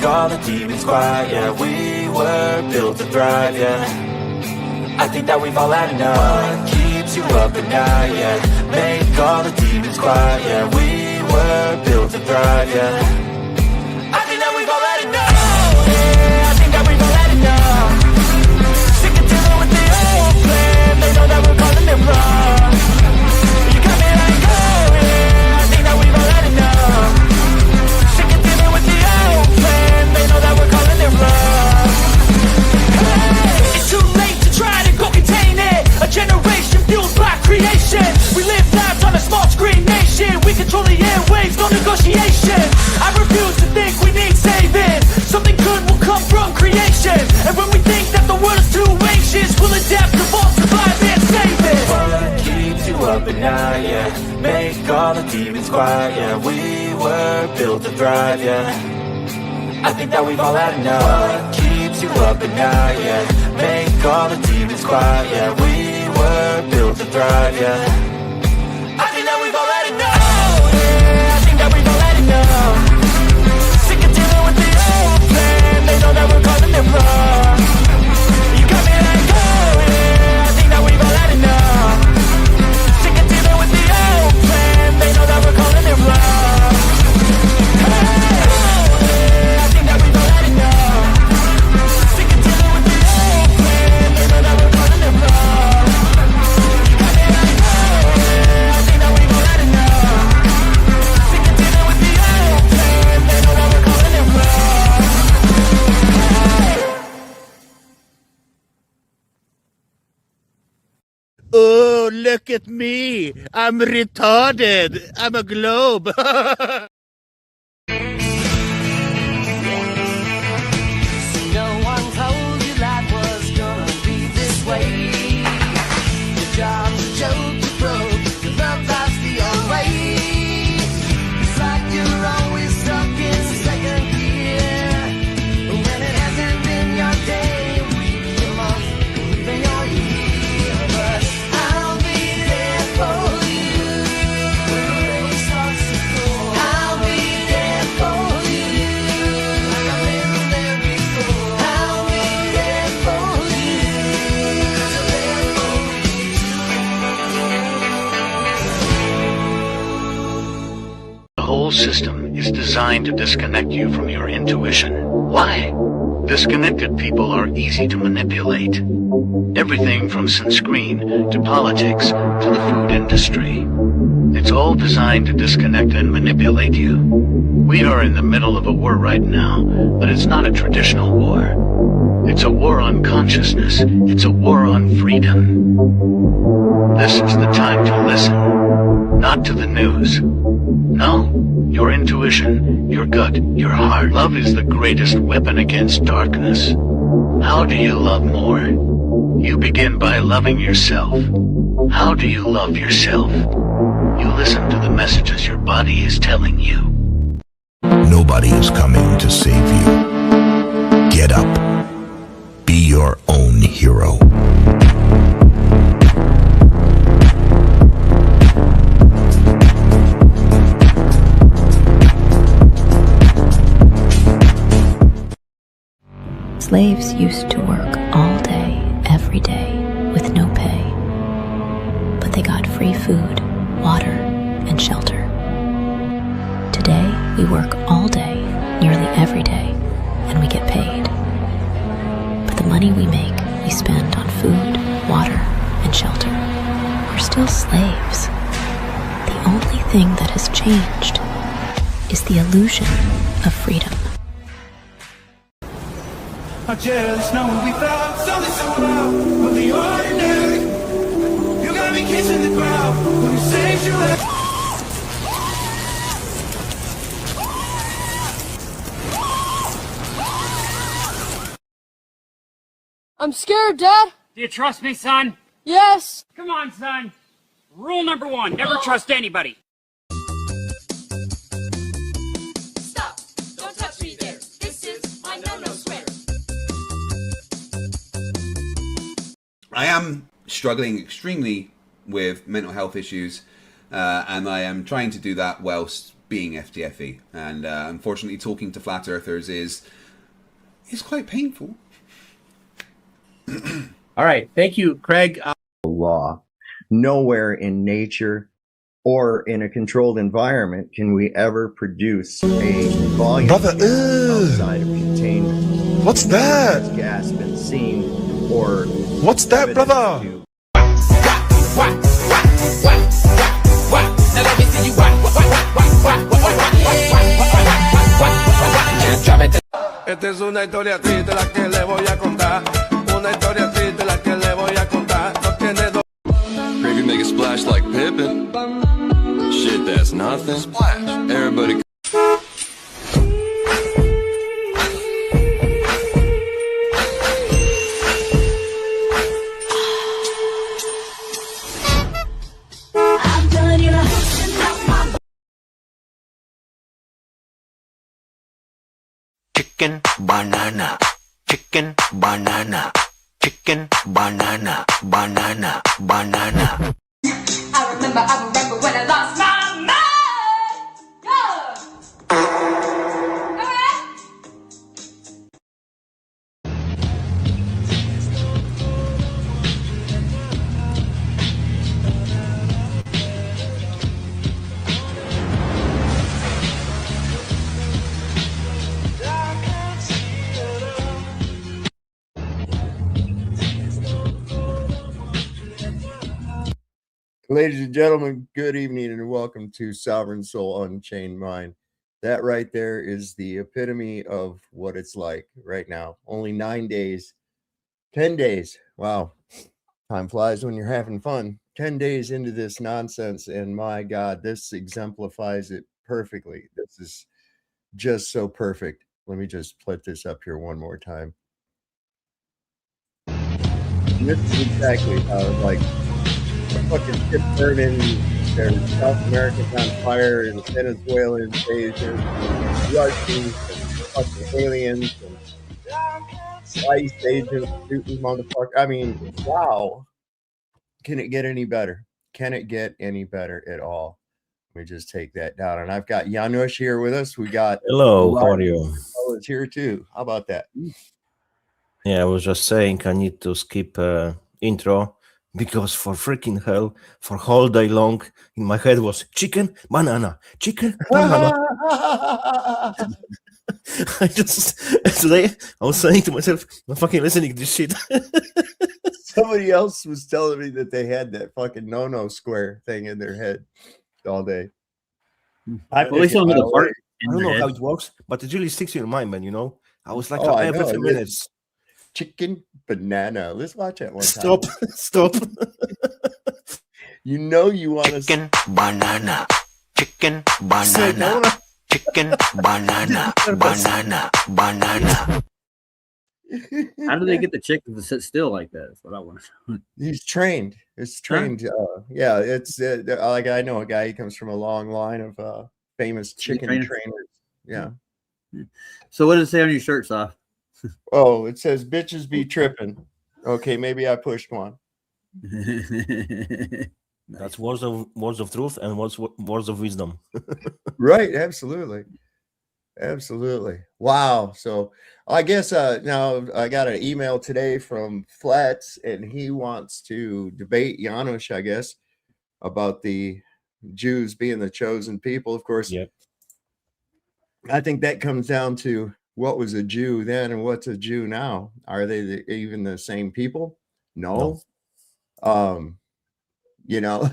all the demons quiet. Yeah, we were built to thrive, yeah. I think that we've all had enough. What keeps you up at night, yeah. Make all the demons quiet, yeah. We were built to thrive, yeah. I think that we've all had enough. Yeah, I think that we've all had enough. Sick of dealing with the old plan. They know that we're calling it wrong. You got me like, oh yeah, I think that we've all had enough. Sick of dealing with the old plan. They know that we're calling it wrong. Hey, it's too late to try to go contain it. A generation fueled by creation. We live lives on a small screen nation. We control the airwaves, no negotiation. I refuse to think we need saving. Something good will come from creation. And when we think that the world is too anxious, we'll adapt, evolve, survive, and save it. What keeps you up at night, yeah. Make all the demons quiet, yeah. We were built to thrive, yeah. I think that we've all had enough. What keeps you up at night, yeah. Make all the demons quiet, yeah. We were built to thrive, yeah. I think that we've all had enough. Oh, yeah, I think that we've all had enough. Sick of dealing with the old plan. They know that we're calling it wrong. You got me like, oh yeah, I think that we've all had enough. Sick of dealing with the old plan. They know that we're calling it wrong. Hey, oh yeah, I think that we've all had enough. Sick of dealing with the old plan. They know that we're calling it wrong. You got me like, oh yeah, I think that we've all had enough. Sick of dealing with the old plan. They know that we're calling it wrong. Oh, look at me. I'm retarded. I'm a globe. No one told you life was gonna be this way. Your job's a joke, you broke. Your love life's the old way. It's like you're always stuck in second gear. When it hasn't been your day, week, your month, even your year. But I'll be there for you when the rain starts to pour. I'll be there for you like I've been there before. I'll be there for you 'cause I'm there for you. The whole system is designed to disconnect you from your intuition. Why? Disconnected people are easy to manipulate. Everything from sunscreen to politics to the food industry. It's all designed to disconnect and manipulate you. We are in the middle of a war right now, but it's not a traditional war. It's a war on consciousness. It's a war on freedom. This is the time to listen, not to the news. No, your intuition, your gut, your heart. Love is the greatest weapon against darkness. How do you love more? You begin by loving yourself. How do you love yourself? You listen to the messages your body is telling you. Nobody is coming to save you. Get up. Be your own hero. Slaves used to work all day, every day, with no pay. But they got free food, water, and shelter. Today, we work all day, nearly every day, and we get paid. But the money we make, we spend on food, water, and shelter. We're still slaves. The only thing that has changed is the illusion of freedom. I just know we felt something so wild of the ordinary. You got me kissing the ground when you say you left. I'm scared, Dad. Do you trust me, son? Yes. Come on, son. Rule number 1, never trust anybody. Stop! Don't touch me there. This is my no-no square. I am struggling extremely with mental health issues, and I am trying to do that whilst being FTFE, and unfortunately, talking to flat earthers is quite painful. All right, thank you, Craig. Law. Nowhere in nature or in a controlled environment can we ever produce a volume outside of containment. What's that? Has gas been seen or what's that, brother? Now let me see you Esta es una historia triste la que le voy a contar. Una historia triste la que le voy a contar. No tiene dos. Gravy make a splash like Pippin. Shit, that's nothing. Splash. Everybody. Chicken, banana, chicken, banana, chicken, banana, banana, banana. I remember when I lost my mind. Ladies and gentlemen, good evening and welcome to Sovereign Soul Unchained Mind. That right there is the epitome of what it's like right now. Only 9 days, 10 days. Wow. Time flies when you're having fun. 10 days into this nonsense, and my God, this exemplifies it perfectly. This is just so perfect. Let me just put this up here one more time. And this is exactly how, like, the fucking ship burning, there's South Americans on fire, and Venezuelans, Asians, Russians, and fucking aliens, and ICE agents shooting motherfuckers. I mean, wow. Can it get any better? Can it get any better at all? Let me just take that down. And I've got Janusz here with us. We got hello, how are you? Is here too. How about that? Yeah, I was just saying I need to skip intro because for freaking hell, for whole day long in my head was chicken, banana, chicken, banana. I just today I was saying to myself, I'm fucking listening to this shit. Somebody else was telling me that they had that fucking no square thing in their head all day. I don't know how it works, but it really sticks in your mind, man. You know, I was like every few minutes. Chicken, banana. Let's watch that one time. Stop. You know you want to chicken, banana, chicken, banana, chicken, banana, banana, banana. How do they get the chicken to sit still like that? That's what I want to know. He's trained. It's trained. Yeah, it's like I know a guy. He comes from a long line of famous chicken trainers. Yeah. So what does it say on your shirt, Soft? Oh, it says "bitches be tripping." Okay, maybe I pushed one. That's words of truth and words of wisdom. Right, absolutely. Wow. So I guess now I got an email today from Flats, and he wants to debate Janusz, I guess, about the Jews being the chosen people. Of course, yep. I think that comes down to what was a Jew then and what's a Jew now. Are they even the same people? No. You know,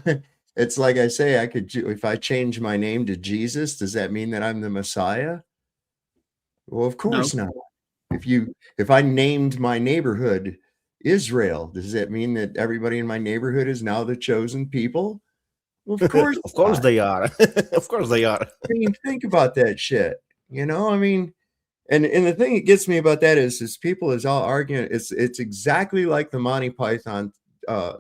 it's like I say, if I change my name to Jesus, does that mean that I'm the Messiah? Well, of course not. If I named my neighborhood Israel, does that mean that everybody in my neighborhood is now the chosen people? Well, of course, of course they are. Of course they are. I mean, think about that shit. You know, I mean, and the thing that gets me about that is people is all arguing. It's exactly like the Monty Python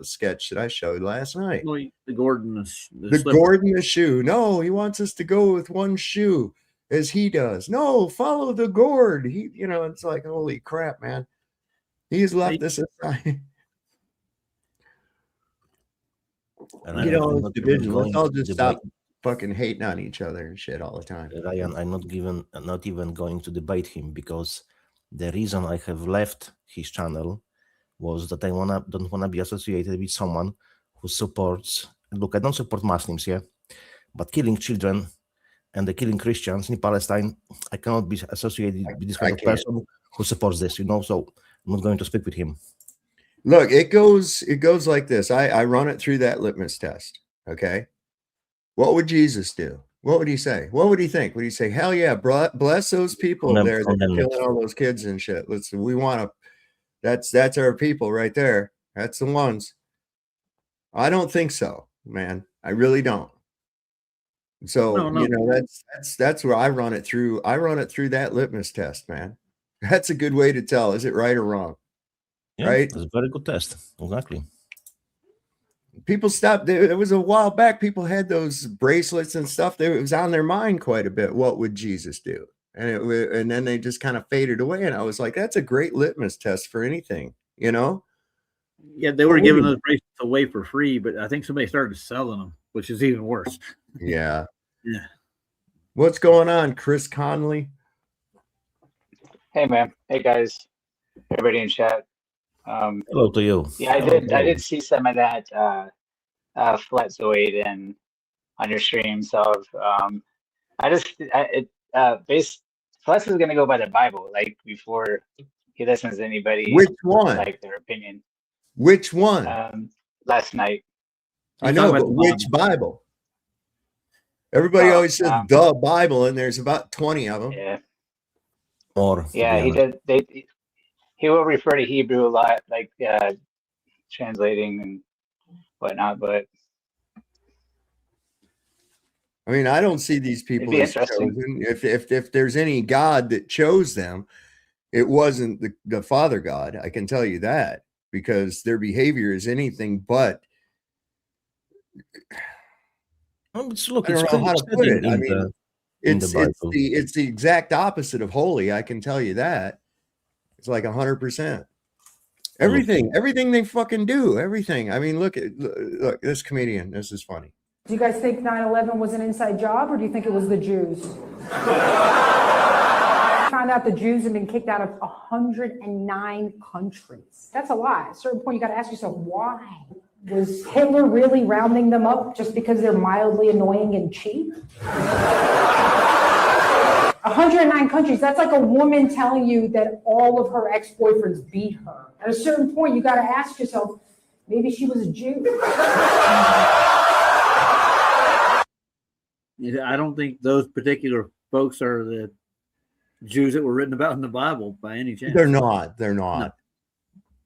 sketch that I showed last night. Well, the Gordon the shoe. No, he wants us to go with one shoe as he does. No, follow the gourd. It's like, holy crap, man. He's left this aside. And it's division. Let's all just stop fucking hating on each other and shit all the time. Ryan, I'm not even going to debate him, because the reason I have left his channel was that I don't wanna be associated with someone who supports. Look, I don't support Muslims, yeah, but killing children and the killing Christians in Palestine, I cannot be associated with this kind of person who supports this, so I'm not going to speak with him. Look, it goes like this. I run it through that litmus test. Okay. What would Jesus do? What would he say? What would he think? Would he say, hell yeah, bless those people there that are killing all those kids and shit? We want to, that's our people right there. That's the ones. I don't think so, man. I really don't. So, no. That's where I run it through. I run it through that litmus test, man. That's a good way to tell, is it right or wrong? Yeah, right? It's a very good test. Exactly. People stopped. It was a while back. People had those bracelets and stuff. It was on their mind quite a bit. What would Jesus do? And then they just kind of faded away. And I was like, that's a great litmus test for anything, Yeah, they were giving those bracelets away for free, but I think somebody started selling them, which is even worse. Yeah. Yeah. What's going on, Chris Conley? Hey, man. Hey, guys. Everybody in chat. Hello to you. Yeah, I did see some of that Fletzoid and on your stream. So Fletz is gonna go by the Bible, like before he listens to anybody. Which one? Like their opinion. Which one? Last night. I know, but which Bible? Everybody always says the Bible, and there's about 20 of them. Yeah. Or yeah, he did. He will refer to Hebrew a lot, like translating and whatnot. But I mean, I don't see these people as chosen. If there's any God that chose them, it wasn't the Father God. I can tell you that, because their behavior is anything but. Look, I don't know how to put it. I mean, it's the exact opposite of holy. I can tell you that. It's like 100%. Everything they fucking do. Everything. I mean, look this comedian. This is funny. Do you guys think 9/11 was an inside job, or do you think it was the Jews? Found out the Jews have been kicked out of 109 countries. That's a lot. At a certain point, you got to ask yourself, why? Was Hitler really rounding them up just because they're mildly annoying and cheap? 109 countries, that's like a woman telling you that all of her ex-boyfriends beat her. At a certain point, you got to ask yourself, maybe she was a Jew. I don't think those particular folks are the Jews that were written about in the Bible by any chance. They're not. No.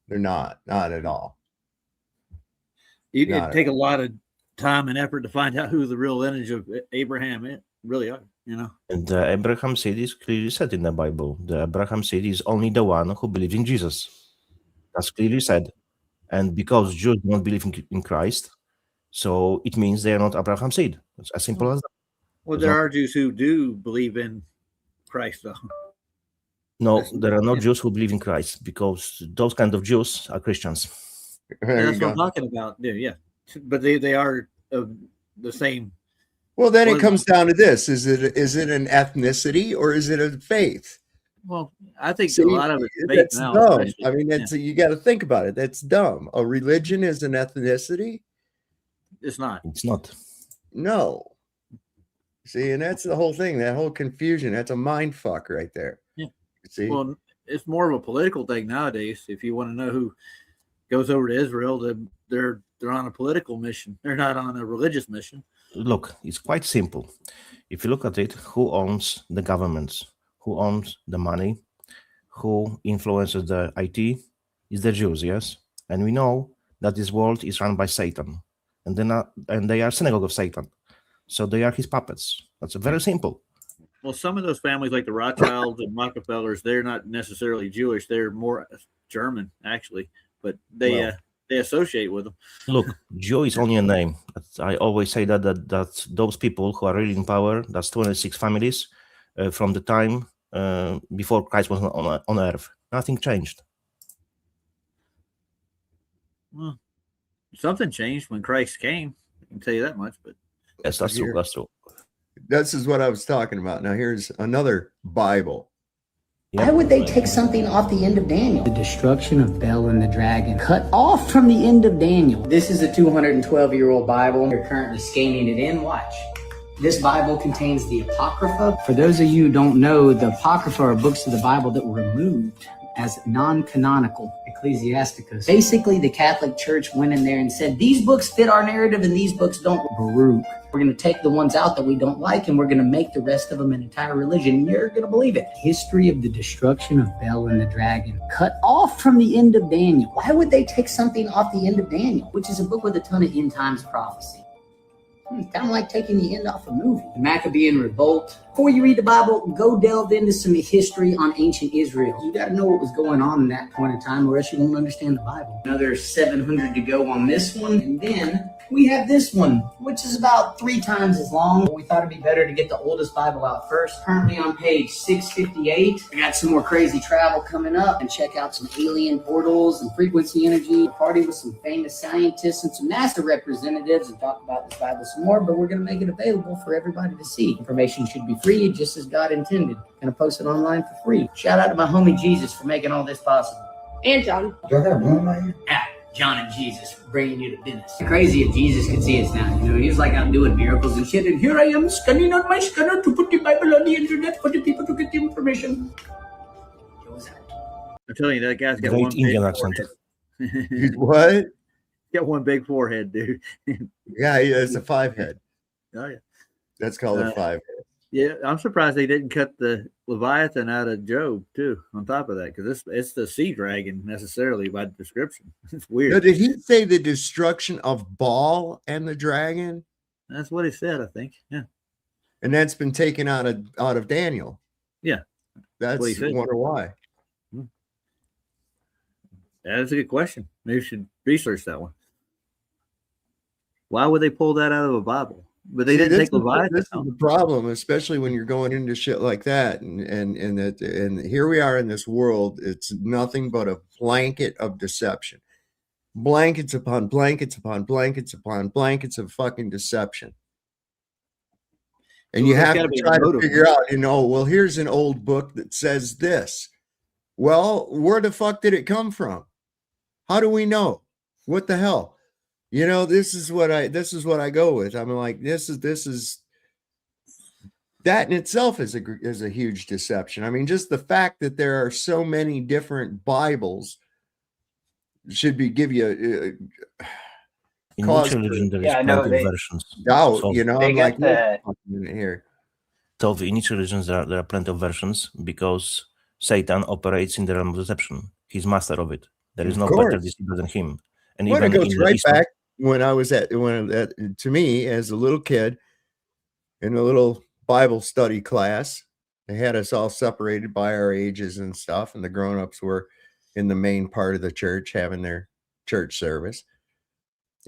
They're not. Not at all. You'd take a lot of time and effort to find out who the real lineage of Abraham is, really are, And the Abraham seed is clearly said in the Bible. The Abraham seed is only the one who believes in Jesus. That's clearly said. And because Jews don't believe in Christ, so it means they are not Abraham seed. It's as simple as that. Well, there are Jews who do believe in Christ, though. No, there are no Jews who believe in Christ, because those kind of Jews are Christians. That's what I'm talking about. Yeah. But they are the same. Well, then it comes down to this: is it an ethnicity or is it a faith? Well, I think a lot of it's faith that's now. Dumb. I mean, you got to think about it. That's dumb. A religion is an ethnicity. It's not. It's not. No. See, and that's the whole thing. That whole confusion. That's a mind fuck right there. Yeah. See. Well, it's more of a political thing nowadays. If you want to know who goes over to Israel, they're on a political mission. They're not on a religious mission. Look, it's quite simple. If you look at it, who owns the governments? Who owns the money? Who influences the IT? Is the Jews, yes? And we know that this world is run by Satan, and they are synagogue of Satan. So they are his puppets. That's very simple. Well, some of those families, like the Rothschilds and Rockefellers, they're not necessarily Jewish. They're more German, actually, but they associate with them. Look, Jew is only a name. I always say that those people who are really in power, that's 26 families from the time before Christ was on earth. Nothing changed. Well, something changed when Christ came. I can tell you that much. But Yes, that's true. Here. That's true. This is what I was talking about. Now here's another Bible. Why would they take something off the end of Daniel? The destruction of Bel and the dragon cut off from the end of Daniel. This is a 212-year-old Bible. You're currently scanning it in. Watch. This Bible contains the Apocrypha. For those of you who don't know, the Apocrypha are books of the Bible that were removed as non-canonical, Ecclesiasticus. Basically, the Catholic Church went in there and said, these books fit our narrative and these books don't. Baruch. We're going to take the ones out that we don't like and we're going to make the rest of them an entire religion. You're going to believe it. History of the destruction of Bel and the dragon. Cut off from the end of Daniel. Why would they take something off the end of Daniel, which is a book with a ton of end times prophecy? It's kind of like taking the end off a movie. The Maccabean Revolt. Before you read the Bible, go delve into some history on ancient Israel. You got to know what was going on in that point in time, or else you won't understand the Bible. Another 700 to go on this one. And then we have this one, which is about 3 times as long. We thought it'd be better to get the oldest Bible out first. Currently on page 658. I got some more crazy travel coming up and check out some alien portals and frequency energy. Party with some famous scientists and some NASA representatives and talk about this Bible some more, but we're going to make it available for everybody to see. Information should be free, just as God intended. Going to post it online for free. Shout out to my homie Jesus for making all this possible. And John. Do I got one right here? John and Jesus bringing you to business. Crazy if Jesus could see us now. You know, he was like out doing miracles and shit. And here I am scanning on my scanner to put the Bible on the internet for the people to get the information. I'm telling you, that guy's got Great one Indian big accent. forehead. What? Got one big forehead, dude. Yeah, it's a 5 head. Oh yeah, That's called a 5 head. yeah. I'm surprised they didn't cut the Leviathan out of Job too. On top of that, because it's the sea dragon necessarily by description. It's weird. Now, did he say the destruction of Baal and the dragon? That's what he said, I think. Yeah, And that's been taken out of Daniel. yeah. That's what he said. wonder why. That's a good question. Maybe you should research that one. Why would they pull that out of a Bible? But they didn't take Leviathan. This is the problem, especially when you're going into shit like that, and here we are in this world. It's nothing but a blanket of deception, blankets upon blankets upon blankets upon blankets of fucking deception. And So you there's have gotta to be a try to motive. figure out, well, here's an old book that says this. Well, where the fuck did it come from? How do we know? What the hell? This is what I go with. I'm like, this is that in itself is a huge deception. I mean, just the fact that there are so many different Bibles should give you In cause each religion, there is Yeah, I know, plenty of they- versions. doubt. So, I'm like, here. So in each religion, there are plenty of versions because Satan operates in the realm of deception. He's master of it. There is Of no course. better deceiver than him. And Well, it even goes in the right Islam, back when I was to me as a little kid in a little Bible study class. They had us all separated by our ages and stuff, and the grown-ups were in the main part of the church having their church service.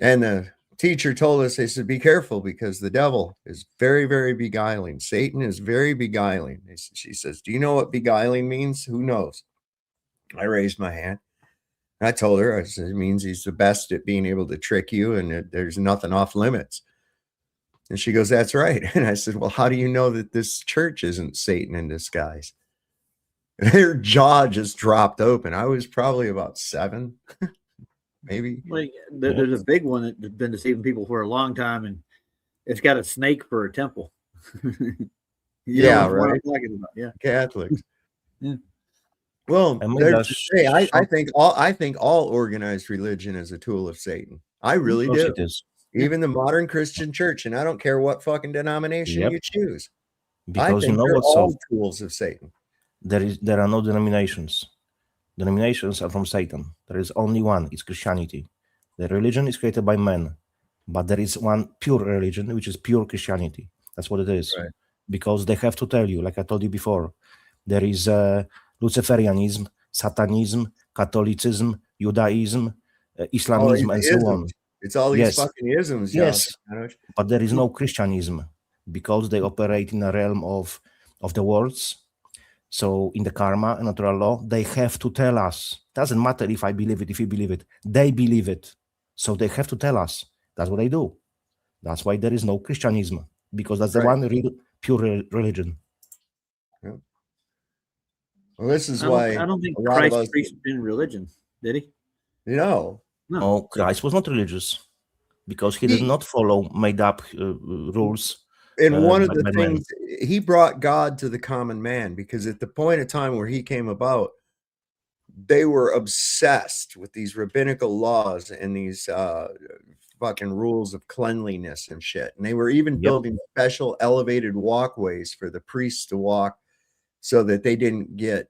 And the teacher told us, they said, be careful because the devil is very, very beguiling. Satan is very beguiling. She says, do you know what beguiling means? Who knows? I raised my hand. I told her, I said, it means he's the best at being able to trick you and there's nothing off limits. And she goes, that's right. And I said, well, how do you know that this church isn't Satan in disguise? And her jaw just dropped open. I was probably about 7, maybe. Like there's a big one that's been deceiving people for a long time, and it's got a snake for a temple. Yeah, what I'm right. talking about. Yeah, Catholics. Yeah. Well, And there's that's- to say, I think all organized religion is a tool of Satan. I really Of course do. it is. Even the modern Christian church, and I don't care what fucking denomination Yep. you choose. I Because you think know they're what's all so tools of Satan. there are no denominations. Denominations are from Satan. There is only one. It's Christianity. The religion is created by men, but there is one pure religion, which is pure Christianity. That's what it is. Right. Because they have to tell you, like I told you before, there is Luciferianism, Satanism, Catholicism, Judaism, Islamism, and so on. Isms. It's all these fucking isms. Yes, Josh. but there is no Christianism because they operate in a realm of the worlds. So in the karma and natural law, they have to tell us. Doesn't matter if I believe it, if you believe it. They believe it. So they have to tell us. That's what they do. That's why there is no Christianism, because that's the Right. one real pure religion. Yeah. Well, this is I why don't think a lot of Christ us, preached in religion, did he? No. No, Christ was not religious because he did He- not follow made up rules. And one of by the men. things, he brought God to the common man, because at the point of time where he came about, they were obsessed with these rabbinical laws and these fucking rules of cleanliness and shit. And they were even building special elevated walkways for the priests to walk so that they didn't get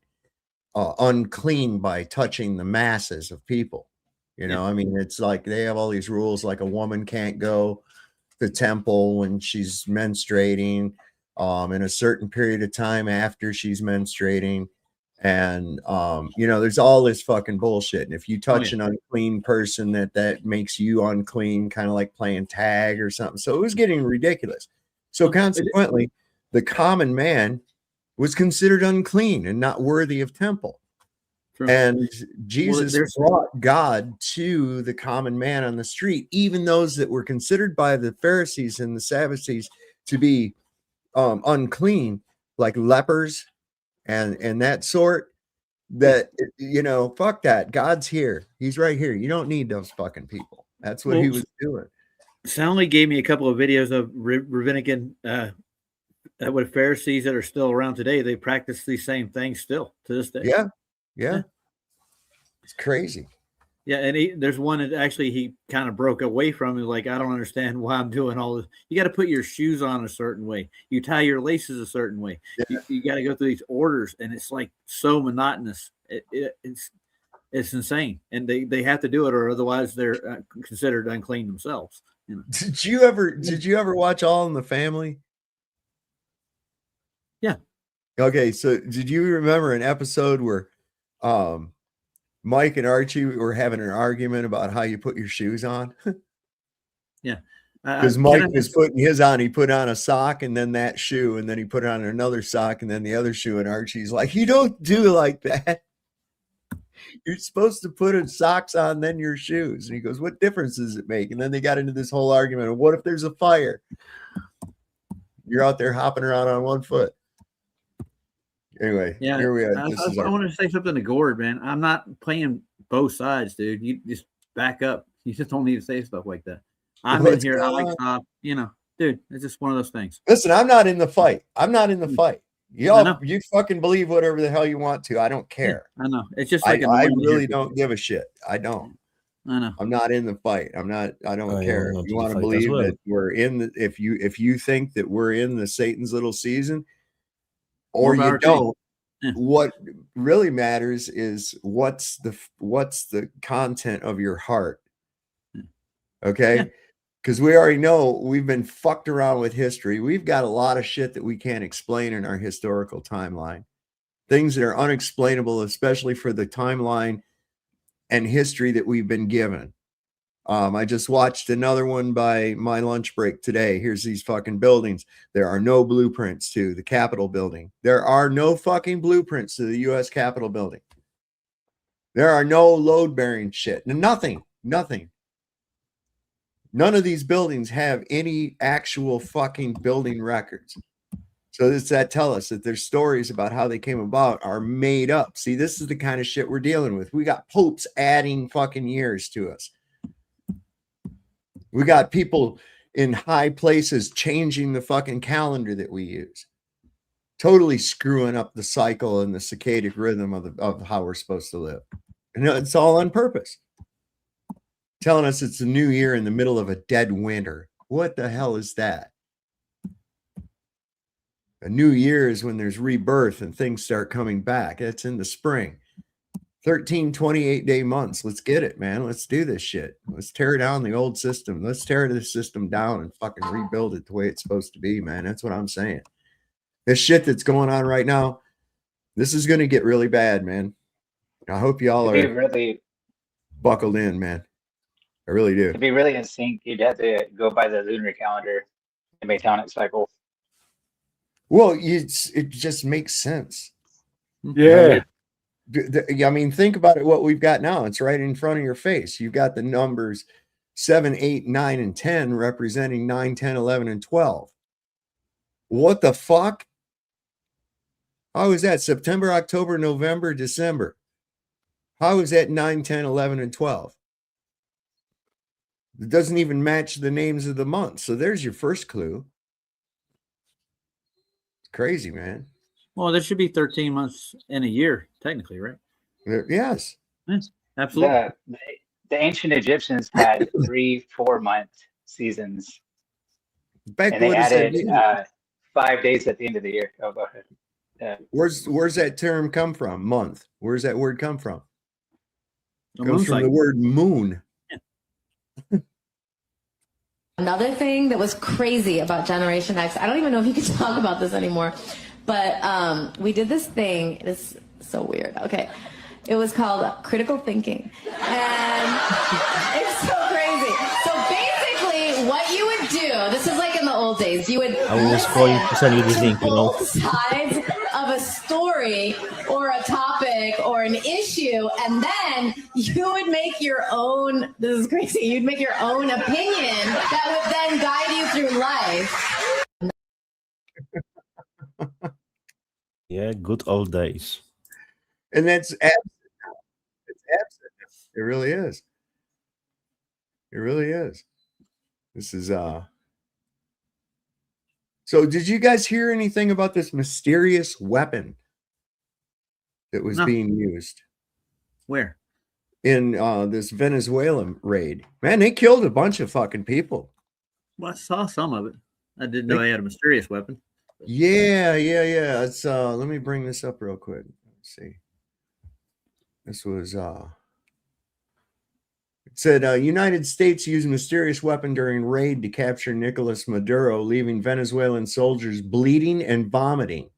unclean by touching the masses of people. You know, I mean, it's like they have all these rules, like a woman can't go to the temple when she's menstruating, in a certain period of time after she's menstruating. And you know, there's all this fucking bullshit. And if you touch an unclean person, that makes you unclean, kind of like playing tag or something. So it was getting ridiculous. So consequently, the common man was considered unclean and not worthy of temple. And Jesus brought God to the common man on the street, even those that were considered by the Pharisees and the Sadducees to be unclean, like lepers and that sort. That, you know, fuck that. God's here. He's right here. You don't need those fucking people. That's what he was doing. Soundly gave me a couple of videos of rabbinic with Pharisees that are still around today. They practice these same things still to this day. Yeah. It's crazy. Yeah, and there's one that actually he kind of broke away from. He was like, I don't understand why I'm doing all this. You got to put your shoes on a certain way. You tie your laces a certain way. You got to go through these orders, and it's like so monotonous. It's insane, and they have to do it, or otherwise they're considered unclean themselves. You know? Did you ever watch All in the Family? Yeah. Okay, so did you remember an episode where Mike and Archie were having an argument about how you put your shoes on? Yeah. Because Mike was putting his on, he put on a sock and then that shoe, and then he put on another sock and then the other shoe. And Archie's like, you don't do like that. You're supposed to put socks on, then your shoes. And he goes, what difference does it make? And then they got into this whole argument of what if there's a fire? You're out there hopping around on one foot. Anyway, yeah, here we are. I want to say something to Gord, man. I'm not playing both sides, dude. You just back up. You just don't need to say stuff like that. I'm in here. I like stop. You know, dude. It's just one of those things. Listen, I'm not in the fight. You fucking believe whatever the hell you want to. I don't care. Yeah, I know. It's just like I really don't give a shit. I don't. I know. I'm not in the fight. I don't care. If you want to believe that we're in the, if you think that we're in the Satan's little season, or you don't, what really matters is what's the content of your heart. Okay? Because we already know we've been fucked around with history. We've got a lot of shit that we can't explain in our historical timeline. Things that are unexplainable, especially for the timeline and history that we've been given. I just watched another one by my lunch break today. Here's these fucking buildings. There are no blueprints to the Capitol building. There are no fucking blueprints to the U.S. Capitol building. There are no load-bearing shit. Nothing. None of these buildings have any actual fucking building records. So does that tell us that their stories about how they came about are made up? See, this is the kind of shit we're dealing with. We got popes adding fucking years to us. We got people in high places changing the fucking calendar that we use. Totally screwing up the cycle and the circadian rhythm of how we're supposed to live. And it's all on purpose. Telling us it's a new year in the middle of a dead winter. What the hell is that? A new year is when there's rebirth and things start coming back. It's in the spring. 13, 28-day months. Let's get it, man. Let's do this shit. Let's tear down the old system. Let's tear the system down and fucking rebuild it the way it's supposed to be, man. That's what I'm saying. This shit that's going on right now, this is going to get really bad, man. I hope y'all are really buckled in, man. I really do. To be really in sync, you'd have to go by the lunar calendar and Maytonic cycle. Well, it just makes sense. Yeah. I mean, think about it. What we've got now, it's right in front of your face. You've got the numbers 7, 8, 9, and 10 representing 9, 10, 11, and 12. What the fuck? How is that? September, October, November, December. How is that 9, 10, 11, and 12? It doesn't even match the names of the months. So there's your first clue. It's crazy, man. Well, there should be 13 months in a year, technically, right? Yes. Yes, absolutely. The ancient Egyptians had 3 4-month seasons. Back and they what does that added mean? 5 days at the end of the year. Oh, go ahead. Where's that term come from? Month. Where's that word come from? A Comes moon from the cycle. word moon. Another thing that was crazy about Generation X, I don't even know if you can talk about this anymore, but we did this thing. It's so weird. Okay. It was called critical thinking. And it's so crazy. So basically, what you would do, this is like in the old days, you would I was going to send you the link, you know. both sides of a story or a topic or an issue, and then you would make your own, this is crazy, you'd make your own opinion that would then guide you through life. Yeah, good old days. And that's absent now. It's absent. It really is. It really is. This is So did you guys hear anything about this mysterious weapon that was being used? Where? In this Venezuelan raid. Man, they killed a bunch of fucking people. Well, I saw some of it. I didn't know he had a mysterious weapon. Yeah. It's let me bring this up real quick. Let's see. This was it said United States used mysterious weapon during raid to capture Nicolas Maduro, leaving Venezuelan soldiers bleeding and vomiting.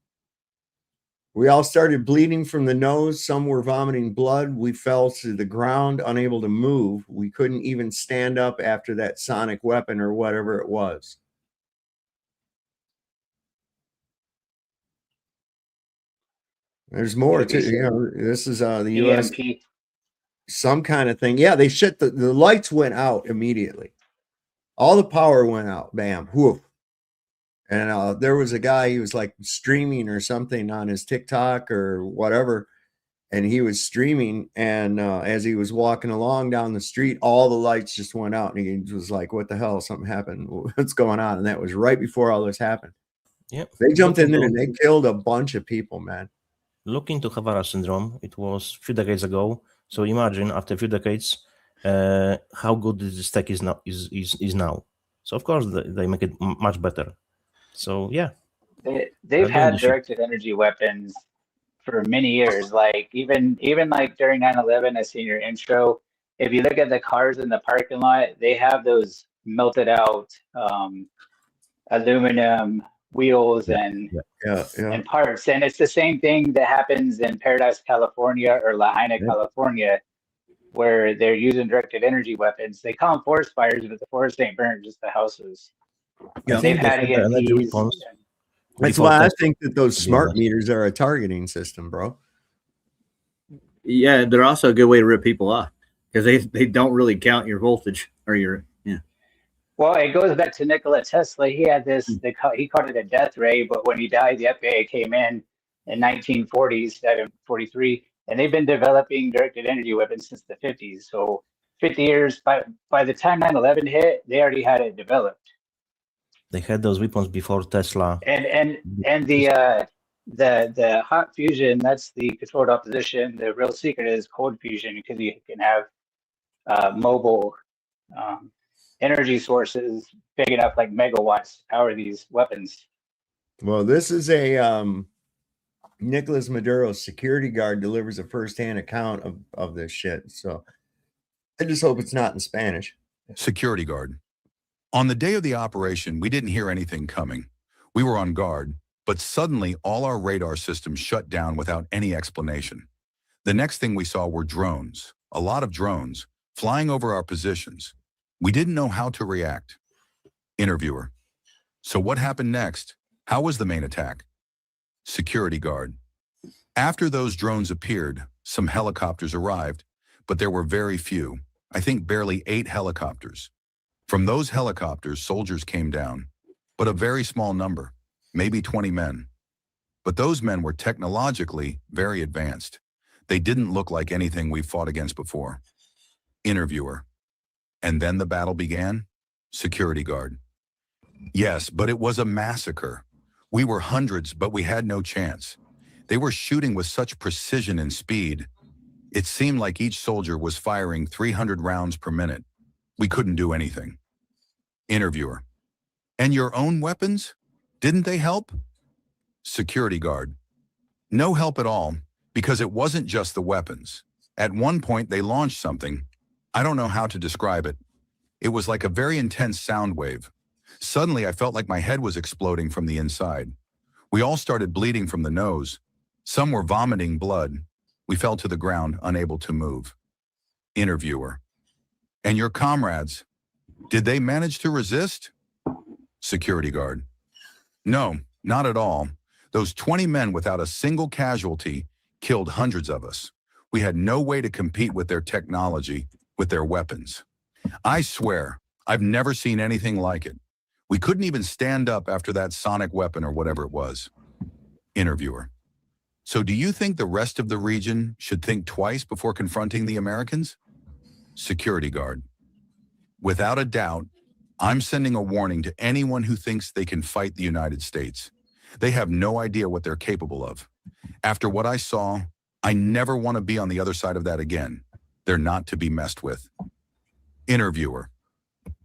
We all started bleeding from the nose. Some were vomiting blood. We fell to the ground, unable to move. We couldn't even stand up after that sonic weapon or whatever it was. There's more to, you know, this is the U.S. EMP. Some kind of thing. Yeah, they shut the lights went out immediately. All the power went out. Bam. Whoof. And there was a guy, he was like streaming or something on his TikTok or whatever. And he was streaming. And as he was walking along down the street, all the lights just went out. And he was like, what the hell? Something happened. What's going on? And that was right before all this happened. Yep. They jumped in there and they killed a bunch of people, man. Look into Havara syndrome. It was a few decades ago. So imagine after a few decades, how good this tech is now. Is now. So of course they make it much better. So yeah, they've had directed energy weapons for many years. Like even like during 9/11, I seen your intro. If you look at the cars in the parking lot, they have those melted out aluminum wheels and parts, and it's the same thing that happens in Paradise, California, or Lahaina, California, where they're using directed energy weapons. They call them forest fires, but the forest ain't burned, just the houses. Yeah, they've had EMPs. That's why I think that those smart meters are a targeting system, bro. Yeah, they're also a good way to rip people off because they don't really count your voltage or your Well, it goes back to Nikola Tesla. He had this. He called it a death ray, but when he died, the FAA came in 1940s, 43, and they've been developing directed energy weapons since the 50s. So 50 years. By the time 9/11 hit, they already had it developed. They had those weapons before Tesla. And the hot fusion, that's the controlled opposition. The real secret is cold fusion, because you can have mobile energy sources big enough, like megawatts, to power these weapons. Well, this is a Nicolas Maduro security guard delivers a firsthand account of this shit. So I just hope it's not in Spanish. Security guard. On the day of the operation, we didn't hear anything coming. We were on guard, but suddenly all our radar systems shut down without any explanation. The next thing we saw were drones, a lot of drones, flying over our positions. We didn't know how to react. Interviewer. So what happened next? How was the main attack? Security guard. After those drones appeared, some helicopters arrived, but there were very few. I think barely 8 helicopters. From those helicopters, soldiers came down, but a very small number, maybe 20 men. But those men were technologically very advanced. They didn't look like anything we've fought against before. Interviewer. And then the battle began? Security guard. Yes, but it was a massacre. We were hundreds, but we had no chance. They were shooting with such precision and speed. It seemed like each soldier was firing 300 rounds per minute. We couldn't do anything. Interviewer. And your own weapons? Didn't they help? Security guard. No help at all, because it wasn't just the weapons. At one point, they launched something. I don't know how to describe it. It was like a very intense sound wave. Suddenly, I felt like my head was exploding from the inside. We all started bleeding from the nose. Some were vomiting blood. We fell to the ground, unable to move. Interviewer. And your comrades, did they manage to resist? Security guard. No, not at all. Those 20 men without a single casualty killed hundreds of us. We had no way to compete with their technology, with their weapons. I swear, I've never seen anything like it. We couldn't even stand up after that sonic weapon or whatever it was. Interviewer. So do you think the rest of the region should think twice before confronting the Americans? Security guard. Without a doubt, I'm sending a warning to anyone who thinks they can fight the United States. They have no idea what they're capable of. After what I saw, I never want to be on the other side of that again. They're not to be messed with. Interviewer.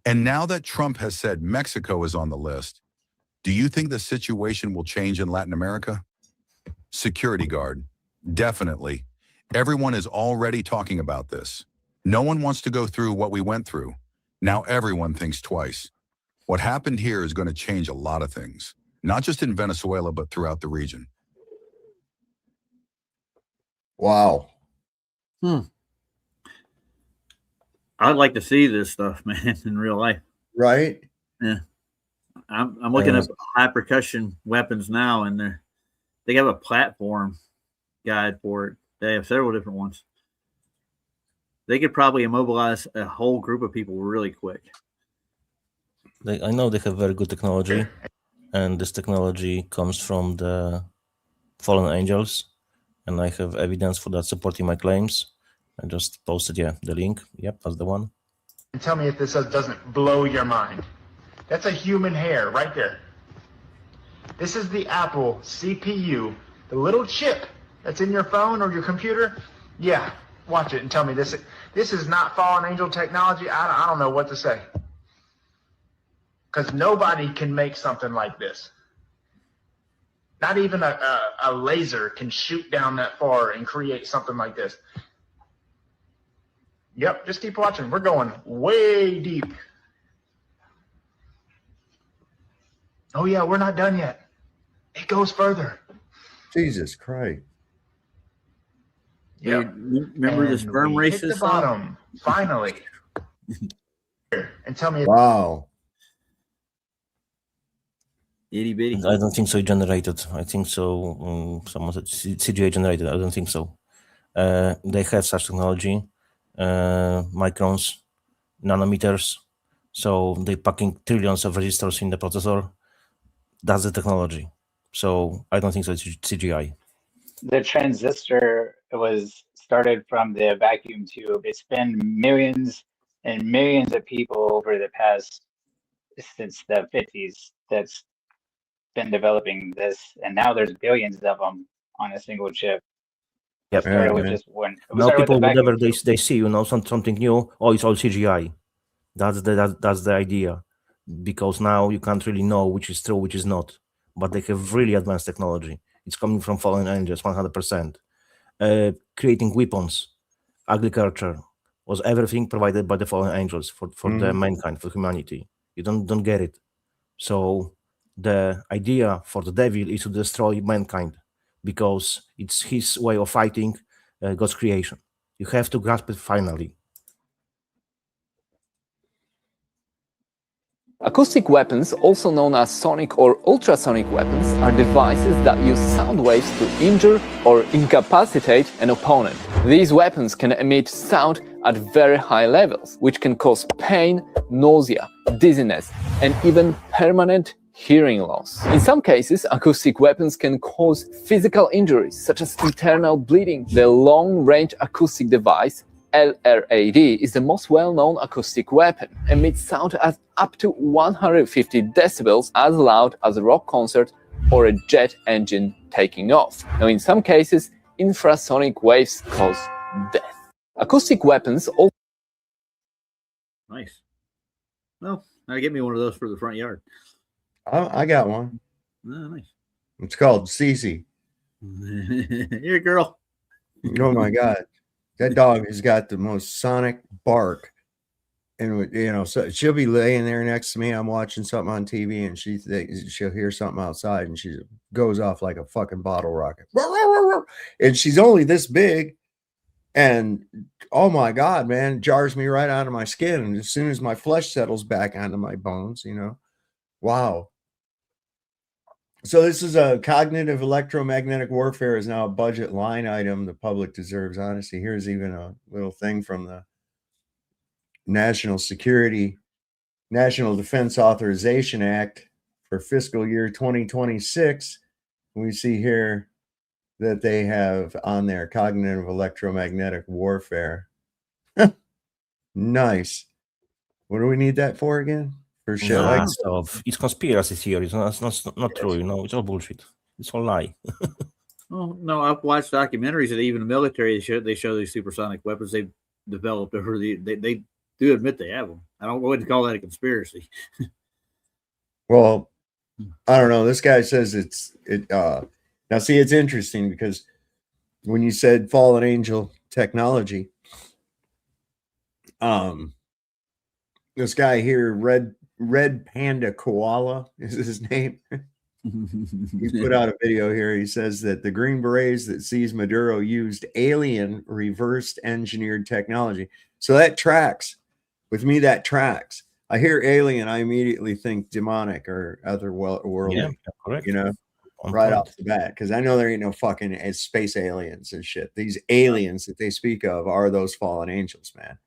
And now that Trump has said Mexico is on the list, do you think the situation will change in Latin America? Security guard. Definitely. Everyone is already talking about this. No one wants to go through what we went through. Now everyone thinks twice. What happened here is going to change a lot of things, not just in Venezuela, but throughout the region. Wow. I'd like to see this stuff, man, in real life. Right? Yeah. I'm looking at high percussion weapons now, and they have a platform guide for it. They have several different ones. They could probably immobilize a whole group of people really quick. I know they have very good technology, and this technology comes from the fallen angels, and I have evidence for that supporting my claims. I just posted, the link. Yep, that's the one. And tell me if this doesn't blow your mind. That's a human hair right there. This is the Apple CPU, the little chip that's in your phone or your computer. Yeah, watch it and tell me this is not fallen angel technology. I don't know what to say. Because nobody can make something like this. Not even a laser can shoot down that far and create something like this. Yep, just keep watching. We're going way deep. Oh yeah, we're not done yet. It goes further. Jesus Christ. Yeah. Remember the sperm races? Hit the bottom, finally. And tell me. Wow. Itty bitty. I don't think so generated. I think so. Someone said CGI generated. I don't think so. They have such technology, microns, nanometers. So they're packing trillions of registers in the processor. That's the technology. So I don't think so it's CGI. The transistor was started from the vacuum tube. It's been millions and millions of people over the past, since the 50s, that's been developing this, and now there's billions of them on a single chip. Yep. With just one. Now people, whenever they see, something new, it's all CGI. That's the idea, because now you can't really know which is true, which is not. But they have really advanced technology. It's coming from fallen angels, 100%. Creating weapons, agriculture, was everything provided by the fallen angels for the mankind, for humanity. You don't get it. So the idea for the devil is to destroy mankind, because it's his way of fighting God's creation. You have to grasp it finally. Acoustic weapons, also known as sonic or ultrasonic weapons, are devices that use sound waves to injure or incapacitate an opponent. These weapons can emit sound at very high levels, which can cause pain, nausea, dizziness, and even permanent hearing loss. In some cases, acoustic weapons can cause physical injuries, such as internal bleeding. The long-range acoustic device, LRAD, is the most well-known acoustic weapon. Emits sound at up to 150 decibels, as loud as a rock concert or a jet engine taking off. Now, in some cases, infrasonic waves cause death. Acoustic weapons also... Nice. Well, now get me one of those for the front yard. I got one. Oh, nice. It's called Cece. Here, girl. Oh my God. That dog has got the most sonic bark. And, you know, so she'll be laying there next to me. I'm watching something on TV and she'll hear something outside and she goes off like a fucking bottle rocket. And she's only this big. And oh my God, man, jars me right out of my skin. And as soon as my flesh settles back onto my bones, you know, wow. So this is a cognitive electromagnetic warfare is now a budget line item. The public deserves honesty. Here's even a little thing from the National Defense Authorization Act for fiscal year 2026. We see here that they have on there cognitive electromagnetic warfare. Nice. What do we need that for again? For shit like stuff. It's conspiracy theories. That's not true. You know, it's all bullshit. It's all lie. Oh no, I've watched documentaries that even the military they show these supersonic weapons they've developed over they do admit they have them. I don't wouldn't call that a conspiracy. Well, I don't know. This guy says now see, it's interesting because when you said fallen angel technology, this guy here, Red Panda Koala is his name. He put out a video here. He says that the Green Berets that sees Maduro used alien reversed engineered technology. So that tracks. With me, that tracks. I hear alien, I immediately think demonic or otherworldly. Yeah, correct. You know, right off the bat, because I know there ain't no fucking space aliens and shit. These aliens that they speak of are those fallen angels, man.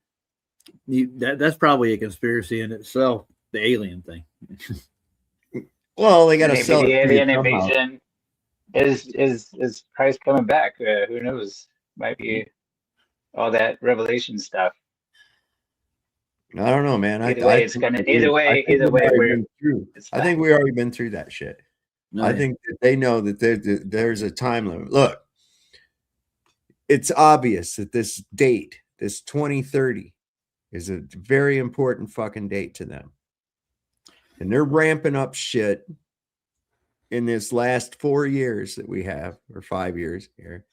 That's probably a conspiracy in itself, the alien thing. Well, they got to sell the it alien invasion. Is Christ coming back? Who knows? Might be all that Revelation stuff. I don't know, man. Either way, I think we already been through that shit. No, I think that they know that there's a time limit. Look, it's obvious that this date, this 2030, is a very important fucking date to them. And they're ramping up shit in this last 4 years that we have, or 5 years here,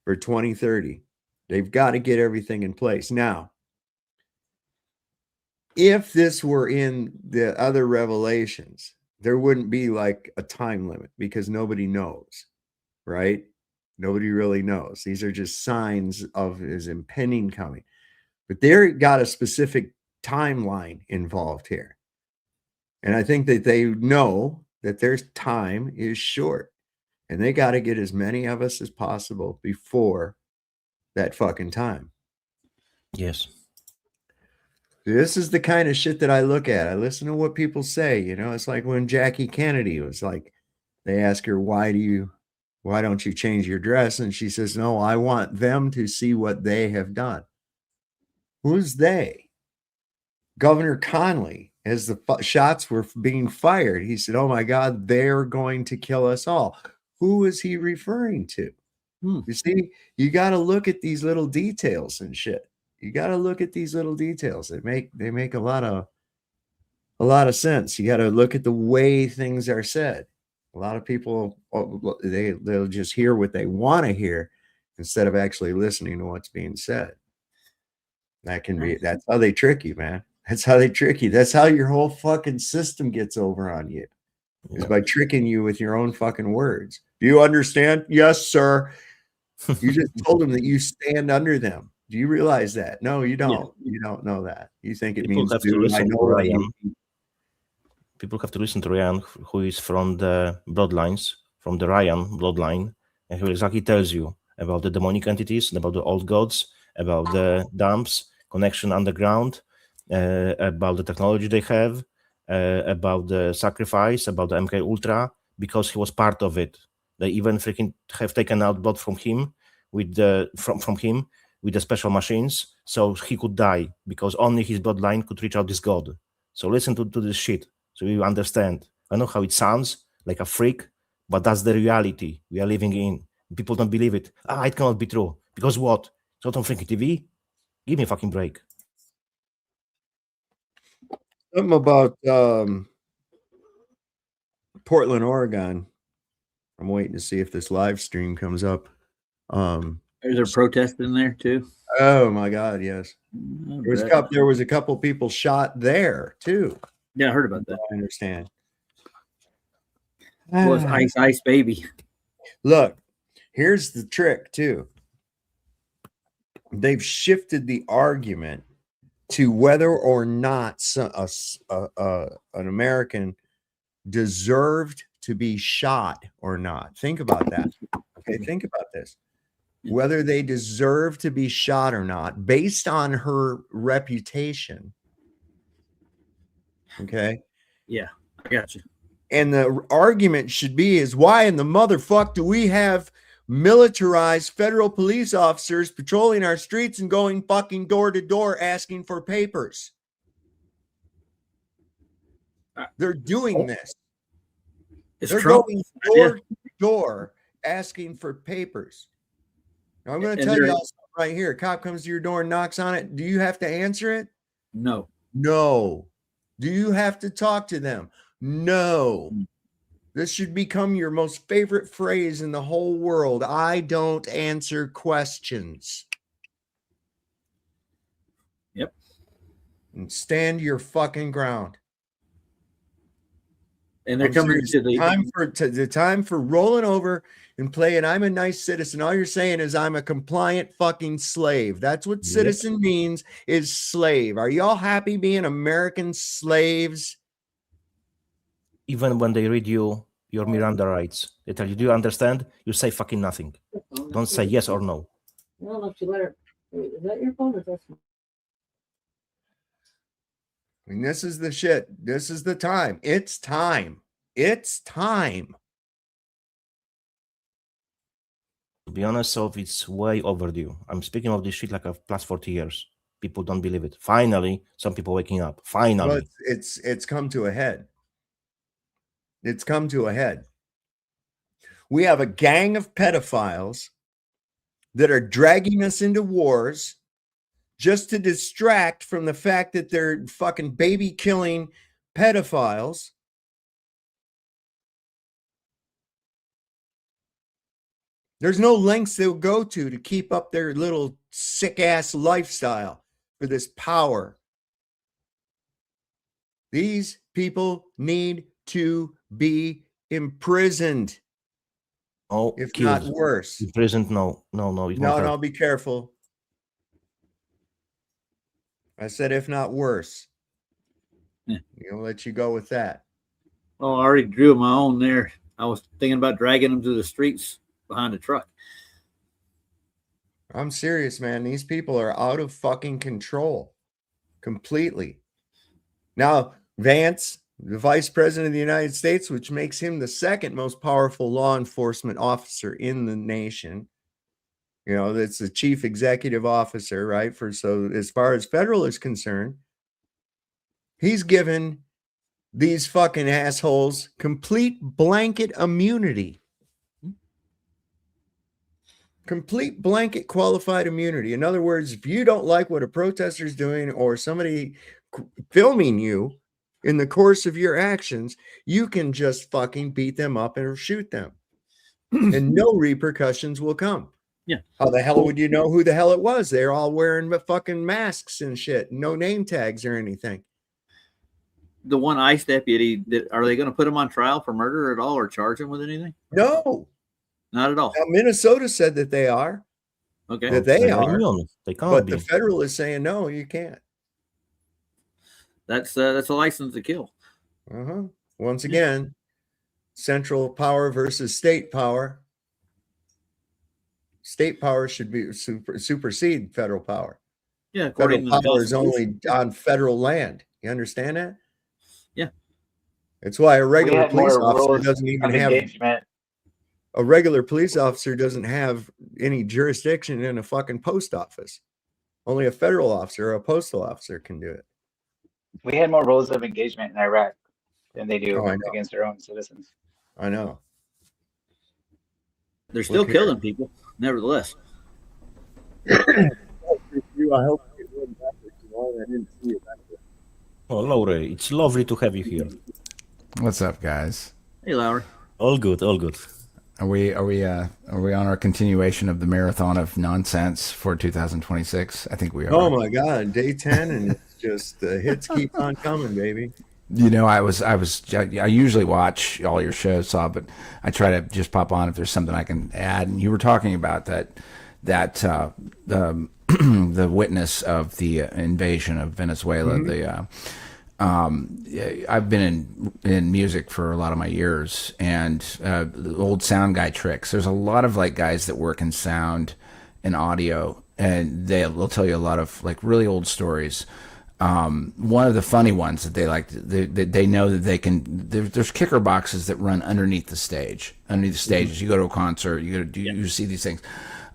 for 2030. They've got to get everything in place. Now, if this were in the other revelations, there wouldn't be like a time limit because nobody knows, right? Nobody really knows. These are just signs of his impending coming. But they've got a specific timeline involved here. And I think that they know that their time is short. And they got to get as many of us as possible before that fucking time. Yes. This is the kind of shit that I look at. I listen to what people say. You know, it's like when Jackie Kennedy was like, they ask her, why don't you change your dress? And she says, no, I want them to see what they have done. Who's they? Governor Conley, as the shots were being fired, he said, oh my God, they're going to kill us all. Who is he referring to? You see, you got to look at these little details and shit. You got to look at these little details. They make a lot of sense. You got to look at the way things are said. A lot of people, they'll just hear what they want to hear instead of actually listening to what's being said. That's how they trick you, man. That's how they trick you. That's how your whole fucking system gets over on you, is by tricking you with your own fucking words. Do you understand? Yes, sir. You just told them that you stand under them. Do you realize that? No, you don't. Yeah. You don't know that. You think it means I know Ryan. People have to listen to Ryan, who is from the bloodlines, from the Ryan bloodline, and he exactly tells you about the demonic entities, about the old gods, about the dumps, connection underground, about the technology they have, about the sacrifice, about the MK Ultra, because he was part of it. They even freaking have taken out blood from him with the from him with the special machines, so he could die because only his bloodline could reach out this god. So listen to this shit, so you understand. I know how it sounds like a freak, but that's the reality we are living in. People don't believe it. It cannot be true. Because what? It's not on freaking TV? Give me a fucking break. Something about Portland, Oregon. I'm waiting to see if this live stream comes up. There's a protest in there too. Oh my God, yes. There was a couple people shot there too. Yeah, I heard about that. I understand. Was Ice Baby. Look, here's the trick too. They've shifted the argument to whether or not an American deserved to be shot or not. Think about that. Okay, think about this. Whether they deserve to be shot or not, based on her reputation. Okay. Yeah, I got you. And the argument should be is why in the motherfuck do we have militarized federal police officers patrolling our streets and going fucking door to door asking for papers? They're doing this. They're going door to door asking for papers. Now, I'm going to tell you all something right here. A cop comes to your door and knocks on it. Do you have to answer it? No. No. Do you have to talk to them? No. This should become your most favorite phrase in the whole world. I don't answer questions. Yep. And stand your fucking ground. And they're coming to the time for rolling over and playing I'm a nice citizen. All you're saying is I'm a compliant fucking slave. That's what citizen means, is slave. Are y'all happy being American slaves? Even when they read you your Miranda rights, they tell you, do you understand? You say fucking nothing. Don't say yes or no. No, look, you let her. Wait, is that your phone or is that mine? I mean, this is the shit. This is the time. It's time. It's time. To be honest, so it's way overdue. I'm speaking of this shit like a plus 40 years. People don't believe it. Finally, some people waking up. Finally. Well, it's come to a head. It's come to a head. We have a gang of pedophiles that are dragging us into wars just to distract from the fact that they're fucking baby killing pedophiles. There's no lengths they'll go to keep up their little sick ass lifestyle for this power. These people need to be imprisoned. Oh, if killed. not worse. Imprisoned? No. No, be careful. I said, if not worse. I'll let you go with that. Well, I already drew my own there. I was thinking about dragging them to the streets behind a truck. I'm serious, man. These people are out of fucking control. Completely. Now, Vance, the Vice President of the United States, which makes him the second most powerful law enforcement officer in the nation. You know, that's the chief executive officer, right? So as far as federal is concerned, he's given these fucking assholes complete blanket immunity. Complete blanket qualified immunity. In other words, if you don't like what a protester is doing or somebody filming you in the course of your actions, you can just fucking beat them up or shoot them. And no repercussions will come. Yeah. How the hell would you know who the hell it was? They're all wearing fucking masks and shit. No name tags or anything. The one ICE deputy, are they going to put him on trial for murder at all or charge him with anything? No. Not at all. Now, Minnesota said that they are. Okay. That they are. They can't but be. The federal is saying, no, you can't. That's a license to kill. Once again, central power versus state power. state power should be supersede federal power. Yeah, federal power is only on federal land. You understand that? Yeah. It's why a regular had police more officer rules doesn't even of have engagement. a regular police officer doesn't have any jurisdiction in a fucking post office. Only a federal officer or a postal officer can do it. We had more rules of engagement in Iraq than they do Oh, I know. against their own citizens. I know. They're still killing people, nevertheless. I hope you win back. I didn't see it back there. Oh, Lowry, it's lovely to have you here. What's up, guys? Hey, Lowry. All good, all good. Are we on our continuation of the marathon of nonsense for 2026? I think we are. Oh my God, day 10, and it's just the hits keep on coming, baby. You know, I usually watch all your shows, but I try to just pop on if there's something I can add. And you were talking about that the witness of the invasion of Venezuela. Mm-hmm. I've been in music for a lot of my years, and the old sound guy tricks. There's a lot of like guys that work in sound and audio, and they'll tell you a lot of like really old stories. One of the funny ones that they know that they can. There's kicker boxes that run underneath the stage. Underneath the stages, you go to a concert, you see these things.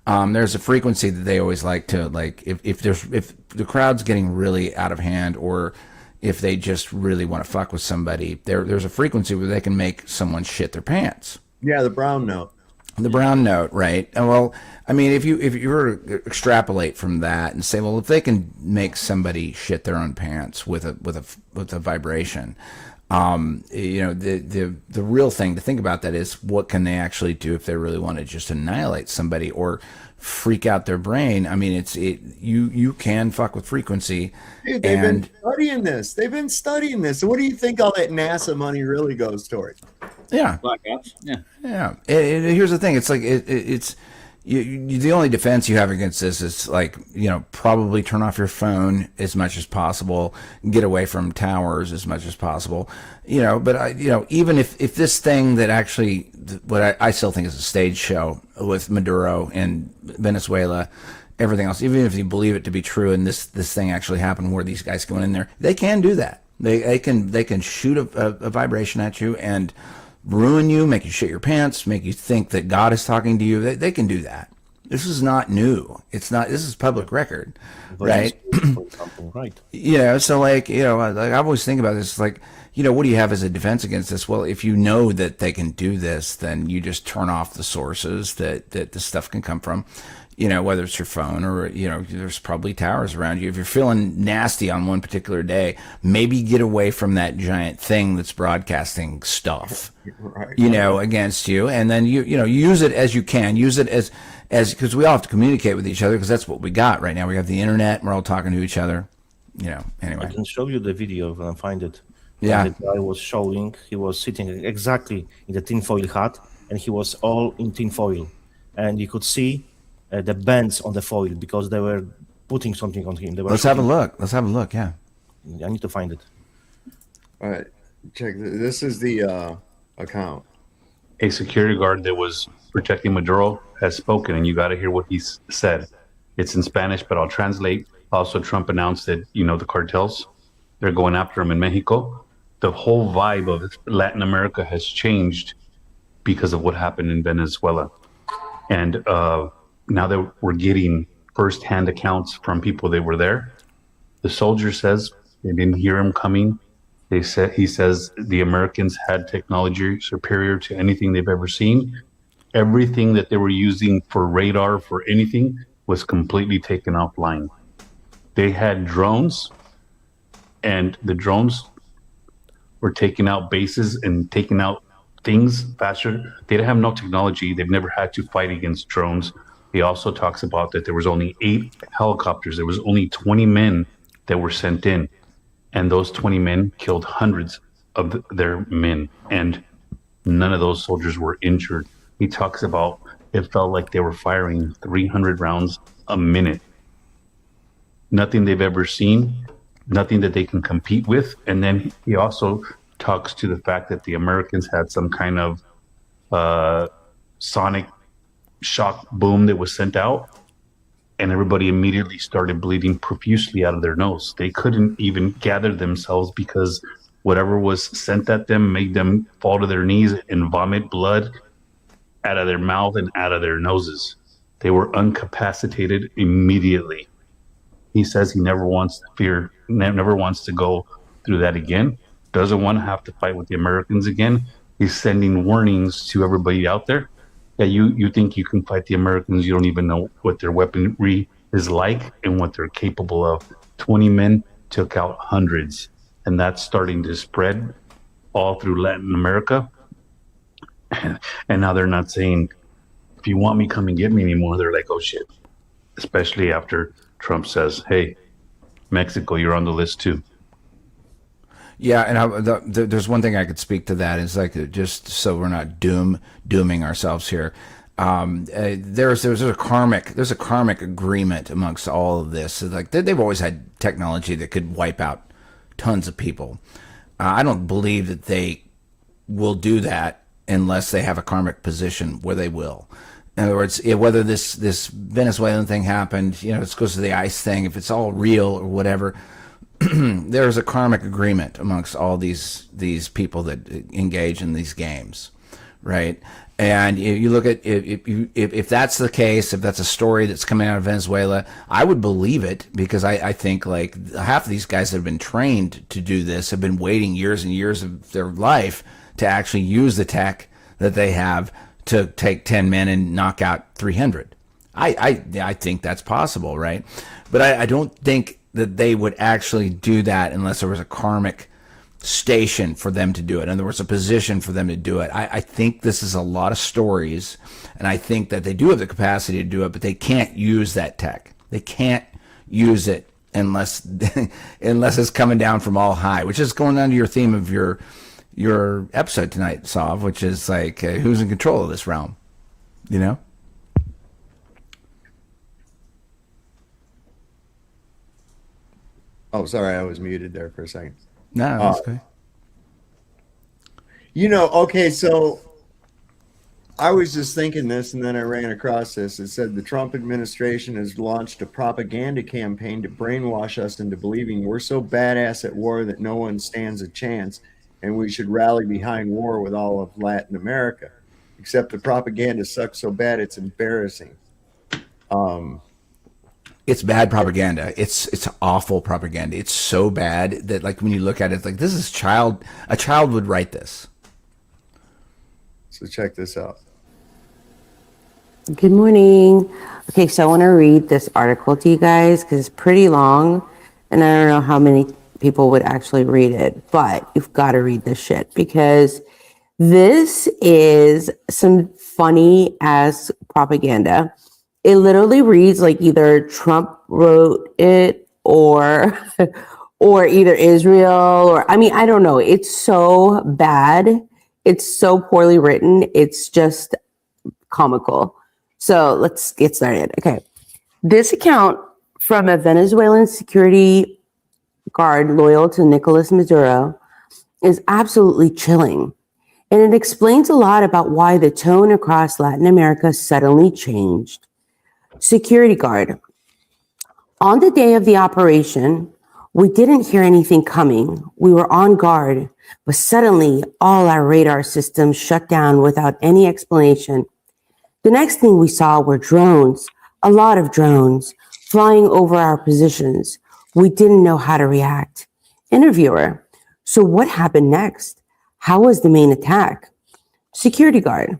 There's a frequency that they always like to like if the crowd's getting really out of hand, or if they just really want to fuck with somebody, there's a frequency where they can make someone shit their pants. Yeah, the brown note. The brown note, right? And well, I mean, if you were to extrapolate from that and say, well, if they can make somebody shit their own pants with a vibration, the real thing to think about that is what can they actually do if they really want to just annihilate somebody or freak out their brain. I mean, you can fuck with frequency. Dude, they've been studying this. They've been studying this. So what do you think all that NASA money really goes towards? Yeah. Black Ops. Yeah. Yeah. Here's the thing. It's like it's the only defense you have against this is like, probably turn off your phone as much as possible, get away from towers as much as possible, but even if this thing that actually, what I still think is a stage show with Maduro and Venezuela, everything else, even if you believe it to be true and this thing actually happened where these guys go in there, they can do that. They can shoot a vibration at you and ruin you, make you shit your pants, make you think that God is talking to you. They can do that. This is not new. This is public record, right? Right. So like I always think about this, like, what do you have as a defense against this? Well, if you know that they can do this, then you just turn off the sources that this stuff can come from. Whether it's your phone or, there's probably towers around you. If you're feeling nasty on one particular day, maybe get away from that giant thing that's broadcasting stuff, right. Against you. And then, use it as you can. Use it as because we all have to communicate with each other because that's what we got right now. We have the internet and we're all talking to each other, anyway. I can show you the video if I find it. Yeah. The guy was showing, he was sitting exactly in the tinfoil hat and he was all in tinfoil. And you could see the bends on the foil because they were putting something on him. Let's have a look. Yeah. I need to find it. All right. Check. This is the account. A security guard that was protecting Maduro has spoken, and you got to hear what he said. It's in Spanish, but I'll translate. Also, Trump announced that, the cartels, they're going after him in Mexico. The whole vibe of Latin America has changed because of what happened in Venezuela. And now that we're getting firsthand accounts from people that were there, the soldier says they didn't hear him coming. He says the Americans had technology superior to anything they've ever seen. Everything that they were using for radar, for anything, was completely taken offline. They had drones, and the drones were taking out bases and taking out things faster. They didn't have no technology. They've never had to fight against drones. He also talks about that there was only 8 helicopters. There was only 20 men that were sent in. And those 20 men killed hundreds of their men. And none of those soldiers were injured. He talks about it felt like they were firing 300 rounds a minute. Nothing they've ever seen, nothing that they can compete with. And then he also talks to the fact that the Americans had some kind of sonic shock boom that was sent out, and everybody immediately started bleeding profusely out of their nose. They couldn't even gather themselves because whatever was sent at them made them fall to their knees and vomit blood out of their mouth and out of their noses. They were incapacitated immediately. He says he never wants to go through that again. Doesn't want to have to fight with the Americans again. He's sending warnings to everybody out there. Yeah, you think you can fight the Americans? You don't even know what their weaponry is like and what they're capable of. 20 men took out hundreds, and that's starting to spread all through Latin America. And now they're not saying, if you want me, come and get me anymore. They're like, oh shit. Especially after Trump says, hey, Mexico, you're on the list too. Yeah, and there's one thing I could speak to that. Is like, just so we're not dooming ourselves here. There's a karmic agreement amongst all of this. Like they've always had technology that could wipe out tons of people. I don't believe that they will do that unless they have a karmic position where they will. In other words, whether this Venezuelan thing happened, this goes to the ICE thing. If it's all real or whatever. There's a karmic agreement amongst all these people that engage in these games, right? And you look at if that's the case, if that's a story that's coming out of Venezuela, I would believe it, because I think like half of these guys that have been trained to do this have been waiting years and years of their life to actually use the tech that they have to take 10 men and knock out 300. I think that's possible, right? But I don't think that they would actually do that unless there was a karmic station for them to do it, and there was a position for them to do it. I think this is a lot of stories, and I think that they do have the capacity to do it, but they can't use that tech. They can't use it unless it's coming down from all high, which is going on to your theme of your episode tonight, Sav, which is like, who's in control of this realm, Oh, sorry, I was muted there for a second. No, that's okay. Okay, so I was just thinking this, and then I ran across this. It said the Trump administration has launched a propaganda campaign to brainwash us into believing we're so badass at war that no one stands a chance, and we should rally behind war with all of Latin America. Except the propaganda sucks so bad it's embarrassing. It's bad propaganda. It's awful propaganda. It's so bad that, like, when you look at it, it's like, this is a child would write this. So check this out. Good morning. Okay, so I want to read this article to you guys because it's pretty long, and I don't know how many people would actually read it, but you've got to read this shit, because this is some funny ass propaganda. It literally reads like either Trump wrote it or either Israel, or I don't know. It's so bad. It's so poorly written. It's just comical. So let's get started. Okay. This account from a Venezuelan security guard loyal to Nicolas Maduro is absolutely chilling. And it explains a lot about why the tone across Latin America suddenly changed. Security guard. On the day of the operation, we didn't hear anything coming. We were on guard, but suddenly all our radar systems shut down without any explanation. The next thing we saw were drones, a lot of drones, flying over our positions. We didn't know how to react. Interviewer. So what happened next? How was the main attack? Security guard.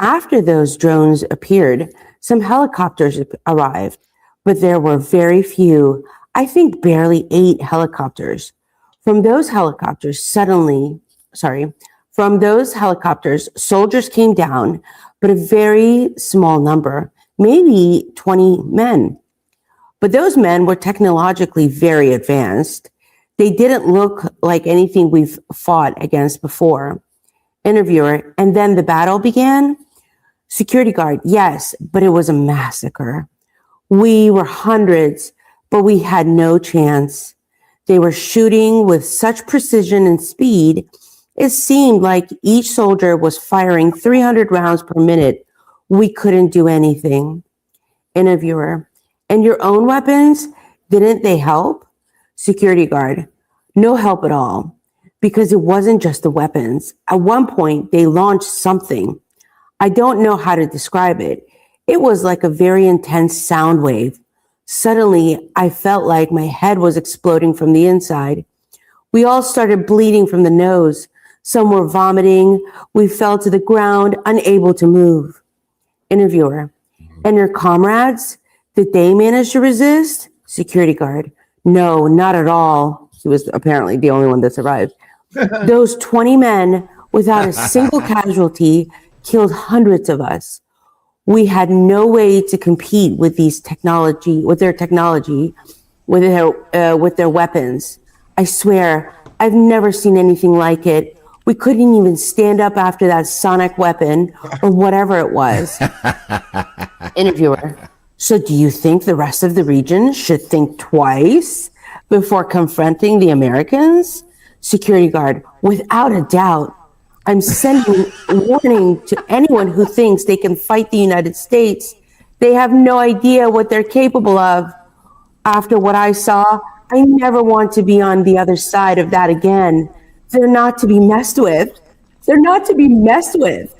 After those drones appeared, some helicopters arrived, but there were very few, I think barely 8 helicopters. From those helicopters, soldiers came down, but a very small number, maybe 20 men. But those men were technologically very advanced. They didn't look like anything we've fought against before. Interviewer, and then the battle began? Security guard, yes, but it was a massacre. We were hundreds, but we had no chance. They were shooting with such precision and speed, it seemed like each soldier was firing 300 rounds per minute. we couldn't do anything. Interviewer, and your own weapons, didn't they help? Security guard, no help at all, because it wasn't just the weapons. At one point, they launched something. I don't know how to describe it. It was like a very intense sound wave. Suddenly, I felt like my head was exploding from the inside. We all started bleeding from the nose. Some were vomiting. We fell to the ground, unable to move. Interviewer, and your comrades, did they manage to resist? Security guard, no, not at all. He was apparently the only one that survived. Those 20 men, without a single casualty, killed hundreds of us. We had no way to compete with their technology, with their weapons. I swear, I've never seen anything like it. We couldn't even stand up after that sonic weapon or whatever it was. Interviewer, so do you think the rest of the region should think twice before confronting the Americans? Security guard, without a doubt. I'm sending a warning to anyone who thinks they can fight the United States. They have no idea what they're capable of. After what I saw, I never want to be on the other side of that again. They're not to be messed with. They're not to be messed with.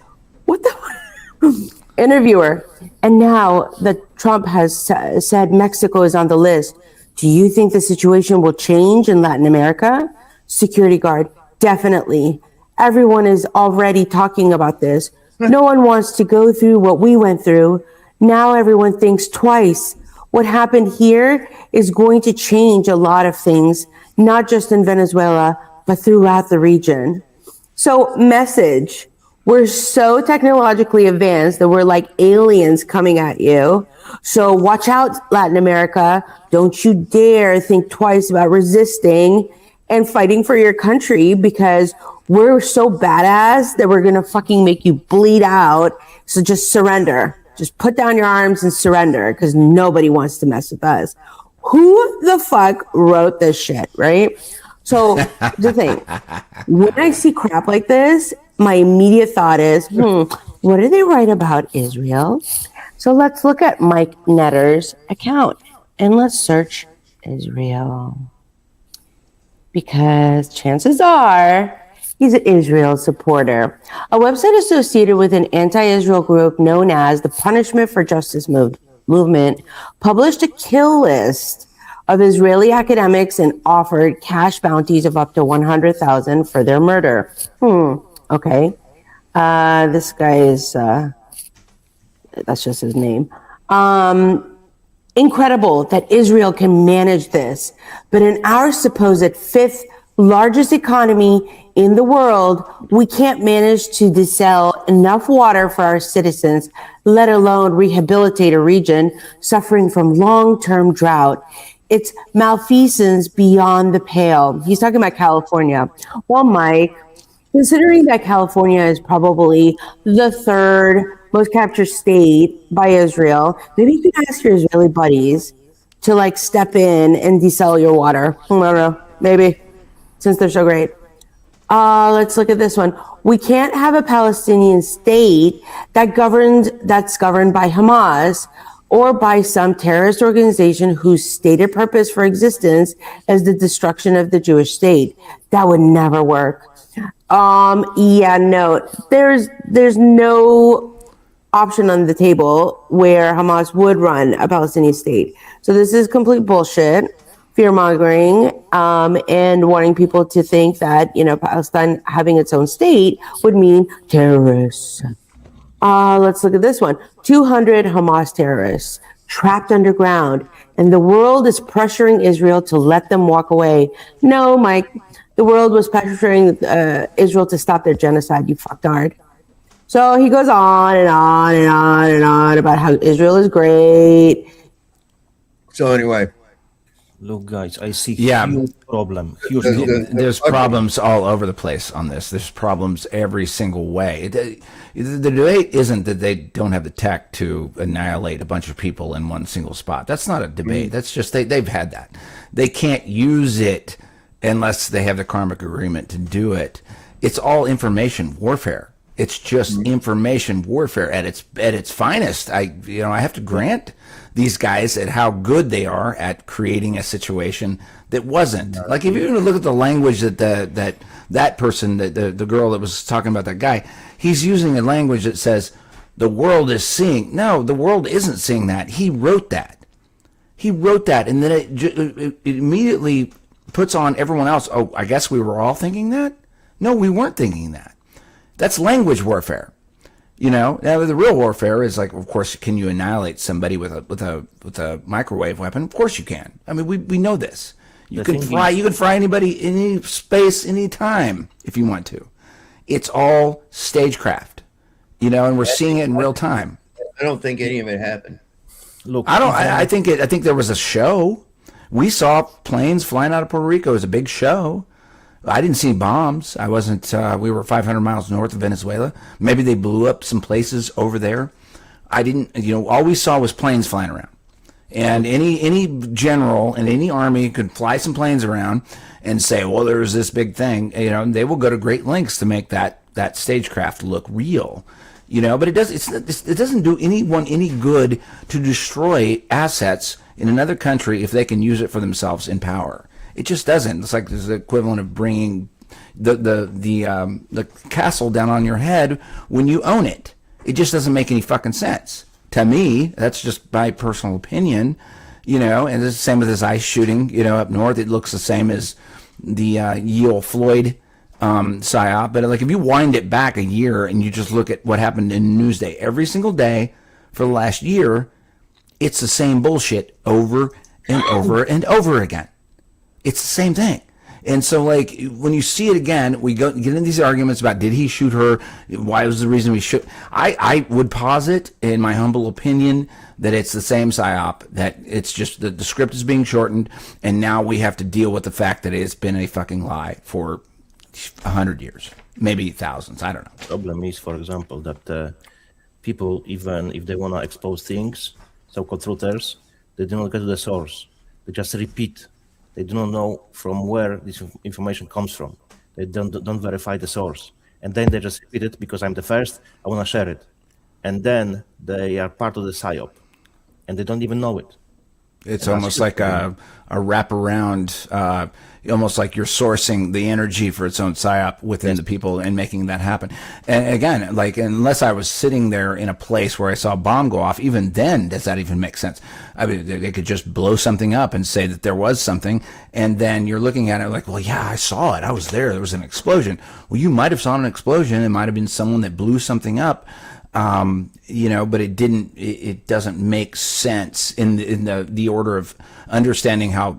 What the? Interviewer, and now that Trump has said Mexico is on the list, do you think the situation will change in Latin America? Security guard, definitely. Everyone is already talking about this. No one wants to go through what we went through. Now everyone thinks twice. What happened here is going to change a lot of things, not just in Venezuela, but throughout the region. So, message. We're so technologically advanced that we're like aliens coming at you. So watch out, Latin America. Don't you dare think twice about resisting and fighting for your country, because we're so badass that we're going to fucking make you bleed out. So just surrender. Just put down your arms and surrender, because nobody wants to mess with us. Who the fuck wrote this shit, right? So the thing, when I see crap like this, my immediate thought is, what do they write about Israel? So let's look at Mike Netter's account and let's search Israel. Because chances are he's an Israel supporter. A website associated with an anti-Israel group known as the Punishment for Justice Movement published a kill list of Israeli academics and offered cash bounties of up to $100,000 for their murder. Okay. This guy is, that's just his name. Incredible that Israel can manage this. But in our supposed fifth largest economy in the world, we can't manage to desal enough water for our citizens, let alone rehabilitate a region suffering from long-term drought. It's malfeasance beyond the pale. He's talking about California. Well, Mike, considering that California is probably the third most captured state by Israel, maybe you can ask your Israeli buddies to like step in and desal your water. I don't know, maybe, since they're so great. Let's look at this one. We can't have a Palestinian state that's governed by Hamas or by some terrorist organization whose stated purpose for existence is the destruction of the Jewish state. That would never work. Yeah, no, there's no option on the table where Hamas would run a Palestinian state. So this is complete bullshit, fear-mongering, and wanting people to think that, Palestine having its own state would mean terrorists. Let's look at this one. 200 Hamas terrorists trapped underground, and the world is pressuring Israel to let them walk away. No, Mike, the world was pressuring Israel to stop their genocide, you fucktard. So he goes on and on and on and on about how Israel is great. So anyway. Look, guys, I see huge problem. There's problems all over the place on this. There's problems every single way. The debate isn't that they don't have the tech to annihilate a bunch of people in one single spot. That's not a debate. That's just they've had that. They can't use it unless they have the karmic agreement to do it. It's all information warfare. It's just information warfare at its finest. I have to grant these guys at how good they are at creating a situation that wasn't. Like if you look at the language that that person, the girl that was talking about that guy, he's using a language that says the world is seeing. No, the world isn't seeing that. He wrote that. He wrote that, and then it immediately puts on everyone else. Oh, I guess we were all thinking that. No, we weren't thinking that. That's language warfare. Now the real warfare is like, of course, can you annihilate somebody with a microwave weapon? Of course you can. I mean, we know this. You can fry anybody in any space, any time if you want to. It's all stagecraft, and we're seeing it in real time. I don't think any of it happened. Look, I think there was a show. We saw planes flying out of Puerto Rico. It was a big show. I didn't see bombs. I wasn't. We were 500 miles north of Venezuela. Maybe they blew up some places over there. I didn't. All we saw was planes flying around. And any general in any army could fly some planes around and say, "Well, there's this big thing." And they will go to great lengths to make that stagecraft look real. But it doesn't do anyone any good to destroy assets in another country if they can use it for themselves in power. It just doesn't. It's like the equivalent of bringing the castle down on your head when you own it. It just doesn't make any fucking sense. To me, that's just my personal opinion, and it's the same with this ICE shooting, up north. It looks the same as the Yale Floyd psyop. But like if you wind it back a year and you just look at what happened in Newsday every single day for the last year, it's the same bullshit over and over and over again. It's the same thing. And so, like, when you see it again, we get into these arguments about did he shoot her? Why was the reason we shoot? I would posit, in my humble opinion, that it's the same psyop, that it's just that the script is being shortened, and now we have to deal with the fact that it's been a fucking lie for 100 years, maybe thousands. I don't know. The problem is, for example, that people, even if they want to expose things, so-called truthers, they do not get to the source. They just repeat. They do not know from where this information comes from. They don't verify the source. And then they just repeat it because I'm the first, I want to share it. And then they are part of the psyop. And they don't even know it. It's almost like a wraparound, almost like you're sourcing the energy for its own psyop within the people and making that happen. And again, like, unless I was sitting there in a place where I saw a bomb go off, even then, does that even make sense? I mean, they could just blow something up and say that there was something, and then you're looking at it like, well, yeah, I saw it. I was there. There was an explosion. Well, you might have saw an explosion. It might have been someone that blew something up. But it doesn't make sense in the order of understanding how,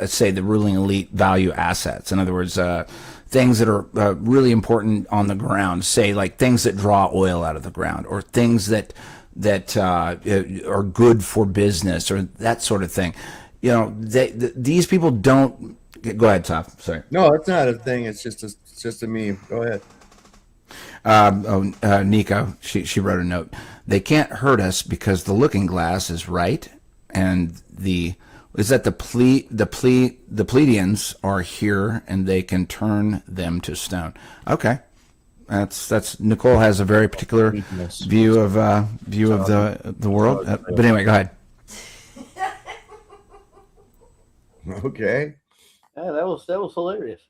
say, the ruling elite value assets. In other words, things that are really important on the ground, say like things that draw oil out of the ground, or things that are good for business, or that sort of thing. These people don't. Go ahead, Tom. Sorry. No, it's not a thing. It's just a meme. Go ahead. Nico, she wrote a note. They can't hurt us because the looking glass is right, and the Pleiadians are here, and they can turn them to stone. Okay, that's Nicole has a very particular view of the world. But anyway, go ahead. Okay. Yeah, that was hilarious.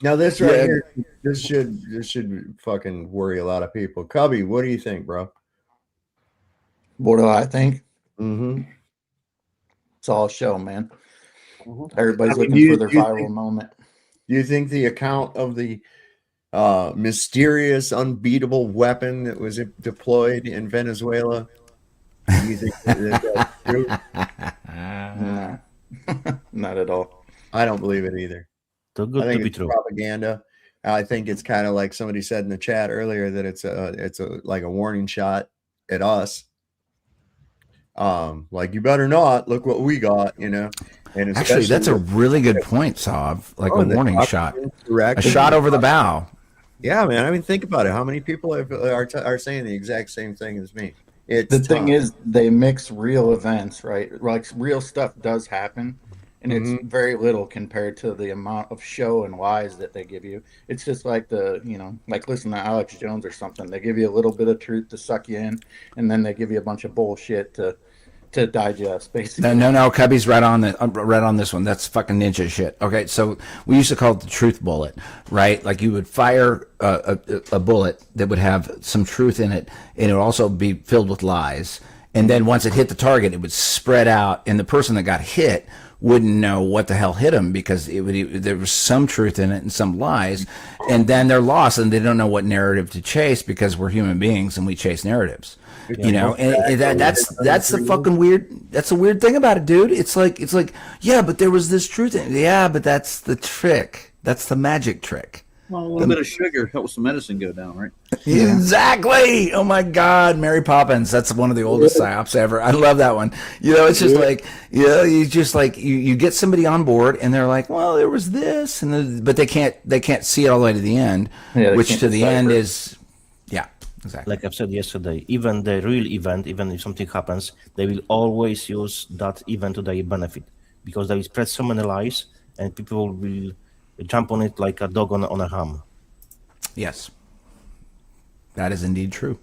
Now this right here, this should fucking worry a lot of people. Cubby, what do you think, bro? What do I think? Mm-hmm. It's all a show, man. Everybody's looking for their viral moment. Do you think the account of the mysterious, unbeatable weapon that was deployed in Venezuela? Do you think that's true? No, not at all. I don't believe it either. Too good I think to be it's true. propaganda. I think it's kind of like somebody said in the chat earlier that it's like a warning shot at us. Like, you better not, look what we got, And actually, that's a really good point, Sav. Like a warning shot, a shot over the bow. Yeah, man. I mean, think about it. How many people are saying the exact same thing as me? The thing is, they mix real events, right? Like real stuff does happen, and it's very little compared to the amount of show and lies that they give you. It's just like like listen to Alex Jones or something. They give you a little bit of truth to suck you in, and then they give you a bunch of bullshit to digest, basically. No, Cubby's right on this one. That's fucking ninja shit. Okay, so we used to call it the truth bullet, right? Like you would fire a bullet that would have some truth in it, and it would also be filled with lies. And then once it hit the target, it would spread out, and the person that got hit wouldn't know what the hell hit them because there was some truth in it and some lies, and then they're lost and they don't know what narrative to chase because we're human beings and we chase narratives. And that's the fucking weird. That's the weird thing about it, dude. It's like, yeah, but there was this truth in it. Yeah, but that's the trick. That's the magic trick. Well, a little bit of sugar helps the medicine go down, right? Yeah. Exactly. Oh my God, Mary Poppins. That's one of the oldest psyops ever. I love that one. It's just like, you just like you get somebody on board, and they're like, well, there was this, but they can't see it all the way to the end, which to the end is, yeah. Exactly. Like I've said yesterday, even the real event, even if something happens, they will always use that event to their benefit because they will spread so many lies and people will jump on it like a dog on a ham. Yes. That is indeed true.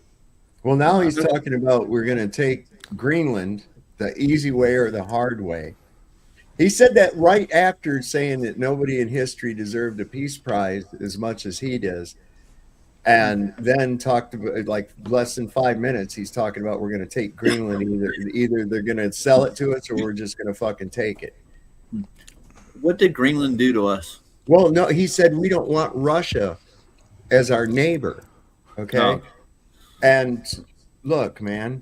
Well, now he's talking about we're going to take Greenland the easy way or the hard way. He said that right after saying that nobody in history deserved a peace prize as much as he does. And then talked about, like, less than 5 minutes, he's talking about we're going to take Greenland. Either they're going to sell it to us or we're just going to fucking take it. What did Greenland do to us? Well, no, he said we don't want Russia as our neighbor. Okay. Oh. And look, man.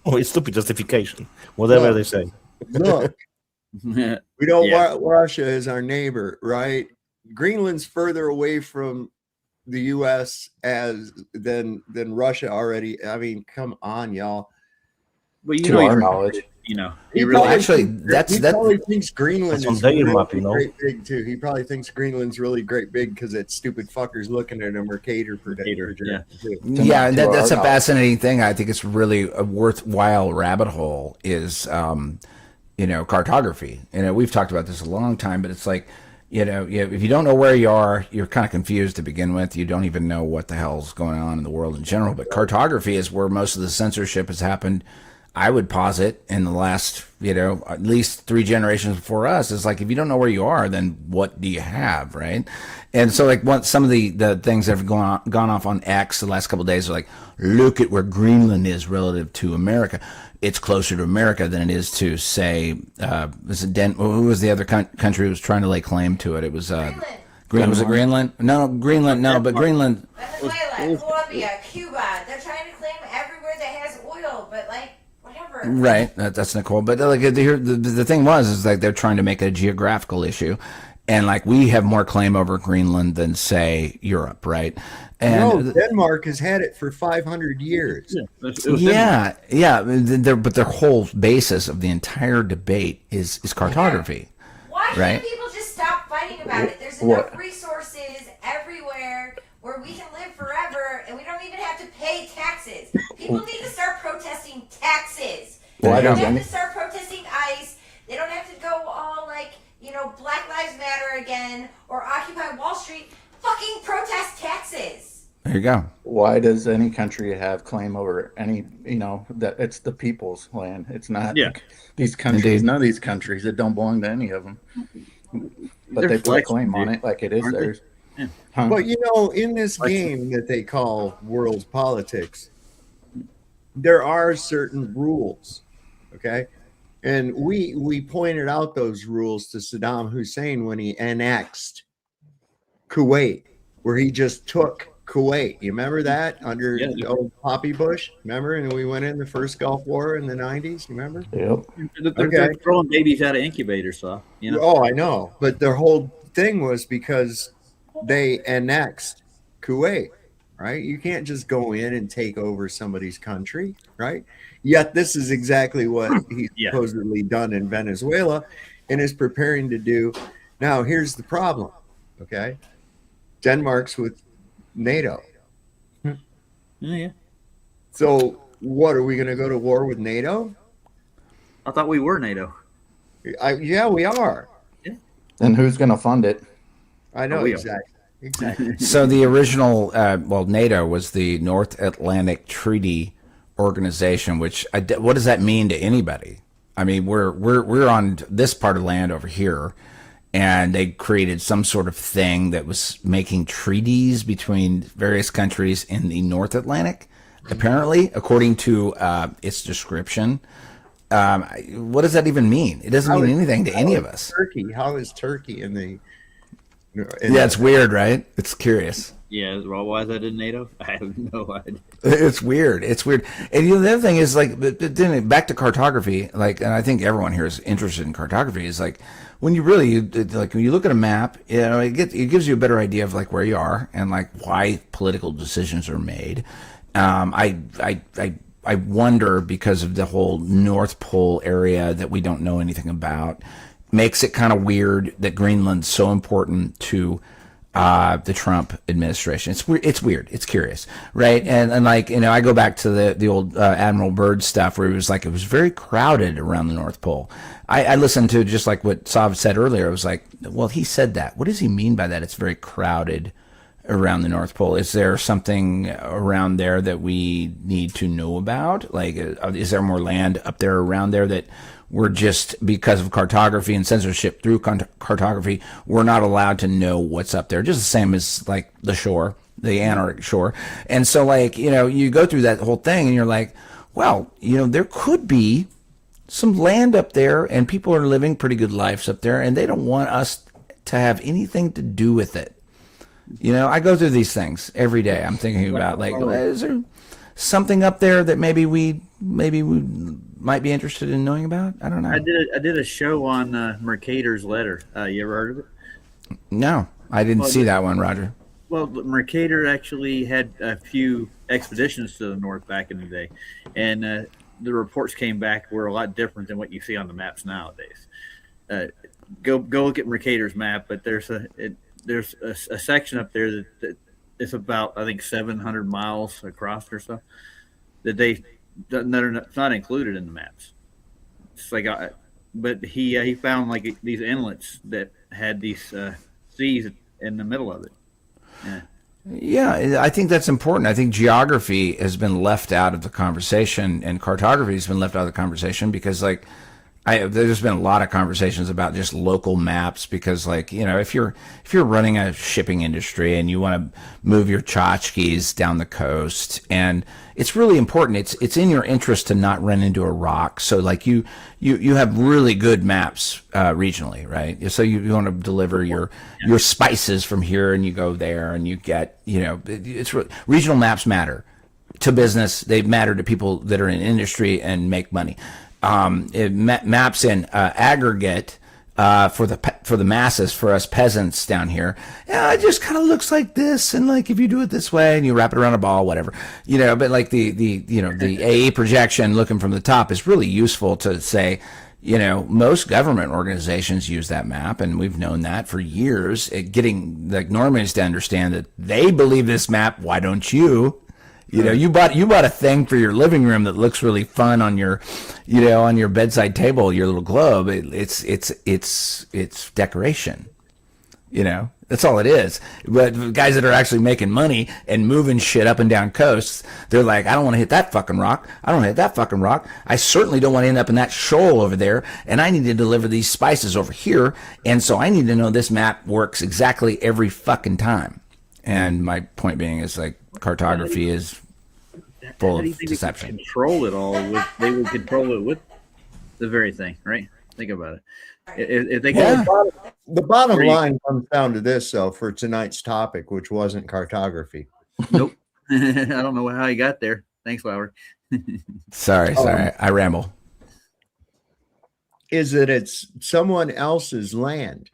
Oh, it's stupid justification. Whatever they say. Look, we don't want Russia as our neighbor, right? Greenland's further away from the U.S. than Russia already. I mean, come on, y'all. Well, to our knowledge, he he really probably thinks Greenland is really great big too. He probably thinks Greenland's really great big because that stupid fucker's looking at him or cater. Yeah, that's a fascinating thing. I think it's really a worthwhile rabbit hole is cartography. We've talked about this a long time, but it's like, if you don't know where you are, you're kind of confused to begin with. You don't even know what the hell's going on in the world in general. But cartography is where most of the censorship has happened, I would posit, in the last, at least 3 generations before us. It's like, if you don't know where you are, then what do you have, right? And so, like, some of the things that have gone off on X the last couple of days are like, look at where Greenland is relative to America. It's closer to America than it is to, say, who was the other country who was trying to lay claim to it? It was Greenland. Was it Greenland? No, Greenland. No, but Greenland. Venezuela, Colombia, Cuba. They're trying to claim everywhere that has oil, but like whatever. Right, that's Nicole. But like the thing is like they're trying to make it a geographical issue, and like we have more claim over Greenland than, say, Europe, right? And no, Denmark has had it for 500 years. Yeah. But their whole basis of the entire debate is cartography. Why right? can't people just stop fighting about it? There's enough resources everywhere where we can live forever, and we don't even have to pay taxes. People need to start protesting taxes. They don't have to start protesting ICE. They don't have to go all like, Black Lives Matter again or Occupy Wall Street. Fucking protest taxes. There you go. Why does any country have claim over any, that it's the people's land? It's not these countries. Indeed. None of these countries that don't belong to any of them. But they put a claim on it like it is theirs. Yeah. Huh? But in this game that they call world politics, there are certain rules, okay? And we pointed out those rules to Saddam Hussein when he annexed Kuwait, where he just took Kuwait. You remember that under the old Poppy Bush? Remember? And we went in the first Gulf War in the 90s. Remember? Yep. They're throwing babies out of incubators, so Oh, I know. But their whole thing was because they annexed Kuwait, right? You can't just go in and take over somebody's country, right? Yet this is exactly what he's supposedly done in Venezuela and is preparing to do. Now, here's the problem, okay? Denmark's with NATO. Yeah. So what, are we going to go to war with NATO? I thought we were NATO. Yeah, we are. Then who's going to fund it? I know we are. exactly. So the original, NATO was the North Atlantic Treaty Organization. Which what does that mean to anybody? I mean, we're on this part of land over here, and they created some sort of thing that was making treaties between various countries in the North Atlantic. Apparently, according to its description. What does that even mean? It doesn't mean anything to any of us. Turkey? How is Turkey in the? Yeah, it's weird, right? It's curious. Yeah, why is that in NATO? I have no idea. It's weird. It's weird. And the other thing is, like, then back to cartography, like, and I think everyone here is interested in cartography, is like, when you really, like, when you look at a map, it gives you a better idea of, like, where you are and, like, why political decisions are made. I wonder, because of the whole North Pole area that we don't know anything about, makes it kind of weird that Greenland's so important to the Trump administration. It's weird. It's curious, right? And like, I go back to the old Admiral Byrd stuff, where it was very crowded around the North Pole. I listened to just like what Sav said earlier. It was like, well, he said that. What does he mean by that? It's very crowded around the North Pole. Is there something around there that we need to know about? Like, is there more land up there around there that we're just, because of cartography and censorship through cartography, we're not allowed to know what's up there? Just the same as like the shore, the Antarctic shore. And so, like, you go through that whole thing and you're like, well, there could be some land up there and people are living pretty good lives up there and they don't want us to have anything to do with it. I go through these things every day. I'm thinking about, like, is there something up there that maybe we might be interested in knowing about? I don't know. I did a show on Mercator's letter. You ever heard of it? No, I didn't see that one, Roger. Well, Mercator actually had a few expeditions to the north back in the day, and the reports came back were a lot different than what you see on the maps nowadays. Go look at Mercator's map, but there's a section up there that it's about, I think, 700 miles across or so, that it's not included in the maps. It's like, but he found like these inlets that had these seas in the middle of it. Yeah, I think that's important. I think geography has been left out of the conversation, and cartography has been left out of the conversation because, like, there's been a lot of conversations about just local maps because, like, if you're running a shipping industry and you want to move your tchotchkes down the coast, and it's really important. It's in your interest to not run into a rock. So, like, you have really good maps regionally, right? So you want to deliver your spices from here, and you go there, and you get it's regional maps matter to business. They matter to people that are in industry and make money. Maps in aggregate for the masses, for us peasants down here, it just kind of looks like this, and like if you do it this way and you wrap it around a ball, whatever, but like the AE projection looking from the top is really useful to say, most government organizations use that map, and we've known that for years. Getting like Normans to understand that they believe this map, why don't you? You bought a thing for your living room that looks really fun on your, on your bedside table, your little globe. It's decoration. That's all it is. But guys that are actually making money and moving shit up and down coasts, they're like, I don't want to hit that fucking rock. I don't want to hit that fucking rock. I certainly don't want to end up in that shoal over there. And I need to deliver these spices over here. And so I need to know this map works exactly every fucking time. And my point being is, like, cartography is full of deception. Control it all. They would control it with the very thing, right? Think about it. If they the bottom line comes down to this, though, for tonight's topic, which wasn't cartography. Nope. I don't know how you got there. Thanks, Lowry. Sorry. I ramble. Is that it's someone else's land?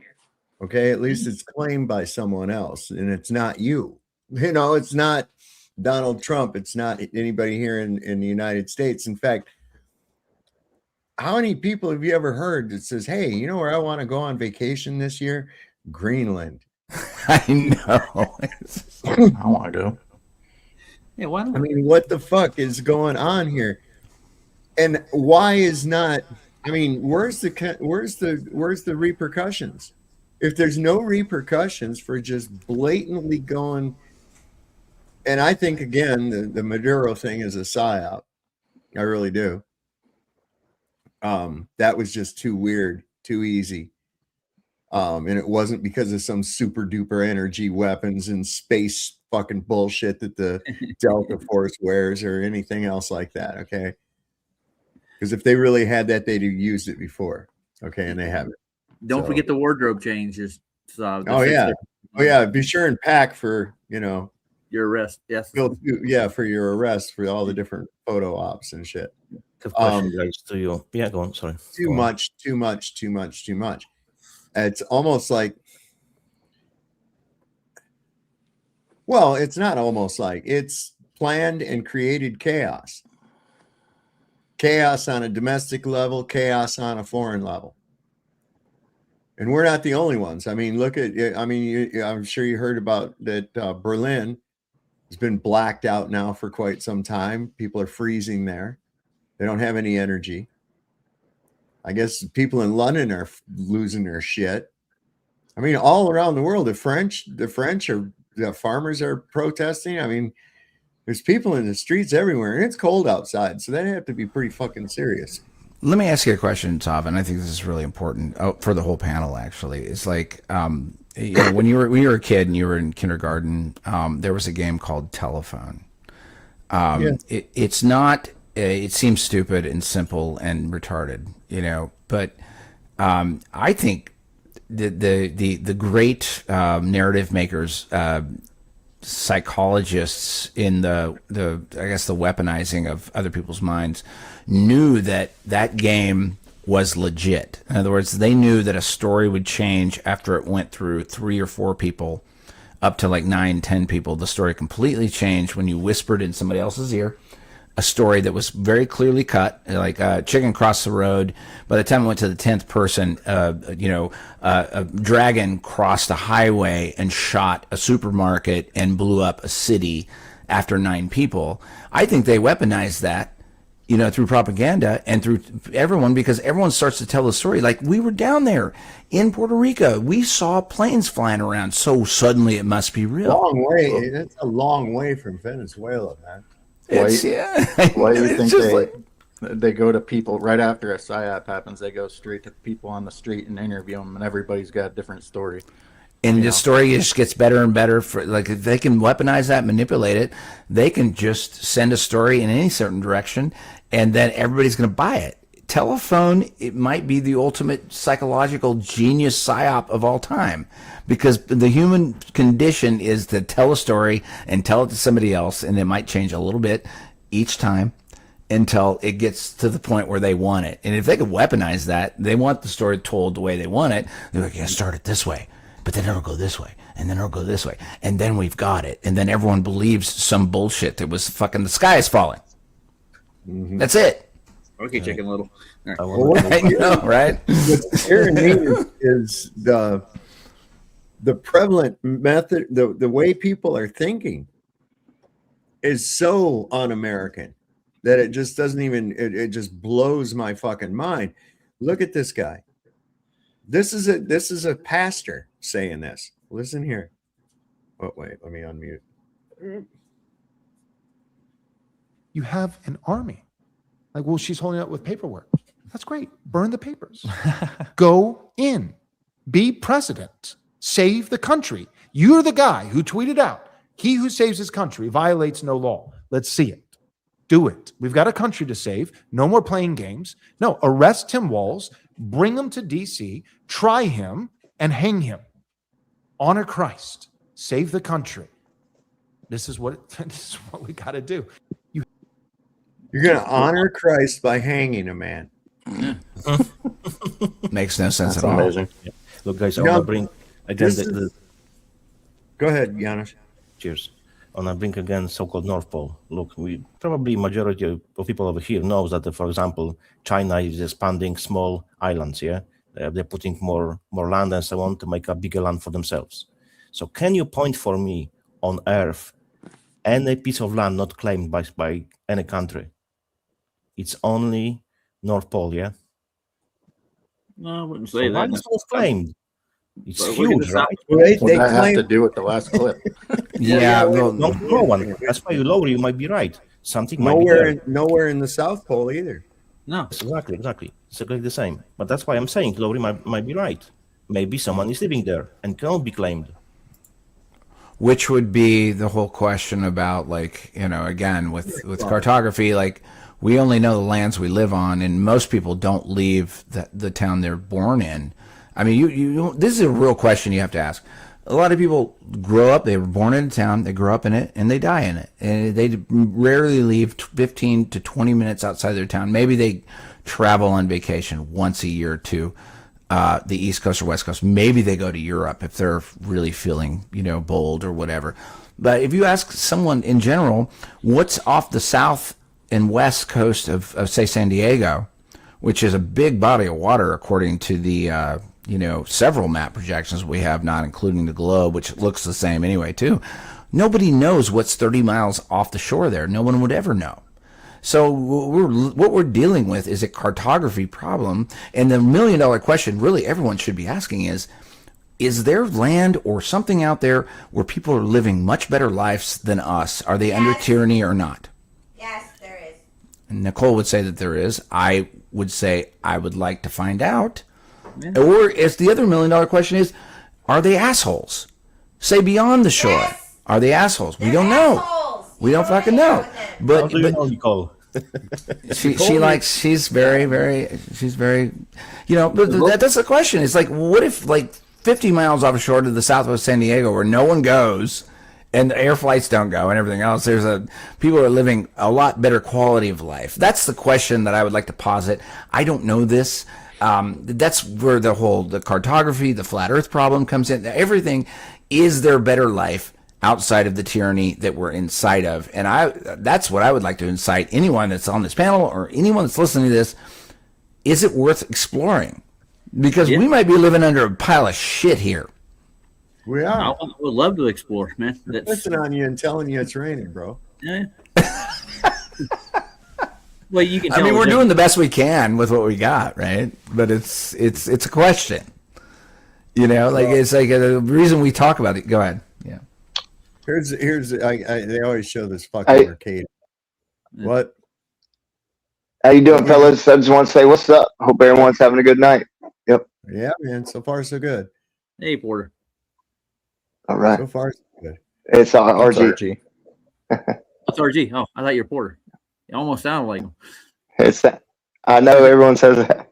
Okay, at least it's claimed by someone else, and it's not you. It's not Donald Trump. It's not anybody here in the United States. In fact, how many people have you ever heard that says, hey, you know where I want to go on vacation this year? Greenland. I know. I want to go. Yeah, why not? I mean, what the fuck is going on here? And why is not I mean, where's the repercussions? If there's no repercussions for just blatantly going, and I think again the Maduro thing is a psyop. I really do. That was just too weird, too easy. And it wasn't because of some super duper energy weapons and space fucking bullshit that the Delta Force wears or anything else like that. Okay. Because if they really had that, they'd have used it before. Okay. And they haven't. Don't forget the wardrobe changes. So Oh, yeah. Oh, yeah. Be sure and pack for, your arrest. Yes. Yeah. For your arrest for all the different photo ops and shit. Question, guys, to you. Yeah, go on. Sorry. Too much. It's almost like, well, it's not almost like, it's planned and created chaos. Chaos on a domestic level, chaos on a foreign level. And we're not the only ones. I mean, look at, I'm sure you heard about that Berlin has been blacked out now for quite some time. People are freezing there. They don't have any energy. I guess people in London are losing their shit. I mean, all around the world, the French are, the farmers are protesting. I mean, there's people in the streets everywhere, and it's cold outside, so they have to be pretty fucking serious. Let me ask you a question, Tav, and I think this is really important for the whole panel. Actually, it's like when you were a kid and you were in kindergarten, there was a game called Telephone. It's not. It seems stupid and simple and retarded, but I think the great narrative makers, psychologists in the I guess the weaponizing of other people's minds knew that game was legit. In other words, they knew that a story would change after it went through 3 or 4 people up to like 9, 10 people. The story completely changed when you whispered in somebody else's ear a story that was very clearly cut, like chicken crossed the road. By the time it went to the 10th person, a dragon crossed a highway and shot a supermarket and blew up a city after 9 people. I think they weaponized that, through propaganda and through everyone, because everyone starts to tell the story. Like, we were down there in Puerto Rico. We saw planes flying around, so suddenly it must be real. Long way. That's a long way from Venezuela, man. Why do you think they go to people right after a psyop happens? They go straight to people on the street and interview them, and everybody's got a different story. And the story just gets better and better. If they can weaponize that, manipulate it, they can just send a story in any certain direction, and then everybody's going to buy it. Telephone, it might be the ultimate psychological genius psyop of all time, because the human condition is to tell a story and tell it to somebody else, and it might change a little bit each time until it gets to the point where they want it. And if they could weaponize that, they want the story told the way they want it. They're like, yeah, start it this way, but then it'll go this way, and then it'll go this way, and then we've got it, and then everyone believes some bullshit that was fucking the sky is falling. Mm-hmm. That's it. Okay, Chicken Little. Right. I know, right? What's scaring me is the prevalent method, the way people are thinking is so un-American that it just doesn't even, it just blows my fucking mind. Look at this guy. This is a pastor saying this. Listen here. Oh, wait, let me unmute. You have an army. Like, well, she's holding up with paperwork. That's great. Burn the papers. Go in. Be president. Save the country. You're the guy who tweeted out, he who saves his country violates no law. Let's see it. Do it. We've got a country to save. No more playing games. No, arrest Tim Walz, bring him to D.C., try him, and hang him. Honor Christ. Save the country. This is what we got to do. You're going to honor Christ by hanging a man. Makes no sense That's at all. Amazing. Yeah. Look, guys, I want to bring again Go ahead, Janusz. Cheers. I want to bring again so-called North Pole. Look, we probably majority of people over here knows that, for example, China is expanding small islands. Yeah, they're putting more land and so on to make a bigger land for themselves. So, can you point for me on Earth any piece of land not claimed by any country? It's only North Pole, yeah? No, I wouldn't So say why that. is it claimed? It's But look at huge, the right? South- They- What they does that have claim- to do with the last clip? Yeah, well, no one. That's why, Lowry, you might be right. Something might be Nowhere, there. nowhere in the South Pole either. No, Yes, exactly. It's exactly the same. But that's why I'm saying Lowry might be right. Maybe someone is living there and cannot be claimed. Which would be the whole question about, like, you know, again, with cartography, like, we only know the lands we live on, and most people don't leave the town they're born in. I mean, you this is a real question you have to ask. A lot of people grow up, they were born in a town, they grow up in it, and they die in it. And they rarely leave 15 to 20 minutes outside their town. Maybe they travel on vacation once a year to the East Coast or West Coast. Maybe they go to Europe if they're really feeling, you know, bold or whatever. But if you ask someone in general, what's off the South and West Coast of say, San Diego, which is a big body of water according to the you know, several map projections we have, not including the globe, which looks the same anyway too. Nobody knows what's 30 miles off the shore there. No one would ever know. So what we're dealing with is a cartography problem, and the $1 million question really everyone should be asking is there land or something out there where people are living much better lives than us? Are they under tyranny or not? Yes, there is. And Nicole would say that there is. I would say I would like to find out. Or is the other $1 million question is, are they assholes? Say beyond the shore. Yes. Are they assholes? We don't know. We don't fucking know. But, how do you know, Nicole? she's very, you know, but that's the question. It's like, what if like 50 miles offshore to the southwest San Diego where no one goes and the air flights don't go and everything else, people are living a lot better quality of life. That's the question that I would like to posit. I don't know this. That's where the cartography, the flat earth problem comes in. Everything, is there better life outside of the tyranny that we're inside of? And that's what I would like to incite anyone that's on this panel or anyone that's listening to this. Is it worth exploring? Because we might be living under a pile of shit here. We are. I would love to explore, man. Listen on you and telling you it's raining, bro. Yeah. Well, you can. I mean, we're doing the best we can with what we got, right? But it's a question. You know, like it's like the reason we talk about it. Go ahead. Yeah. Here's they always show this fucking arcade. What? How you doing, fellas? I just want to say what's up. Hope everyone's having a good night. Yep. Yeah, man. So far, so good. Hey, Porter. All right. So far, so good. It's RG. It's RG. Oh, I thought you were Porter. You almost sounded like him. It's that. I know everyone says that.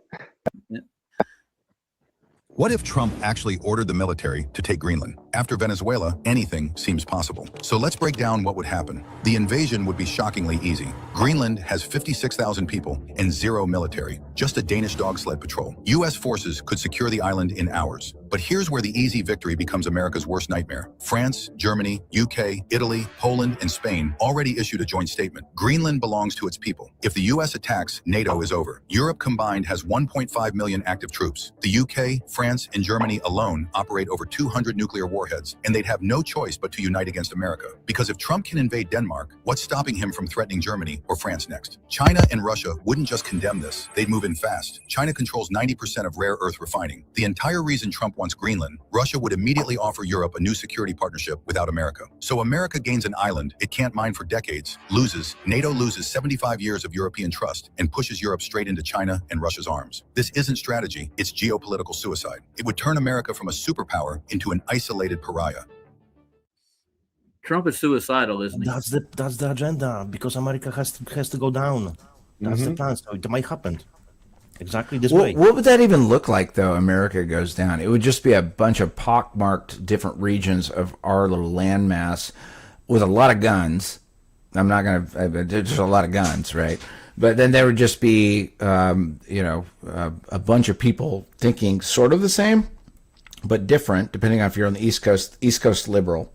What if Trump actually ordered the military to take Greenland? After Venezuela, anything seems possible. So let's break down what would happen. The invasion would be shockingly easy. Greenland has 56,000 people and 0 military, just a Danish dog sled patrol. U.S. forces could secure the island in hours. But here's where the easy victory becomes America's worst nightmare. France, Germany, UK, Italy, Poland, and Spain already issued a joint statement. Greenland belongs to its people. If the U.S. attacks, NATO is over. Europe combined has 1.5 million active troops. The UK, France, and Germany alone operate over 200 nuclear warheads, and they'd have no choice but to unite against America. Because if Trump can invade Denmark, what's stopping him from threatening Germany or France next? China and Russia wouldn't just condemn this, they'd move in fast. China controls 90% of rare earth refining. The entire reason Trump wants Greenland, Russia would immediately offer Europe a new security partnership without America. So America gains an island it can't mine for decades, loses, NATO loses 75 years of European trust, and pushes Europe straight into China and Russia's arms. This isn't strategy, it's geopolitical suicide. It would turn America from a superpower into an isolated pariah. Trump is suicidal, isn't he? That's the agenda, because America has to go down. That's the plan. So it might happen exactly this way. What would that even look like, though? America goes down. It would just be a bunch of pockmarked different regions of our little landmass with a lot of guns. I'm not gonna. There's a lot of guns, right? But then there would just be, a bunch of people thinking sort of the same, but different, depending on if you're on the East Coast liberal.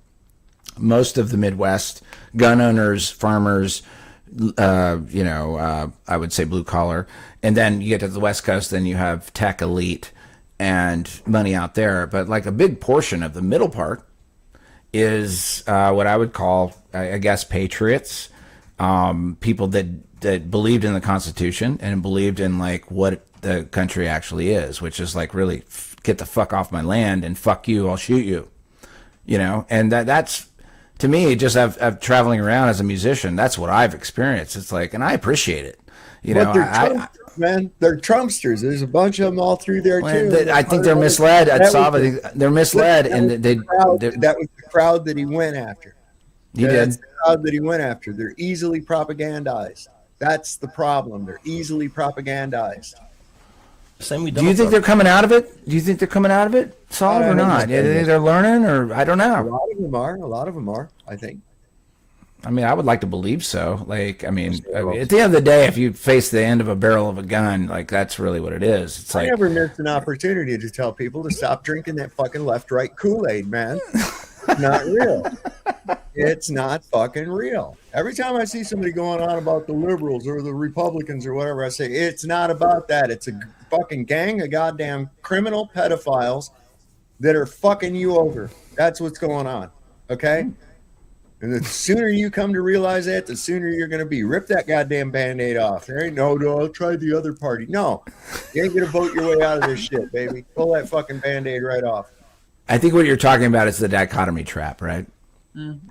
Most of the Midwest, gun owners, farmers, I would say blue collar. And then you get to the West Coast, then you have tech elite and money out there. But like a big portion of the middle part is what I would call, I guess, patriots. People that that believed in the Constitution and believed in like what the country actually is, which is like really get the fuck off my land and fuck you, I'll shoot you, you know. And that's to me, just I've traveling around as a musician, that's what I've experienced. It's like, and I appreciate it, you know. Man, they're Trumpsters. There's a bunch of them all through there too. I think they're misled. They're misled, and that was the crowd that he went after. That's the crowd that he went after. They're easily propagandized. That's the problem. They're easily propagandized. Same with Do you think they're coming out of it? Do you think they're coming out of it solid or not? Do you think they're learning, or I don't know. A lot of them are. A lot of them are, I think. I mean, I would like to believe so. Like, I mean, at the end of the day, if you face the end of a barrel of a gun, like that's really what it is. It's I like never missed an opportunity to tell people to stop drinking that fucking left-right Kool-Aid, man. It's not real. It's not fucking real. Every time I see somebody going on about the liberals or the Republicans or whatever, I say, it's not about that. It's a fucking gang of goddamn criminal pedophiles that are fucking you over. That's what's going on. Okay? And the sooner you come to realize that, the sooner you're going to be. Rip that goddamn Band-Aid off. There ain't no, I'll try the other party. No. You ain't going to vote your way out of this shit, baby. Pull that fucking Band-Aid right off. I think what you're talking about is the dichotomy trap, right?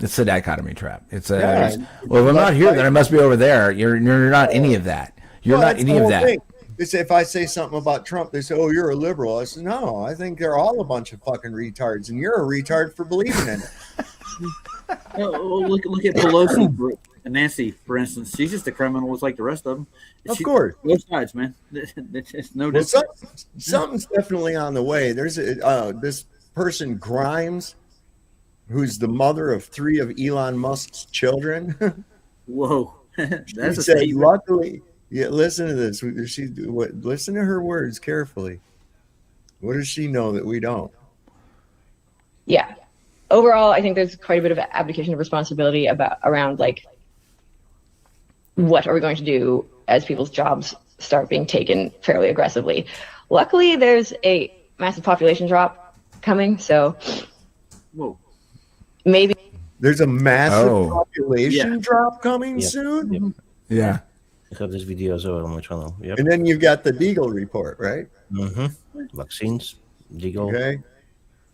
It's the dichotomy trap. It's well, if I'm not here, then I must be over there. You're not any of that. You're not any of that. Thing. It's if I say something about Trump, they say, "Oh, you're a liberal." I say, "No, I think they're all a bunch of fucking retards, and you're a retard for believing in it." Look at Pelosi and Nancy, for instance. She's just a criminal, just like the rest of them. Of course, both sides, man. It's no well, different. Something's definitely on the way. There's this person Grimes, who's the mother of 3 of Elon Musk's children. Whoa, that's said, luckily. Yeah, listen to this. Listen to her words carefully. What does she know that we don't? Yeah. Overall, I think there's quite a bit of abdication of responsibility around like what are we going to do as people's jobs start being taken fairly aggressively. Luckily, there's a massive population drop coming, so maybe there's a massive population drop coming soon. Yeah. I have this video as well on my channel. Yep. And then you've got the Deagle report, right? Vaccines, Deagle. Okay.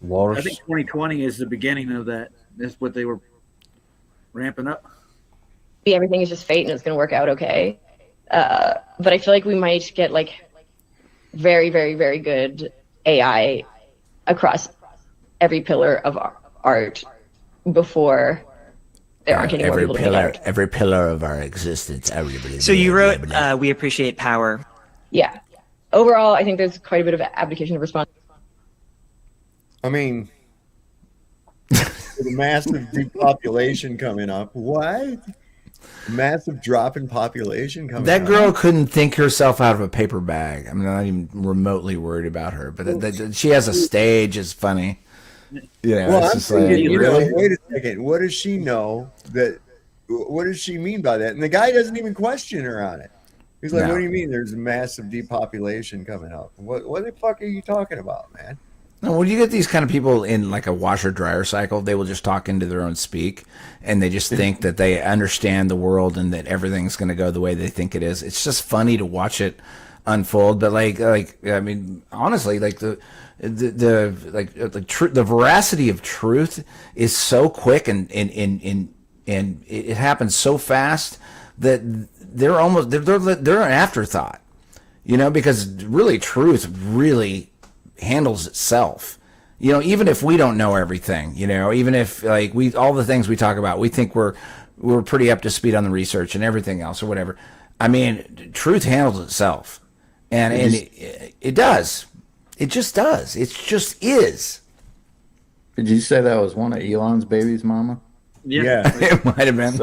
Wars. I think 2020 is the beginning of that. That's what they were ramping up. everything is just fate and it's going to work out okay. But I feel like we might get like very, very, very good AI across every pillar of art before there aren't any more people to make art. Every pillar of our existence. Everybody. So you wrote, "We appreciate power." Yeah. Overall, I think there's quite a bit of abdication of responsibility. I mean, with a massive depopulation coming up. What? Massive drop in population coming That up. girl couldn't think herself out of a paper bag. I'm not even remotely worried about her, but she has a stage. It's funny. You know, Well, it's I'm just like, thinking, really? wait a second. What does she know that? What does she mean by that? And the guy doesn't even question her on it. He's like, No. "What do you mean? There's a massive depopulation coming up? What the fuck are you talking about, man?" No, when you get these kind of people in like a washer dryer cycle, they will just talk into their own speak, and they just think that they understand the world and that everything's going to go the way they think it is. It's just funny to watch it unfold. But like I mean, honestly, like the veracity of truth is so quick and it happens so fast that they're an afterthought, you know, because really truth really handles itself. You know, even if we don't know everything, you know, even if like all the things we talk about, we think we're pretty up to speed on the research and everything else or whatever. I mean, truth handles itself, and it does. It just does. It just is. Did you say that was one of Elon's babies, Mama? Yeah. It might have been.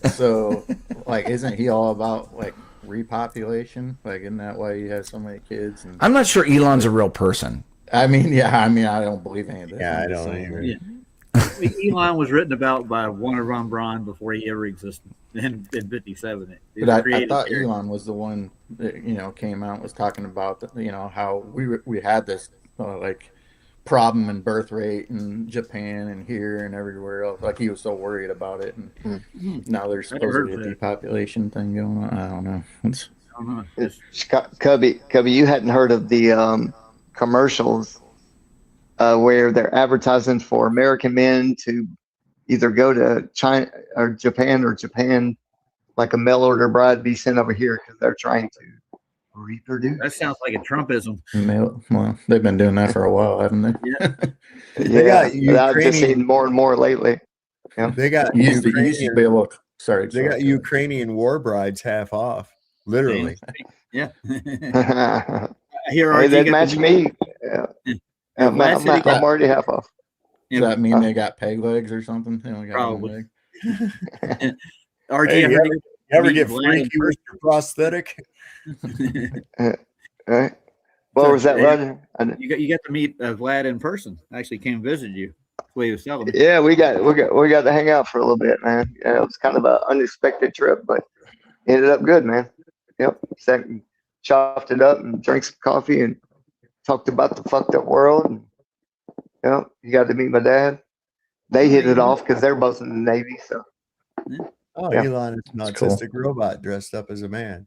So, like, isn't he all about like repopulation? Like, isn't that why he has so many kids? And I'm not sure Elon's a real person. I mean, I don't believe any of this. Yeah, I don't either. Yeah. Elon was written about by Warner von Braun before he ever existed in 57. But I thought Elon was the one that, came out and was talking about, how we had this like problem in birth rate in Japan and here and everywhere else. Like he was so worried about it, and now there's supposedly a depopulation thing going on. I don't know. Cubby, you hadn't heard of the commercials where they're advertising for American men to either go to China or Japan, like a mail order bride, be sent over here because they're trying to reproduce. That sounds like a Trumpism. Well, they've been doing that for a while, haven't they? They got I've just seen more and more lately. Yeah. They got You used to be able to, sorry. They got Ukrainian war brides half off, literally. Yeah. Hey, they'd match me. I'm already half off. Does that mean they got peg legs or something? They only got Probably. Hey, you ever get Frankie with your prosthetic? What was that, Roger? You got to meet Vlad in person. Actually came visit you. That's what he was telling me. Yeah, we got to hang out for a little bit, man. Yeah, it was kind of an unexpected trip, but it ended up good, man. Yep. Chopped it up and drank some coffee and talked about the fucked up world. And, you got to meet my dad. They hit it off because they're both in the Navy. So. Oh, Yeah. Elon is an That's cool. autistic robot dressed up as a man.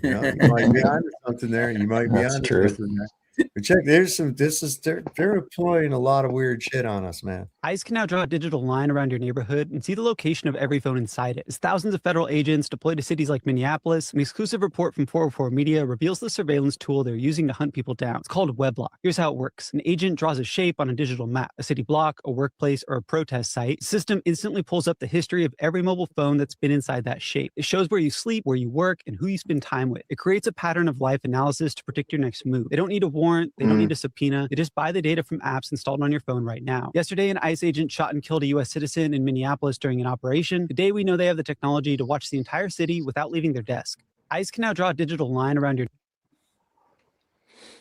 You might be onto something there. You might be That's onto true. something there. But check, they're employing a lot of weird shit on us, man. ICE can now draw a digital line around your neighborhood and see the location of every phone inside it. As thousands of federal agents deployed to cities like Minneapolis, an exclusive report from 404 Media reveals the surveillance tool they're using to hunt people down. It's called Weblock. Here's how it works. An agent draws a shape on a digital map, a city block, a workplace, or a protest site. The system instantly pulls up the history of every mobile phone that's been inside that shape. It shows where you sleep, where you work, and who you spend time with. It creates a pattern of life analysis to predict your next move. They don't need a warrant. They don't need a subpoena. They just buy the data from apps installed on your phone right now. Yesterday, an ICE agent shot and killed a U.S. citizen in Minneapolis during an operation. Today, we know they have the technology to watch the entire city without leaving their desk. ICE can now draw a digital line around your...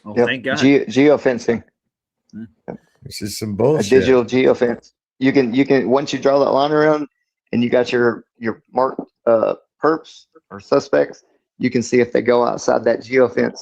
Oh, Yep. thank God. Geofencing. This is some A bullshit. digital geofence. You can once you draw that line around and you got your marked perps or suspects, you can see if they go outside that geofence.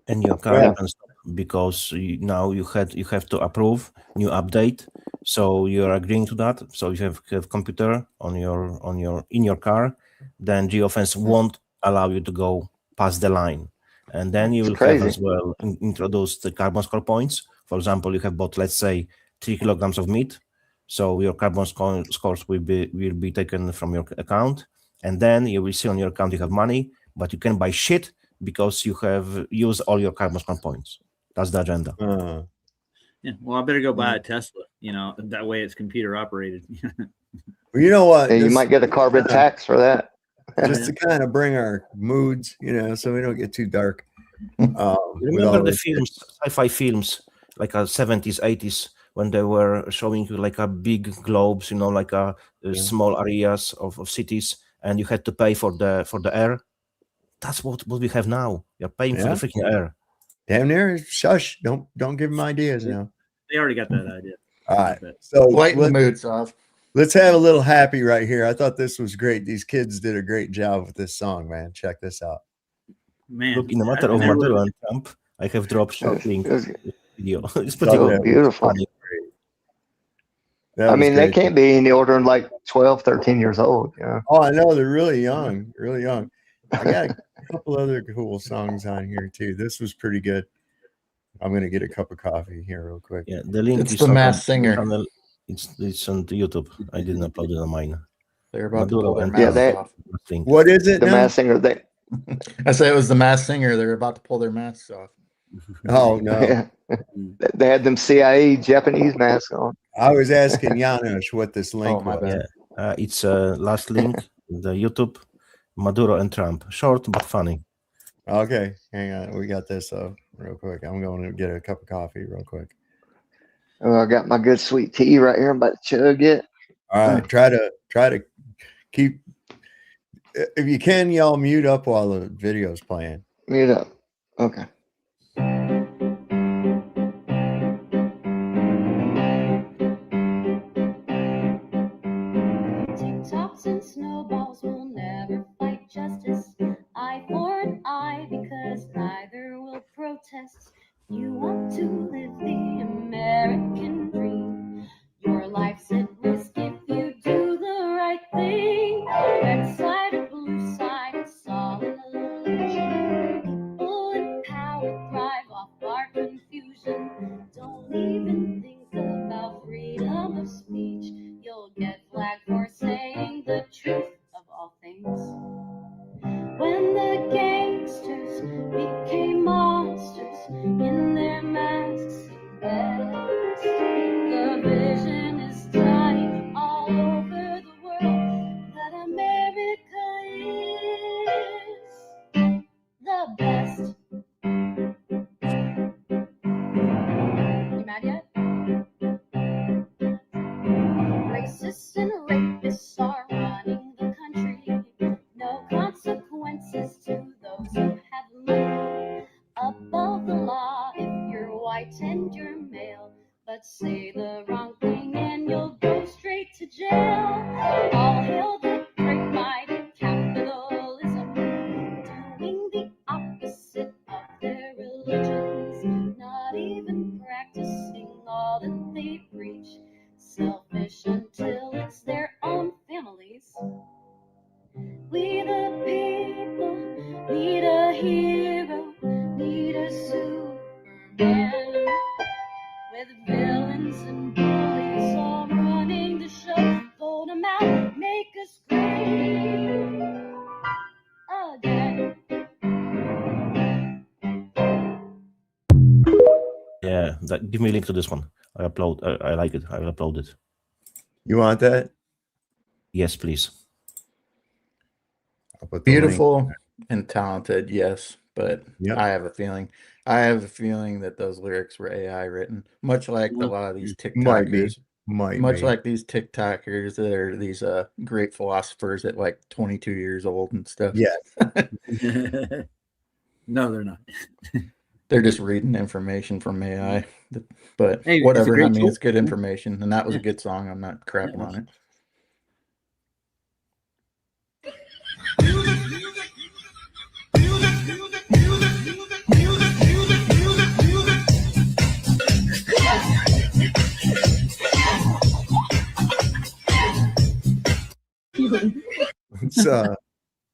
And your car can stop because now you have to approve new update. So you're agreeing to that. So you have computer on your car, then geofence won't allow you to go past the line. And then you will have as well introduce the carbon score points. For example, you have bought, let's say, 3 kilograms of meat. So your carbon scores will be taken from your account. And then you will see on your account you have money, but you can buy shit because you have used all your carbon score points. That's the agenda. Yeah. Well, I better go buy a Tesla. That way it's computer operated. Well, you know what? And you might get a carbon tax for that. Just to kind of bring our moods, so we don't get too dark. Remember the films, sci-fi films, like 70s, 80s, when they were showing you like a big globes, like small areas of cities, and you had to pay for the air. That's what we have now. You're paying for the freaking air. Damn near. Shush! Don't give them ideas now. They already got that idea. All right, so Lighten the moods off. Let's have a little happy right here. I thought this was great. These kids did a great job with this song, man. Check this out. Man, look, in the matter of Maduro and Trump, I have dropped short link video. It's pretty good. Beautiful. Funny. I mean, they can't be any older than like 12, 13 years old. Oh, I know. They're really young. Really young. I got a couple other cool songs on here too. This was pretty good. I'm gonna get a cup of coffee here real quick. Yeah, the link It's is the on Masked Singer. channel. It's on YouTube. I didn't upload it on mine. They're about to Maduro pull their and masks they- off. What is it The now? Masked Singer. I say it was the Masked Singer. They're about to pull their masks off. Oh no! Yeah. They had them CIA Japanese masks on. I was asking Janusz what this link Oh, my was. bad. It's last link, the YouTube, Maduro and Trump. Short but funny. Okay, hang on. We got this real quick. I'm going to get a cup of coffee real quick. Oh, I got my good sweet tea right here. I'm about to chug it. All right, try to keep. If you can, y'all mute up while the video's playing. Mute up. Okay. TikToks and snowballs will never fight justice. Eye for an eye because neither will protest. You want to live Give me a link to this one. I like it. I will upload it. You want that? Yes, please. I'll put the Beautiful link. and talented, yes, but Yep. I have a feeling that those lyrics were AI written, much like a lot of these Might be. TikTokers. Might Much be. like these TikTokers that are these great philosophers at like 22 years old and stuff. Yes. No, they're not. They're just reading information from AI. But Hey, it's a whatever. great I mean, tool. it's good information, and that was a good song. I'm not crapping on it.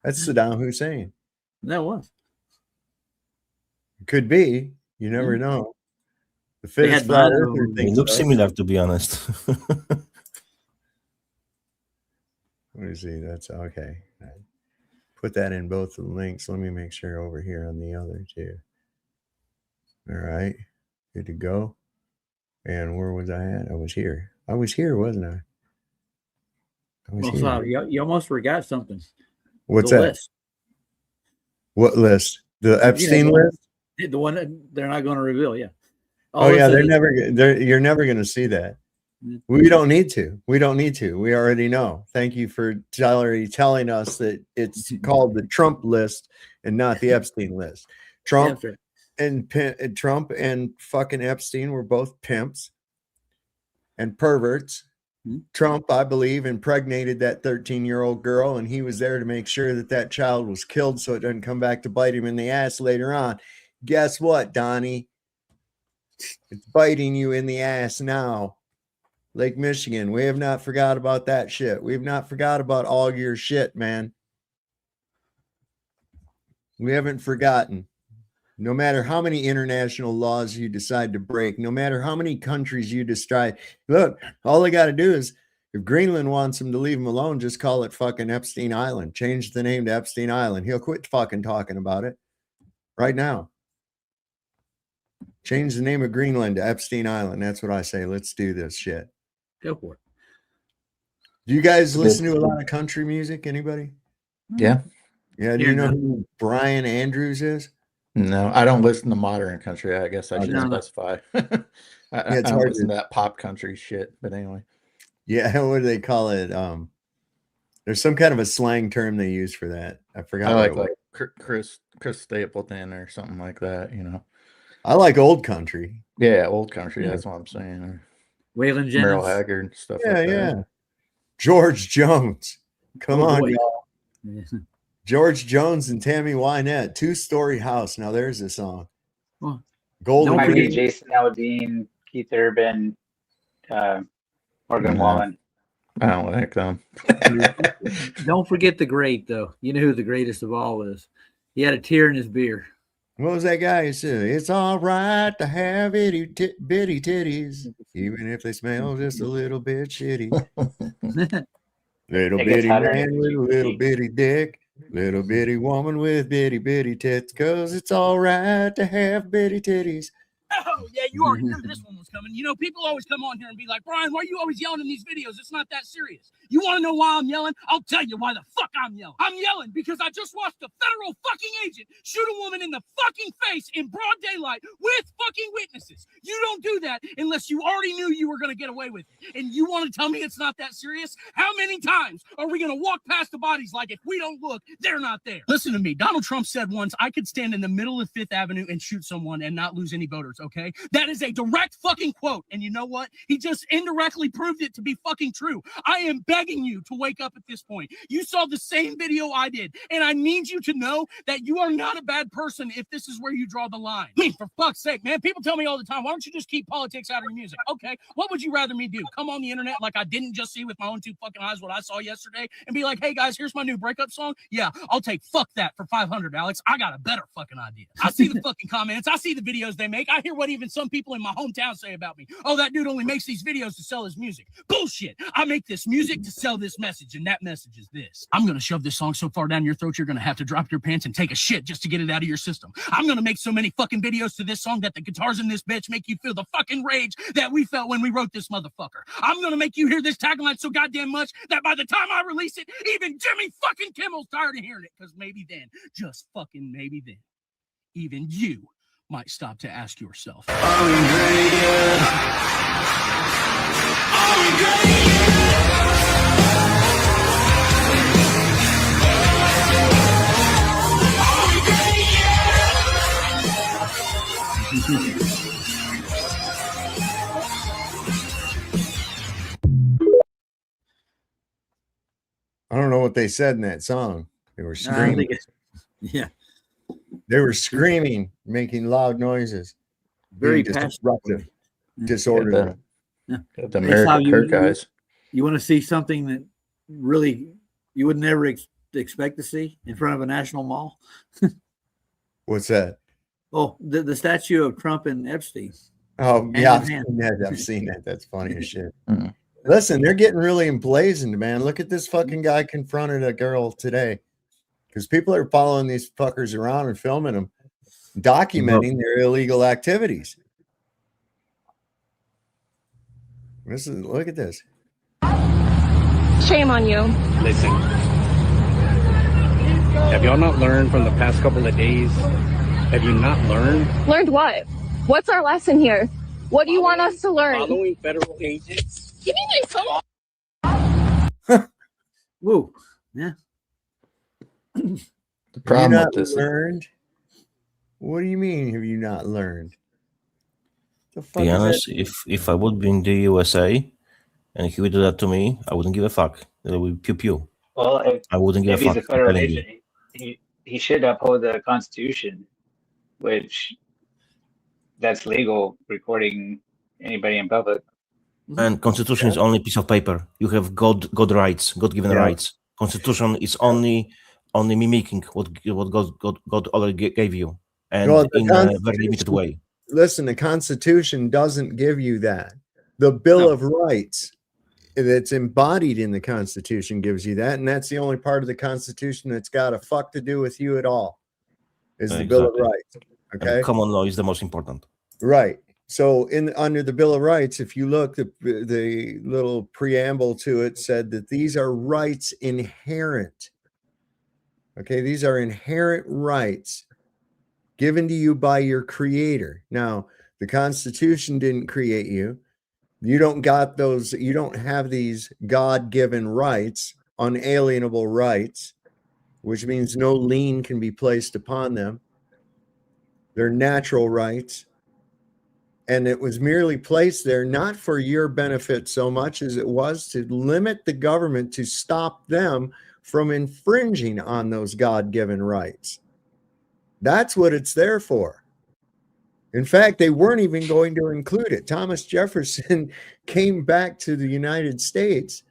That's Saddam Hussein. That was. Could be. You never know. The They fittest had flat Bono. earther It thinks looks so. similar, to be honest. Let me see. That's okay. I put that in both the links. Let me make sure over here on the other two. All right. Good to go. And where was I at? I was here. I was here, wasn't I? I was Well, here. so you almost forgot something. What's The that? list. What list? The Epstein the list? The one that they're not going to reveal. Yeah. Oh yeah, you're never going to see that. We don't need to. We don't need to. We already know. Thank you for already telling us that it's called the Trump list and not the Epstein list. Trump Trump and fucking Epstein were both pimps and perverts. Trump, I believe, impregnated that 13-year-old girl, and he was there to make sure that that child was killed so it doesn't come back to bite him in the ass later on. Guess what, Donnie? It's biting you in the ass now. Lake Michigan, we have not forgot about that shit. We've not forgot about all your shit, man. We haven't forgotten. No matter how many international laws you decide to break, no matter how many countries you decide, look, all they got to do is, if Greenland wants them to leave him alone, just call it fucking Epstein Island. Change the name to Epstein Island. He'll quit fucking talking about it right now. Change the name of Greenland to Epstein Island. That's what I say. Let's do this shit. Go for it. Do you guys listen to a lot of country music? Anybody? Yeah. Yeah. Do you know who Brian Andrews is? No, I don't listen to modern country. I guess I should Okay. specify. I it's don't hard listen to- to that pop country shit. But anyway. Yeah, what do they call it? There's some kind of a slang term they use for that. I forgot. I what like it was. Chris Stapleton or something like that. You know. I like old country. Yeah, old country. Yeah. That's what I'm saying. Or Waylon Merle Jennings. Haggard stuff Yeah, like that. yeah. George Jones. Come Oh, on, boy. y'all. Yeah. George Jones and Tammy Wynette, 2-story house. Now there's a song. Well, Golden Might be Green. Jason Aldean, Keith Urban, Morgan No. Wallen. I don't like them. Don't forget the great, though. You know who the greatest of all is. He had a tear in his beer. What was that guy who said? It's all right to have bitty titties, even if they smell just a little bit shitty. Little It gets bitty hotter man than with a little GPT. bitty dick. Little bitty woman with bitty tits. 'Cause it's all right to have bitty titties. Oh, yeah, you already knew this one was coming. You know, people always come on here and be like, Brian, why are you always yelling in these videos? It's not that serious. You want to know why I'm yelling? I'll tell you why the fuck I'm yelling. I'm yelling because I just watched a federal fucking agent shoot a woman in the fucking face in broad daylight with fucking witnesses. You don't do that unless you already knew you were going to get away with it. And you want to tell me it's not that serious? How many times are we going to walk past the bodies like if we don't look, they're not there? Listen to me. Donald Trump said once, I could stand in the middle of Fifth Avenue and shoot someone and not lose any voters, okay? That is a direct fucking quote. And you know what? He just indirectly proved it to be fucking true. I am begging you to wake up at this point. You saw the same video I did, and I need you to know that you are not a bad person if this is where you draw the line. I mean, for fuck's sake, man, people tell me all the time, why don't you just keep politics out of your music? Okay, what would you rather me do? Come on the internet like I didn't just see with my own two fucking eyes what I saw yesterday and be like, hey guys, here's my new breakup song? Yeah, I'll take fuck that for 500, Alex. I got a better fucking idea. I see the fucking comments. I see the videos they make. I hear what even some people in my hometown say about me. Oh, that dude only makes these videos to sell his music. Bullshit. I make this music to sell this message, and that message is this. I'm gonna shove this song so far down your throat you're gonna have to drop your pants and take a shit shit just to get it out of your system. I'm gonna make so many fucking videos to this song that the guitars in this bitch make you feel the fucking rage that we felt when we wrote this motherfucker. I'm gonna make you hear this tagline so goddamn much that by the time I release it, even Jimmy fucking Kimmel's tired of hearing it. Because maybe then, just fucking maybe then, even you might stop to ask yourself, are we great yet? Are we great I don't know what they said in that song. They were I screaming. think it's, yeah, They were screaming, making loud noises. very being passionate. disruptive, disorderly. Yeah. The Hey, American Sal, Kurt guys. You want to see something that really you would never expect to see in front of a national mall? What's that? Oh, the statue of Trump and Epstein. Oh, Hand yeah, in I've hand. seen that. I've seen that. That's funny as shit. Listen, they're getting really emblazoned, man. Look at this fucking guy confronted a girl today because people are following these fuckers around and filming them, documenting their illegal activities. Look at this. Shame on you. Listen, have y'all not learned from the past couple of days? Have you not learned? Learned what? What's our lesson here? What do you want us to learn? Following federal agents. Give me my phone. Whoa. Yeah. The problem Have you with not this, learned? What do you mean? Have you not learned? The fuck Be is honest, that? if I would be in the USA and he would do that to me, I wouldn't give a fuck. It would be pew pew. Well, I wouldn't give if a he's fuck. a federal I'm telling you. agent, he should uphold the Constitution, which that's legal recording anybody in public. And Constitution is only a piece of paper. You have God rights, God-given Yeah. rights. Constitution is only mimicking what God already gave you, and Well, the in a very limited Constitution- way. Listen, the Constitution doesn't give you that. The Bill of Rights that's embodied in the Constitution gives you that, and that's the only part of the Constitution that's got a fuck to do with you at all. Is the Bill of Exactly. Rights? And Okay, common law is the most important. right. So, under the Bill of Rights, if you look, the little preamble to it said that these are rights inherent. Okay, these are inherent rights given to you by your creator. Now, the Constitution didn't create you. You don't got those, you don't have these God-given rights, unalienable rights, which means no lien can be placed upon them. They're natural rights. And it was merely placed there not for your benefit so much as it was to limit the government to stop them from infringing on those God-given rights. That's what it's there for. In fact, they weren't even going to include it. Thomas Jefferson came back to the United States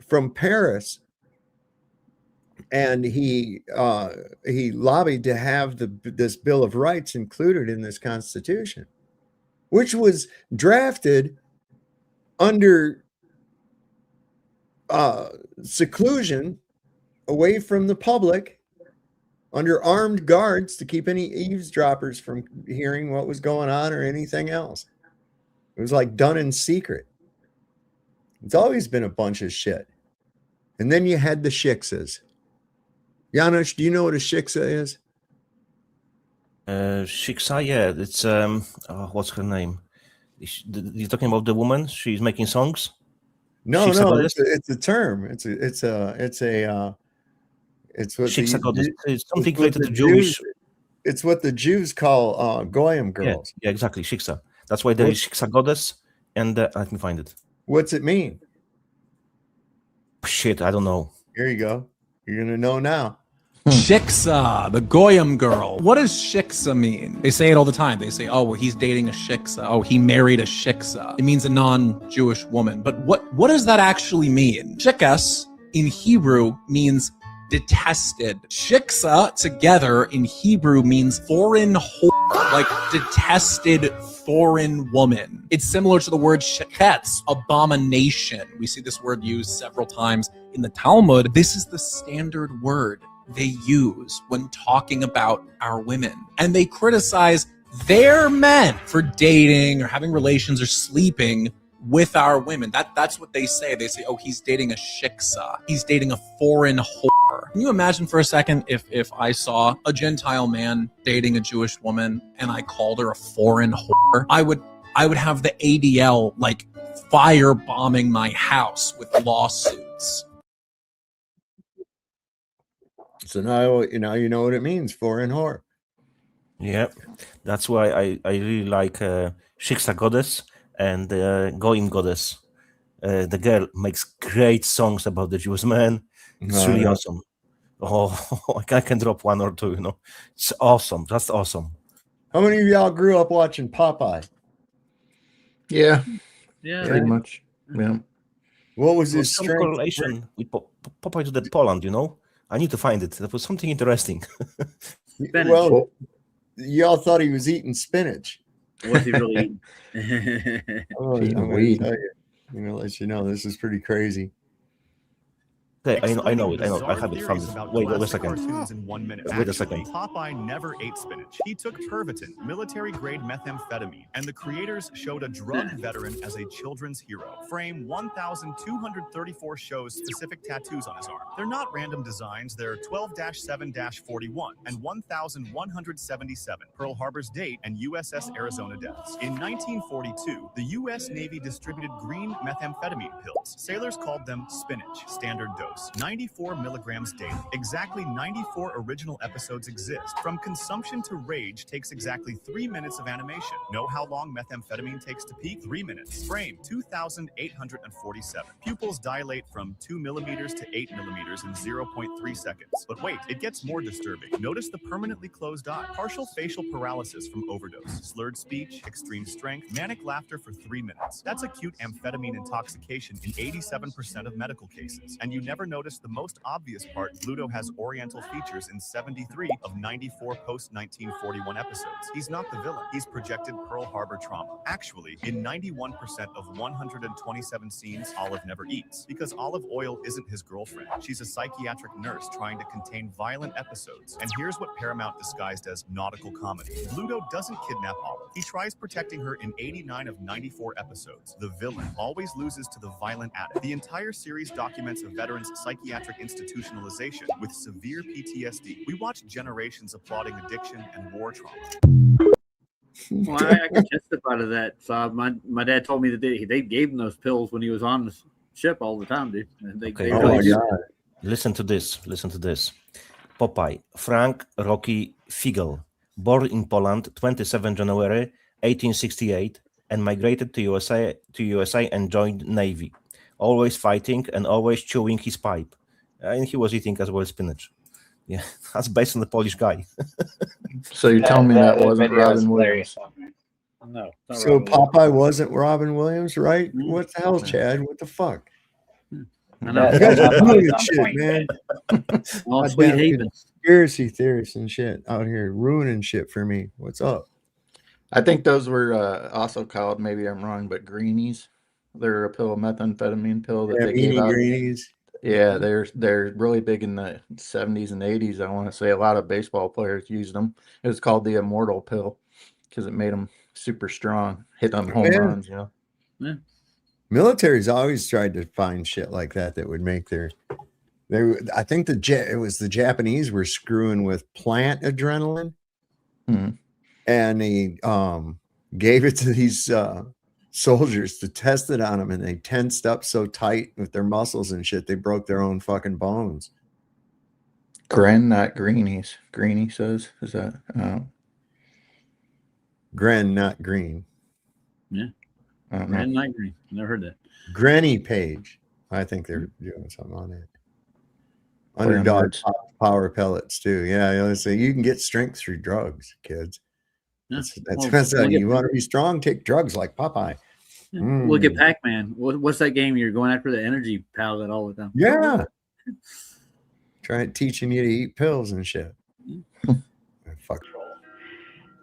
from Paris, and he lobbied to have this Bill of Rights included in this Constitution, which was drafted under seclusion, away from the public, under armed guards to keep any eavesdroppers from hearing what was going on or anything else. It was like done in secret. It's always been a bunch of shit. And then you had the shiksas. Janusz, do you know what a shiksa is? Shiksa, yeah, it's what's her name? You're talking about the woman? She's making songs. No, Shiksa no, goddess? it's a term. It's what Shiksa goddess. It's something it's what related the to Jewish. Jews- It's what the Jews call goyim Yeah, girls. yeah, exactly. Shiksa. That's why there is Shiksa goddess. And let me find it. What's it mean? Shit, I don't know. Here you go. You're gonna know now. Shiksa, the Goyim girl. What does shiksa mean? They say it all the time. They say, oh, well, he's dating a shiksa. Oh, he married a shiksa. It means a non-Jewish woman. But what does that actually mean? Shikas in Hebrew means detested. Shiksa together in Hebrew means foreign whore, like detested foreign woman. It's similar to the word sheketz, abomination. We see this word used several times in the Talmud. This is the standard word they use when talking about our women. And they criticize their men for dating or having relations or sleeping with our women. That's what they say. They say, oh, he's dating a shiksa. He's dating a foreign whore. Can you imagine for a second if I saw a Gentile man dating a Jewish woman and I called her a foreign whore? I would have the ADL like firebombing my house with lawsuits. So now you know what it means, foreign whore. Yeah, that's why I really like Shiksa Goddess and Goim Goddess. The girl makes great songs about the Jewish man. It's really awesome. Oh, I can drop one or two, It's awesome, just awesome. How many of y'all grew up watching Popeye? Yeah, Yeah, pretty much. Yeah. What was There his some strength? correlation with Popeye to that Poland, I need to find it. That was something interesting. Well, y'all thought he was eating spinach. What's he really eating? I'm going to tell you. I'm going to let you know. This is pretty crazy. Okay, I know it. I have it from. Wait a second. Cartoons in 1 minute. Wait a second. Popeye never ate spinach. He took Pervitin, military-grade methamphetamine, and the creators showed a drug veteran as a children's hero. Frame 1,234 shows specific tattoos on his arm. They're not random designs. They're 12-7-41 and 1,177. Pearl Harbor's date and USS Arizona deaths. In 1942, the U.S. Navy distributed green methamphetamine pills. Sailors called them spinach, standard dose. 94 milligrams daily. Exactly 94 original episodes exist. From consumption to rage takes exactly 3 minutes of animation. Know how long methamphetamine takes to peak? 3 minutes. Frame 2,847. Pupils dilate from 2 millimeters to 8 millimeters in 0.3 seconds. But wait, it gets more disturbing. Notice the permanently closed eye. Partial facial paralysis from overdose. Slurred speech, extreme strength, manic laughter for 3 minutes. That's acute amphetamine intoxication in 87% of medical cases. And you never notice the most obvious part. Bluto has oriental features in 73 of 94 post-1941 episodes. He's not the villain. He's projected Pearl Harbor trauma. Actually, in 91% of 127 scenes, Olive never eats because olive oil isn't his girlfriend. She's a psychiatric nurse trying to contain violent episodes. And here's what Paramount disguised as nautical comedy. Bluto doesn't kidnap Olive. He tries protecting her in 89 of 94 episodes. The villain always loses to the violent addict. The entire series documents a veteran's psychiatric institutionalization with severe PTSD. We watch generations applauding addiction and war trauma. Well, I can testify to that. So my dad told me that they gave him those pills when he was on the ship all the time, dude. Listen to this. Popeye, Frank Rocky Figel, born in Poland, 27 January 1868, and migrated to USA and joined Navy. Always fighting and always chewing his pipe. And he was eating as well spinach. Yeah, that's based on the Polish guy. So you're telling me that wasn't Robin Williams? No. So Popeye wasn't Robin Williams, right? What the hell, Chad? What the fuck? I know. You guys are ruining shit, man. All Sweet Haven. Conspiracy theorists and shit out here ruining shit for me. What's up? I think those were also called, maybe I'm wrong, but greenies. They're a pill, a methamphetamine pill that they gave out. Greenies. Yeah, they're really big in the 70s and 80s. I want to say a lot of baseball players used them. It was called the immortal pill because it made them super strong, hit them home runs. Yeah. Military's always tried to find shit like that would make I think it was the Japanese were screwing with plant adrenaline, and they gave it to these soldiers to test it on them, and they tensed up so tight with their muscles and shit they broke their own fucking bones. Gren, not greenies. Greenie says, is that Gren, not green. Yeah. Gren, not green. Never heard that. Granny Page. I think they're doing something on it. Underdog power pellets too. Yeah, so you can get strength through drugs, kids. That's you want to be strong, take drugs like Popeye. Look at Pac-Man. What's that game? You're going after the energy palette all the time. Yeah. Trying teaching you to eat pills and shit. Fuck.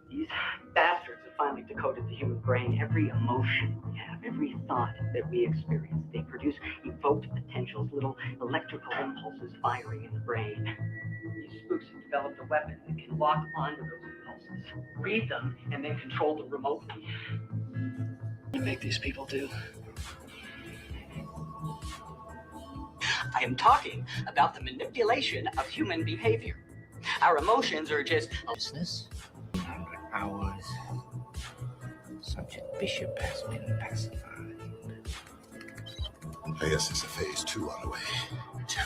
These bastards have finely decoded the human brain. Every emotion we have, every thought that we experience, they produce evoked potentials, little electrical impulses firing in the brain. These spooks have developed a weapon that can lock onto those impulses, read them, and then control them remotely. What do you think these people do? I am talking about the manipulation of human behavior. Our emotions are just a business. Hours. Subject Bishop has been pacified. I guess it's a phase 2 on the way. 2?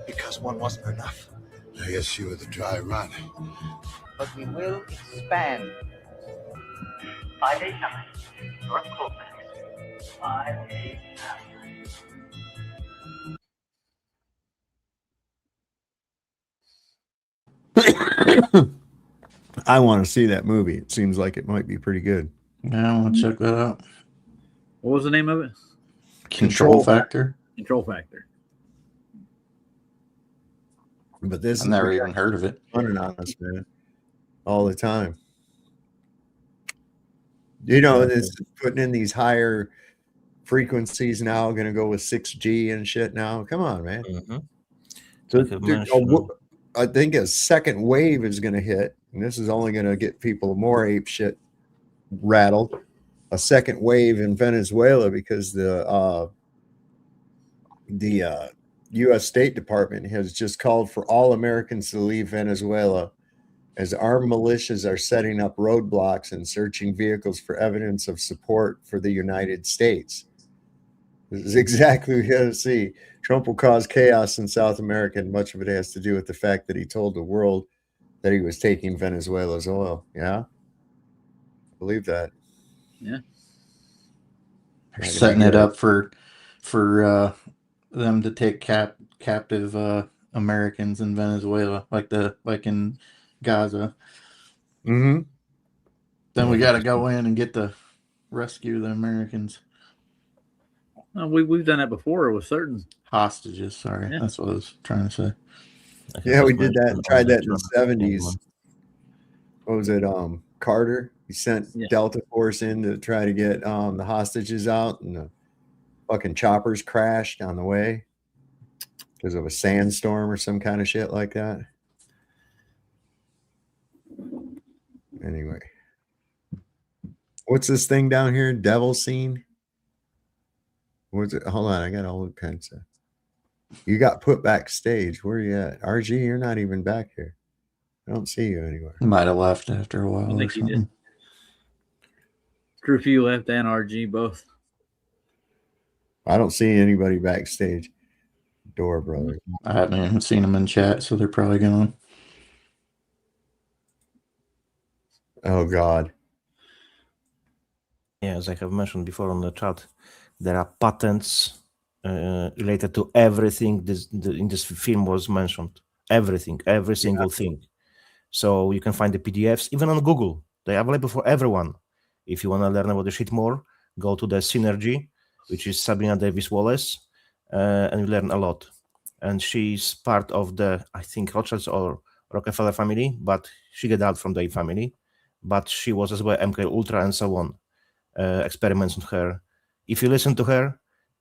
Because 1 wasn't enough. I guess you were the dry run. But we will expand. 589, North Colfax. 589. I want to see that movie. It seems like it might be pretty good. Yeah, I want to check that out. What was the name of it? Control Factor. Control Factor. But this I've never even heard of it. Running on us, man, all the time. You know, this putting in these higher frequencies now. Going to go with 6G and shit now. Come on, man. Mm-hmm. So, dude, I think a second wave is going to hit, and this is only going to get people more ape shit rattled. A second wave in Venezuela because the U.S. State Department has just called for all Americans to leave Venezuela as armed militias are setting up roadblocks and searching vehicles for evidence of support for the United States. This is exactly what you gotta see. Trump will cause chaos in South America, and much of it has to do with the fact that he told the world that he was taking Venezuela's oil. Yeah? I believe that. Yeah. They're setting it up for them to take captive Americans in Venezuela, like in Gaza. Mm-hmm. Then we got to go in and get the rescue the Americans. We've done that before with certain hostages. Sorry, that's what I was trying to say. Yeah, we did that. Tried that in the 70s. What was it? Carter. He sent Delta Force in to try to get the hostages out, and the fucking choppers crashed on the way because of a sandstorm or some kind of shit like that. Anyway, what's this thing down here? Devil Scene? What's it? Hold on, I got all kinds of. You got put backstage. Where are you at? RG, you're not even back here. I don't see you anywhere. He might have left after a while. I think or he something. did. Curfew left and RG both. I don't see anybody backstage. Door brother. I haven't even seen them in chat, so they're probably gone. Oh God. Yeah, as I have mentioned before on the chat, there are patents related to everything in this film was mentioned. Everything, every single thing. So you can find the PDFs even on Google. They're available for everyone. If you want to learn about the shit more, go to the Synergy, which is Sabrina Davis Wallace, and you learn a lot. And she's part of the, I think, Rothschilds or Rockefeller family, but she got out from the family. But she was as well MK Ultra and so on. Experiments on her. If you listen to her,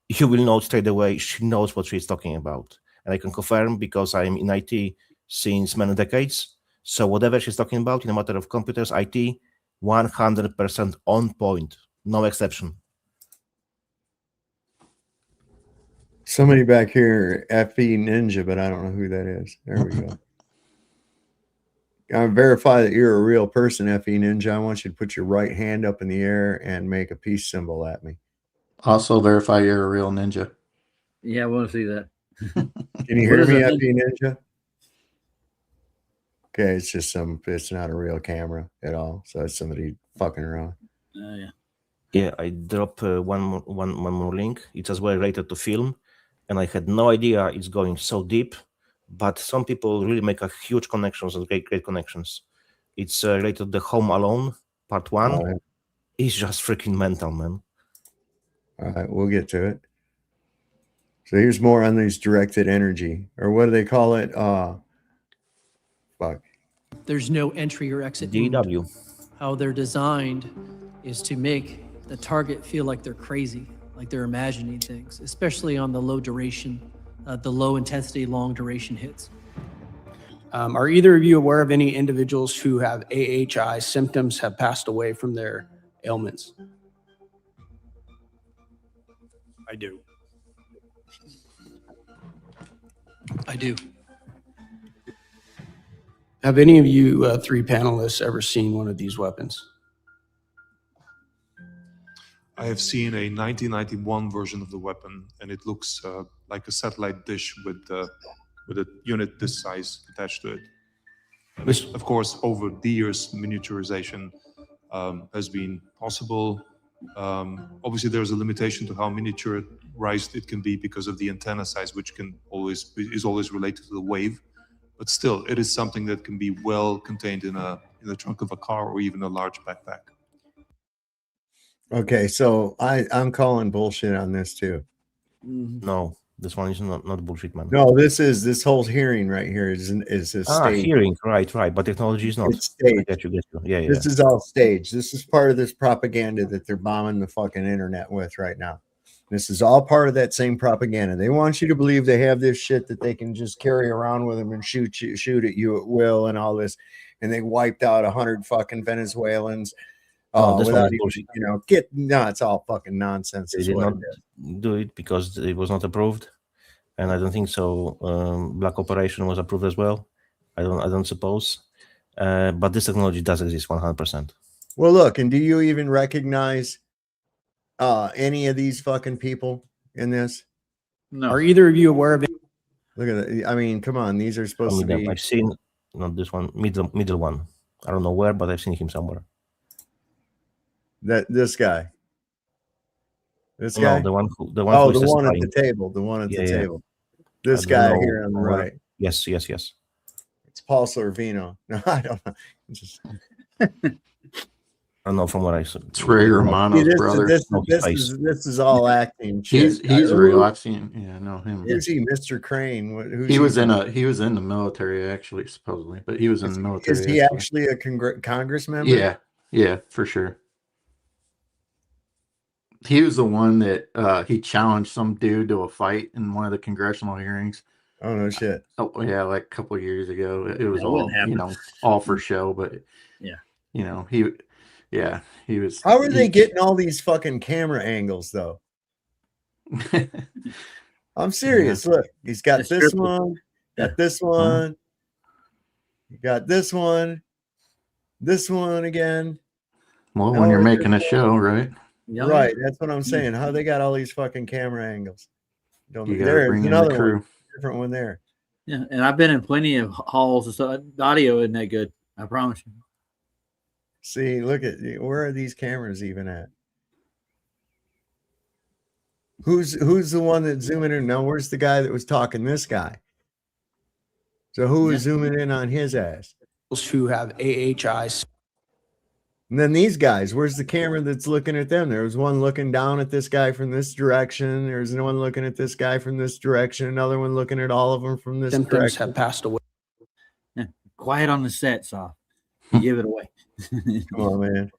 you will know straight away she knows what she's talking about. And I can confirm because I'm in IT since many decades. So whatever she's talking about in a matter of computers, IT, 100% on point. No exception. Somebody back here, FE Ninja, but I don't know who that is. There we go. I verify that you're a real person, FE Ninja. I want you to put your right hand up in the air and make a peace symbol at me. Also verify you're a real ninja. Yeah, I want to see that. Can you hear me, FE Ninja? Okay, it's just it's not a real camera at all. So it's somebody fucking around. Yeah. Yeah, I drop one more link. It's as well related to film. And I had no idea it's going so deep. But some people really make a huge connections and great connections. It's related to the Home Alone Part 1. All right. It's just freaking mental, man. All right, we'll get to it. So here's more on these directed energy, or what do they call it? Fuck. There's no entry or exit. DW. how they're designed is to make the target feel like they're crazy, like they're imagining things, especially on the low duration, the low intensity, long duration hits. Are either of you aware of any individuals who have AHI symptoms have passed away from their ailments? I do. I do. Have any of you three panelists ever seen one of these weapons? I have seen a 1991 version of the weapon, and it looks like a satellite dish with a unit this size attached to it. And of course, over the years, miniaturization has been possible. Obviously, there's a limitation to how miniaturized it can be because of the antenna size, which is always related to the wave. But still, it is something that can be well contained in the trunk of a car or even a large backpack. Okay, so I'm calling bullshit on this too. No, this one is not bullshit, man. No, this whole hearing right here is a stage. Hearing, right, but technology is not. It's staged. I get you. Yeah. This is all staged. This is part of this propaganda that they're bombing the fucking internet with right now. This is all part of that same propaganda. They want you to believe they have this shit that they can just carry around with them and shoot at you at will and all this. And they wiped out 100 fucking Venezuelans. Without even, it's all fucking nonsense. They did not do it because it was not approved, and I don't think so. Black Operation was approved as well. I don't suppose, but this technology does exist 100%. Well, look, and do you even recognize any of these fucking people in this? No. Are either of you aware of it? Look at that. I mean, come on, these are supposed to be. I've seen not this one, middle one. I don't know where, but I've seen him somewhere. This guy. This No, guy. the one the one at the table. The one at the table. This guy here on the right. Yes. It's Paul Sorvino. No, I don't know. I don't know from what I saw. It's Ray Romano's brother. This is all acting. He's real. I've seen. Yeah, I know him. Who's he, Mr. Crane? He was in the military actually, supposedly, but he was in the military. Is he actually a Congress member? Yeah, for sure. He was the one that he challenged some dude to a fight in one of the congressional hearings. Oh no shit! Oh yeah, like a couple of years ago. It was all all for show, but he was. How are they getting all these fucking camera angles though? I'm serious. Look, he's got this one, got this one, you got this one again. Well, when you're making a show, right? Right, that's what I'm saying. How they got all these fucking camera angles? You gotta bring in the crew. Different one there. Yeah, and I've been in plenty of halls, so the audio isn't that good. I promise you. See, look at where are these cameras even at? Who's the one that's zooming in? Now, where's the guy that was talking? This guy. So who is zooming in on his ass? Who have AHI. And then these guys, where's the camera that's looking at them? There's one looking down at this guy from this direction. There's one looking at this guy from this direction. Another one looking at all of them from this Symptoms direction. have passed away. Yeah. Quiet on the set, Saw. Give it away. Come on, man.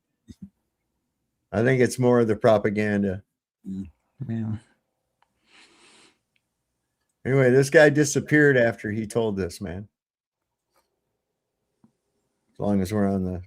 I think it's more of the propaganda. Yeah. Anyway, this guy disappeared after he told this, man. As long as we're on the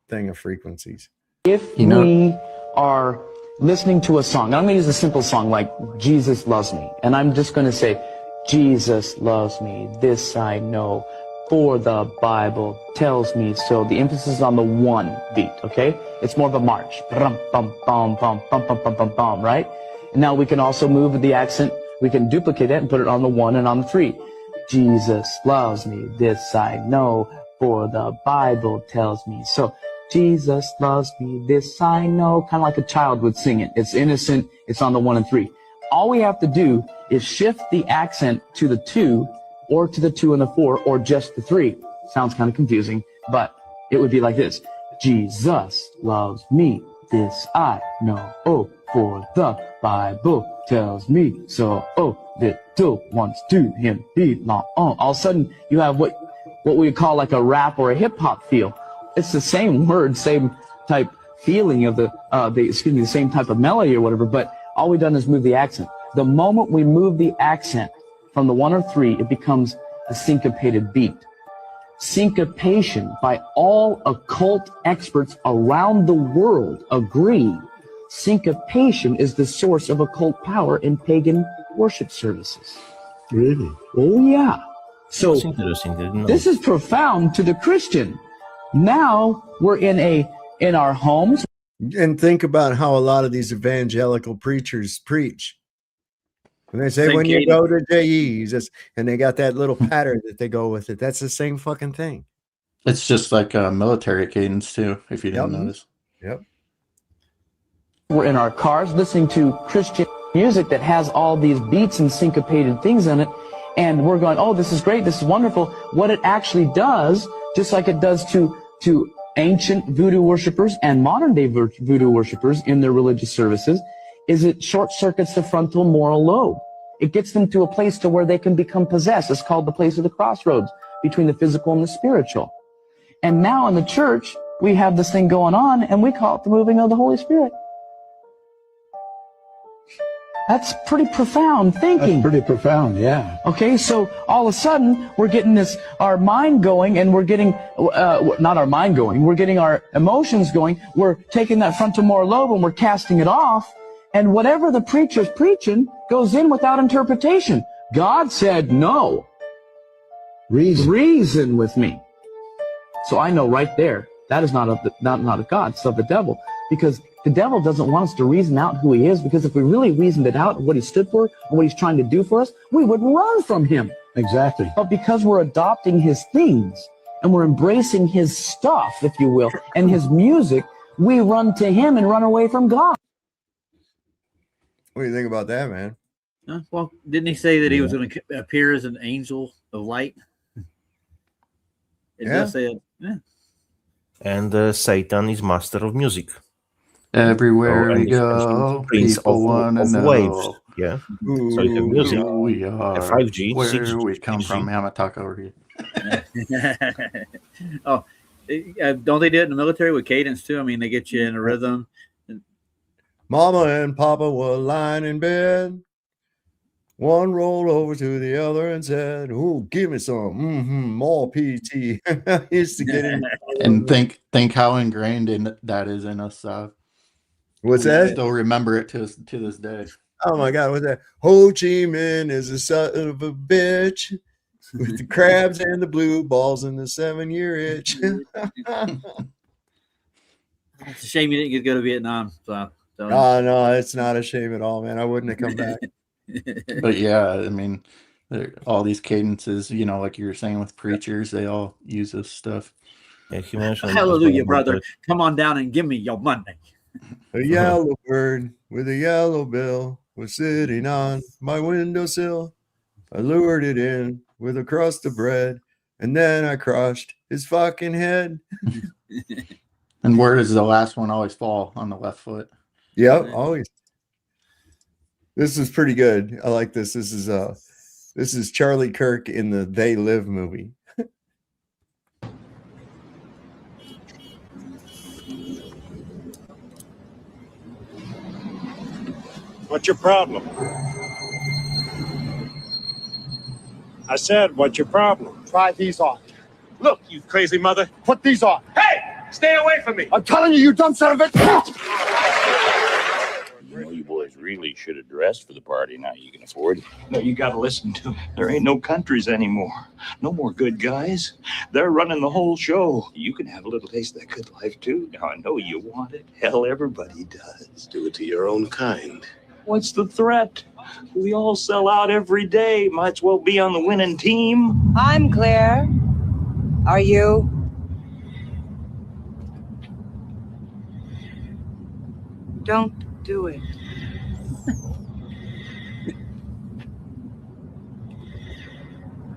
thing of frequencies. If we are listening to a song, and I'm going to use a simple song like Jesus Loves Me, and I'm just going to say, Jesus loves me, this I know, for the Bible tells me so. The emphasis is on the one beat, okay? It's more of a march. Bum, bum, bum, bum, bum, bum, bum, bum, bum, right? And now we can also move the accent. We can duplicate it and put it on the one and on the three. Jesus loves me, this I know, for the Bible tells me so. Jesus loves me, this I know. Kind of like a child would sing it. It's innocent. It's on the 1 and 3. All we have to do is shift the accent to the 2 or to the 2 and the 4 or just the 3. Sounds kind of confusing, but it would be like this. Jesus loves me, this I know. Oh, for the Bible tells me so. Oh, little ones to him belong. All of a sudden, you have what we would call like a rap or a hip hop feel. It's the same word, same type feeling of the same type of melody or whatever, but all we've done is move the accent. The moment we move the accent from the 1 or 3, it becomes a syncopated beat. Syncopation, by all occult experts around the world, agree syncopation is the source of occult power in pagan worship services. Really? Oh, yeah. So That's interesting. I didn't know. this is profound to the Christian. Now we're in our homes. And think about how a lot of these evangelical preachers preach. And they say, Same when you cadence. go to Jesus, and they got that little pattern that they go with it. That's the same fucking thing. It's just like a military cadence too, if you didn't Yep. notice. Yep. We're in our cars listening to Christian music that has all these beats and syncopated things in it. And we're going, oh, this is great. This is wonderful. What it actually does, just like it does to ancient voodoo worshipers and modern day voodoo worshipers in their religious services, is it short circuits the frontal moral lobe. It gets them to a place to where they can become possessed. It's called the place of the crossroads between the physical and the spiritual. And now in the church, we have this thing going on, and we call it the moving of the Holy Spirit. That's pretty profound thinking. That's pretty profound, yeah. Okay, so all of a sudden, we're getting our mind going, and we're getting, not our mind going, we're getting our emotions going. We're taking that frontal moral lobe and we're casting it off. And whatever the preacher's preaching goes in without interpretation. God said no. Reason with me. So I know right there, that is not of God, it's of the devil. Because the devil doesn't want us to reason out who he is, because if we really reasoned it out, what he stood for, and what he's trying to do for us, we would run from him. Exactly. But because we're adopting his things, and we're embracing his stuff, if you will, and his music, we run to him and run away from God. What do you think about that, man? Well, didn't he say that he was going to appear as an angel of light? It does say it. Yeah. And Satan is master of music. Everywhere and we he's go, prince people want to of know. waves. Yeah. So you have music, who we are, 5G, where 6G, we come from. I'm gonna talk over here. Don't they do it in the military with cadence too? I mean, they get you in a rhythm. Mama and Papa were lying in bed. One rolled over to the other and said, "Ooh, give me some more PT." I used to get in. And think how ingrained that is in us. What's we that? Still remember it to this day. Oh my God, what's that? Ho Chi Minh is a son of a bitch with the crabs and the blue balls and the 7-year itch. It's a shame you didn't get to go to Vietnam. So. Oh no, it's not a shame at all, man. I wouldn't have come back. But yeah, I mean, all these cadences, like you were saying with preachers, they all use this stuff. Yeah, he mentioned. Hallelujah, brother. Come on down and give me your money. A yellow bird with a yellow bill was sitting on my windowsill. I lured it in with a crust of bread, and then I crushed his fucking head. And where does the last one always fall? On the left foot. Yep, always. This is pretty good. I like this. This is Charlie Kirk in the They Live movie. What's your problem? I said, what's your problem? Try these on. Look, you crazy mother. Put these on. Hey! Stay away from me. I'm telling you, you dumb son of a bitch. You know, you boys really should have dressed for the party. Now you can afford it. No, you got to listen to them. There ain't no countries anymore. No more good guys. They're running the whole show. You can have a little taste of that good life, too. Now, I know you want it. Hell, everybody does. Do it to your own kind. What's the threat? We all sell out every day. Might as well be on the winning team. I'm Claire. Are you? Don't do it.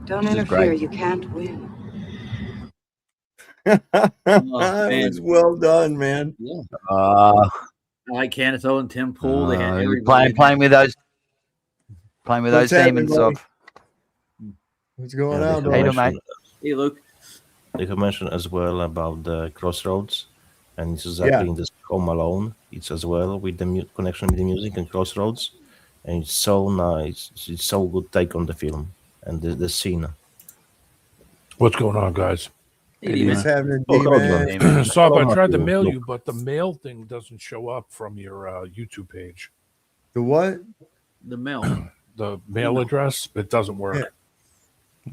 Don't This is interfere. great. You can't win. That was well done, man. Yeah. I like Canito and Tim Pool. They had everybody. playing with those What's demons happening, of. What's going on, Hey, boys? mate. Hey, Luke. they have mentioned as well about the Crossroads, and it's exactly in this Home Alone. It's as well with the connection with the music and Crossroads, and it's so nice. It's so good take on the film and the scene. What's going on, guys? What's happening, Oh, hello, D-Man? John. Sob, I Hello, tried to Matthew. mail Look. you, but the mail thing doesn't show up from your YouTube page. The what? The mail. The mail address, it doesn't work. Yeah.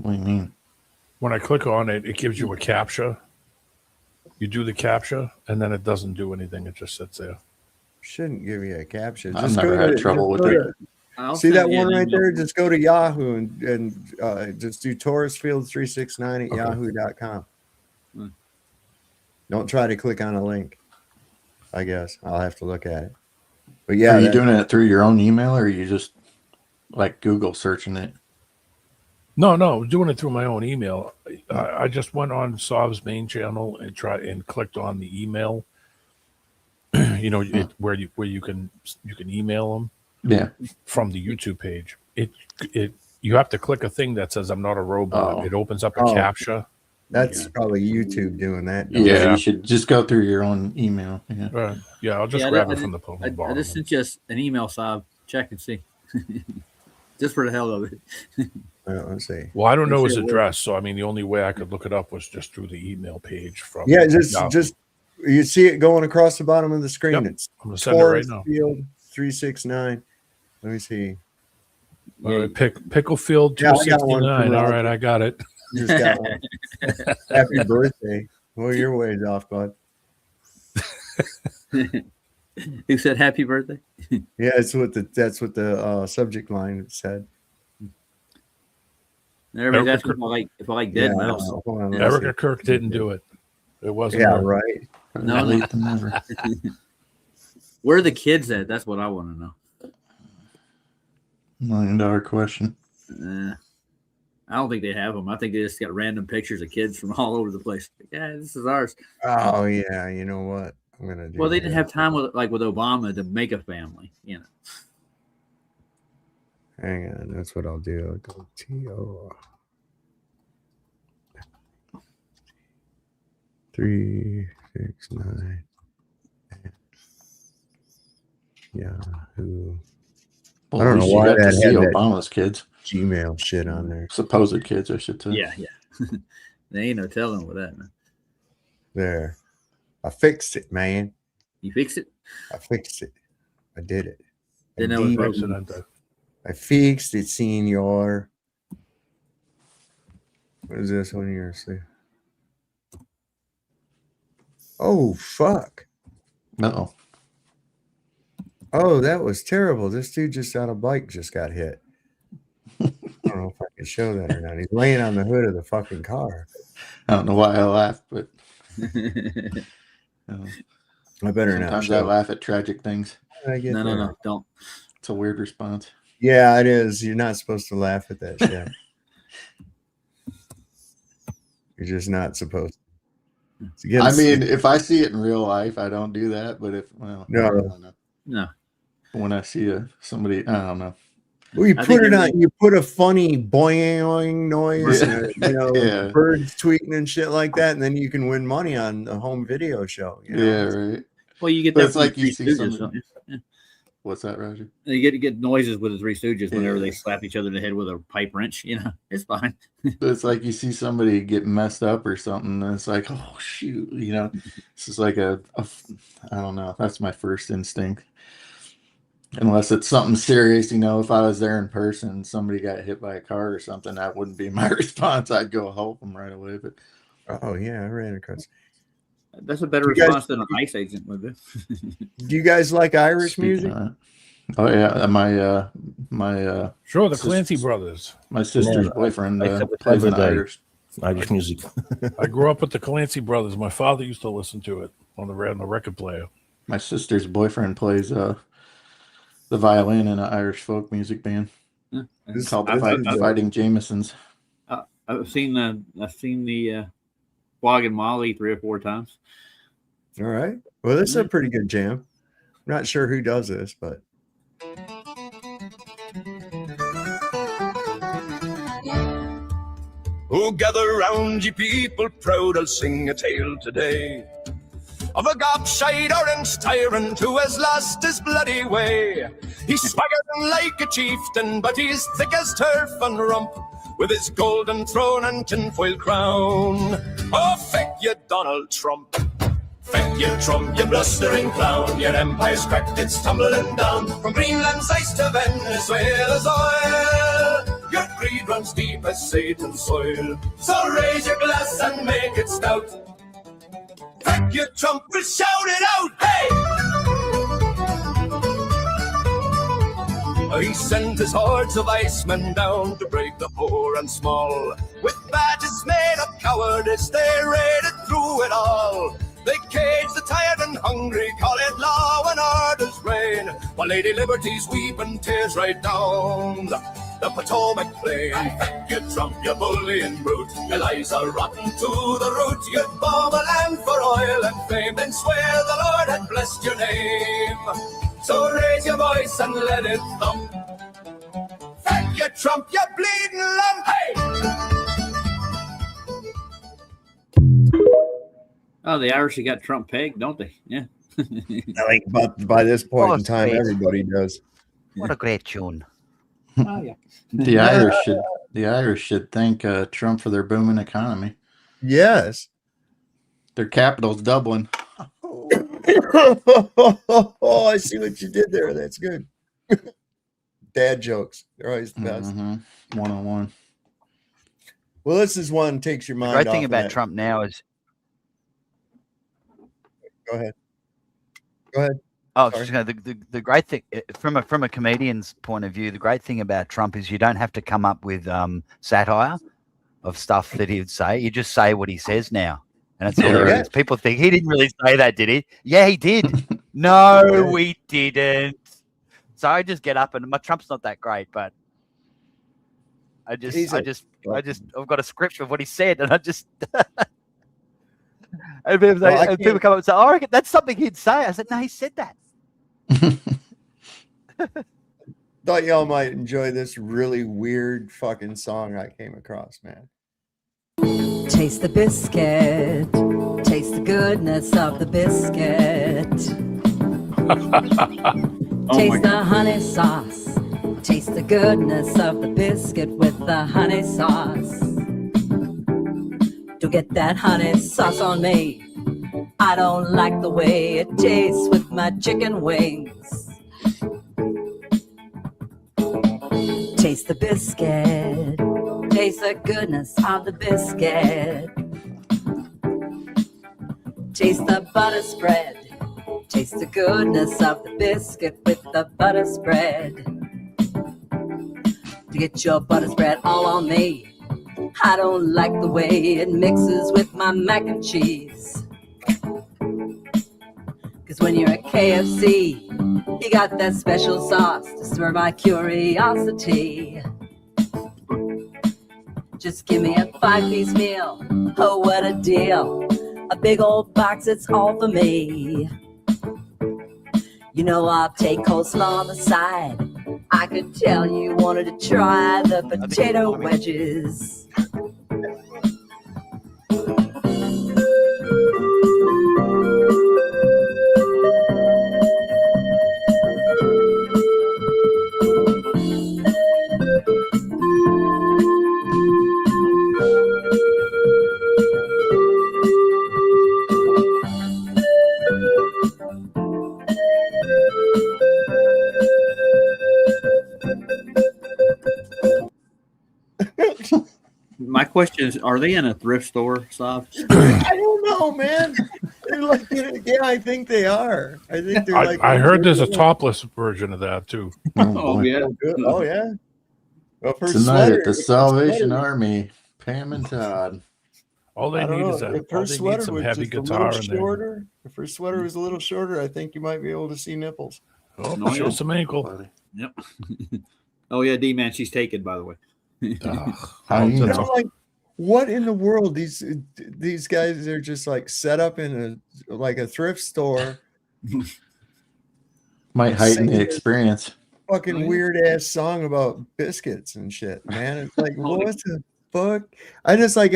What do you mean? When I click on it, it gives you a CAPTCHA. You do the CAPTCHA, and then it doesn't do anything. It just sits there. Shouldn't give you a caption. I've never had trouble with it. See that one right there? Just go to Yahoo and just do Torresfield369 at yahoo.com. Don't try to click on a link. I guess I'll have to look at it. But yeah, Are you doing it through your own email, or are you just like Google searching it? No, doing it through my own email. I just went on Sob's main channel and clicked on the email. You know, where you can email them. Yeah. From the YouTube page. You have to click a thing that says "I'm not a robot." Oh. It opens up a CAPTCHA. That's probably YouTube doing that. Yeah, you should just go through your own email. Yeah, right. Yeah, I'll just grab it from the bottom. I just sent you an email, Sob. Check and see. Just for the hell of it. Let's see. Well, I don't know his Make sure it address, so I mean, the only way I could look it up was just through the email page from. Yeah, just you see it going across the bottom of the screen. Yep. It's I'm gonna send it right now. Torresfield369. Let me see. All right, Picklefield Yeah, I got one 269. for All Roger. right, I got it. Just got one. Happy birthday. Well, your ways off, bud. Who said happy birthday? Yeah, that's what the subject line said. Everybody asks if I like dead Yeah, mouse. hold on, let's Erica see. Kirk didn't do it. It wasn't. Yeah, her. right. No. Where are the kids at? That's what I want to know. $1 million question. I don't think they have them. I think they just got random pictures of kids from all over the place. Yeah, this is ours. Oh yeah, you know what? I'm gonna do. Well, they didn't have time with Obama to make a family, you know. Hang on, that's what I'll do. I'll go TO 369 Yahoo. Well, I don't at know least why you got that to see had that Obama's kids. Gmail shit on there. Supposed kids, I should say. Yeah. They ain't no telling with that, man. There. I fixed it, man. You fixed it? I fixed it. I did it. Didn't know it was broken. I fixed it, senor. What is this one here? See? Oh, fuck. No. Oh, that was terrible. This dude just on a bike just got hit. I don't know if I can show that or not. He's laying on the hood of the fucking car. I don't know why I laugh, but I better not. Sometimes I laugh at tragic things. No, don't. It's a weird response. Yeah, it is. You're not supposed to laugh at that shit. You're just not supposed to. I mean, if I see it in real life, I don't do that. But if I don't know. No. When I see somebody, I don't know. Well, you put it on. You put a funny boing noise, and, birds tweeting and shit like that, and then you can win money on a home video show. You know? Yeah, right. Well, you get but that. It's like you see Stooges, something. What's that, Roger? You get noises with the Three Stooges whenever they slap each other in the head with a pipe wrench. You know, it's fine. But it's like you see somebody get messed up or something, and it's like, oh shoot, this is like I don't know. That's my first instinct. Unless it's something serious, if I was there in person, somebody got hit by a car or something, that wouldn't be my response. I'd go help them right away. But oh yeah, I ran across. That's a better response than an ICE agent would be. Do you guys like Irish music? Oh yeah, my sure, the Clancy brothers. My sister's boyfriend plays in Irish music. I grew up with the Clancy brothers. My father used to listen to it on the record player. My sister's boyfriend plays the violin in an Irish folk music band called Fighting Jamesons. I've seen the Flog and Molly 3 or 4 times. All right. Well, this is a pretty good jam. I'm not sure who does this, but Oh, gather round, ye people proud, I'll sing a tale today of a gobshite orange tyrant who has lost his bloody way. He's swaggering like a chieftain, but he's thick as turf and rump, with his golden throne and tinfoil crown. Oh, feck you, Donald Trump. Feck you, Trump, you blustering clown. Your empire's cracked, it's tumbling down. From Greenland's ice to Venezuela's oil, your greed runs deep as Satan's soil. So raise your glass and make it stout. Feck you, Trump, we'll shout it out, hey! He sent his hordes of icemen down to break the poor and small. With badges made of cowardice, they raided through it all. They caged the tired and hungry, call it law and order's reign, while Lady Liberty's weeping tears right down the Potomac plain. Feck you, Trump, you bullying brute, your lies are rotten to the root. You'd bomb a land for oil and fame, then swear the Lord had blessed your name. So raise your voice and let it thump. Feck you, Trump, you bleeding lump, hey! Oh, the Irish have got Trump pegged, don't they? Yeah. I think by this point in time, great. everybody does. What a great tune. Oh, yeah. The Irish should thank Trump for their booming economy. Yes. Their capital's Dublin. Oh, I see what you did there. That's good. Dad jokes. They're always the best. Mm-hmm. 101. Well, this is one that takes your The mind great off thing of about that. Trump now is, Go ahead. Go ahead. oh, Sorry. just gonna, the great thing from a comedian's point of view, the great thing about Trump is you don't have to come up with satire of stuff that he would say. You just say what he says now, and it's hilarious. People think he didn't really say that, did he? Yeah, he did. No, we didn't. So I just get up, and my Trump's not that great, but I've got a script of what he said, and I just. And people come up and say, "Oh, I reckon that's something he'd say." I said, "No, he said that." Thought y'all might enjoy this really weird fucking song I came across, man. Taste the biscuit. Taste the goodness of the biscuit. Taste the honey sauce. Taste the goodness of the biscuit with the honey sauce. To get that honey sauce on me, I don't like the way it tastes with my chicken wings. Taste the biscuit. Taste the goodness of the biscuit. Taste the butter spread. Taste the goodness of the biscuit with the butter spread. To get your butter spread all on me, I don't like the way it mixes with my mac and cheese. Cause when you're at KFC, you got that special sauce to stir my curiosity. Just give me a 5-piece meal, oh what a deal. A big old box, it's all for me. You know I'll take coleslaw on the side. I could tell you wanted to try the potato wedges. My question is, are they in a thrift store, Sav? I don't know, man. They're like, yeah, I think they are. I think they're like. I heard there's a topless version of that too. Oh, yeah. Oh, yeah. Well, for Tonight sweater, at the Salvation Army, Pam and Todd. All they I don't need know. is that. If her All they need sweater some was heavy just a guitar little in there. shorter, if her sweater was a little shorter, I think you might be able to see nipples. Oh, show some ankle. Yep. Oh yeah, D-Man, she's taken, by the way. I'm like, what in the world? These guys are just like set up in a thrift store. Might heighten singing the this experience. Fucking weird ass song about biscuits and shit, man. It's like, well, what the fuck? I just like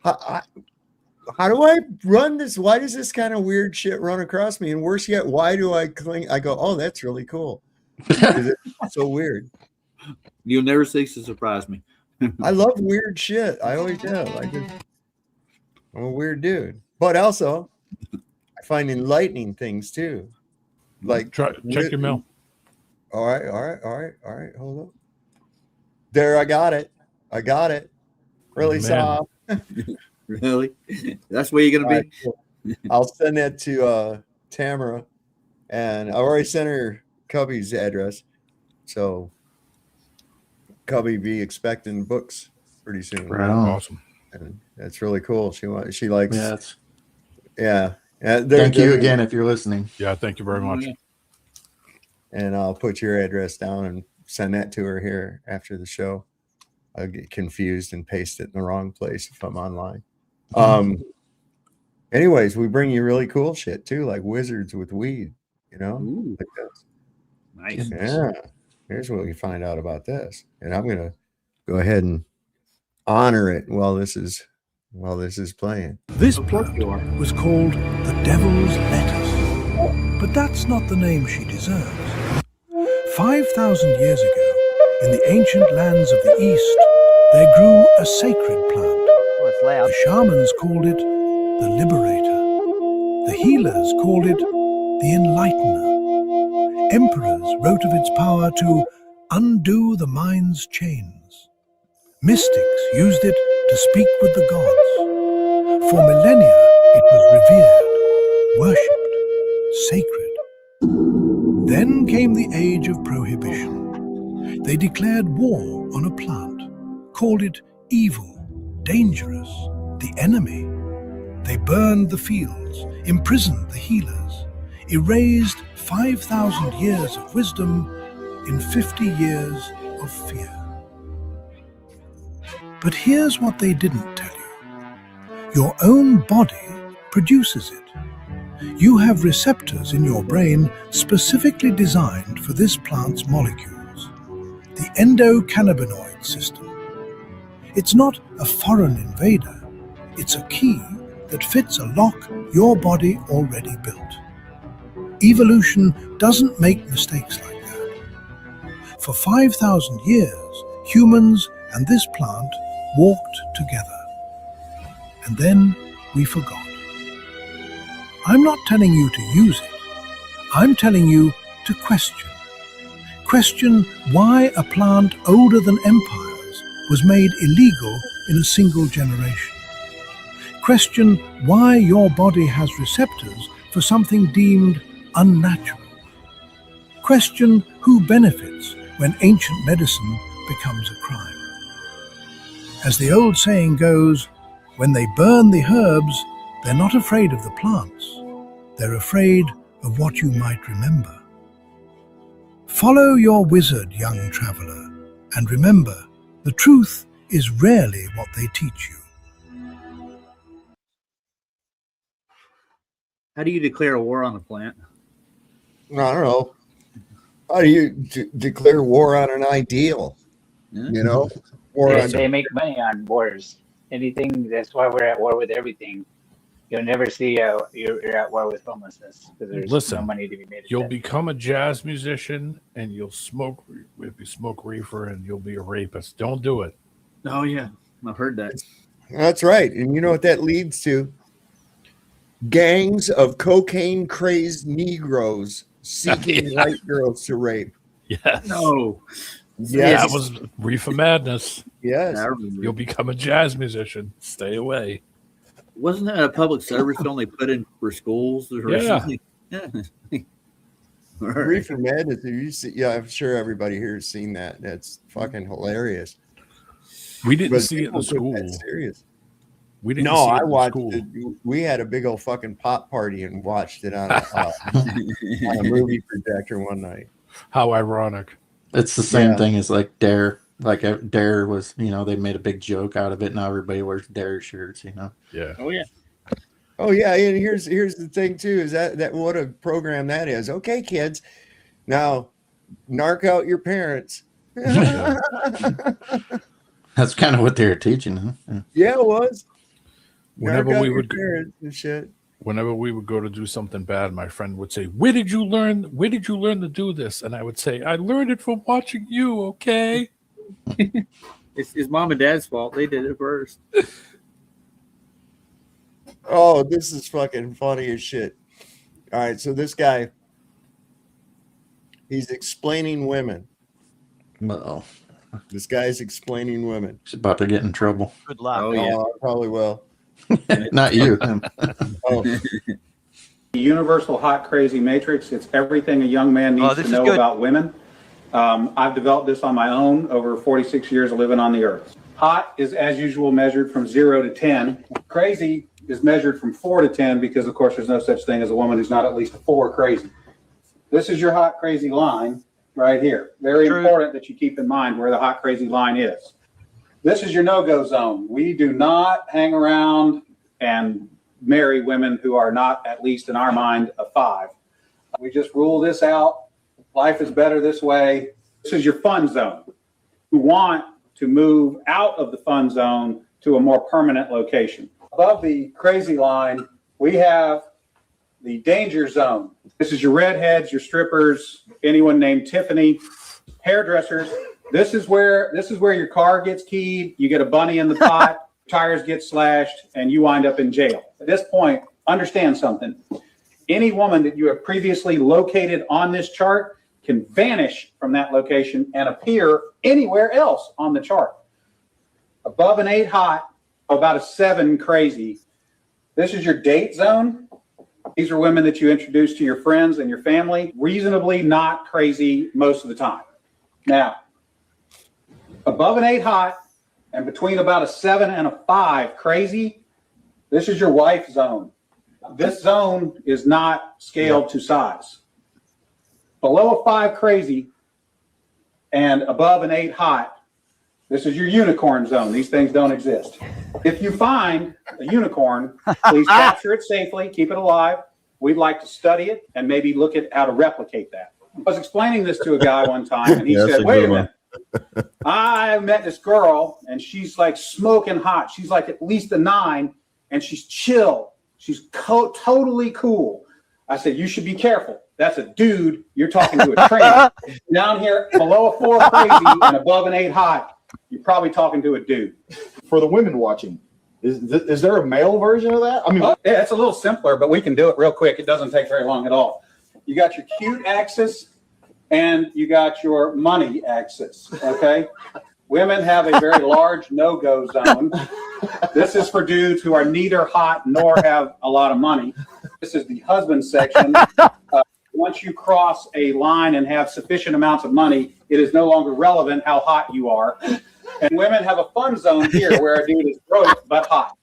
how do I run this? Why does this kind of weird shit run across me? And worse yet, why do I cling? I go, oh, that's really cool. It's so weird. You'll never cease to surprise me. I love weird shit. I always do. I'm a weird dude, but also I find enlightening things too. Like check your mail. All right. Hold up. There, I got it. Really soft. Really? That's where you're gonna be. Cool. I'll send that to Tamara, and I already sent her Cubby's address, so Cubby be expecting books pretty soon. Right on. Awesome. And that's really cool. She likes. Yeah. Yeah. Thank you again if you're listening. Yeah, thank you very much. And I'll put your address down and send that to her here after the show. I'll get confused and paste it in the wrong place if I'm online. Anyways, we bring you really cool shit too, like wizards with weed, like this. Nice. Yeah. Here's what we find out about this. And I'm gonna go ahead and honor it while this is playing. This plant was called the Devil's Lettuce, but that's not the name she deserves. 5,000 years ago, in the ancient lands of the East, there grew a sacred plant. The shamans called it the Liberator. The healers called it the Enlightener. Emperors wrote of its power to undo the mind's chains. Mystics used it to speak with the gods. For millennia, it was revered, worshipped, sacred. Then came the age of prohibition. They declared war on a plant, called it evil, dangerous, the enemy. They burned the fields, imprisoned the healers, erased 5,000 years of wisdom in 50 years of fear. But here's what they didn't tell you. Your own body produces it. You have receptors in your brain specifically designed for this plant's molecules, the endocannabinoid system. It's not a foreign invader, it's a key that fits a lock your body already built. Evolution doesn't make mistakes like that. For 5,000 years, humans and this plant walked together. And then we forgot. I'm not telling you to use it. I'm telling you to question. Question why a plant older than empires was made illegal in a single generation. Question why your body has receptors for something deemed unnatural. Question who benefits when ancient medicine becomes a crime. As the old saying goes, when they burn the herbs, they're not afraid of the plants. They're afraid of what you might remember. Follow your wizard, young traveler, and remember, the truth is rarely what they teach you. How do you declare a war on a plant? I don't know. How do you declare war on an ideal? War on They make money on wars. Anything. That's why we're at war with everything. You'll never see you're at war with homelessness because there's no money to be made. You'll become a jazz musician and you'll smoke reefer and you'll be a rapist. Don't do it. Oh yeah, I've heard that. That's right. And you know what that leads to? Gangs of cocaine crazed Negroes seeking white girls to rape. Yes. No. Yes. That was reefer madness. Yes. You'll become a jazz musician. Stay away. Wasn't that a public service film they put in for schools? Or something? Yeah. Reefer madness. You see, yeah, I'm sure everybody here has seen that. That's fucking hilarious. We didn't see it in the school. Serious. We didn't. No, see it I in watched school. it. We had a big old fucking pop party and watched it on a movie projector one night. How ironic. It's the same thing as like Dare. Like Dare was, they made a big joke out of it. Now everybody wears Dare shirts, Yeah. Oh yeah. Oh yeah, and here's the thing too, is that what a program that is. Okay, kids, now narc out your parents. That's kind of what they were teaching, huh? Yeah, it was. Whenever we would and shit. Whenever we would go to do something bad, my friend would say, Where did you learn to do this? And I would say, I learned it from watching you, okay? It's mom and dad's fault. They did it first. Oh, this is fucking funny as shit. All right, so this guy, he's explaining women. Uh-oh. This guy's explaining women. He's about to get in trouble. Good luck. Oh, yeah. I probably will. Not you. Him. Oh. The universal hot crazy matrix. It's everything a young man needs to know about women. I've developed this on my own over 46 years of living on the earth. Hot is as usual measured from 0 to 10. Crazy is measured from 4 to 10 because of course there's no such thing as a woman who's not at least a 4 crazy. This is your hot crazy line right here. Very important that you keep in mind where the hot crazy line is. This is your no-go zone. We do not hang around and marry women who are not, at least in our mind, a 5. We just rule this out. Life is better this way. This is your fun zone. You want to move out of the fun zone to a more permanent location. Above the crazy line, we have the danger zone. This is your redheads, your strippers, anyone named Tiffany, hairdressers. This is where your car gets keyed, you get a bunny in the pot, tires get slashed, and you wind up in jail. At this point, understand something. Any woman that you have previously located on this chart can vanish from that location and appear anywhere else on the chart. Above an 8 hot, about a 7 crazy. This is your date zone. These are women that you introduce to your friends and your family, reasonably not crazy most of the time. Now, above an 8 hot and between about a 7 and a 5 crazy, this is your wife zone. This zone is not scaled to size. Below a 5 crazy and above an 8 hot, this is your unicorn zone. These things don't exist. If you find a unicorn, please capture it safely, keep it alive. We'd like to study it and maybe look at how to replicate that. I was explaining this to a guy one time, and he said, wait a minute. I met this girl, and she's like smoking hot. She's like at least a 9, and she's chill. She's totally cool. I said, you should be careful. That's a dude. You're talking to a trainer. Down here, below a 4 crazy and above an 8 hot, you're probably talking to a dude. For the women watching, is there a male version of that? I mean, yeah, it's a little simpler, but we can do it real quick. It doesn't take very long at all. You got your cute axis and you got your money axis, okay? Women have a very large no-go zone. This is for dudes who are neither hot nor have a lot of money. This is the husband section. Once you cross a line and have sufficient amounts of money, it is no longer relevant how hot you are. And women have a fun zone here where a dude is broke but hot.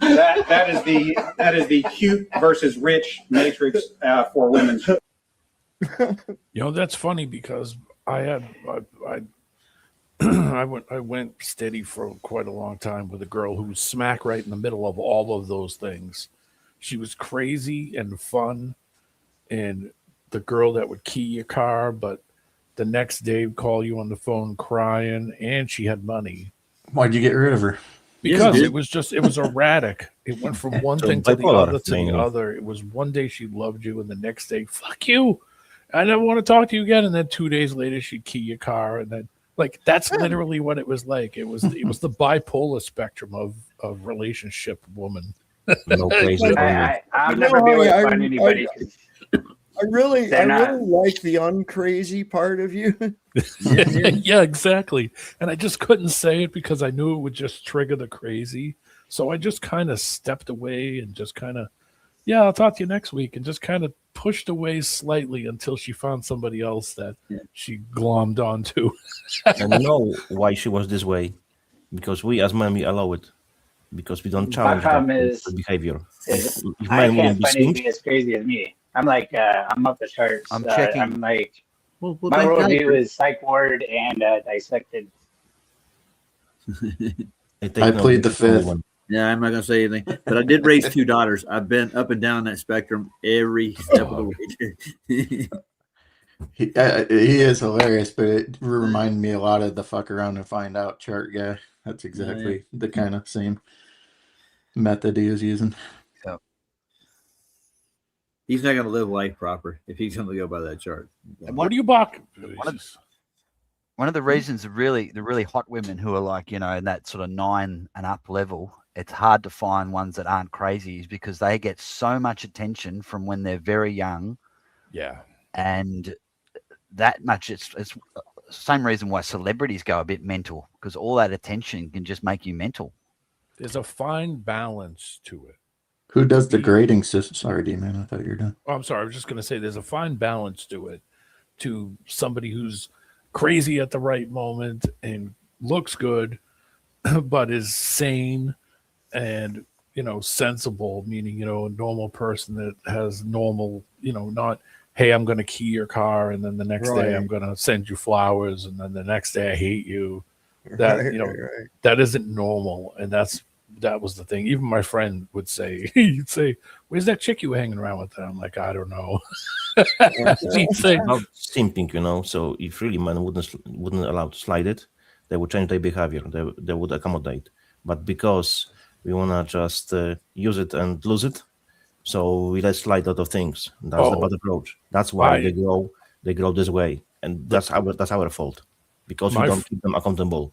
That is the cute versus rich matrix for women. You know, that's funny because I went steady for quite a long time with a girl who was smack right in the middle of all of those things. She was crazy and fun, and the girl that would key your car, but the next day would call you on the phone crying, and she had money. Why'd you get rid of her? Because it was erratic. It went from one thing to the other to the other. It was one day she loved you, and the next day, fuck you. I never want to talk to you again. And then 2 days later, she'd key your car, and then that's literally what it was like. It was the bipolar spectrum of relationship woman. No crazy. I'll never be able to find anybody. I really like the uncrazy part of you. Yeah, exactly. And I just couldn't say it because I knew it would just trigger the crazy. So I just kind of stepped away and just kind of, I'll talk to you next week, and just kind of pushed away slightly until she found somebody else that she glommed onto. And you know why she was this way? Because we as men, we allow it. Because we don't challenge the behavior. I can't find anybody as crazy as me. I'm like, I'm up the charts. I'm checking. I'm like, my worldview is psych ward and dissected. I plead the fifth. Yeah, I'm not going to say anything. But I did raise 2 daughters. I've been up and down that spectrum every step of the way. He is hilarious, but it reminded me a lot of the fuck around and find out chart guy. That's exactly the kind of same method he was using. Yep. He's not going to live life proper if he's going to go by that chart. What do you buck? One of the reasons the really hot women who are like, in that sort of 9 and up level, it's hard to find ones that aren't crazy, is because they get so much attention from when they're very young. Yeah. And that much, it's the same reason why celebrities go a bit mental, because all that attention can just make you mental. There's a fine balance to it. Who does the grading system? Sorry, D-Man, I thought you were done. Oh, I'm sorry. I was just going to say there's a fine balance to it, to somebody who's crazy at the right moment and looks good, but is sane and, sensible, meaning, a normal person that has normal, not, hey, I'm going to key your car, and then the next day I'm going to send you flowers, and then the next day I hate you. That, that isn't normal. And that was the thing. Even my friend would say, he'd say, where's that chick you were hanging around with? And I'm like, I don't know. She'd say, about simping, so if really men wouldn't allow to slide it, they would change their behavior. They would accommodate. But because we want to just use it and lose it, so we let slide a lot of things. That's the bad approach. That's why they grow this way. And that's our fault. Because we don't keep them accountable.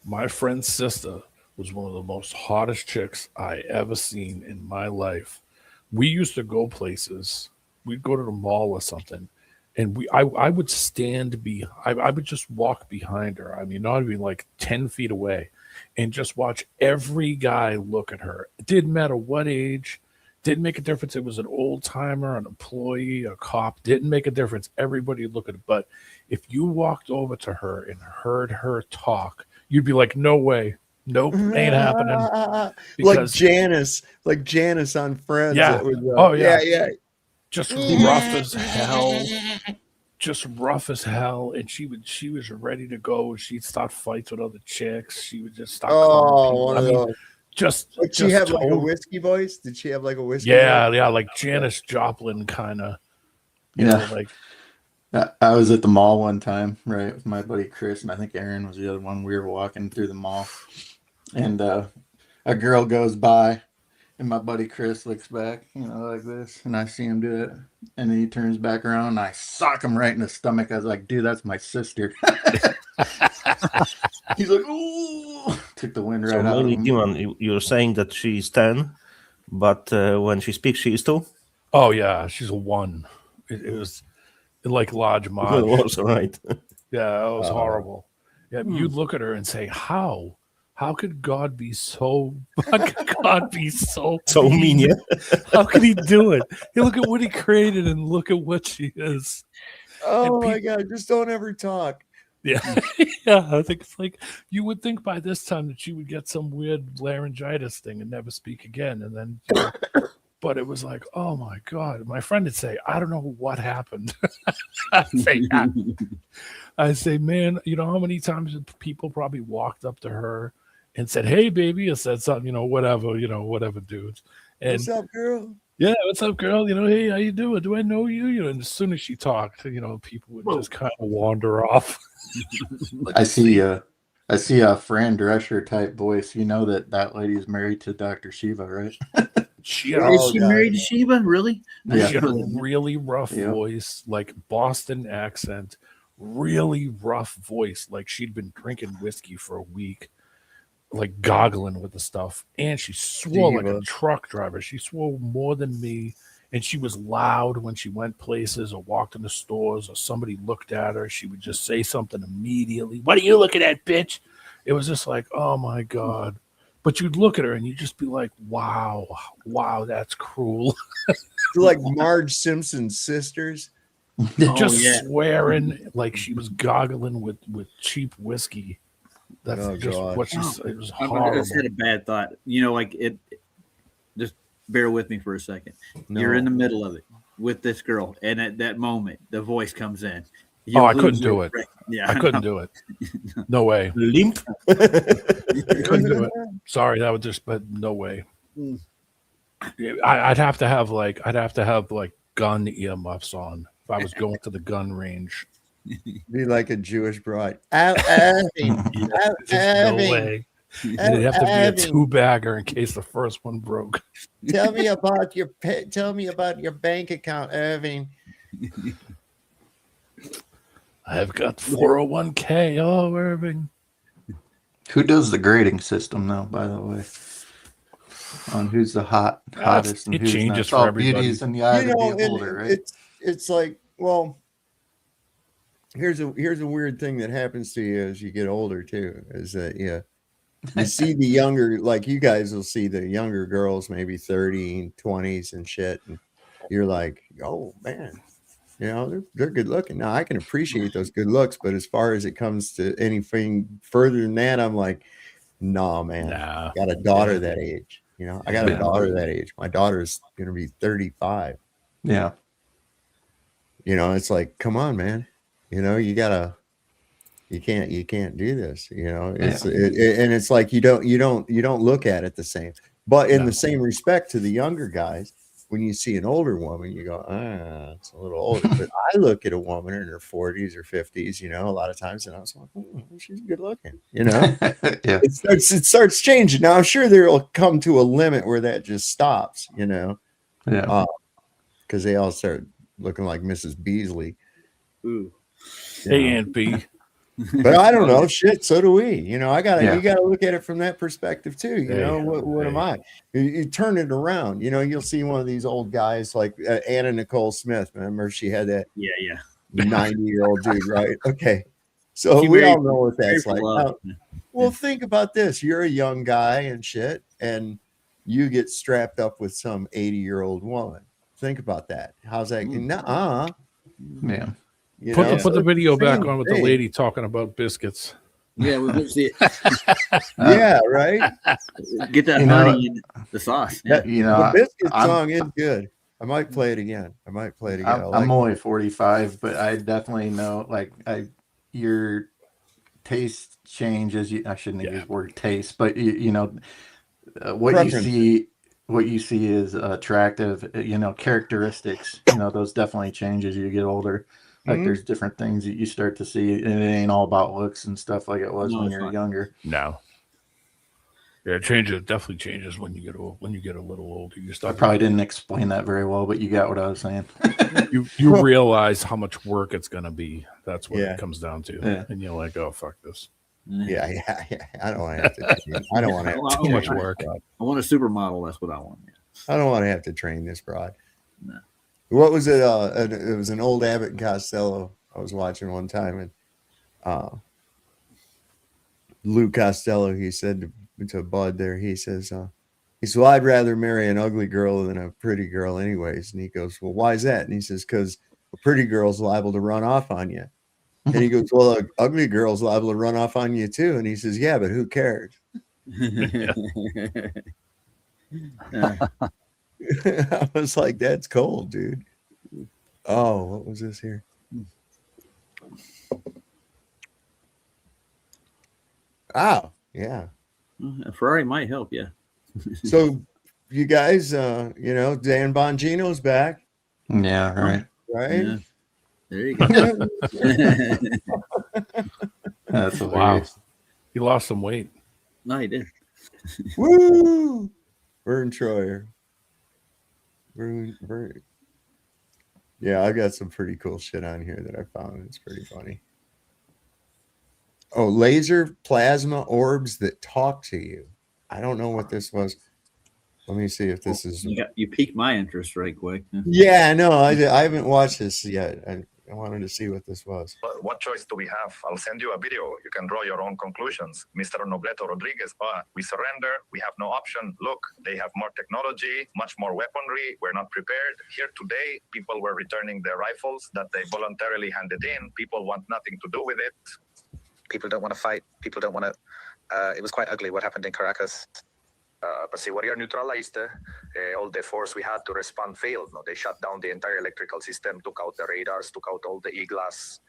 My friend's sister was one of the most hottest chicks I ever seen in my life. We used to go places. We'd go to the mall or something, and I would stand I would just walk behind her. I mean, not even like 10 feet away, and just watch every guy look at her. It didn't matter what age. Didn't make a difference. It was an old timer, an employee, a cop. Didn't make a difference. Everybody look at it. But if you walked over to her and heard her talk, you'd be like, no way. Nope, ain't happening. Like Janice on Friends. Yeah. Was, yeah. Just rough as hell. Just rough as hell. And she was ready to go. She'd start fights with other chicks. She would just start calling people. Did she have like a whiskey voice? Did she have like a whiskey voice? Yeah, like Janis Joplin kind of. Like. I was at the mall one time, right, with my buddy Chris, and I think Aaron was the other one. We were walking through the mall, and a girl goes by, and my buddy Chris looks back, like this, and I see him do it, and then he turns back around, and I sock him right in the stomach. I was like, dude, that's my sister. He's like, ooh, took the wind right out of him. Dimon, you're saying that she's 10, but when she speaks, she is 2? Oh, yeah, she's a 1. It was... like Lodge March. It was right. Yeah, it was horrible. Yeah, you'd look at her and say, "How could God be so? How could God be so mean? Yeah. How could He do it? You look at what He created and look at what she is. Oh my God! Just don't ever talk. Yeah, yeah. I think it's like you would think by this time that she would get some weird laryngitis thing and never speak again, and then. But it was like, oh my God. My friend would say, I don't know what happened. I say, man, how many times people probably walked up to her and said, hey, baby, or said something, whatever, dudes. And, what's up, girl? Yeah, what's up, girl? Hey, how you doing? Do I know you? And as soon as she talked, people would just kind of wander off. I see a Fran Drescher type voice. You know that lady's married to Dr. Shiva, right? Is she married to Shiva? Really? Yeah. She had a really rough voice, like Boston accent, really rough voice. Like she'd been drinking whiskey for a week, like goggling with the stuff. And she swore like a truck driver. She swore more than me. And she was loud when she went places or walked into stores or somebody looked at her. She would just say something immediately. What are you looking at, bitch? It was just like, oh my God. But you'd look at her and you'd just be like, wow, that's cruel. Like Marge Simpson's sisters. Swearing like she was goggling with cheap whiskey. That's what she said. It was horrible. I just had a bad thought. Just bear with me for a second. No. You're in the middle of it with this girl. And at that moment, the voice comes in. I couldn't do it. Yeah, I couldn't do it. No way. Limp. Couldn't do it. Sorry, that would but no way. I'd have to have gun earmuffs on if I was going to the gun range. Be like a Jewish bride. Irving. No way. It'd have to be a 2-bagger in case the first one broke. Tell me about your bank account, Irving. I've got 401k. Oh, Irving. Who does the grading system now, by the way? On who's the hottest and it who's changes not. It's for all everybody. beauties in the eye of the beholder, right? It's like, well, here's a weird thing that happens to you as you get older too, is that you see the younger, like you guys will see the younger girls, maybe 30, 20s and shit, and you're like, oh man, you know, they're good looking. Now I can appreciate those good looks, but as far as it comes to anything further than that, I'm like, nah, man. I got a daughter that age. You know, I got a daughter that age. My daughter's gonna be 35. Yeah. You know, it's like, come on, man. You know, you can't do this. You know, and it's like you don't look at it the same. But in the same respect to the younger guys, when you see an older woman, you go, it's a little older. But I look at a woman in her 40s or 50s, you know, a lot of times, and I was like, she's good looking, you know. It starts changing. Now I'm sure there'll come to a limit where that just stops, you know. Yeah. Because they all start looking like Mrs. Beasley. Ooh. Hey, Aunt B. But I don't know. Shit, so do we. You know, you gotta look at it from that perspective too. You know, what am I? You turn it around. You know, you'll see one of these old guys like Anna Nicole Smith. Remember, she had that 90-year-old dude, right? Okay, so we all know what that's like. Now, well, think about this: you're a young guy and shit, and you get strapped up with some 80-year-old woman. Think about that. How's that? Nuh-uh. Yeah. Put the video back on with the lady talking about biscuits. Yeah, we'll see it. Yeah, right. Get that honey in the sauce. The biscuit song is good. I might play it again. I'm only 45, but I definitely know, like, your taste changes. I shouldn't use the word taste, but you know what you see is attractive. You know, characteristics. You know, those definitely change as you get older. Like there's different things that you start to see, and it ain't all about looks and stuff like it was when you're younger. No. Yeah, it changes. It definitely changes when you get old. When you get a little older, you start. I probably didn't explain that very well, but you got what I was saying. you realize how much work it's gonna be. That's what it comes down to, and you're like, oh fuck this. Yeah. I don't want to have to. I don't want to have too much work. I want a supermodel. That's what I want. I don't want to have to train this broad. No. What was it? It was an old Abbott and Costello I was watching one time, and Lou Costello, he said to Bud there, he says, well, I'd rather marry an ugly girl than a pretty girl anyways. And he goes, well, why is that? And he says, because a pretty girl's liable to run off on you. And he goes, well, an ugly girl's liable to run off on you too. And he says, yeah, but who cares? I was like, that's cold, dude. Oh, what was this here? Oh, yeah. A Ferrari might help, yeah. So you guys, you know, Dan Bongino's back. Yeah, right. Right? Yeah. There you go. That's wow. He lost some weight. No, he did. Woo! Vern Troyer. Vern. Yeah, I got some pretty cool shit on here that I found. It's pretty funny. Oh, laser plasma orbs that talk to you. I don't know what this was. Let me see if this is. You piqued my interest right quick. Yeah, no, I haven't watched this yet. I wanted to see what this was. What choice do we have? I'll send you a video. You can draw your own conclusions. Mr. Nobleto Rodriguez, we surrender. We have no option. Look, they have more technology, much more weaponry. We're not prepared. Here today, people were returning their rifles that they voluntarily handed in. People want nothing to do with it. People don't want to fight. People don't want to. It was quite ugly what happened in Caracas. But see, we are neutralized. All the force we had to respond failed. No, they shut down the entire electrical system, took out the radars, took out all the e-glass.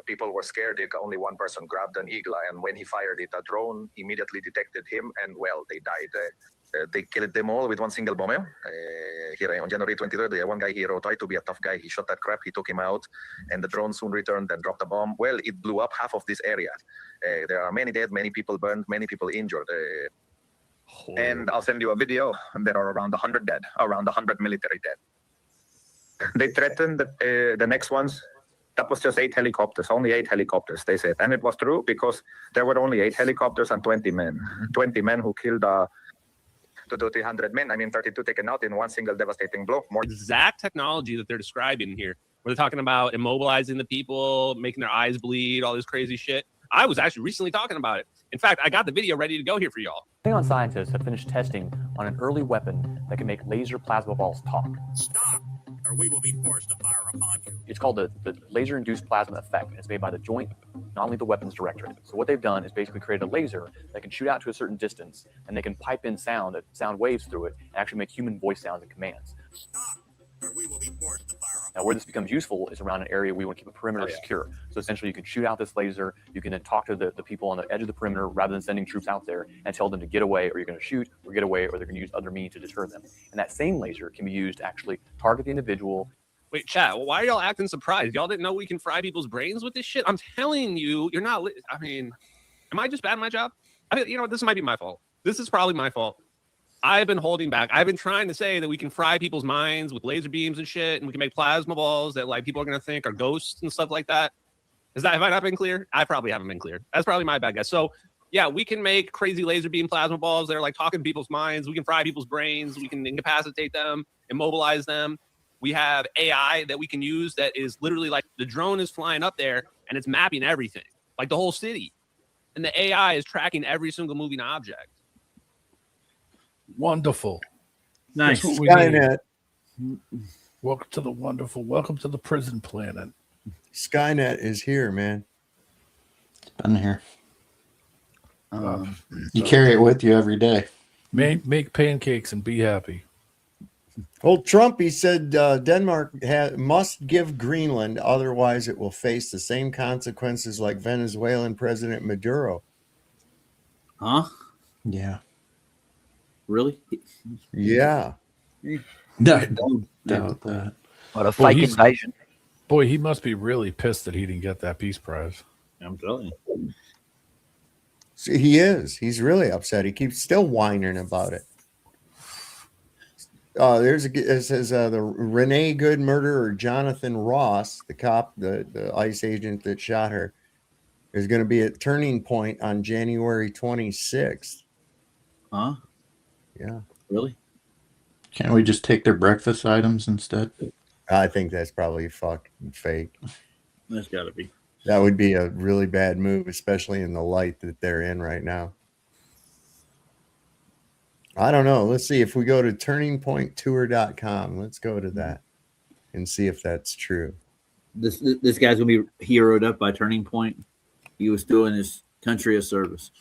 People were scared. Only one person grabbed an e-glass, and when he fired it, a drone immediately detected him, and well, they died. They killed them all with one single bomb. here on January 23rd, one guy hero tried to be a tough guy. He shot that crap. He took him out, and the drone soon returned and dropped a bomb. Well, it blew up half of this area. There are many dead, many people burned, many people injured. And I'll send you a video. There are around 100 dead, around 100 military dead. They threatened the next ones. That was just 8 helicopters, only 8 helicopters, they said. And it was true because there were only 8 helicopters and 20 men. 20 men who killed 300 men. I mean, 32 taken out in one single devastating blow. More exact technology that they're describing here, where they're talking about immobilizing the people, making their eyes bleed, all this crazy shit. I was actually recently talking about it. In fact, I got the video ready to go here for y'all. Klingon scientists have finished testing on an early weapon that can make laser plasma balls talk. Stop, or we will be forced to fire upon you. It's called the laser-induced plasma effect, and it's made by the Joint Non-Lethal Weapons Directorate. So what they've done is basically created a laser that can shoot out to a certain distance, and they can pipe in sound waves through it, and actually make human voice sounds and commands. Stop, or we will be forced to fire upon Now, where this becomes useful is around an area we want to keep a perimeter secure. So essentially, you can shoot out this laser, you can then talk to the people on the edge of the perimeter rather than sending troops out there and tell them to get away, or you're going to shoot, or get away, or they're going to use other means to deter them. And that same laser can be used to actually target the individual. Wait, chat, well, why are y'all acting surprised? Y'all didn't know we can fry people's brains with this shit? I'm telling you, you're not. I mean, am I just bad at my job? I mean, you know what? This might be my fault. This is probably my fault. I've been holding back. I've been trying to say that we can fry people's minds with laser beams and shit, and we can make plasma balls that like people are gonna think are ghosts and stuff like that. Have I not been clear? I probably haven't been clear. That's probably my bad guess. So yeah, we can make crazy laser beam plasma balls that are like talking people's minds. We can fry people's brains. We can incapacitate them, immobilize them. We have AI that we can use that is literally like the drone is flying up there and it's mapping everything, like the whole city, and the AI is tracking every single moving object. Wonderful. Nice. Skynet. Welcome to the wonderful. Welcome to the prison planet. Skynet is here, man. It's been here. You carry it with you every day. Make pancakes and be happy. Old Trump, he said Denmark must give Greenland, otherwise it will face the same consequences like Venezuelan President Maduro. Huh? Yeah. Really? Yeah. Don't doubt that. What a fake invasion. Boy, he must be really pissed that he didn't get that Peace Prize. I'm telling you. See, he is. He's really upset. He keeps still whining about it. It says the Renee Good murderer Jonathan Ross, the cop, the ICE agent that shot her, is going to be at Turning Point on January 26th. Huh? Yeah. Really? Can't we just take their breakfast items instead? I think that's probably fucking fake. That's got to be. That would be a really bad move, especially in the light that they're in right now. I don't know. Let's see if we go to turningpointtour.com. Let's go to that and see if that's true. This guy's going to be heroed up by Turning Point. He was doing his country a service.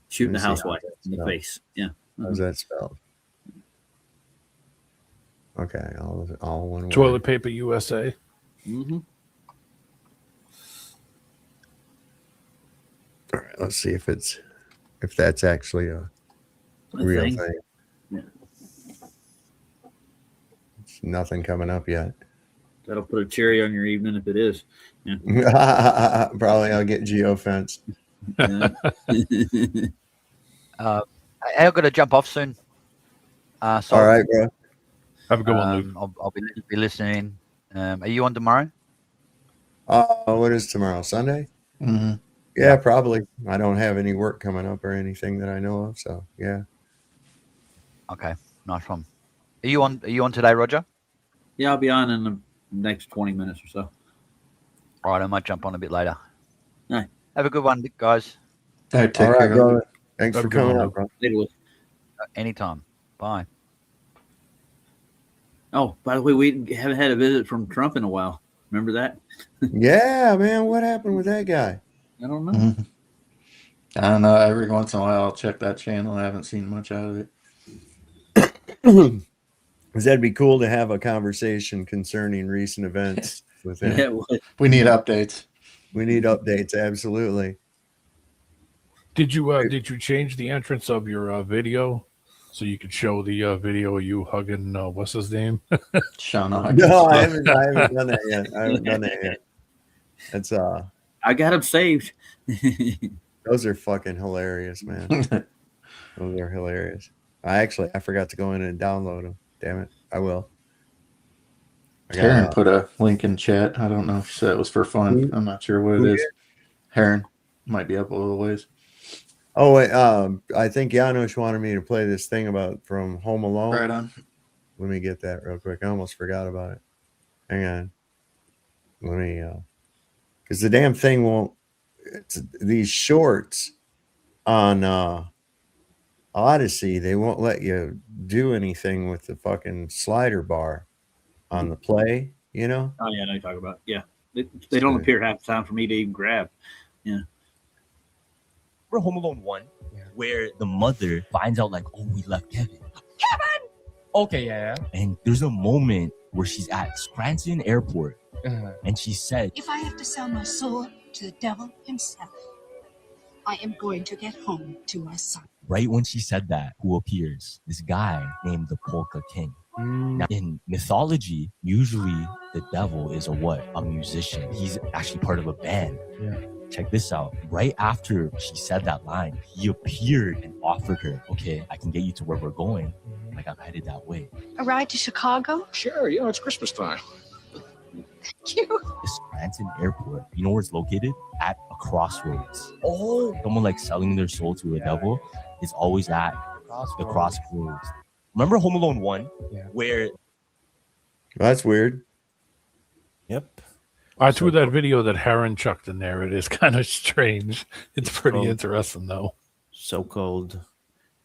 Shooting a housewife in the face. Yeah. How's that spelled? Okay, all one word. Toilet Paper USA. Mm-hmm. All right, let's see if that's actually a real thing. Yeah. It's nothing coming up yet. That'll put a cherry on your evening if it is. Yeah. Probably I'll get geofenced. I've got to jump off soon. So all right, bro. Have a good one, Luke. I'll be listening. Are you on tomorrow? What is tomorrow? Sunday? Mm-hmm. Yeah, probably. I don't have any work coming up or anything that I know of. So yeah. Okay, nice one. Are you on today, Roger? Yeah, I'll be on in the next 20 minutes or so. All right, I might jump on a bit later. All right. Have a good one, guys. All right, brother. Thanks for coming up, bro. Anytime. Bye. Oh, by the way, we haven't had a visit from Trump in a while. Remember that? Yeah, man. What happened with that guy? I don't know. Mm-hmm. I don't know. Every once in a while, I'll check that channel. I haven't seen much out of it. Because that'd be cool to have a conversation concerning recent events with him. Yeah, we need updates. We need updates. Absolutely. Did you change the entrance of your video So you could show the video of you hugging what's his name? Sean. No, I haven't done that yet. I haven't done that yet. It's I got him saved. Those are fucking hilarious, man. Those are hilarious. I forgot to go in and download them. Damn it. I will. Heron put a link in chat. I don't know if she said it was for fun. I'm not sure what it is. Heron might be up a little ways. Oh wait, I think Janusz wanted me to play this thing from Home Alone. Right on. Let me get that real quick. I almost forgot about it. Hang on. Let me because the damn thing won't. These shorts on Odyssey, they won't let you do anything with the fucking slider bar on the play. You know? Oh yeah, I know you're talking about. Yeah, they don't appear half the time for me to even grab. Yeah. We're Home Alone 1, where the mother finds out like, oh, we left Kevin. Kevin! Okay, yeah. And there's a moment where she's at Scranton Airport, and she said, if I have to sell my soul to the devil himself, I am going to get home to my son. Right when she said that, who appears? This guy named the Polka King. Now, in mythology, usually the devil is a musician. He's actually part of a band. Yeah. Check this out. Right after she said that line, he appeared and offered her, okay, I can get you to where we're going. Like, I'm headed that way. A ride to Chicago? Sure, it's Christmas time. Thank you. The Scranton Airport, you know where it's located? At a crossroads. Someone like selling their soul to a devil is always at the crossroads. Remember Home Alone 1? Where... That's weird. Yep. I threw that video that Heron chucked in there. It is kind of strange. It's pretty interesting, though. So-called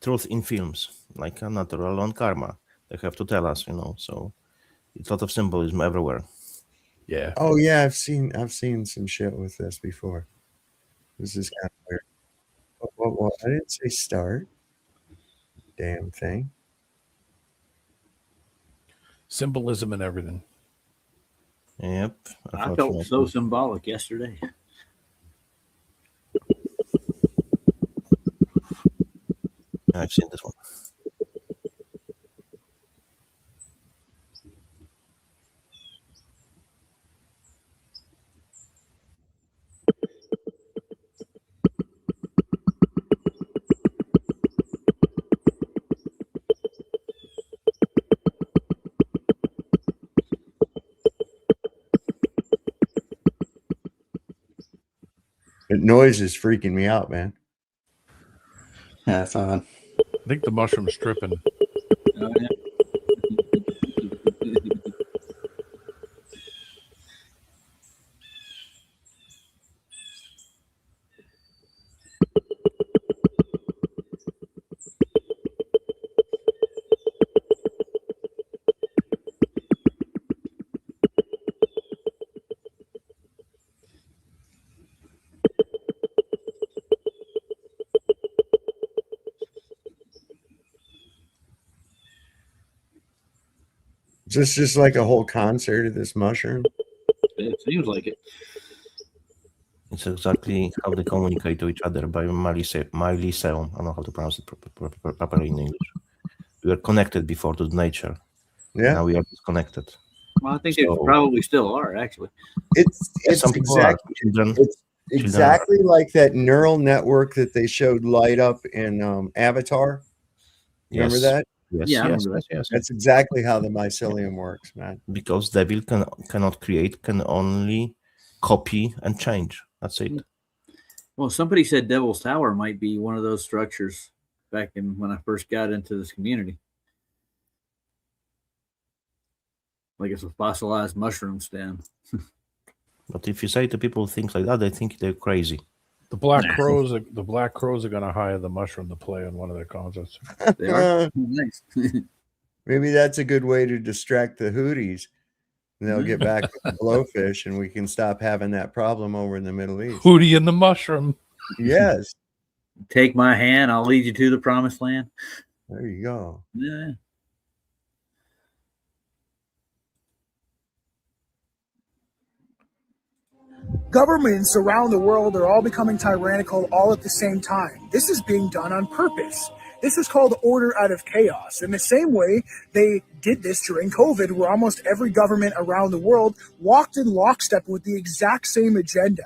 truth in films, like Natural and Karma. They have to tell us, so it's a lot of symbolism everywhere. Yeah. Oh yeah, I've seen some shit with this before. This is kind of weird. What? I didn't say start. Damn thing. Symbolism and everything. Yep. I felt so symbolic yesterday. I've seen this one. That noise is freaking me out, man. Yeah, it's odd. I think the mushroom's tripping. Oh, yeah. Is this just like a whole concert of this mushroom? It seems like it. It's exactly how they communicate to each other by mycelium. I don't know how to pronounce it properly in English. We were connected before to nature. Yeah. Now we are disconnected. Well, I think they probably still are, actually. It's exactly like that neural network that they showed light up in Avatar. Remember that? Yes, Yeah, I yes, remember yes. That's exactly how the mycelium works, man. Because devil cannot create, can only copy and change. That's it. Well, somebody said Devil's Tower might be one of those structures back when I first got into this community. Like it's a fossilized mushroom stem. But if you say to people things like that, they think they're crazy. The Black Crows are going to hire the mushroom to play on one of their concerts. They are nice. Maybe that's a good way to distract the Houthis. And they'll get back with the blowfish, and we can stop having that problem over in the Middle East. Hootie and the mushroom. Yes. Take my hand, I'll lead you to the promised land. There you go. Yeah. Governments around the world are all becoming tyrannical all at the same time. This is being done on purpose. This is called order out of chaos. In the same way they did this during COVID, where almost every government around the world walked in lockstep with the exact same agenda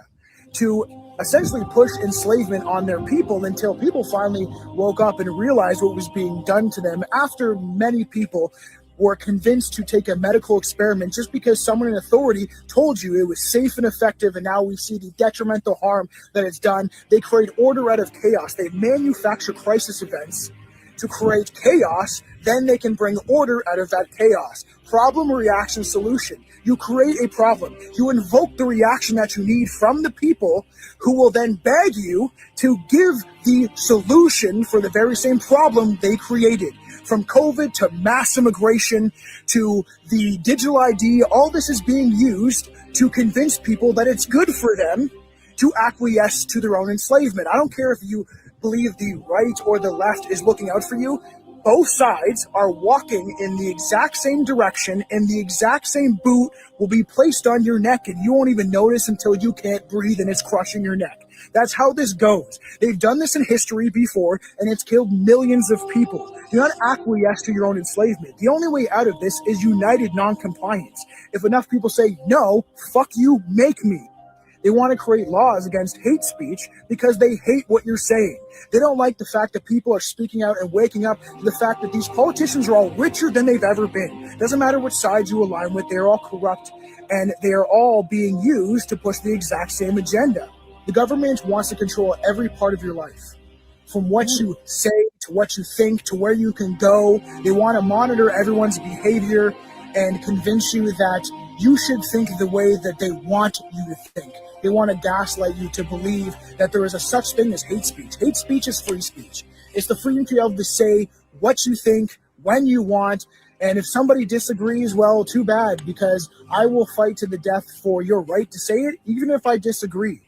to essentially push enslavement on their people until people finally woke up and realized what was being done to them after many people were convinced to take a medical experiment just because someone in authority told you it was safe and effective, and now we see the detrimental harm that it's done. They create order out of chaos. They manufacture crisis events to create chaos, then they can bring order out of that chaos. Problem, reaction, solution. You create a problem. You invoke the reaction that you need from the people, who will then beg you to give the solution for the very same problem they created. From COVID to mass immigration to the digital ID, all this is being used to convince people that it's good for them to acquiesce to their own enslavement. I don't care if you believe the right or the left is looking out for you. Both sides are walking in the exact same direction, and the exact same boot will be placed on your neck, and you won't even notice until you can't breathe and it's crushing your neck. That's how this goes. They've done this in history before, and it's killed millions of people. Do not acquiesce to your own enslavement. The only way out of this is united non-compliance. If enough people say, no, fuck you, make me. They want to create laws against hate speech because they hate what you're saying. They don't like the fact that people are speaking out and waking up to the fact that these politicians are all richer than they've ever been. Doesn't matter which side you align with, they're all corrupt, and they are all being used to push the exact same agenda. The government wants to control every part of your life, from what you say to what you think to where you can go. They want to monitor everyone's behavior and convince you that you should think the way that they want you to think. They want to gaslight you to believe that there is a such thing as hate speech. Hate speech is free speech. It's the freedom to be able to say what you think, when you want, and if somebody disagrees, well, too bad, because I will fight to the death for your right to say it, even if I disagree.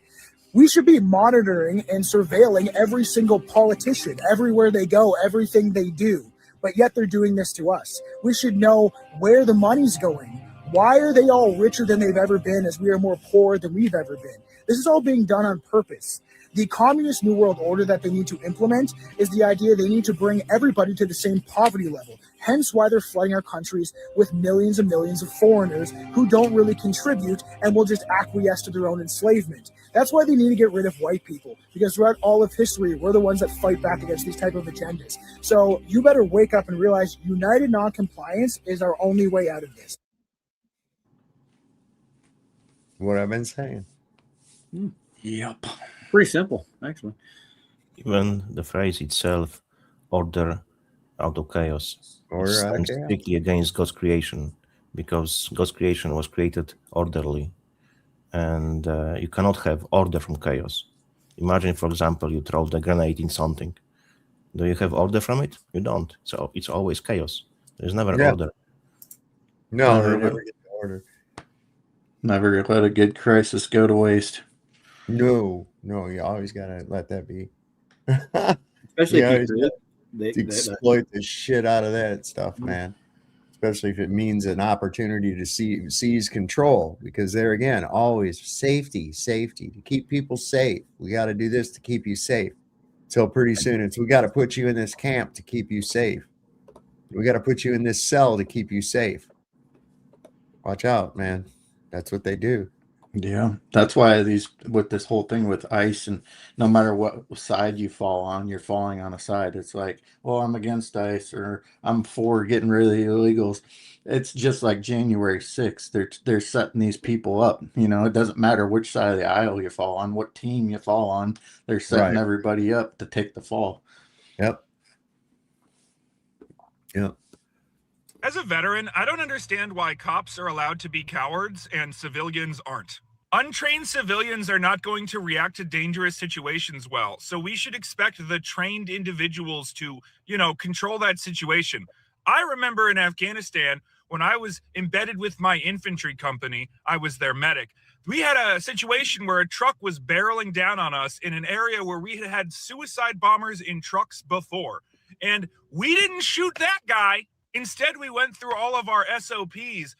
We should be monitoring and surveilling every single politician, everywhere they go, everything they do. But yet they're doing this to us. We should know where the money's going. Why are they all richer than they've ever been as we are more poor than we've ever been? This is all being done on purpose. The communist New World Order that they need to implement is the idea they need to bring everybody to the same poverty level. Hence why they're flooding our countries with millions and millions of foreigners who don't really contribute and will just acquiesce to their own enslavement. That's why they need to get rid of white people, because throughout all of history, we're the ones that fight back against these type of agendas. So you better wake up and realize united non-compliance is our only way out of this. What I've been saying. Yep. Pretty simple, actually. Even the phrase itself, order out of chaos, stands strictly against God's creation, because God's creation was created orderly, and you cannot have order from chaos. Imagine, for example, you throw the grenade in something. Do you have order from it? You don't. So it's always chaos. There's never order. No, never get the order. Never let a good crisis go to waste. No, you always gotta let that be. Especially if you exploit the shit out of that stuff, man. Especially if it means an opportunity to seize control, because there again, always safety to keep people safe. We got to do this to keep you safe. So pretty soon we got to put you in this camp to keep you safe. We got to put you in this cell to keep you safe. Watch out, man. That's what they do. Yeah, that's why with this whole thing with ICE, and no matter what side you fall on, you're falling on a side. It's like, well, I'm against ICE or I'm for getting rid of the illegals. It's just like January 6th. They're setting these people up. You know, it doesn't matter which side of the aisle you fall on, what team you fall on. They're setting everybody up to take the fall. Yep. As a veteran, I don't understand why cops are allowed to be cowards and civilians aren't. Untrained civilians are not going to react to dangerous situations well, so we should expect the trained individuals to, control that situation. I remember in Afghanistan, when I was embedded with my infantry company, I was their medic. We had a situation where a truck was barreling down on us in an area where we had had suicide bombers in trucks before. And we didn't shoot that guy. Instead, we went through all of our SOPs,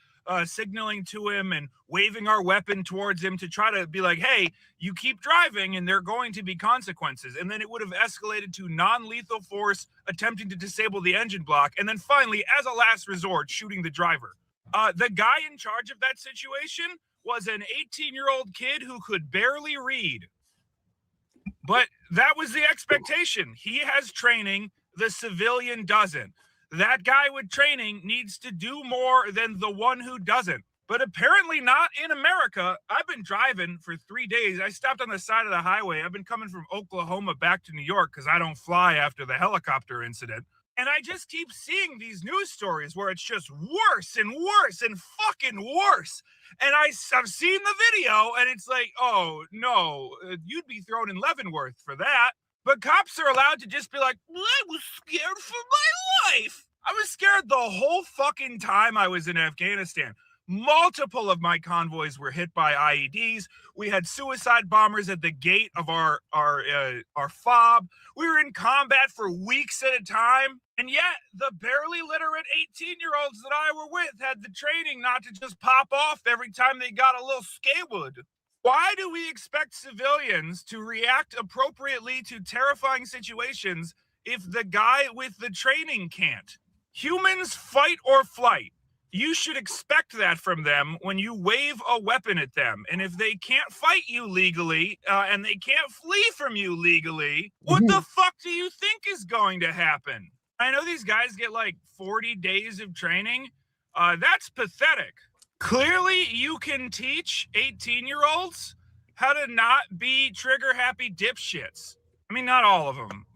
signaling to him and waving our weapon towards him to try to be like, hey, you keep driving and there are going to be consequences. And then it would have escalated to non-lethal force attempting to disable the engine block. And then finally, as a last resort, shooting the driver. The guy in charge of that situation was an 18-year-old kid who could barely read. But that was the expectation. He has training, the civilian doesn't. That guy with training needs to do more than the one who doesn't. But apparently not in America. I've been driving for 3 days. I stopped on the side of the highway. I've been coming from Oklahoma back to New York because I don't fly after the helicopter incident. And I just keep seeing these news stories where it's just worse and worse and fucking worse. And I've seen the video and it's like, oh, no, you'd be thrown in Leavenworth for that. But cops are allowed to just be like, I was scared for my life. I was scared the whole fucking time I was in Afghanistan. Multiple of my convoys were hit by IEDs. We had suicide bombers at the gate of our FOB. We were in combat for weeks at a time. And yet, the barely literate 18-year-olds that I were with had the training not to just pop off every time they got a little scared. Why do we expect civilians to react appropriately to terrifying situations if the guy with the training can't? Humans fight or flight. You should expect that from them when you wave a weapon at them. And if they can't fight you legally and they can't flee from you legally, what the fuck do you think is going to happen? I know these guys get like 40 days of training. That's pathetic. Clearly, you can teach 18-year-olds how to not be trigger-happy dipshits. I mean, not all of them.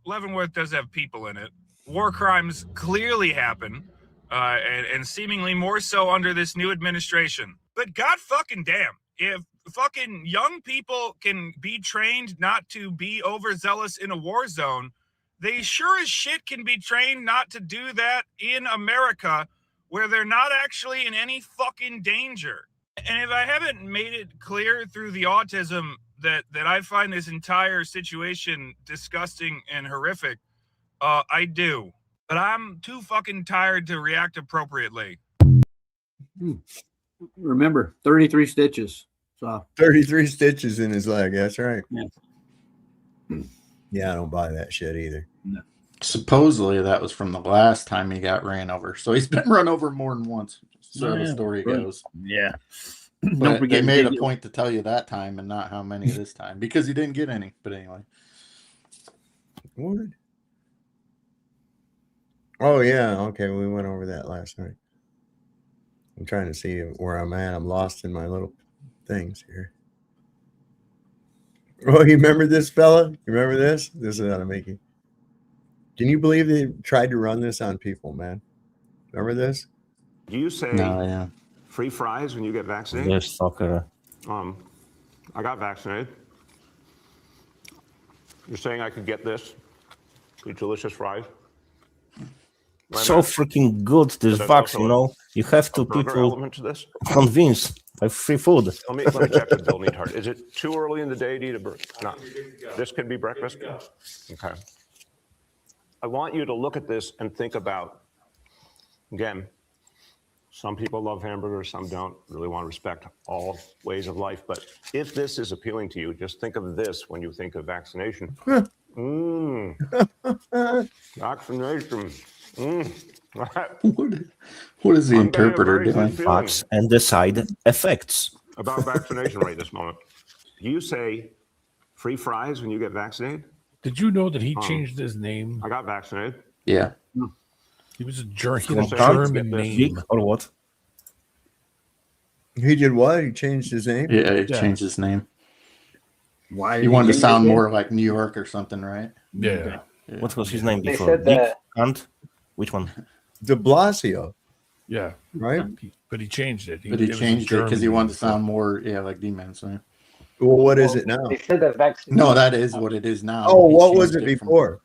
Leavenworth does have people in it. War crimes clearly happen. And seemingly more so under this new administration. But God fucking damn, if fucking young people can be trained not to be overzealous in a war zone, they sure as shit can be trained not to do that in America, where they're not actually in any fucking danger. And if I haven't made it clear through the autism that I find this entire situation disgusting and horrific, I do. But I'm too fucking tired to react appropriately. Remember, 33 stitches. So 33 stitches in his leg. That's right. Yeah. Yeah, I don't buy that shit either. No. Supposedly that was from the last time he got ran over. So he's been run over more than once. So the story goes. Yeah. But they made a point to tell you that time and not how many this time because he didn't get any. But anyway. What? Oh, yeah. Okay. We went over that last night. I'm trying to see where I'm at. I'm lost in my little things here. Oh, you remember this, fella? You remember this? This is how to make it. Can you believe they tried to run this on people, man? Remember this? Do you say free fries when you get vaccinated? Yes, fucker. I got vaccinated. You're saying I could get this? These delicious fries? So freaking good, this vaccine, you know. You have to people convince by free food. Let me check with Bill Neathart. Is it too early in the day to eat a burger? No. This could be breakfast? Okay. I want you to look at this and think about, again, some people love hamburgers, some don't. Really want to respect all ways of life. But if this is appealing to you, just think of this when you think of vaccination. Vaccination. What is the interpreter doing? Facts and the side effects. About vaccination right this moment. Do you say free fries when you get vaccinated? Did you know that he changed his name? I got vaccinated. Yeah. He was a German name. Or what? He did what? He changed his name? Yeah, he changed his name. Why? He wanted to sound more like New York or something, right? Yeah. What was his name They before? said Dick that- Hunt? Which one? De Blasio. Yeah. Right? But he changed it. But he changed it because he German wanted to sound more, like D-Man. So. Well, what is it now? They said that vaccine. No, that is what it is now. Oh, He what was changed it from- before?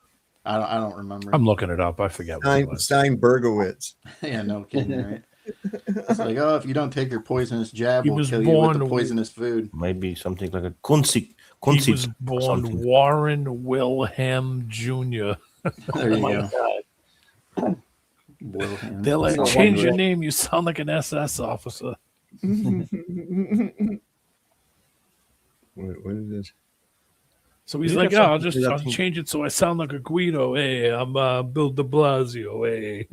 I don't remember. I'm looking it up. I forget what it was. Stein Bergowitz. Yeah, no kidding, right? It's like, oh, if you don't take your poisonous jab, He we'll was kill you with the born- poisonous food. Maybe something like a Kunzig. He was or born something. Warren Wilhelm Jr. There you go. They're like, change your name. You sound like an SS officer. What is this? So he's like, I'll change it so I sound like a Guido. Hey, I'm Bill de Blasio. Hey.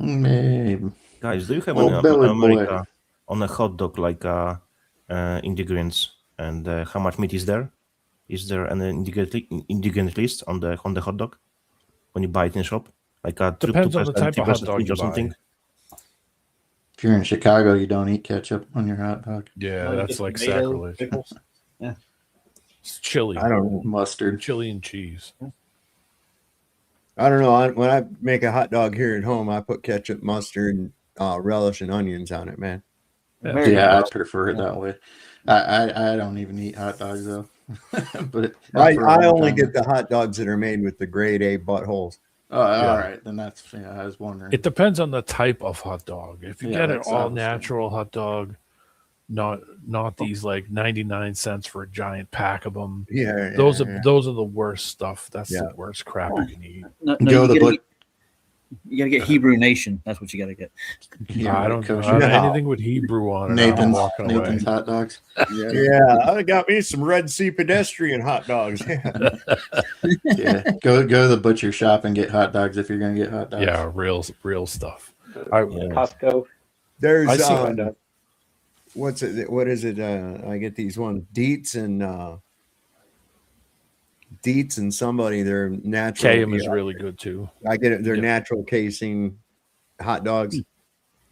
Guys, do you have Billy America on a hot dog like ingredients and how much meat is there? Is there an ingredient list on the hot dog when you buy it in shop? Like a Depends on the type of hot dog you or something. buy. If you're in Chicago, you don't eat ketchup on your hot dog. Yeah, that's like sacrilege. Yeah. It's chili. I don't know. Mustard. Chili and cheese. I don't know. When I make a hot dog here at home, I put ketchup, mustard, relish, and onions on it, man. Yeah, I prefer it that way. I don't even eat hot dogs though. But I only get the hot dogs that are made with the grade A buttholes. Oh, all right, then that's. Yeah, I was wondering. It depends on the type of hot dog. If you get an that's all natural hot dog, not these like 99 cents for a giant pack of them. Those are the worst stuff. That's the worst crap you can eat. You gotta get Hebrew Nation. That's what you gotta get. I don't know anything with Hebrew on it. Nathan's Nathan's hot dogs. Yeah, I got me some Red Sea pedestrian hot dogs. Yeah, go to the butcher shop and get hot dogs if you're gonna get hot dogs. Yeah, real stuff. Costco. There's I see what is it? I get these ones Dietz and somebody. They're natural. KM is really good too. I get it. They're natural casing hot dogs.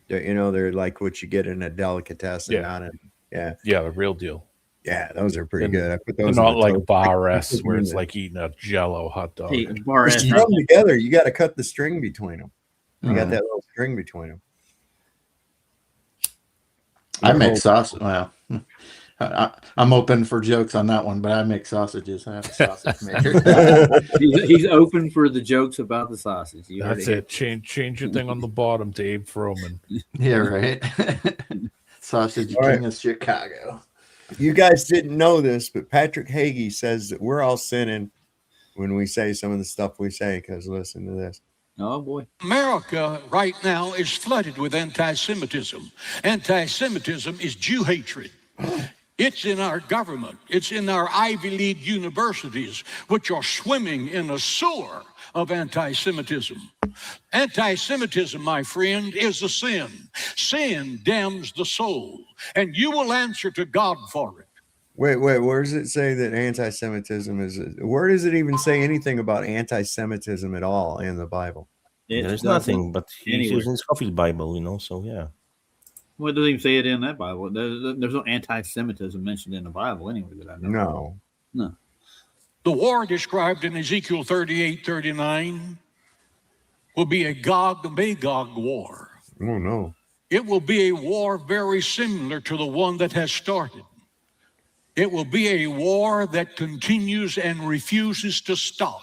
They're like what you get in a delicatessen on it. Yeah, the real deal. Yeah, those are pretty good. I put those. They're not like Bar S where it's like eating a Jello hot dog. Bar S strung together. You got to cut the string between them. You got that little string between them. I make sausage. Well, I'm open for jokes on that one, but I make sausages. I have a sausage maker. He's open for the jokes about the sausage. That's it. Change your thing on the bottom to Abe Froman. Yeah, right. Sausage King of Chicago. You guys didn't know this, but Patrick Hagee says that we're all sinning when we say some of the stuff we say, because listen to this. Oh, boy. America right now is flooded with anti-Semitism. Anti-Semitism is Jew hatred. It's in our government. It's in our Ivy League universities, which are swimming in a sewer of anti-Semitism. Anti-Semitism, my friend, is a sin. Sin damns the soul, and you will answer to God for it. Wait, where does it say that anti-Semitism is? Where does it even say anything about anti-Semitism at all in the Bible? There's nothing, but he's using Scofield Bible, so yeah. Well, it doesn't even say it in that Bible. There's no anti-Semitism mentioned in the Bible anyway that I know. No. The war described in Ezekiel 38:39 will be a Gog-Magog war. Oh, no. It will be a war very similar to the one that has started. It will be a war that continues and refuses to stop.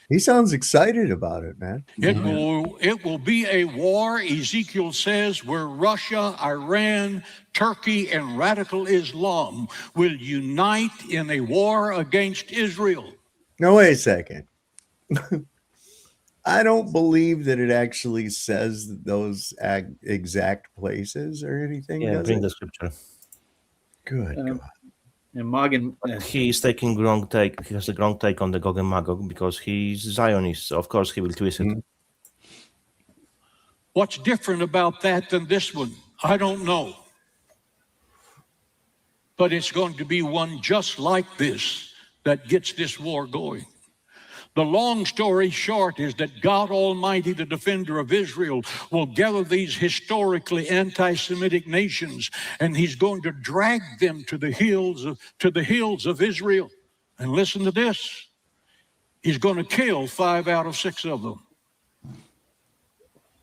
He sounds excited about it, man. It will be a war, Ezekiel says, where Russia, Iran, Turkey, and radical Islam will unite in a war against Israel. No, wait a second. I don't believe that it actually says those exact places or anything. Yeah, bring the scripture. Good God. And Magen, he's taking wrong take. He has a wrong take on the Gog and Magog because he's Zionist. So of course, he will twist it. What's different about that than this one? I don't know. But it's going to be one just like this that gets this war going. The long story short is that God Almighty, the defender of Israel, will gather these historically anti-Semitic nations, and he's going to drag them to the hills of Israel. And listen to this. He's going to kill 5 out of 6 of them.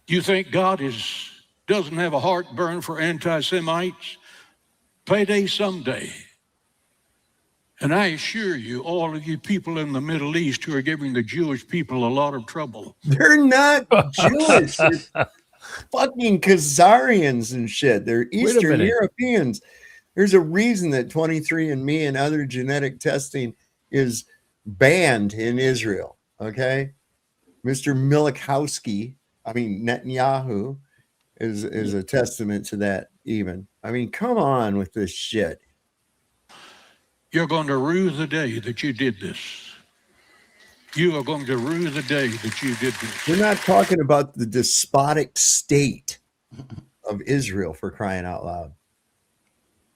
You think God doesn't have a heartburn for anti-Semites? Payday someday. And I assure you, all of you people in the Middle East who are giving the Jewish people a lot of trouble. They're not Jewish. They're fucking Khazarians and shit. They're Eastern Europeans. There's a reason that 23andMe and other genetic testing is banned in Israel. Okay. Mr. Milikowski I mean, Netanyahu is a testament to that even. I mean, come on with this shit. You're going to rue the day that you did this. You are going to rue the day that you did this. We're not talking about the despotic state of Israel, for crying out loud.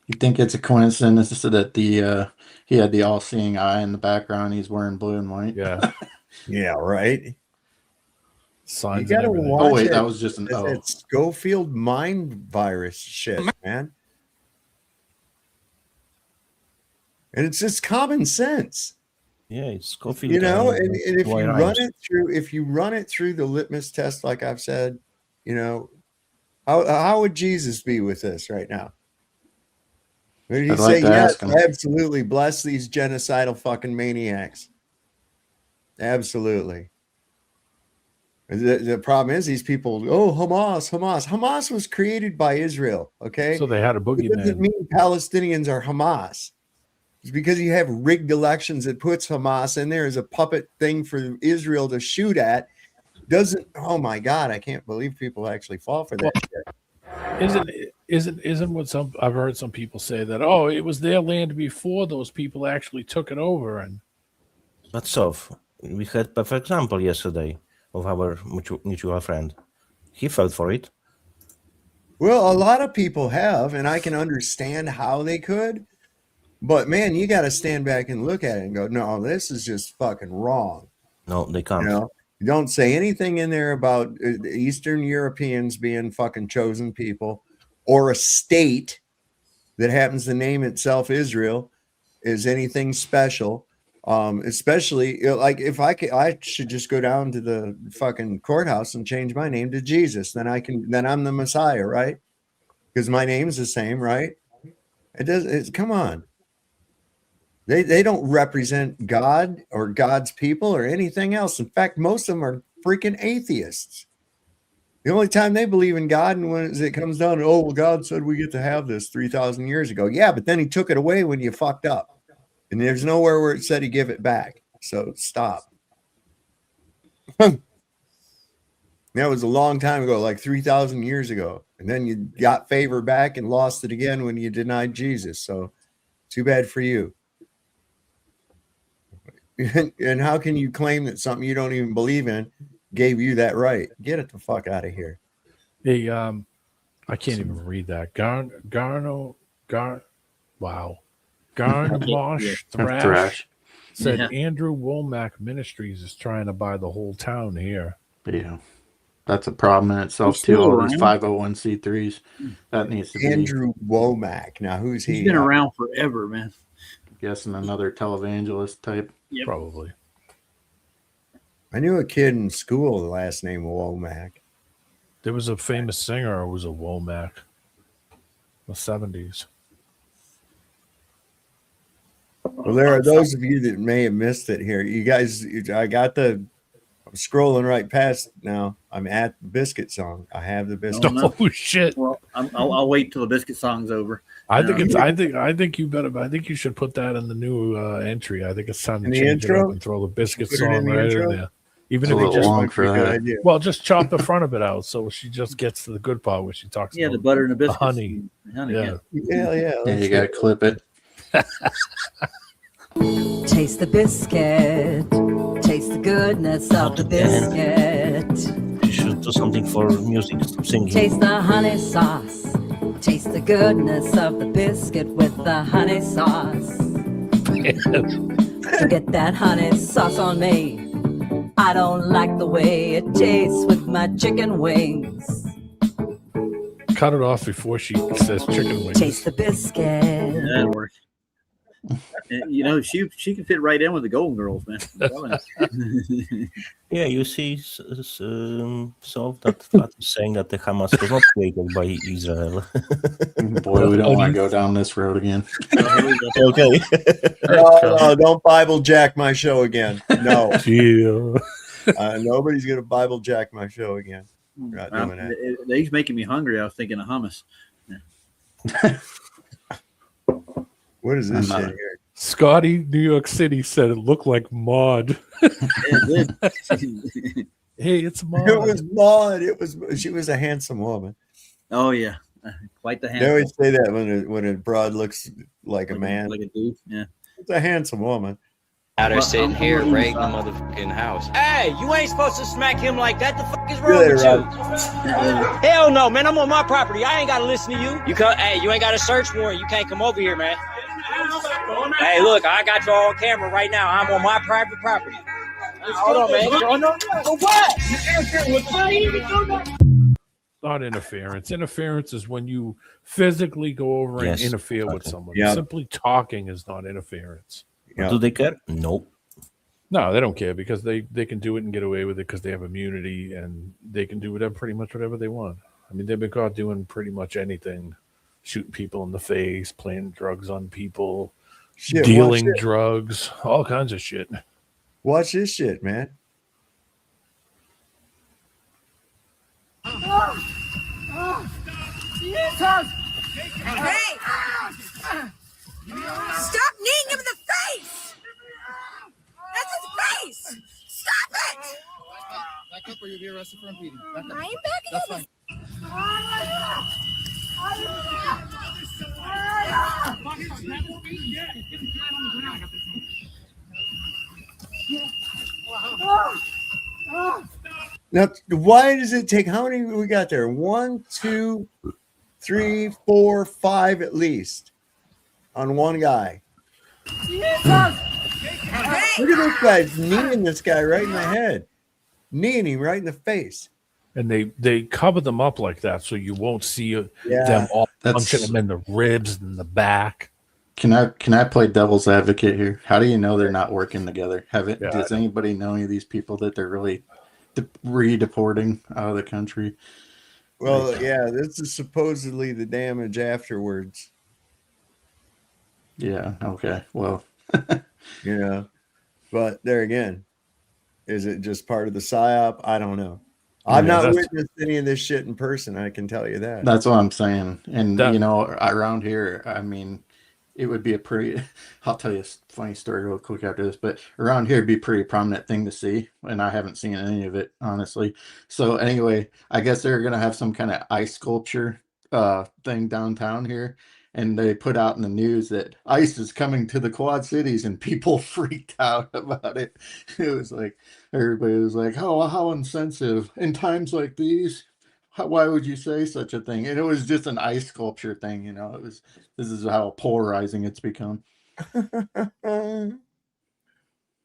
You think it's a coincidence that he had the all-seeing eye in the background? He's wearing blue and white. Yeah. Yeah, right. Signs You gotta and everything. watch Oh wait, it. that was just an It's Schofield mind virus shit, man. And it's just common sense. Yeah, it's Schofield. You know, and if you white run eyes. it through, the litmus test, like I've said, you know, how would Jesus be with this right now? Would he I'd say, like to yes, ask him. absolutely, bless these genocidal fucking maniacs? Absolutely. The problem is these people, Hamas was created by Israel, okay? So they had a It doesn't boogeyman. mean Palestinians are Hamas. It's because you have rigged elections that puts Hamas in there as a puppet thing for Israel to shoot at. Oh my God, I can't believe people actually fall for that shit. Isn't what I've heard some people say that, oh, it was their land before those people actually took it over. And But Sov, we had perfect example yesterday of our mutual friend. He fought for it. Well, a lot of people have, and I can understand how they could. But man, you got to stand back and look at it and go, no, this is just fucking wrong. No, they can't. You know, you don't say anything in there about Eastern Europeans being fucking chosen people, or a state that happens to name itself Israel is anything special. Especially like if I should just go down to the fucking courthouse and change my name to Jesus. Then I'm the Messiah, right? Because my name's the same, right? Come on. They don't represent God or God's people or anything else. In fact, most of them are freaking atheists. The only time they believe in God and when it comes down to, oh, well, God said we get to have this 3,000 years ago. Yeah, but then he took it away when you fucked up. And there's nowhere where it said he give it back. So stop. That was a long time ago, like 3,000 years ago. And then you got favor back and lost it again when you denied Jesus. So too bad for you. And how can you claim that something you don't even believe in gave you that right? Get it the fuck out of here. Hey, I can't even read that. Garnmosh Thrash said Andrew Womack Ministries is trying to buy the whole town here. Yeah. That's a problem in itself too. All these 501c3s. That needs to be Andrew Womack. Now who's he? He's been around forever, man. I'm guessing another televangelist type. Yep. Probably. I knew a kid in school, the last name Womack. There was a famous singer who was a Womack in the 70s. Well, there are those of you that may have missed it here. You guys, I'm scrolling right past now. I'm at the Biscuit song. I have the Biscuit. Oh shit! Well, I'll wait till the Biscuit song's over. I think you should put that in the new entry. I think it's time to In the change it intro? up and throw the Biscuit Put it in song the right intro? in there. Even It's a if it little just long for Good that. idea. well, just chop the front of it out so she just gets to the good part where she talks Yeah, about the butter and the the biscuits. honey. Honey, Yeah. Yeah. Yeah, you gotta clip it. Taste the biscuit. Taste the goodness of the biscuit. You should do something for music. Stop singing. Taste the honey sauce. Taste the goodness of the biscuit with the honey sauce. To get that honey sauce on me. I don't like the way it tastes with my chicken wings. Cut it off before she says chicken wings. Taste the biscuit. That'll work. You know, she can fit right in with the Golden Girls, man. Yeah, you see, so that is saying that the Hamas was not created by Israel. Boy, we don't want to go down this road again. Okay. No, don't Bible jack my show again. No. Yeah. Nobody's gonna Bible jack my show again. We're not doing that. He's making me hungry. I was thinking of hummus. What is this shit here? Scotty, New York City said it looked like Maud. Yeah, it did. Hey, it's Maud. It was Maud. She was a handsome woman. Oh yeah, quite the They handsome. always say that when a broad looks like a man, like a dude. Yeah, it's a handsome woman. Out there Well, sitting I'm here gonna raiding the leave, motherfucking house. Hey, you ain't supposed to smack him like that. The fuck is See wrong you later, with you? Rob. Hell no, man. I'm on my property. I ain't gotta listen to you. Hey, you ain't got a search warrant. You can't come over here, man. Hey, look, I got you all on camera right now. I'm on my private property. Hold on, man. For what? Not interference. Interference is when you physically go over and Yes, interfere with exactly. someone. Yeah. Simply talking is not interference. Yeah. Do they care? Nope. No, they don't care because they can do it and get away with it because they have immunity and they can do pretty much whatever they want. I mean, they've been caught doing pretty much anything, shooting people in the face, playing drugs on people, Shit, dealing watch it. drugs, all kinds of shit. Watch this shit, man. Hey! Stop kneeing him in the face! That's his face! Stop it! Back up or you'll be arrested for impeding. Back up. I am back That's fine. Now, why does it take? How many we got there? 1, 2, 3, 4, 5 at least on one guy. Look at this guy kneeing this guy right in the head, kneeing him right in the face. And they cover them up like that so you won't see Yeah. them all That's- punching them in the ribs and the back. Can I play devil's advocate here? How do you know they're not working together? Does anybody know any of these people that they're really re-deporting out of the country? Well, yeah, this is supposedly the damage afterwards. Yeah. Okay. Well, You know, but there again, is it just part of the psyop? I don't know. I've Yeah, not witnessed any of this shit in person. I can tell you that. that's what I'm saying. And That- you know, around here, I mean, it would be a pretty. I'll tell you a funny story real quick after this, but around here, it'd be a pretty prominent thing to see, and I haven't seen any of it honestly. So anyway, I guess they're gonna have some kind of ice sculpture thing downtown here. And they put out in the news that ICE is coming to the Quad Cities, and people freaked out about it. It was like everybody was like, "Oh, how insensitive!" In times like these, why would you say such a thing? And it was just an ice sculpture thing, you know. This is how polarizing it's become.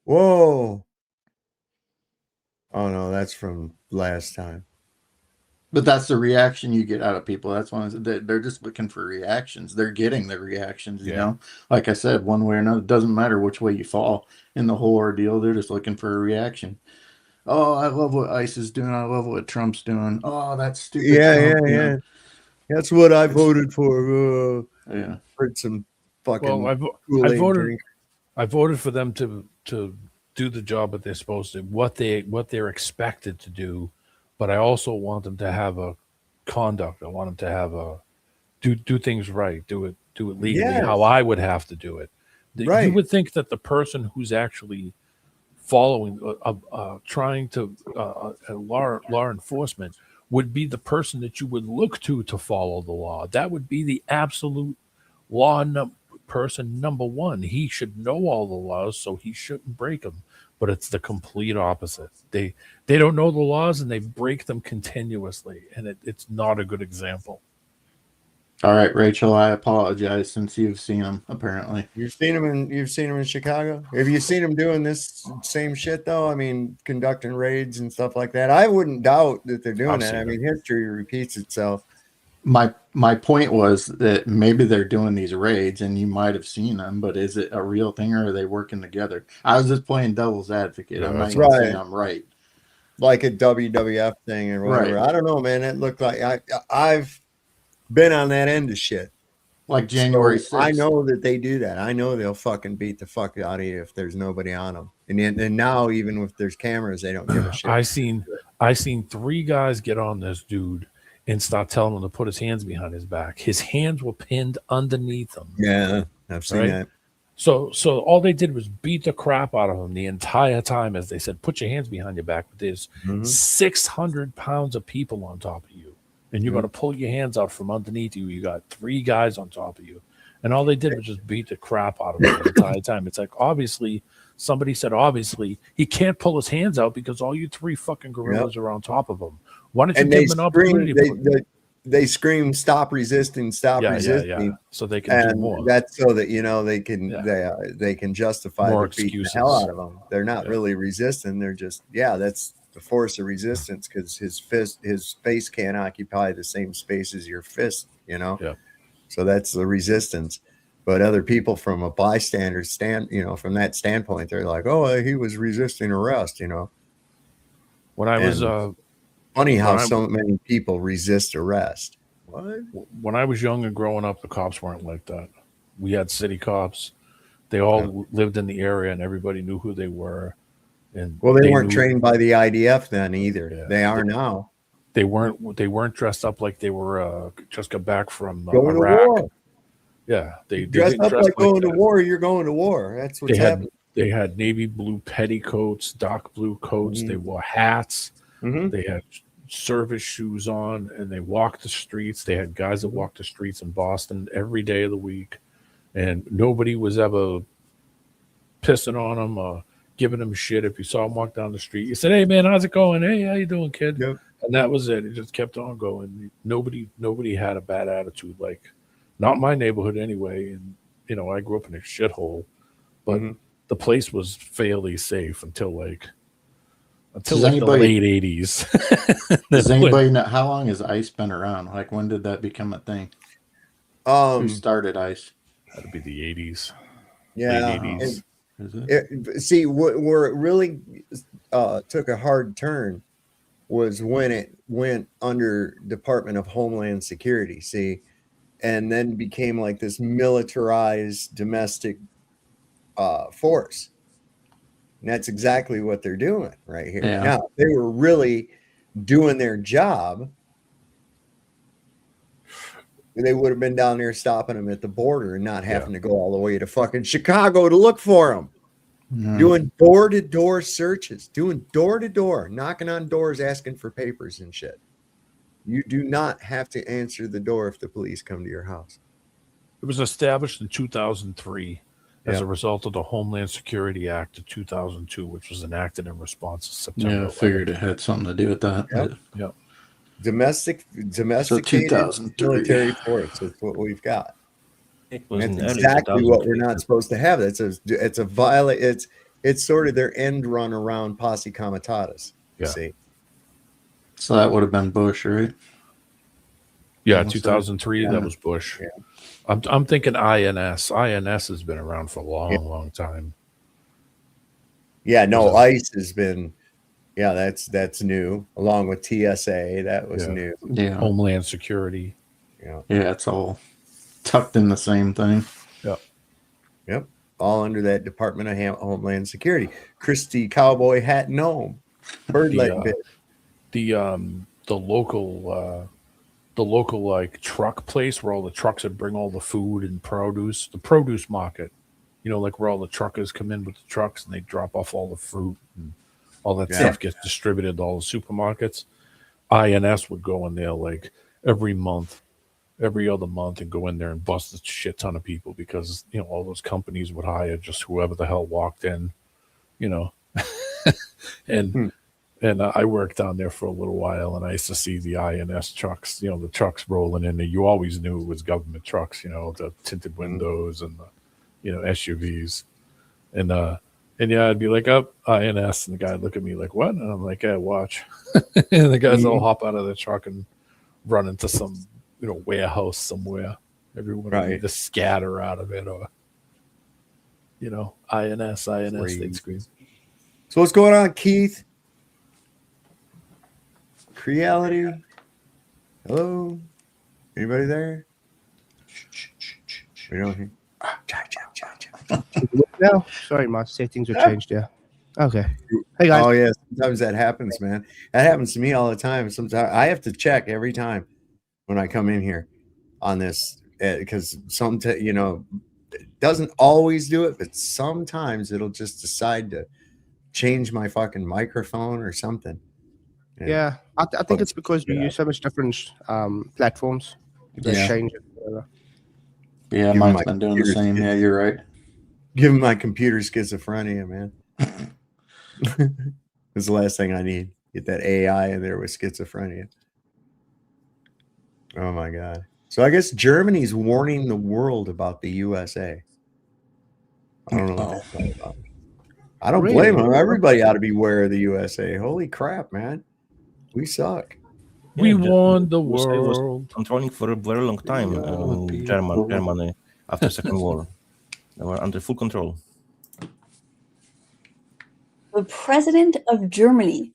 Whoa! Oh no, that's from last time. But that's the reaction you get out of people. That's why they're just looking for reactions. They're getting the reactions, you know. Like I said, one way or another, it doesn't matter which way you fall in the whole ordeal. They're just looking for a reaction. Oh, I love what ICE is doing. I love what Trump's doing. Oh, that's stupid. Trump, you know? That's what I voted for. Yeah. Heard some fucking. Well, Kool-Aid I voted for them to do the job that they're supposed to, what they're expected to do, but I also want them to have a conduct. I want them to have a do things right, do it legally how I would have to do it. Right. You would think that the person who's actually following, trying to law enforcement would be the person that you would look to follow the law. That would be the absolute person number one. He should know all the laws, so he shouldn't break them. But it's the complete opposite. They don't know the laws and they break them continuously, and it's not a good example. All right, Rachel, I apologize since you've seen him. Apparently, You've seen him in Chicago. Have you seen him doing this same shit though? I mean, conducting raids and stuff like that. I wouldn't doubt that they're doing that. I mean, history repeats itself. My point was that maybe they're doing these raids and you might have seen them, but is it a real thing or are they working together? I was just playing devil's advocate. I'm not even saying I'm right. Like a WWF thing or whatever. Right. I don't know, man. It looked like I've been on that end of shit. Like January 6th. I know that they do that. I know they'll fucking beat the fuck out of you if there's nobody on them. And now even if there's cameras, they don't give a shit. I seen 3 guys get on this dude and start telling him to put his hands behind his back. His hands were pinned underneath him. Yeah, I've seen that. So all they did was beat the crap out of him the entire time, as they said, put your hands behind your back. But there's 600 pounds of people on top of you, and you're going to pull your hands out from underneath you. You got 3 guys on top of you, and all they did was just beat the crap out of him the entire time. It's like, obviously, somebody said, obviously, he can't pull his hands out because all you 3 fucking gorillas are on top of him. Why don't you give him an opportunity? They scream, "Stop resisting! Stop resisting!" Yeah. So they can do more. That's so that they can justify More beating the hell out of them. They're not really resisting. They're just that's the force of resistance, because his face can't occupy the same space as your fist. So that's the resistance. But other people, from a bystander from that standpoint, they're like, "Oh, he was resisting arrest." When I was funny how so many people resist arrest. What? When I was young and growing up, the cops weren't like that. We had city cops. They all lived in the area, and everybody knew who they were. And they weren't trained by the IDF then either. Yeah, they are now. They weren't dressed up like they were just got back from going Iraq. To war. Yeah, they dressed up like going to war. You're going to war. That's what's happening. They had navy blue petticoats, dark blue coats. They wore hats. They had service shoes on, and they walked the streets. They had guys that walked the streets in Boston every day of the week, and nobody was ever pissing on them or giving them shit. If you saw them walk down the street, you said, "Hey man, how's it going? Hey, how you doing, kid?" Yep. And that was it. It just kept on going. Nobody had a bad attitude. Like, not my neighborhood anyway. And I grew up in a shithole, but the place was fairly safe until the late 80s. Does anybody know how long has ICE been around? Like, when did that become a thing? Who started ICE? That'd be the 80s. Yeah. Late 80s. See, where it really took a hard turn was when it went under Department of Homeland Security. See, and then became like this militarized domestic force. And that's exactly what they're doing right here. Yeah. Now, they were really doing their job, they would have been down there stopping them at the border and not having to go all the way to fucking Chicago to look for them. Doing door-to-door searches, doing door-to-door, knocking on doors, asking for papers and shit. You do not have to answer the door if the police come to your house. It was established in 2003 as a result of the Homeland Security Act of 2002, which was enacted in response to September. Yeah, I figured it had something to do with that. Yep. Domesticated 2003. military force is what we've got. was That's in early exactly what we're 2003. not supposed to have. It's sort of their end run around posse comitatus. Yeah. See, So that would have been Bush, right? Yeah, Almost 2003. there. That Yeah. was Bush. I'm thinking INS. INS has been around for a long time. yeah, no, ICE has been, that's new, along with TSA. That was new. Yeah. Homeland Security. Yeah. Yeah, it's all tucked in the same thing. Yep. All under that Department of Homeland Security. Christie Cowboy Hat Gnome. Birdlet bit. The local like truck place where all the trucks that bring all the food and produce, the produce market, like where all the truckers come in with the trucks and they drop off all the fruit and all that stuff gets distributed to all the supermarkets. INS would go in there like every other month and go in there and bust a shit ton of people because all those companies would hire just whoever the hell walked in, and I worked down there for a little while, and I used to see the INS trucks, the trucks rolling in there. You always knew it was government trucks, the tinted windows and the, SUVs. And I'd be like, up INS, and the guy'd look at me like, what? And I'm like, yeah, watch. And the guys all hop out of the truck and run into some, warehouse somewhere. Everyone would either scatter out of it or, INS, they'd scream. So what's going on, Keith? Creality. Hello? Anybody there? We don't hear. No, sorry, my settings are changed. Yeah. Okay. Hey guys. Oh yeah, sometimes that happens, man. That happens to me all the time. Sometimes I have to check every time when I come in here on this because It doesn't always do it, but sometimes it'll just decide to change my fucking microphone or something. Yeah, I think it's because you use so much different platforms. You just Yeah. change it. Whatever. Yeah, Give mine's my been doing the computer same. Yeah, you're right. Give him my computer schizophrenia, man. It's the last thing I need. Get that AI in there with schizophrenia. Oh my god. So I guess Germany's warning the world about the USA. I don't know what that's all about. I don't blame them. Everybody ought to be aware of the USA. Holy crap, man. We suck. We Yeah, won the USA was world. controlling for a very long time Germany after Second War. They were under full control. The president of Germany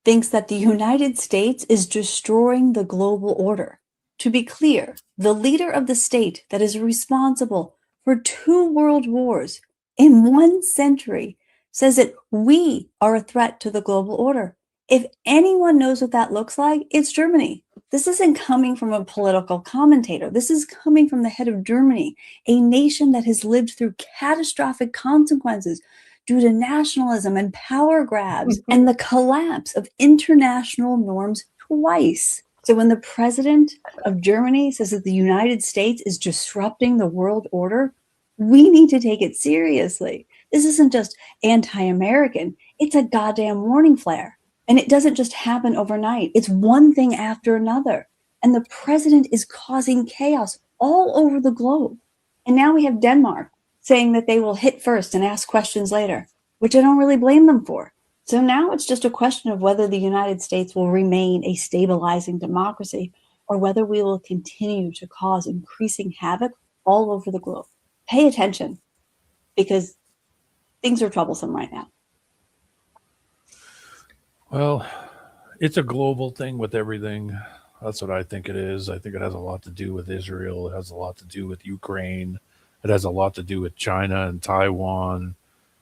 thinks that the United States is destroying the global order. To be clear, the leader of the state that is responsible for 2 world wars in 1 century says that we are a threat to the global order. If anyone knows what that looks like, it's Germany. This isn't coming from a political commentator. This is coming from the head of Germany, a nation that has lived through catastrophic consequences due to nationalism and power grabs and the collapse of international norms twice. So when the president of Germany says that the United States is disrupting the world order, we need to take it seriously. This isn't just anti-American, it's a goddamn warning flare. And it doesn't just happen overnight. It's one thing after another. And the president is causing chaos all over the globe. And now we have Denmark saying that they will hit first and ask questions later, which I don't really blame them for. So now it's just a question of whether the United States will remain a stabilizing democracy or whether we will continue to cause increasing havoc all over the globe. Pay attention because things are troublesome right now. Well, it's a global thing with everything. That's what I think it is. I think it has a lot to do with Israel. It has a lot to do with Ukraine. It has a lot to do with China and Taiwan.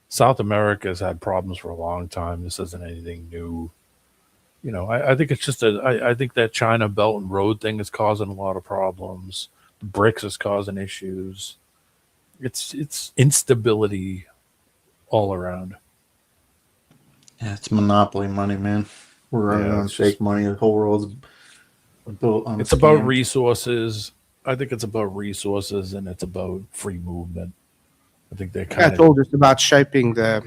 South America has had problems for a long time. This isn't anything new. You know, I think it's just I think that China Belt and Road thing is causing a lot of problems. The BRICS is causing issues. It's instability all around. Yeah, it's monopoly money, man. We're running on fake money. The whole world's built on. It's about resources. I think it's about resources and it's about free movement. I think they kind It's all just about shaping the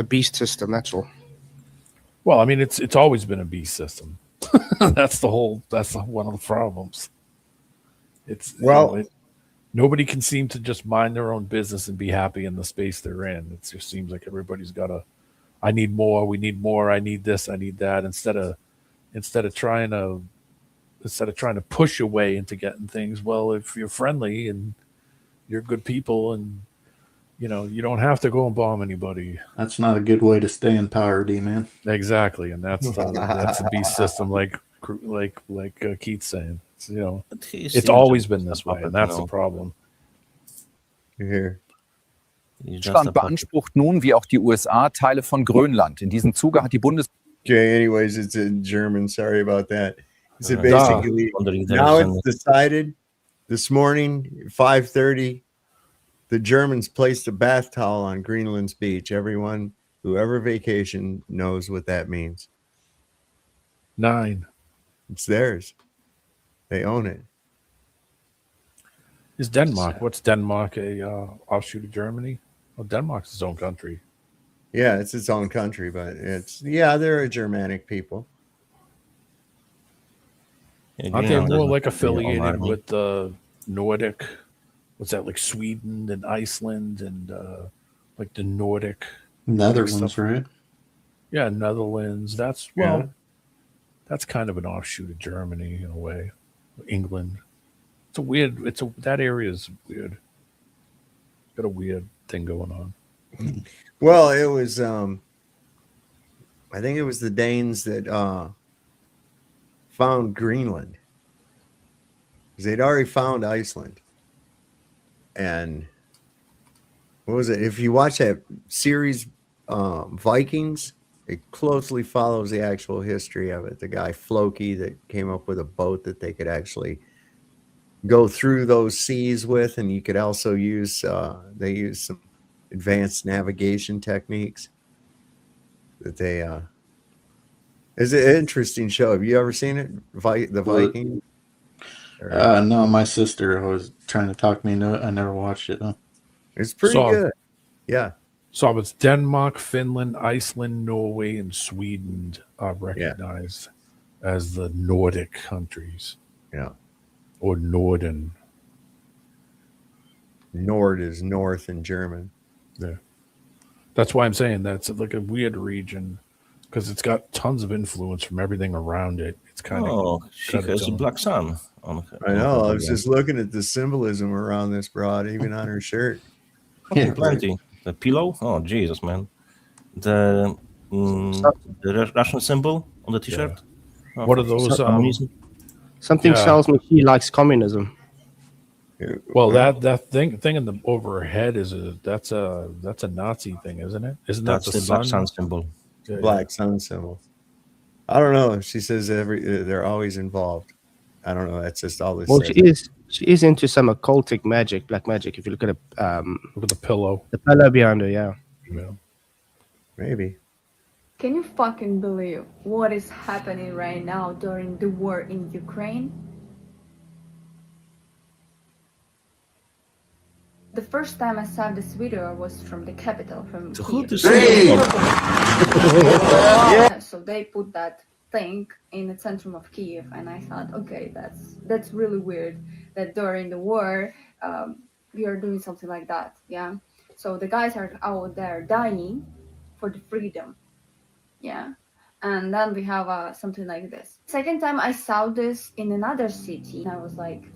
beast system. That's all. Well, I mean, it's always been a beast system. That's one of the problems. It's nobody can seem to just mind their own business and be happy in the space they're in. It just seems like everybody's got I need more, we need more, I need this, I need that, instead of trying to push your way into getting things. Well, if you're friendly and you're good people and you know, you don't have to go and bomb anybody. That's not a good way to stay in power, D-man. Exactly, and that's a beast system, like Keith's saying. It's, you know, it's always been this way, and that's the problem. Here. Deutschland beansprucht nun, wie auch die USA, Teile von Grönland. In diesem Zuge hat die Okay, anyways, it's in German. Sorry about that. So basically, now it's decided this morning, 5:30, the Germans placed a bath towel on Greenland's beach. Everyone who ever vacation knows what that means. 9. It's theirs. They own it. Is Denmark? What's Denmark? A offshoot of Germany? Well, Denmark's its own country. Yeah, it's its own country, but they're a Germanic people. Aren't they more like affiliated with the Nordic? What's that, like Sweden and Iceland and like the Nordic Netherlands, right? Yeah, Netherlands. That's kind of an offshoot of Germany in a way. England. That area is weird. Got a weird thing going on. Well, it was I think it was the Danes that found Greenland. Because they'd already found Iceland. And what was it? If you watch that series Vikings, it closely follows the actual history of it. The guy Floki that came up with a boat that they could actually go through those seas with, and you could also use they use some advanced navigation techniques that they it's an interesting show. Have you ever seen it, the Viking? No, my sister was trying to talk me into it. I never watched it though. It's pretty good. Yeah. So it's Denmark, Finland, Iceland, Norway, and Sweden are recognized as the Nordic countries. Yeah. Or Norden. Nord is north in German. Yeah. That's why I'm saying that's like a weird region because it's got tons of influence from everything around it. It's kind of she has a black sun on her. I know. I was just looking at the symbolism around this broad, even on her shirt. Okay, plenty. The pillow. Oh Jesus, man. The Russian symbol on the T-shirt. Yeah. What are those? Something tells me he likes communism. Well, that thing in the over her head that's a Nazi thing, isn't it? Isn't that the black sun symbol? Yeah, black sun symbol. I don't know. She says they're always involved. I don't know. That's just all this. Well, she is into some occultic magic, black magic. If you look at the pillow, behind her, yeah. Maybe. Can you fucking believe what is happening right now during the war in Ukraine? The first time I saw this video was from the capital, from Kyiv. So they put that thing in the center of Kyiv, and I thought, okay, that's really weird that during the war we are doing something like that. Yeah. So the guys are out there dying for the freedom. Yeah. And then we have something like this. Second time I saw this in another city, I was like,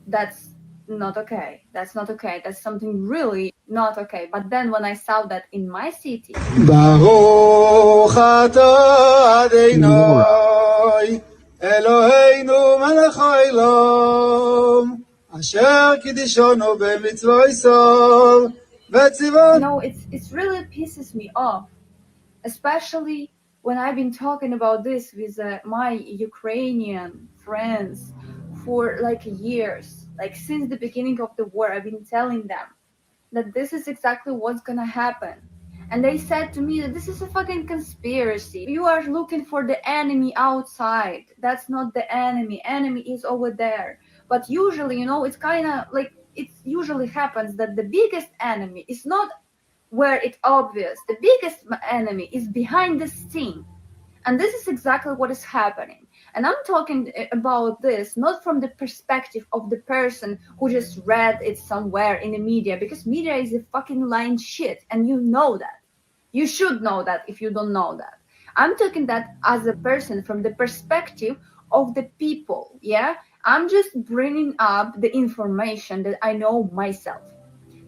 that's not okay. That's not okay. That's something really not okay. But then when I saw that in my city, ברוך אתה אדוני אלוהינו מלך העולם אשר קידשנו במצוותיו וציוונו. It's really pisses me off, especially when I've been talking about this with my Ukrainian friends for like years. Like since the beginning of the war, I've been telling them that this is exactly what's gonna happen. And they said to me that this is a fucking conspiracy. You are looking for the enemy outside. That's not the enemy. Enemy is over there. But usually, it's kind of like it usually happens that the biggest enemy is not where it's obvious. The biggest enemy is behind the scene. And this is exactly what is happening. And I'm talking about this not from the perspective of the person who just read it somewhere in the media, because media is a fucking lying shit, and you know that. You should know that if you don't know that. I'm talking that as a person from the perspective of the people, yeah? I'm just bringing up the information that I know myself,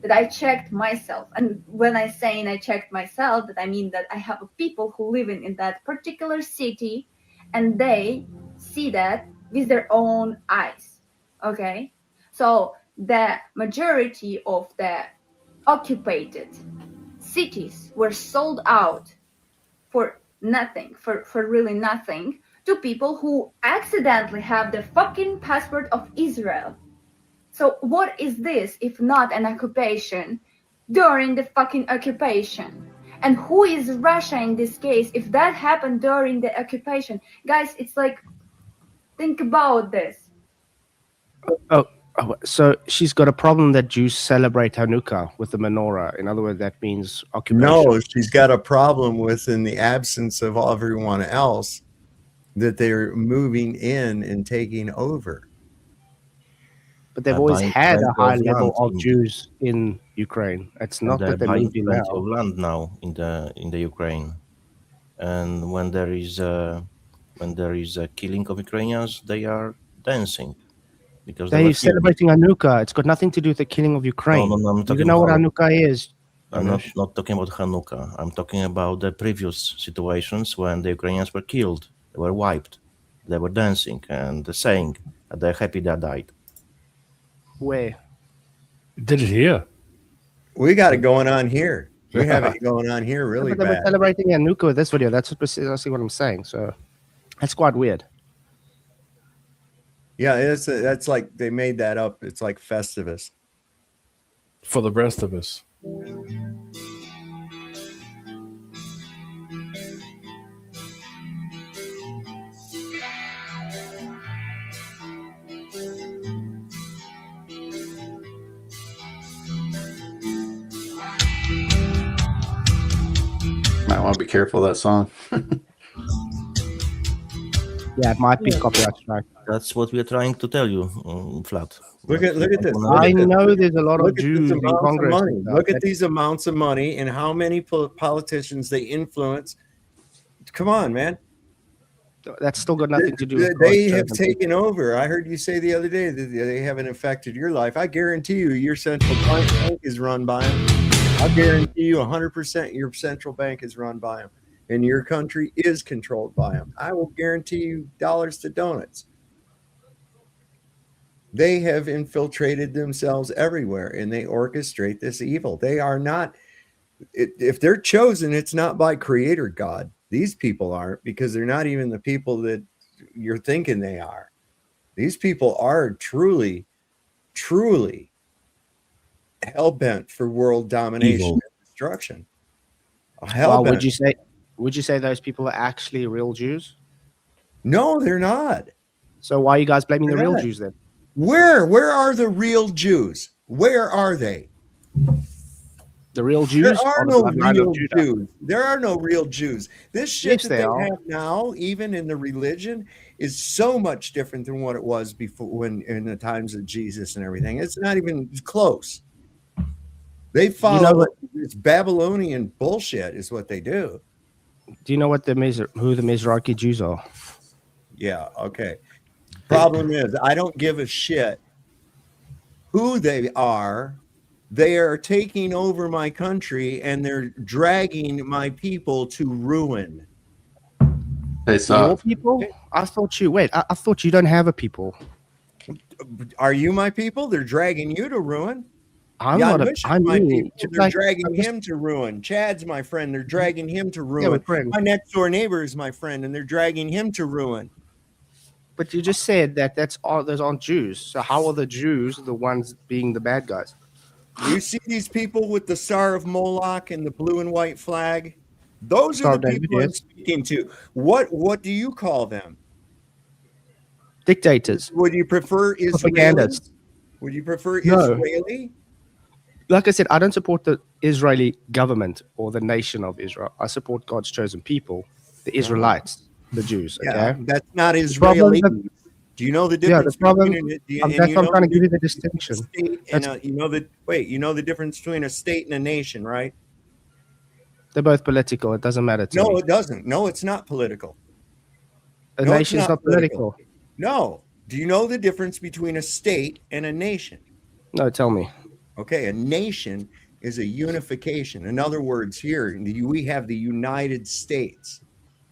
that I checked myself. And when I say I checked myself, that I mean that I have people who live in that particular city, and they see that with their own eyes, okay? So the majority of the occupied cities were sold out for nothing, for really nothing, to people who accidentally have the fucking passport of Israel. So what is this if not an occupation during the fucking occupation? And who is Russia in this case if that happened during the occupation? Guys, it's like, think about this. Oh, so she's got a problem that Jews celebrate Hanukkah with the menorah. In other words, that means occupation. No, she's got a problem with, in the absence of everyone else, that they're moving in and taking over. But they've always had a high level of Jews in Ukraine. It's not that they're moving now. Of land now in the Ukraine, and when there is a killing of Ukrainians, they are dancing because they're celebrating Hanukkah. It's got nothing to do with the killing of Ukraine. No, I'm talking you know what Hanukkah is? I'm not talking about Hanukkah. I'm talking about the previous situations when the Ukrainians were killed, they were wiped, they were dancing and saying that they're happy they died. Where? Did it here? We got it going on here. We have it going on here really but they were bad. celebrating Hanukkah with this video. That's precisely what I'm saying. So that's quite weird. Yeah, that's like they made that up. It's like Festivus. For the rest of us. Might want to be careful of that song. Yeah, it might be copyright strike. That's what we are trying to tell you, Flat. Look at this. I know there's a lot of Look at these Jews in amounts of Congress. money. Look at these amounts of money and how many politicians they influence. Come on, man. That's still got nothing to do with They God's have chosen taken over. I heard you say the other day that they haven't affected your life. I guarantee you your central bank is run by them. I guarantee you 100% your central bank is run by them. And your country is controlled by them. I will guarantee you dollars to donuts. They have infiltrated themselves everywhere and they orchestrate this evil. They are not, if they're chosen, it's not by Creator God. These people aren't, because they're not even the people that you're thinking they are. These people are truly, truly hell-bent for world domination Evil. and destruction. Well, Hell-bent. would you say those people are actually real Jews? No, they're not. So why are you guys blaming the They're real not. Jews then? Where are the real Jews? Where are they? The real Jews? There are the no bloodline real of Judah? Jews. There are no real Jews. This shit Yes, that they they are. have now, even in the religion, is so much different than what it was before, when in the times of Jesus and everything. It's not even close. They follow this Babylonian bullshit is what they do. Do you know what who the Mizrahi Jews are? Yeah, okay. Problem is, I don't give a shit who they are. They are taking over my country and they're dragging my people to ruin. Hey, Your people? I thought I thought you don't have a people. Are you my people? They're dragging you to ruin. I'm Jan not a. Bush is I'm my me. people. They're dragging him to ruin. Chad's my friend. They're dragging him to ruin. we're friends. My next door neighbor is my friend, and they're dragging him to ruin. But you just said that those aren't Jews. So how are the Jews the ones being the bad guys? You see these people with the Star of Moloch and the blue and white flag? Those Star are of the David, people I'm yes. speaking to. What do you call them? Dictators. Would you prefer Israeli? Propagandists. Would you prefer No. Israeli? Like I said, I don't support the Israeli government or the nation of Israel. I support God's chosen people, the Israelites, the Jews. Okay, Yeah, that's not The Israeli. problem is Do you know the Yeah, difference the problem. between That's why I'm trying to give you the distinction. state and you know the difference between a state and a nation, right? They're both political. It doesn't matter to No, me. it doesn't. No, it's not political. A No, it's nation is not political. No. Do you know the difference between a state and a nation? No, tell me. Okay, a nation is a unification. In other words, here we have the United States,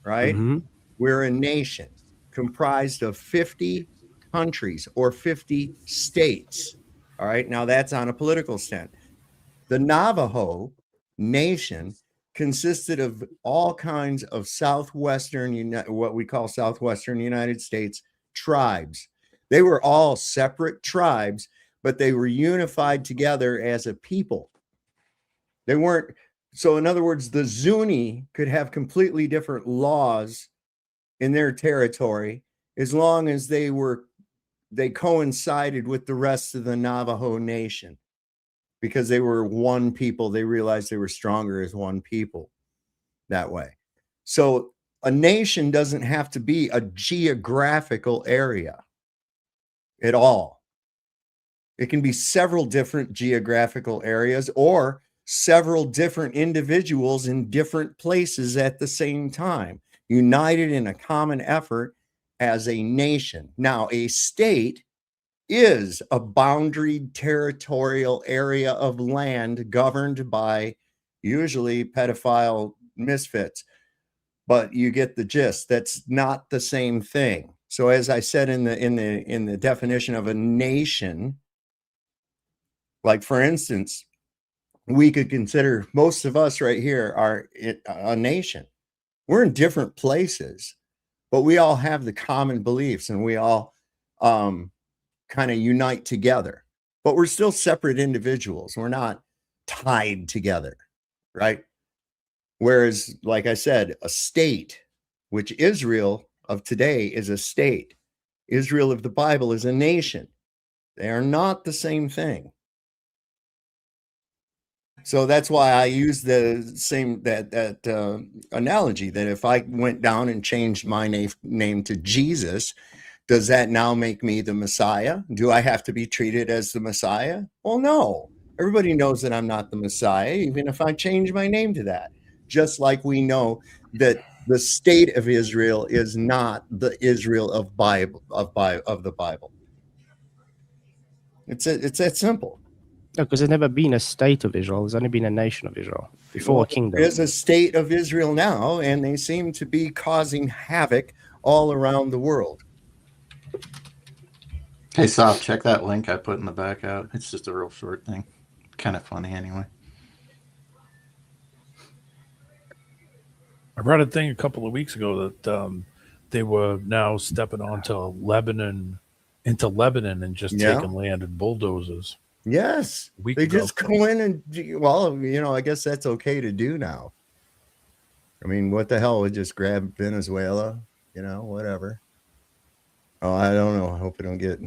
right? Mhm. We're a nation comprised of 50 countries or 50 states. All right, now that's on a political stand. The Navajo nation consisted of all kinds of what we call southwestern United States tribes. They were all separate tribes, but they were unified together as a people. They weren't. So in other words, the Zuni could have completely different laws in their territory as long as they coincided with the rest of the Navajo nation, because they were one people. They realized they were stronger as one people that way. So a nation doesn't have to be a geographical area at all. It can be several different geographical areas or several different individuals in different places at the same time, united in a common effort as a nation. Now, a state is a boundaried territorial area of land governed by usually pedophile misfits, but you get the gist. That's not the same thing. So as I said in the definition of a nation, like for instance, we could consider most of us right here are a nation. We're in different places, but we all have the common beliefs and we all kind of unite together, but we're still separate individuals. We're not tied together, right? Whereas, like I said, a state, which Israel of today is a state, Israel of the Bible is a nation. They are not the same thing. So that's why I use the same analogy that if I went down and changed my name to Jesus, does that now make me the Messiah? Do I have to be treated as the Messiah? Well, no. Everybody knows that I'm not the Messiah, even if I change my name to that. Just like we know that the state of Israel is not the Israel of the Bible. It's that simple. No, because there's never been a state of Israel. There's only been a nation of Israel before a kingdom. There's a state of Israel now, and they seem to be causing havoc all around the world. Hey, Sop, check that link I put in the back out. It's just a real short thing. Kind of funny anyway. I read a thing a couple of weeks ago that they were now stepping onto Lebanon, and just taking land in bulldozers. Yes, they just go in and, well, I guess that's okay to do now. I mean, what the hell? We just grab Venezuela, whatever. Oh, I don't know. I hope I don't get.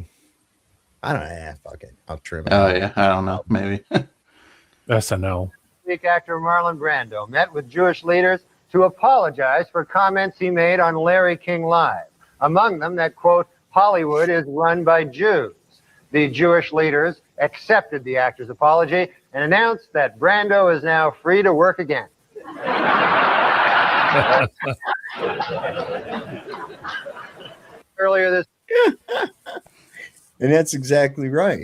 I don't know. Fuck it. I'll trim it. Oh, yeah. I don't know. Maybe. SNL. Actor Marlon Brando met with Jewish leaders to apologize for comments he made on Larry King Live. Among them, that, quote, Hollywood is run by Jews. The Jewish leaders accepted the actor's apology and announced that Brando is now free to work again. Earlier this and that's exactly right.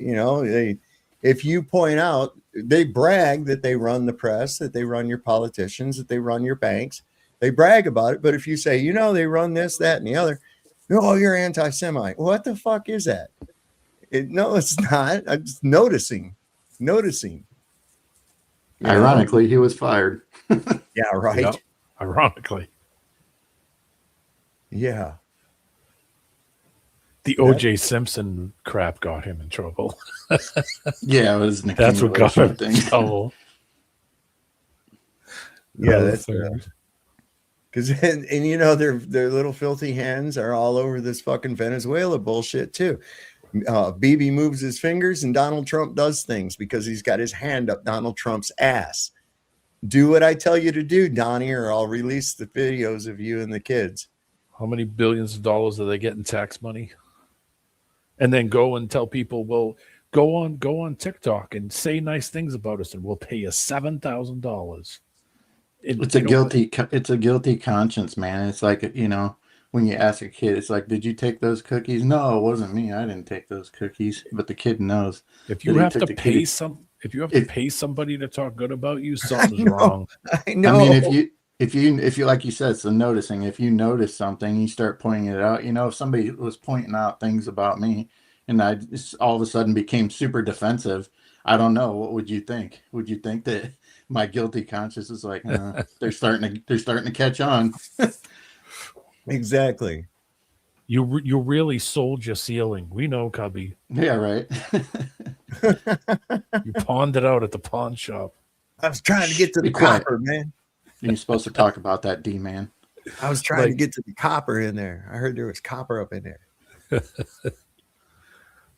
If you point out, they brag that they run the press, that they run your politicians, that they run your banks. They brag about it. But if you say, they run this, that, and the other, oh, you're anti-Semite. What the fuck is that? No, it's not. I'm just noticing. Ironically, he was fired. Yeah, right. Yep. Ironically. Yeah. The O.J. Simpson crap got him in trouble. Yeah, it was. That's what got him in trouble. Yeah, that's because and their little filthy hands are all over this fucking Venezuela bullshit too. Bibi moves his fingers and Donald Trump does things because he's got his hand up Donald Trump's ass. Do what I tell you to do, Donnie, or I'll release the videos of you and the kids. How many billions of dollars are they getting tax money? And then go and tell people, well, go on TikTok and say nice things about us, and we'll pay you $7,000. It's a guilty conscience, man. It's like, when you ask a kid, it's like, did you take those cookies? No, it wasn't me. I didn't take those cookies. But the kid knows. If you have to pay pay somebody to talk good about you, something's wrong. I know. I mean, if you like you said, it's the noticing. If you notice something, you start pointing it out. If somebody was pointing out things about me and I just all of a sudden became super defensive, I don't know. What would you think? Would you think that my guilty conscience is like, they're starting to catch on? Exactly. You really sold your ceiling. We know, Cubby. Yeah, right. You pawned it out at the pawn shop. I was trying to get to the copper, man. You're supposed to talk about that, D-man. I was trying to get to the copper in there. I heard there was copper up in there.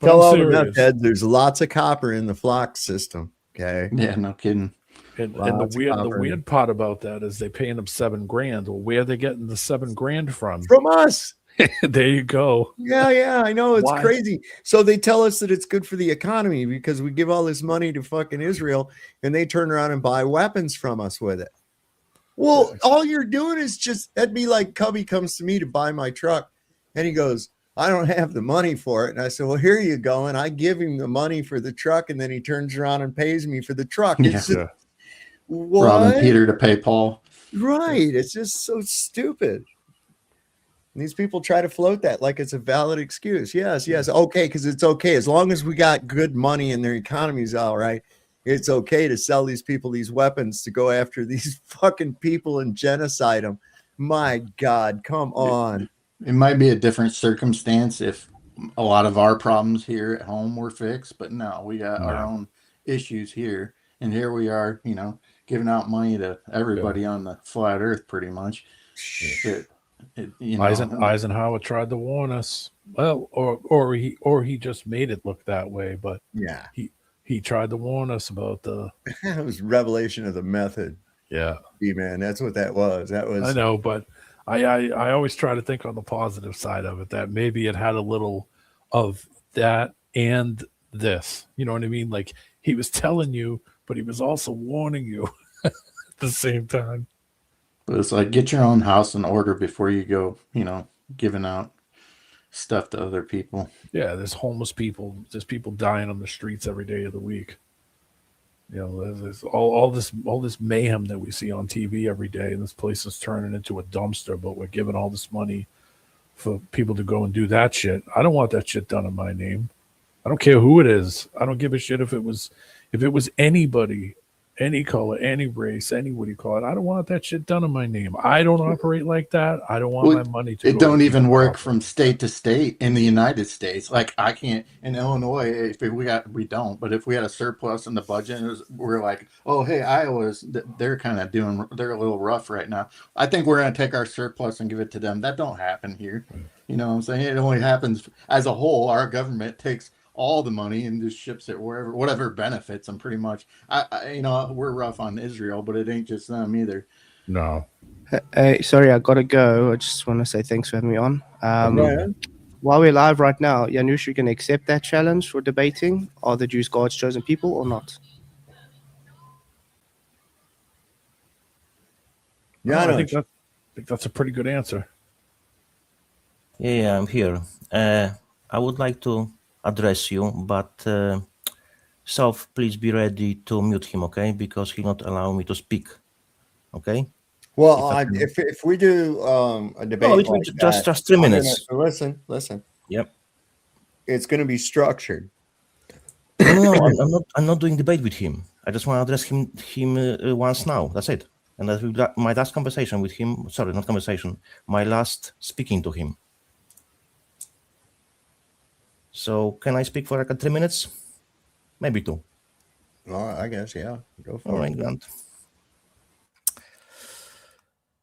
Tell all the nutheads there's lots of copper in the flock system. Okay. Yeah, no kidding. And the weird part about that is they paying them $7,000. Well, where are they getting the $7,000 from? From us. There you go. Yeah, I know. It's crazy. So they tell us that it's good for the economy because we give all this money to fucking Israel and they turn around and buy weapons from us with it. Well, all you're doing is that'd be like Cubby comes to me to buy my truck and he goes, I don't have the money for it. And I said, well, here you go. And I give him the money for the truck and then he turns around and pays me for the truck. It's just, what? Robbing Peter to pay Paul. Right. It's just so stupid. And these people try to float that like it's a valid excuse. Yes. Okay, because it's okay. As long as we got good money and their economy's all right, it's okay to sell these people these weapons to go after these fucking people and genocide them. My God, come on. It might be a different circumstance if a lot of our problems here at home were fixed, but no, we got our Yeah. own issues here. And here we are, giving out money to everybody on the flat earth pretty much. Eisenhower tried to warn us. Well, or he just made it look that way, but yeah, he tried to warn us about the it was revelation of the method. Yeah. Man, that's what that was. That was I know, but I always try to think on the positive side of it, that maybe it had a little of that and this. You know what I mean? Like he was telling you, but he was also warning you at the same time. But it's like, get your own house in order before you go, giving out stuff to other people. Yeah, there's homeless people. There's people dying on the streets every day of the week. You know, there's all this mayhem that we see on TV every day, and this place is turning into a dumpster. But we're giving all this money for people to go and do that shit. I don't want that shit done in my name. I don't care who it is. I don't give a shit if it was anybody, any color, any race, any what do you call it. I don't want that shit done in my name. I don't operate like that. I don't want my money to. It don't even work from state to state in the United States. Like I can't in Illinois. If we don't, but if we had a surplus in the budget, we're like, oh hey, Iowa's they're kind of they're a little rough right now. I think we're gonna take our surplus and give it to them. That don't happen here. You know what I'm saying? It only happens as a whole. Our government takes all the money and just ships it whatever benefits them pretty much. We're rough on Israel, but it ain't just them either. No. Hey, sorry, I gotta go. I just want to say thanks for having me on. Brian? While we're live right now, Janusz, you can accept that challenge for debating: are the Jews God's chosen people or not? Yeah, I think that's a pretty good answer. Yeah, I'm here. I would like to address you, but South, please be ready to mute him, okay? Because he not allow me to speak, okay? Well, if we do a debate, just 3 minutes. Listen. Yep. It's going to be structured. No, I'm not doing debate with him. I just want to address him once now. That's it. And that will be my last conversation with him. Sorry, not conversation. My last speaking to him. So can I speak for like 3 minutes? Maybe 2. Well, I guess, yeah. Go for All it. right, Grant.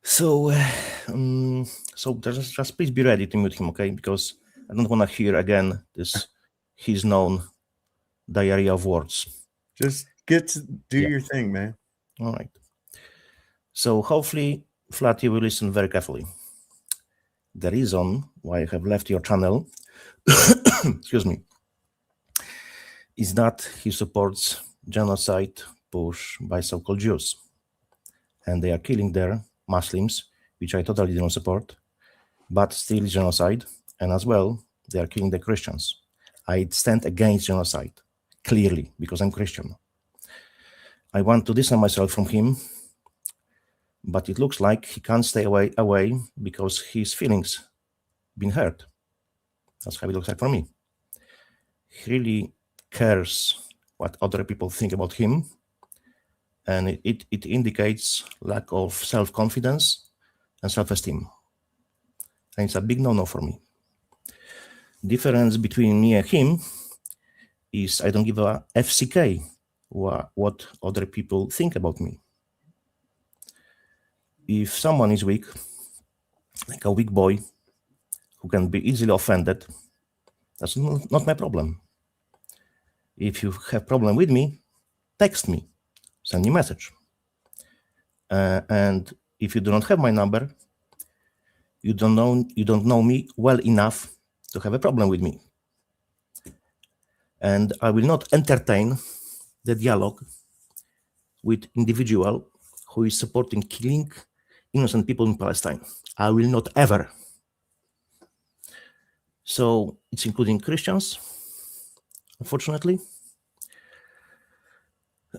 So just please be ready to mute him, okay? Because I don't want to hear again his known diarrhea of words. Just do your thing, man. All right. So hopefully, Flat, you will listen very carefully. The reason why I have left your channel, excuse me, is that he supports genocide push by so-called Jews. And they are killing their Muslims, which I totally don't support, but still genocide. And as well, they are killing the Christians. I stand against genocide, clearly, because I'm Christian. I want to distance myself from him, but it looks like he can't stay away because his feelings been hurt. That's how it looks like for me. He really cares what other people think about him, and it indicates lack of self-confidence and self-esteem. And it's a big no-no for me. Difference between me and him is I don't give a FCK what other people think about me. If someone is weak, like a weak boy who can be easily offended, that's not my problem. If you have problem with me, text me, send me a message. And if you do not have my number, you don't know me well enough to have a problem with me. And I will not entertain the dialogue with individual who is supporting killing innocent people in Palestine. I will not ever. So it's including Christians, unfortunately.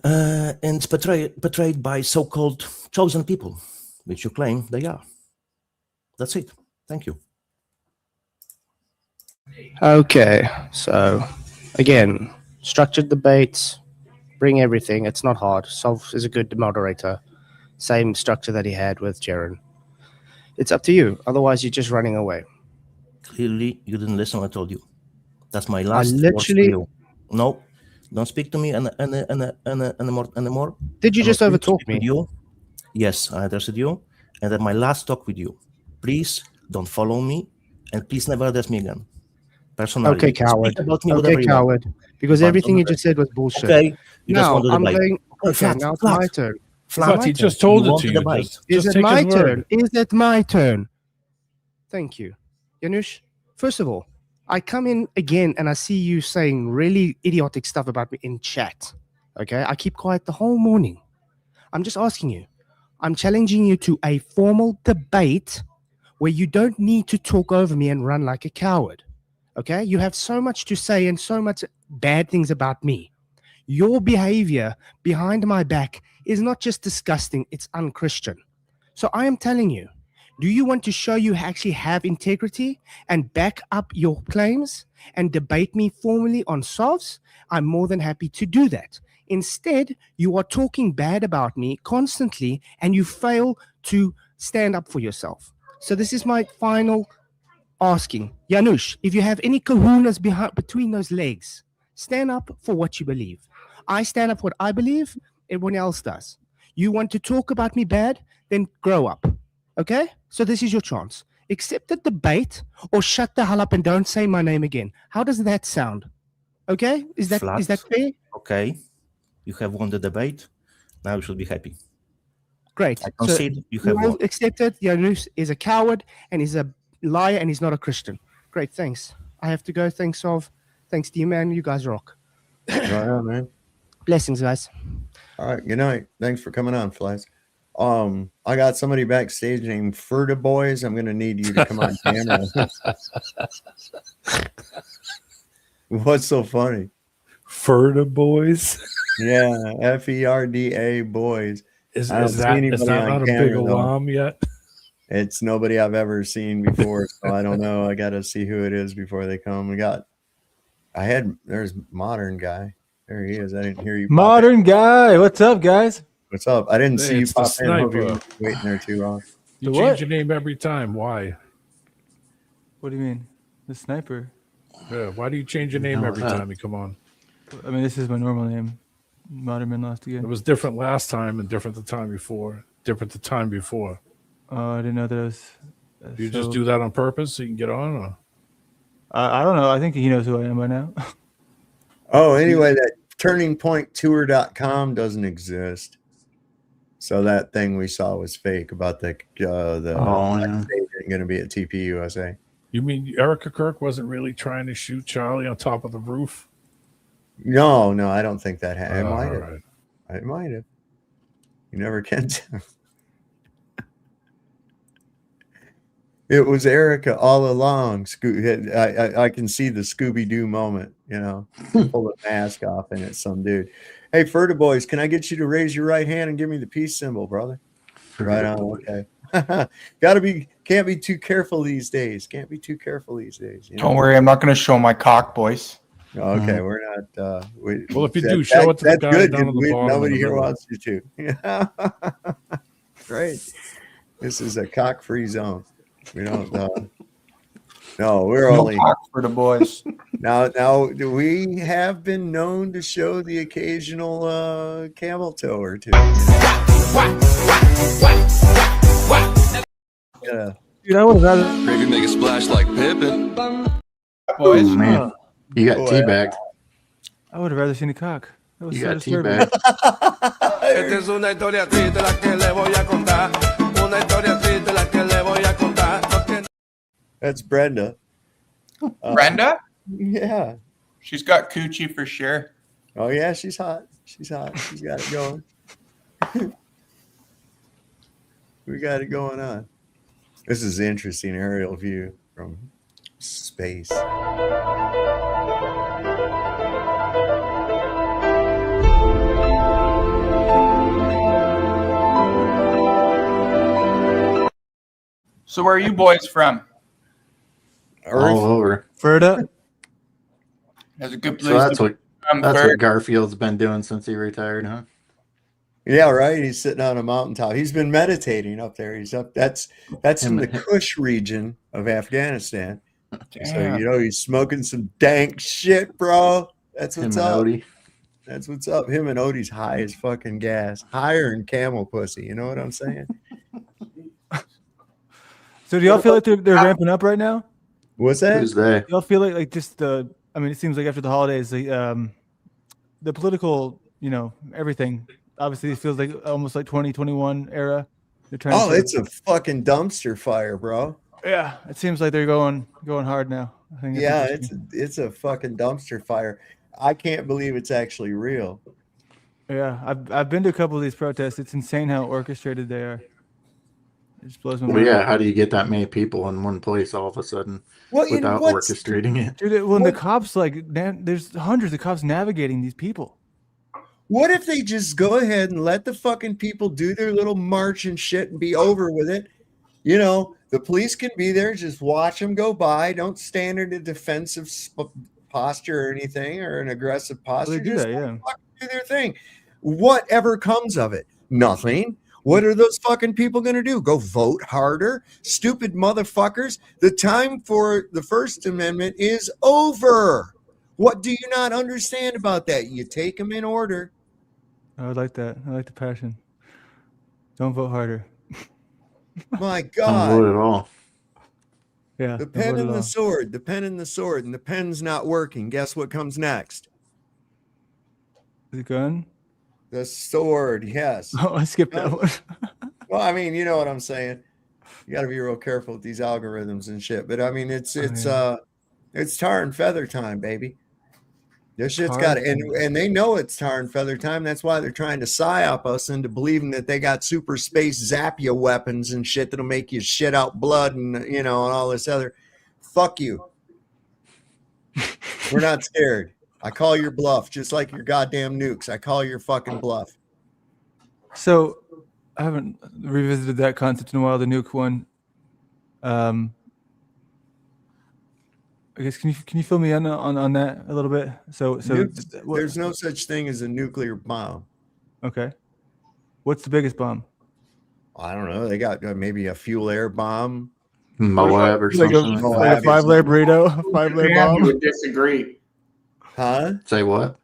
And it's betrayed by so-called chosen people, which you claim they are. That's it. Thank you. Okay, so again, structured debates, bring everything. It's not hard. Solve is a good moderator. Same structure that he had with Jaron. It's up to you. Otherwise, you're just running away. Clearly, you didn't listen what I told you. That's my last words to you. No, don't speak to me anymore. Did you I just will overtalk speak me? with you. Yes, I addressed you, and that my last talk with you. Please don't follow me, and please never address me again. Personally, Okay, you can coward. speak about me Okay, whatever you want, coward. Because but everything don't you address just said was bullshit. Okay, you just Now want to I'm debate. going. Okay, Okay, flat, now it's flat. my turn. Flat. He just told it to you. Debate. Is it take my his word. turn? Is it my turn? Thank you. Janusz, first of all, I come in again and I see you saying really idiotic stuff about me in chat. Okay, I keep quiet the whole morning. I'm just asking you. I'm challenging you to a formal debate where you don't need to talk over me and run like a coward. Okay, you have so much to say and so much bad things about me. Your behavior behind my back is not just disgusting, it's unchristian. So I am telling you, do you want to show you actually have integrity and back up your claims and debate me formally on SOVs? I'm more than happy to do that. Instead, you are talking bad about me constantly and you fail to stand up for yourself. So this is my final asking. Janusz, if you have any kahunas between those legs, stand up for what you believe. I stand up for what I believe, everyone else does. You want to talk about me bad? Then grow up. Okay? So this is your chance. Accept the debate or shut the hell up and don't say my name again. How does that sound? Okay? Is that fair? Okay, you have won the debate. Now you should be happy. Great. I concede you have all won. accepted. Janusz is a coward and he's a liar and he's not a Christian. Great, thanks. I have to go. Thanks, Sov. Thanks, D-Man. You guys rock. Right on, man. Blessings, guys. All right. Good night. Thanks for coming on, Flies. I got somebody backstage named Furta Boys. I'm gonna need you to come on camera. What's so funny? Ferda Boys. Yeah, Ferda Boys. Is I don't see that anybody on not a camera, big though. alarm yet? It's nobody I've ever seen before, so I don't know. I gotta see who it is before they come. There's Modern Guy. There he is. I didn't hear you. Modern Guy. What's up, guys? What's up? I didn't see you It's the pop in. Hope you sniper. weren't waiting there too long. You The change what? your name every time. Why? What do you mean? The sniper. Yeah, why do you change your name every time you come on? I mean, this is my normal name. Modern Man Lost Again. It was different last time and different the time before. Different the time before. Oh, I didn't know that was. You just do that on purpose so you can get on? Or? I don't know. I think he knows who I am by now. Oh, anyway, that turningpointtour.com doesn't exist. So that thing we saw was fake about the ain't going to be at TP USA. You mean Erica Kirk wasn't really trying to shoot Charlie on top of the roof? No, I don't think that happened. It might have. Right. It might have. You never can tell. It was Erica all along. I can see the Scooby-Doo moment, pull the mask off and it's some dude. Hey, Furta Boys, can I get you to raise your right hand and give me the peace symbol, brother? Right on. Okay. Can't be too careful these days. Can't be too careful these days. Don't worry, I'm not going to show my cock, boys. Okay, we're not. Well, if you do, show it to the guy good, down on the bottom. Nobody in the here middle. wants you to. Great. This is a cock-free zone. We don't. No, we're No only cock for the boys. Now, we have been known to show the occasional camel toe or two. Yeah. Dude, I would rather. Maybe make a splash like Pippin. Boys, man. You got teabagged. I would have rather seen a cock. That was You so got disturbing. teabagged. Esta es una historia triste la que le voy a contar. Una historia triste la que le voy a contar. That's Brenda. Brenda? Yeah. She's got coochie for sure. Oh yeah, she's hot. She's hot. She's got it going. We got it going on. This is an interesting aerial view from space. So where are you boys from? Earth. All over. Furta. That's a good place. So that's to what Garfield's been doing since he retired, huh? Yeah, right. He's sitting on a mountaintop. He's been meditating up there. He's up. That's in the Kush region of Afghanistan. So he's smoking some dank shit, bro. That's what's Him and up. Odie. That's what's up. Him and Odie's high as fucking gas, higher than camel pussy. You know what I'm saying? So do y'all feel like they're ramping up right now? What's that? Who's they? Y'all feel like just the? I mean, it seems like after the holidays, the political, everything. Obviously, it feels like almost like 2021 era. They're trying. Oh, it's a fucking dumpster fire, bro. Yeah, it seems like they're going hard now. I think. Yeah, it's a fucking dumpster fire. I can't believe it's actually real. Yeah, I've been to a couple of these protests. It's insane how orchestrated they are. It just blows my Well, mind. yeah. How do you get that many people in one place all of a sudden without orchestrating it? Dude, when the cops there's hundreds of cops navigating these people. What if they just go ahead and let the fucking people do their little march and shit and be over with it? The police can be there, just watch them go by. Don't stand in a defensive posture or anything, or an aggressive posture. They do just that, yeah. do their thing. Whatever comes of it, nothing. What are those fucking people going to do? Go vote harder? Stupid motherfuckers. The time for the First Amendment is over. What do you not understand about that? You take them in order. I would like that. I like the passion. Don't vote harder. My Don't God. vote at all. Yeah. The pen and the sword. The pen and the sword. And the pen's not working. Guess what comes next? The gun? The sword, yes. Oh, I skipped that one. Well, I mean, you know what I'm saying. You got to be real careful with these algorithms and shit. But I mean, it's tar and feather time, baby. This shit's got it, and they know it's tar and feather time. That's why they're trying to psyop us into believing that they got super space Zappia weapons and shit that'll make you shit out blood and and all this other. Fuck you. We're not scared. I call your bluff, just like your goddamn nukes. I call your fucking bluff. So, I haven't revisited that concept in a while. The nuke one. I guess can you fill me in on that a little bit? So there's no such thing as a nuclear bomb. Okay. What's the biggest bomb? I don't know. They got maybe a fuel air bomb. Moab or something. Like a 5-layer burrito, 5-layer bomb. Would disagree. Huh? Say what?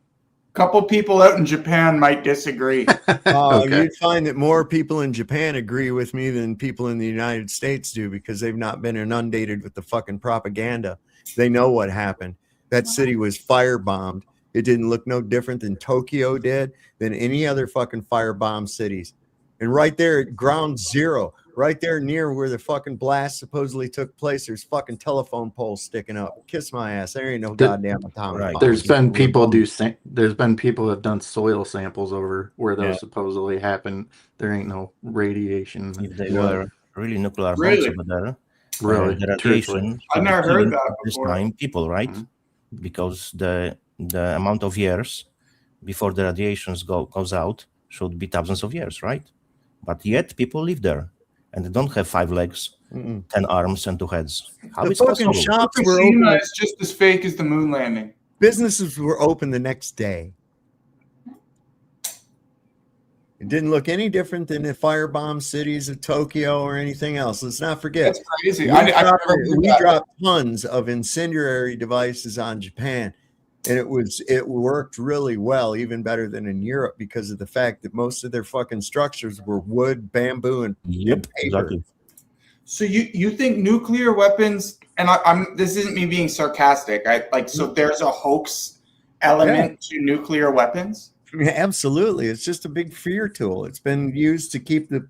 Couple people out in Japan might disagree. Okay. You'd find that more people in Japan agree with me than people in the United States do, because they've not been inundated with the fucking propaganda. They know what happened. That city was firebombed. It didn't look no different than Tokyo did, than any other fucking firebomb cities. And right there at ground zero, right there near where the fucking blast supposedly took place, there's fucking telephone poles sticking up. Kiss my ass. There ain't no goddamn atomic bomb. There's been people who have done soil samples over where those supposedly happened. There ain't no radiation. If they were really nuclear bombs Really? over there, Really? the radiation. I've never heard that This before. time, people, right? Because the amount of years before the radiations goes out should be thousands of years, right? But yet people live there and they don't have 5 legs, 10 arms, and 2 heads. How The is fucking possible? shops were Fukushima open. is just as fake as the moon landing. Businesses were open the next day. It didn't look any different than the firebomb cities of Tokyo or anything else. Let's not forget. That's crazy. We dropped tons of incendiary devices on Japan, and it worked really well, even better than in Europe, because of the fact that most of their fucking structures were wood, bamboo, and paper. Exactly. So you think nuclear weapons? And I'm this isn't me being sarcastic. So there's a hoax element to nuclear weapons. Yeah, absolutely. It's just a big fear tool. It's been used to keep the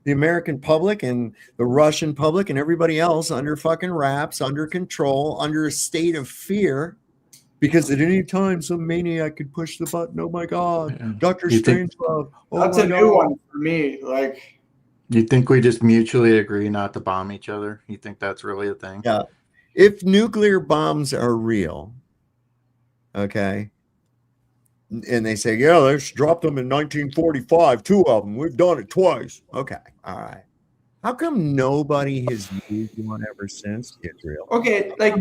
American public and the Russian public and everybody else under fucking wraps, under control, under a state of fear, because at any time some maniac could push the button. Oh my God, Dr. Strangelove. Oh, That's a new one for me. Like, You think we just mutually agree not to bomb each other? You think that's really a thing? Yeah. If nuclear bombs are real, okay, and they say, yeah, let's drop them in 1945, 2 of them. We've done it twice. Okay, all right. How come nobody has used one ever since, Israel? okay, like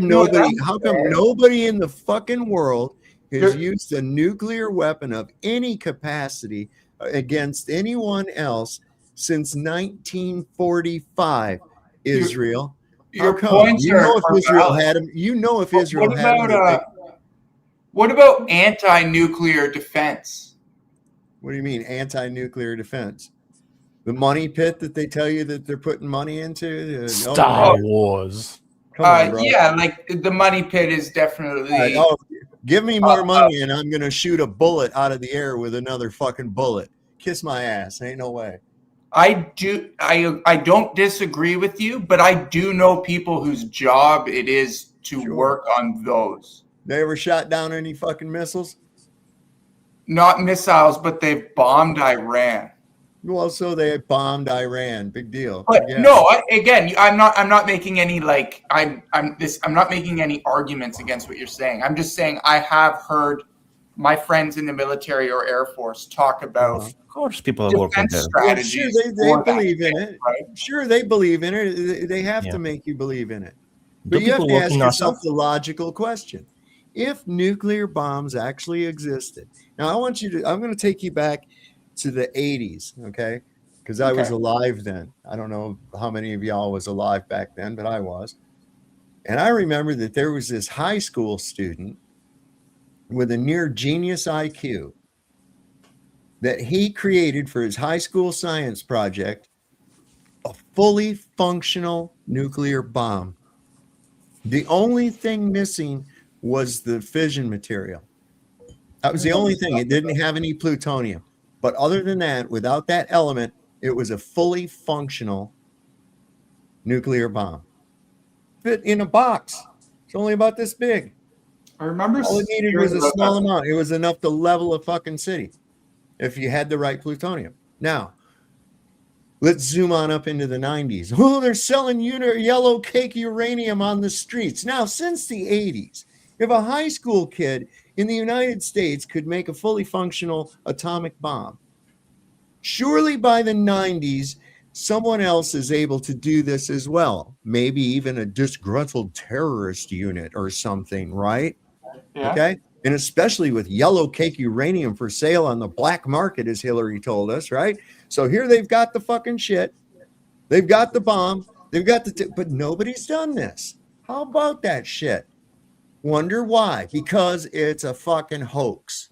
How come nobody in the fucking world has used a nuclear weapon of any capacity against anyone else since 1945, Israel? Your come? points You know if are Israel valid. had them. You know if Israel What had them. what about anti-nuclear defense? What do you mean anti-nuclear defense? The money pit that they tell you that they're putting money into? Star Wars. Come on, bro. Yeah, like the money pit is definitely. Give me more money and I'm gonna shoot a bullet out of the air with another fucking bullet. Kiss my ass. Ain't no way. I don't disagree with you, but I do know people whose job it is to work on those. They ever shot down any fucking missiles? Not missiles, but they've bombed Iran. Well, so they bombed Iran. Big deal. But Yeah. no, I'm not making any I'm not making any arguments against what you're saying. I'm just saying I have heard my friends in the military or Air Force talk about Of course, people are working defense there. Well, sure, strategies. they believe in it. Sure, they believe in it. They have to make you believe in it. But Do you have people to work ask in yourself NASA? the logical question. If nuclear bombs actually existed, now I'm going to take you back to the 80s, okay? Because I was alive then. I don't know how many of y'all was alive back then, but I was. And I remember that there was this high school student with a near genius IQ that he created for his high school science project a fully functional nuclear bomb. The only thing missing was the fission material. That was the only thing. It didn't have any plutonium. But other than that, without that element, it was a fully functional nuclear bomb. Fit in a box. It's only about this big. I remember all it needed was a small amount. It was enough to level a fucking city if you had the right plutonium. Now, let's zoom on up into the 90s. Oh, they're selling yellow cake uranium on the streets. Now, since the 80s, if a high school kid in the United States could make a fully functional atomic bomb, surely by the 90s, someone else is able to do this as well. Maybe even a disgruntled terrorist unit or something, right? Yeah. Okay. And especially with yellow cake uranium for sale on the black market, as Hillary told us, right? So here they've got the fucking shit. They've got the bomb. They've got but nobody's done this. How about that shit? Wonder why? Because it's a fucking hoax.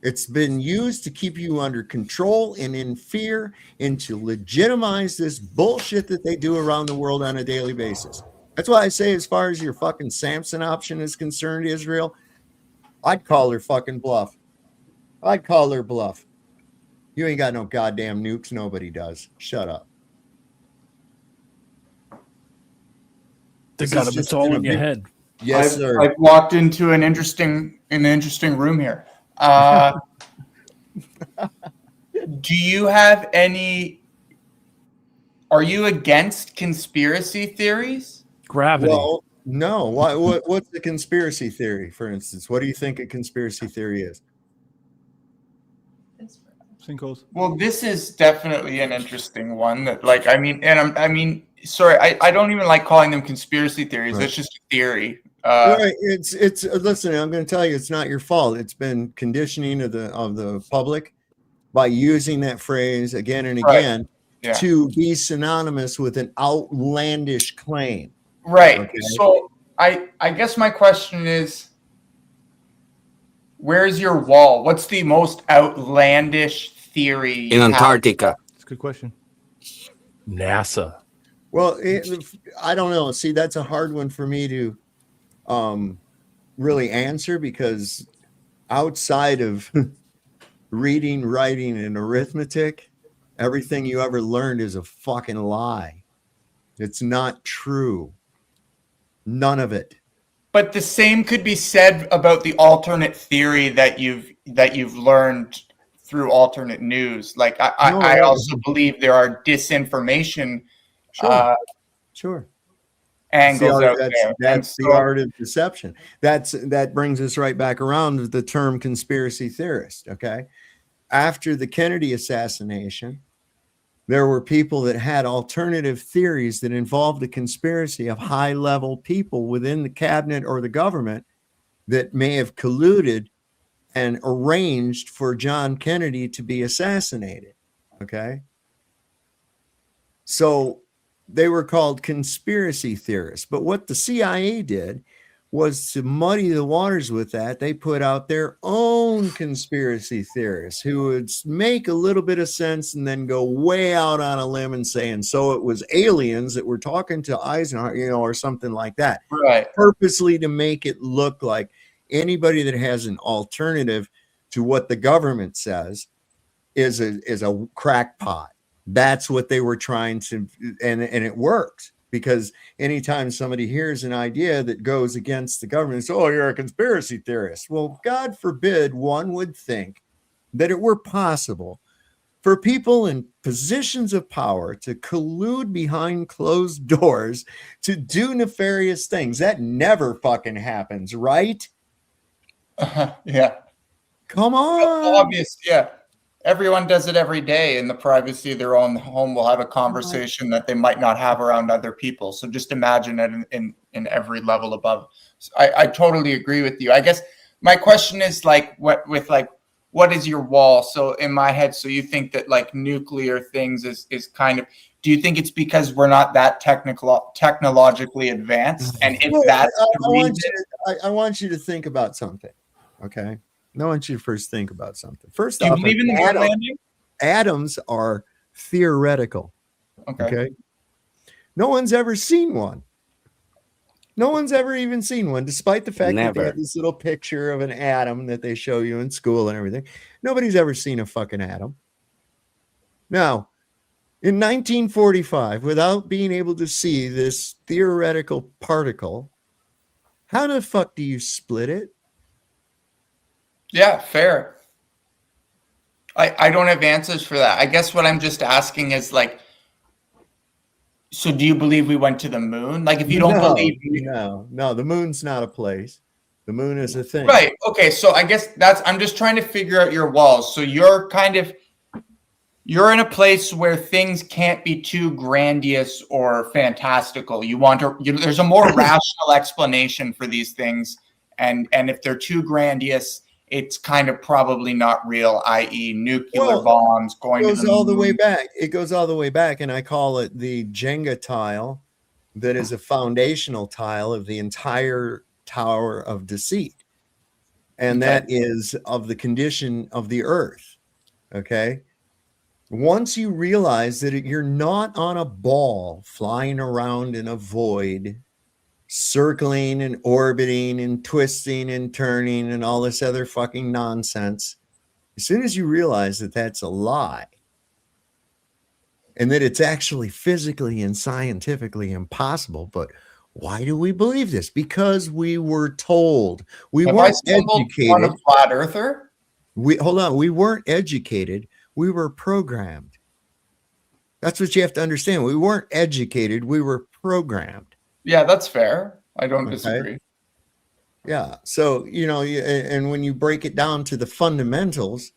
It's been used to keep you under control and in fear and to legitimize this bullshit that they do around the world on a daily basis. That's why I say, as far as your fucking Samson option is concerned, Israel, I'd call her fucking bluff. I'd call her bluff. You ain't got no goddamn nukes. Nobody does. Shut up. They got them. It's all in your head. Yes, sir. I've walked into an interesting room here. Do you have any? Are you against conspiracy theories? Gravity. Well, no. Why? What's the conspiracy theory, for instance? What do you think a conspiracy theory is? Sinkholes. Well, this is definitely an interesting one. That, like, I mean, sorry, I don't even like calling them conspiracy theories. Right. That's just a theory. Right. It's listen, I'm going to tell you, it's not your fault. It's been conditioning of the public by using that phrase again and again to be synonymous with an outlandish claim. Right. Okay? So I guess my question is, where's your wall? What's the most outlandish theory in Antarctica? That's a good question. NASA. Well, I don't know. See, that's a hard one for me to really answer, because outside of reading, writing, and arithmetic, everything you ever learned is a fucking lie. It's not true. None of it. But the same could be said about the alternate theory that you've learned through alternate news. Like I also believe there are disinformation Sure. angles out there. That's the art of deception. That brings us right back around to the term conspiracy theorist. Okay. After the Kennedy assassination, there were people that had alternative theories that involved a conspiracy of high-level people within the cabinet or the government that may have colluded and arranged for John Kennedy to be assassinated. Okay. So they were called conspiracy theorists. But what the CIA did was to muddy the waters with that. They put out their own conspiracy theorists who would make a little bit of sense and then go way out on a limb and say, and so it was aliens that were talking to Eisenhower, or something like that. Right. Purposely to make it look like anybody that has an alternative to what the government says is a crackpot. That's what they were trying to, and it worked. Because anytime somebody hears an idea that goes against the government, it's, oh, you're a conspiracy theorist. Well, God forbid one would think that it were possible for people in positions of power to collude behind closed doors to do nefarious things. That never fucking happens, right? Yeah. Come on. Obvious, yeah. Everyone does it every day in the privacy of their own home. Will have a conversation that they might not have around other people. So just imagine it in every level above. So I totally agree with you. I guess my question is what is your wall? So in my head, so you think that like nuclear things is kind of, do you think it's because we're not that technologically advanced? And if that's the reason, I want you to think about something. Okay. I want you to first think about something. First do you off, believe in the moon landing? atoms are theoretical. Okay. No one's ever seen one. No one's ever even seen one, despite the fact that they have this little picture of an atom that they show you in school and everything. Nobody's ever seen a fucking atom. Now, in 1945, without being able to see this theoretical particle, how the fuck do you split it? Yeah, fair. I don't have answers for that. I guess what I'm just asking is like, so do you believe we went to the moon? Like if you don't believe No, the moon's not a place. The moon is a thing. Right. Okay, so I guess I'm just trying to figure out your walls. So you're in a place where things can't be too grandiose or fantastical. There's a more rational explanation for these things, and if they're too grandiose, it's kind of probably not real, i.e. nuclear bombs going to the moon. It goes all the way back. It goes all the way back, and I call it the Jenga tile that is a foundational tile of the entire Tower of Deceit. And that is of the condition of the earth. Okay. Once you realize that you're not on a ball flying around in a void, circling and orbiting and twisting and turning and all this other fucking nonsense, as soon as you realize that that's a lie and that it's actually physically and scientifically impossible, but why do we believe this? Because we were told. We weren't educated. On a flat earther? We weren't educated. We were programmed. That's what you have to understand. We weren't educated. We were programmed. Yeah, that's fair. I don't disagree. Yeah. So, and when you break it down to the fundamentals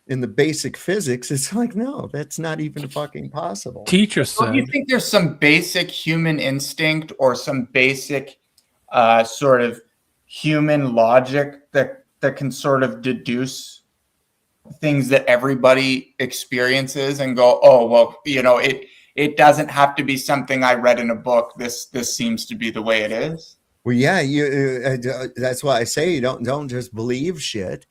in the basic physics, it's like, no, that's not even fucking possible. Teacher said. Do you think there's some basic human instinct or some basic sort of human logic that can sort of deduce things that everybody experiences and go, oh, well, it doesn't have to be something I read in a book. This seems to be the way it is. Well, yeah, that's why I say you don't just believe shit,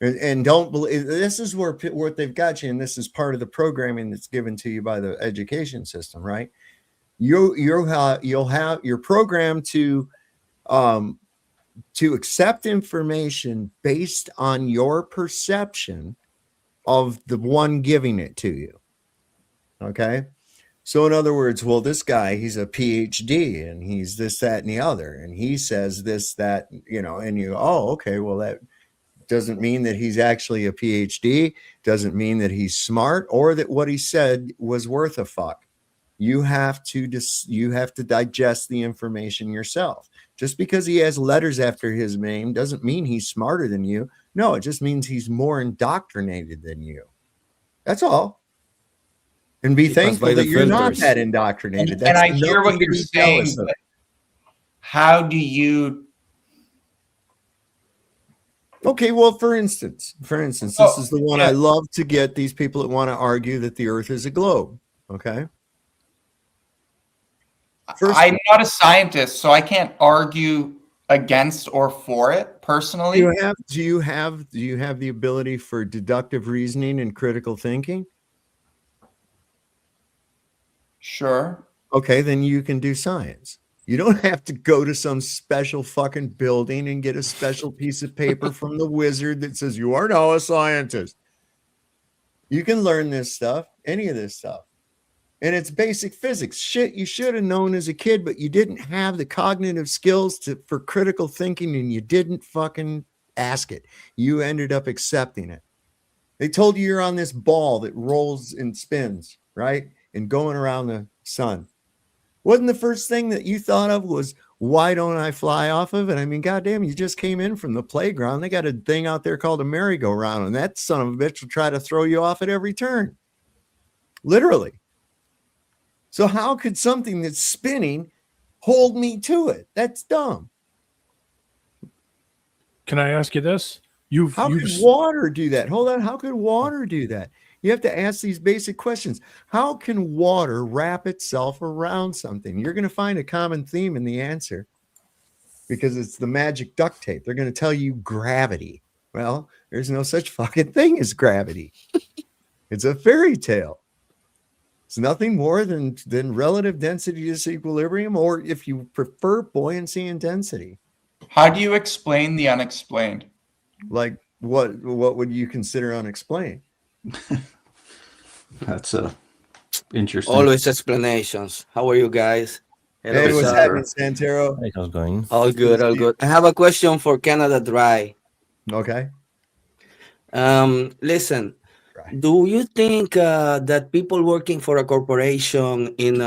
and don't believe. This is where they've got you, and this is part of the programming that's given to you by the education system, right? You're programmed to accept information based on your perception of the one giving it to you. Okay. So in other words, well, this guy, he's a PhD and he's this, that, and the other. And he says this, that, and you, oh, okay, well, that doesn't mean that he's actually a PhD, doesn't mean that he's smart or that what he said was worth a fuck. You have to digest the information yourself. Just because he has letters after his name doesn't mean he's smarter than you. No, it just means he's more indoctrinated than you. That's all. And be thankful that you're not that indoctrinated. And I hear what you're saying. How do you? Okay, well, for instance, this is the one I love to get these people that want to argue that the Earth is a globe. Okay. I'm not a scientist, so I can't argue against or for it personally. Do you have the ability for deductive reasoning and critical thinking? Sure. Okay, then you can do science. You don't have to go to some special fucking building and get a special piece of paper from the wizard that says you are now a scientist. You can learn this stuff, any of this stuff. And it's basic physics. Shit you should have known as a kid, but you didn't have the cognitive skills for critical thinking, and you didn't fucking ask it. You ended up accepting it. They told you you're on this ball that rolls and spins, right? And going around the sun. Wasn't the first thing that you thought of was, why don't I fly off of it? I mean, goddamn, you just came in from the playground. They got a thing out there called a merry-go-round, and that son of a bitch will try to throw you off at every turn. Literally. So how could something that's spinning hold me to it? That's dumb. Can I ask you this? How could water do that? Hold on. How could water do that? You have to ask these basic questions. How can water wrap itself around something? You're going to find a common theme in the answer because it's the magic duct tape. They're going to tell you gravity. Well, there's no such fucking thing as gravity. It's a fairy tale. It's nothing more than relative density disequilibrium, or if you prefer, buoyancy and density. How do you explain the unexplained? Like what would you consider unexplained? That's interesting. Always explanations. How are you guys? Hello, Hey, what's happening, Santero? Hey, how's it going? All good, all good. I have a question for Canada Dry. Okay. Listen, do you think that people working for a corporation in,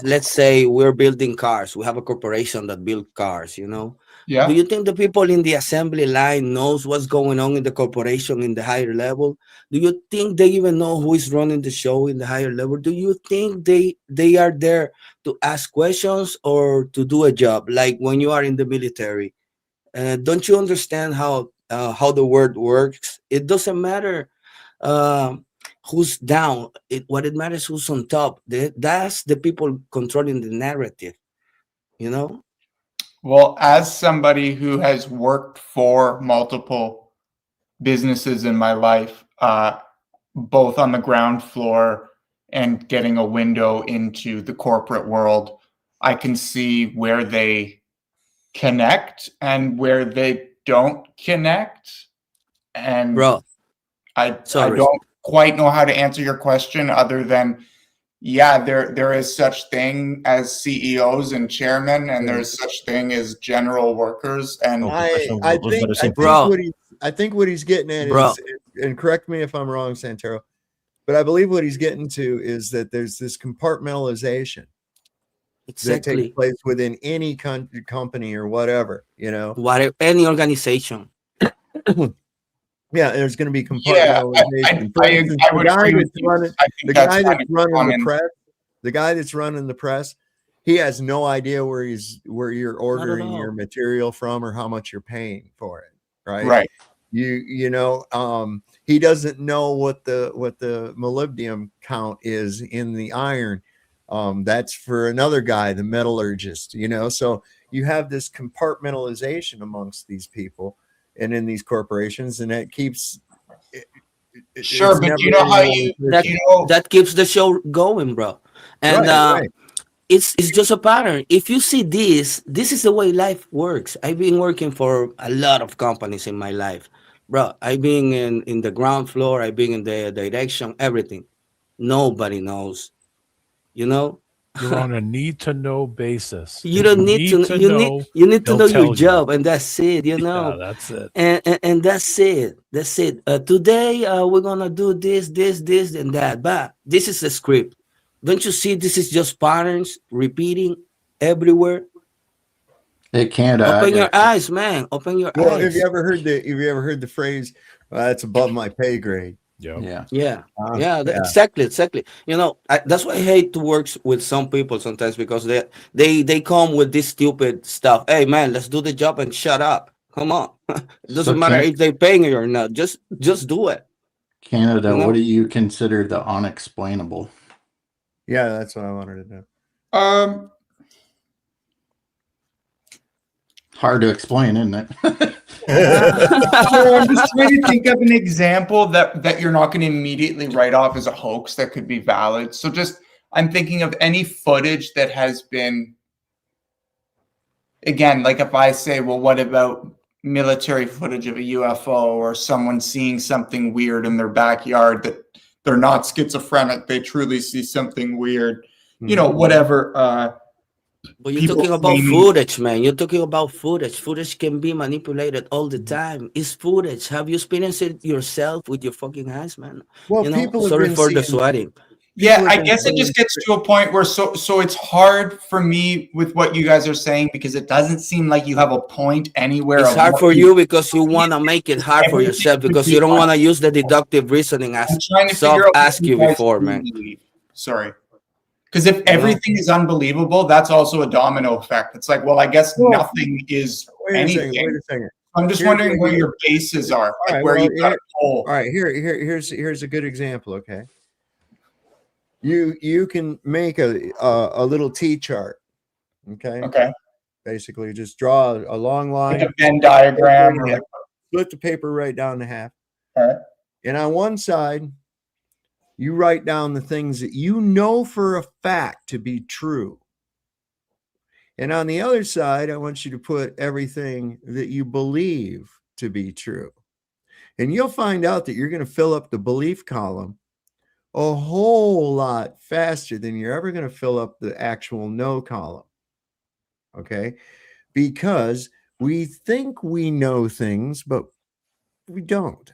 let's say we're building cars, we have a corporation that builds cars, you know? Yeah. Do you think the people in the assembly line knows what's going on in the corporation in the higher level? Do you think they even know who is running the show in the higher level? Do you think they are there to ask questions or to do a job? Like when you are in the military, don't you understand how the word works? It doesn't matter who's down. What it matters who's on top. That's the people controlling the narrative, you know? Well, as somebody who has worked for multiple businesses in my life, both on the ground floor and getting a window into the corporate world, I can see where they connect and where they don't connect. And Bro, I don't quite know how to answer your question other than, yeah, there is such thing as CEOs and chairmen, and there's such thing as general workers. And I think what he's getting at is, and correct me if I'm wrong, Santero, but I believe what he's getting to is that there's this compartmentalization that takes place within any company or whatever, you know, any organization. Yeah, there's going to be compartmentalization. The guy that's running the press, he has no idea where you're ordering your material from or how much you're paying for it, right? Right. You know, he doesn't know what the molybdenum count is in the iron. That's for another guy, the metallurgist, you know. So you have this compartmentalization amongst these people and in these corporations, and that keeps sure, but you know how that keeps the show going, bro. And right. It's just a pattern. If you see this is the way life works. I've been working for a lot of companies in my life, bro. I've been in the ground floor, I've been in the direction, everything. Nobody knows, you know. You're on a need-to-know basis. You don't need to know. You need to know your job, and that's it. You know. Yeah, that's it. And that's it. That's it. Today we're gonna do this, and that. But this is the script. Don't you see? This is just patterns repeating everywhere. It can't. Open your eyes, man. Open your eyes. Have you ever heard the phrase? That's above my pay grade. Yeah. Exactly. You know, that's why I hate to work with some people sometimes, because they come with this stupid stuff. Hey man, let's do the job and shut up. Come on. It doesn't matter if they're paying you or not. Just do it. Canada, you know? What do you consider the unexplainable? Yeah, that's what I wanted to know. Hard to explain, isn't it? So I'm just trying to think of an example that you're not going to immediately write off as a hoax that could be valid. So just I'm thinking of any footage that has been, again, like if I say, well, what about military footage of a UFO or someone seeing something weird in their backyard that they're not schizophrenic, they truly see something weird, whatever. But you're talking about footage, man. You're talking about footage. Footage can be manipulated all the time. It's footage. Have you experienced it yourself with your fucking eyes, man? Well, people sorry for the sweating. Yeah, I guess it just gets to a point where so it's hard for me with what you guys are saying because it doesn't seem like you have a point anywhere. It's hard for you because you want to make it hard for yourself because you don't want to use the deductive reasoning as Sof asked you before, man. Sorry. Because if everything is unbelievable, that's also a domino effect. It's like, well, I guess nothing is anything. Wait a second. I'm just wondering where your bases are, like where you got a pole. All right, here's a good example. Okay, you can make a little T chart. Okay. Okay. Basically, just draw a long line, like a Venn diagram, or like split the paper right down to half. All right. And on one side, you write down the things that you know for a fact to be true. And on the other side, I want you to put everything that you believe to be true. And you'll find out that you're going to fill up the belief column a whole lot faster than you're ever going to fill up the actual no column. Okay? Because we think we know things, but we don't.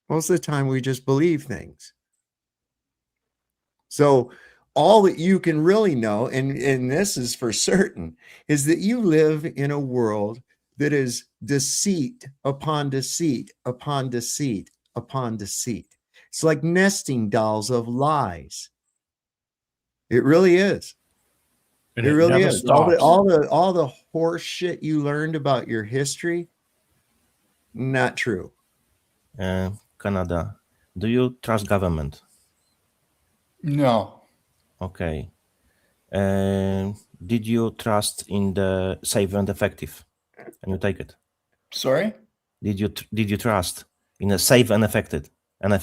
Most of the time, we just believe things. So all that you can really know, and this is for certain, is that you live in a world that is deceit upon deceit upon deceit upon deceit. It's like nesting dolls of lies. It really is. And it really never is. stops. All the horse shit you learned about your history, not true. Canada, do you trust government? No. Okay. Did you trust in the safe and effective? Can you take it? Sorry? Did you trust in a safe and effective and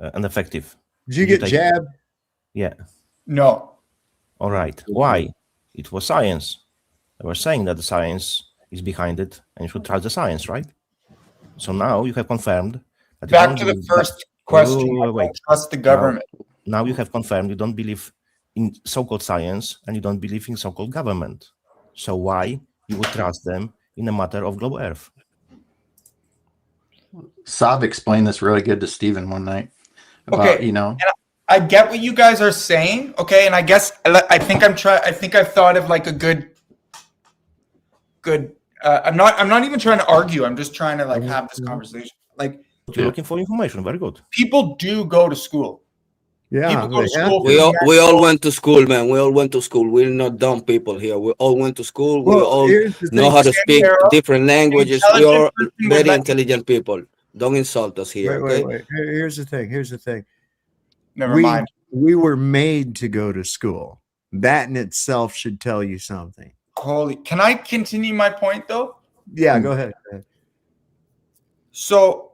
effective? Did you get jabbed? Yeah. No. All right. Why? It was science. They were saying that the science is behind it, and you should trust the science, right? So now you have confirmed that. Back to the first question. Wait. Trust the government. Now you have confirmed you don't believe in so-called science and you don't believe in so-called government. So why you would trust them in a matter of global Earth? Saab explained this really good to Stephen one night about, And I get what you guys are saying. Okay. And I guess I think I've thought of like a good, I'm not even trying to argue. I'm just trying to like have this conversation. Like, you're looking for information. Very good. People do go to school. Yeah, people go to school. We all went to school, man. We all went to school. We're not dumb people here. We all went to school. We all know how to speak different languages. We are very intelligent people. Don't insult us here. Wait. Here's the thing. Never mind. We were made to go to school. That in itself should tell you something. Can I continue my point though? Yeah, go ahead. So,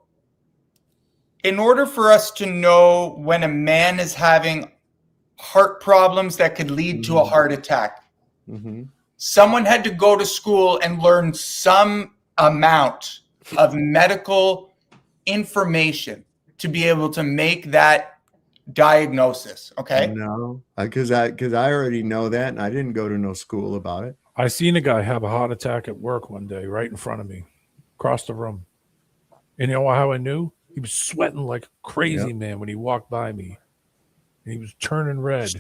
in order for us to know when a man is having heart problems that could lead to a heart attack, someone had to go to school and learn some amount of medical information to be able to make that diagnosis. Okay. No, because I already know that, and I didn't go to no school about it. I seen a guy have a heart attack at work one day, right in front of me, across the room. And you know how I knew? He was sweating like crazy, man, when he walked by me. And he was turning red.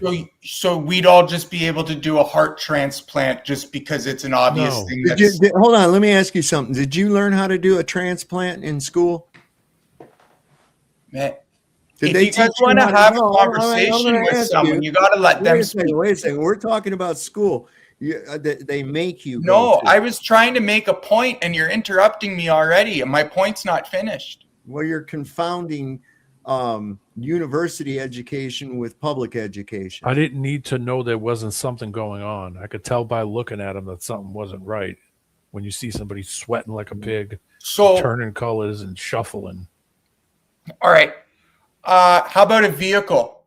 So we'd all just be able to do a heart transplant just because it's an obvious thing. Hold on, let me ask you something. Did you learn how to do a transplant in school? Man, if you guys want to have a conversation with someone, you got to let them speak. Wait a second. We're talking about school. They make you. No, I was trying to make a point, and you're interrupting me already, and my point's not finished. Well, you're confounding university education with public education. I didn't need to know there wasn't something going on. I could tell by looking at them that something wasn't right. When you see somebody sweating like a pig, So turning colors and shuffling. all right. How about a vehicle?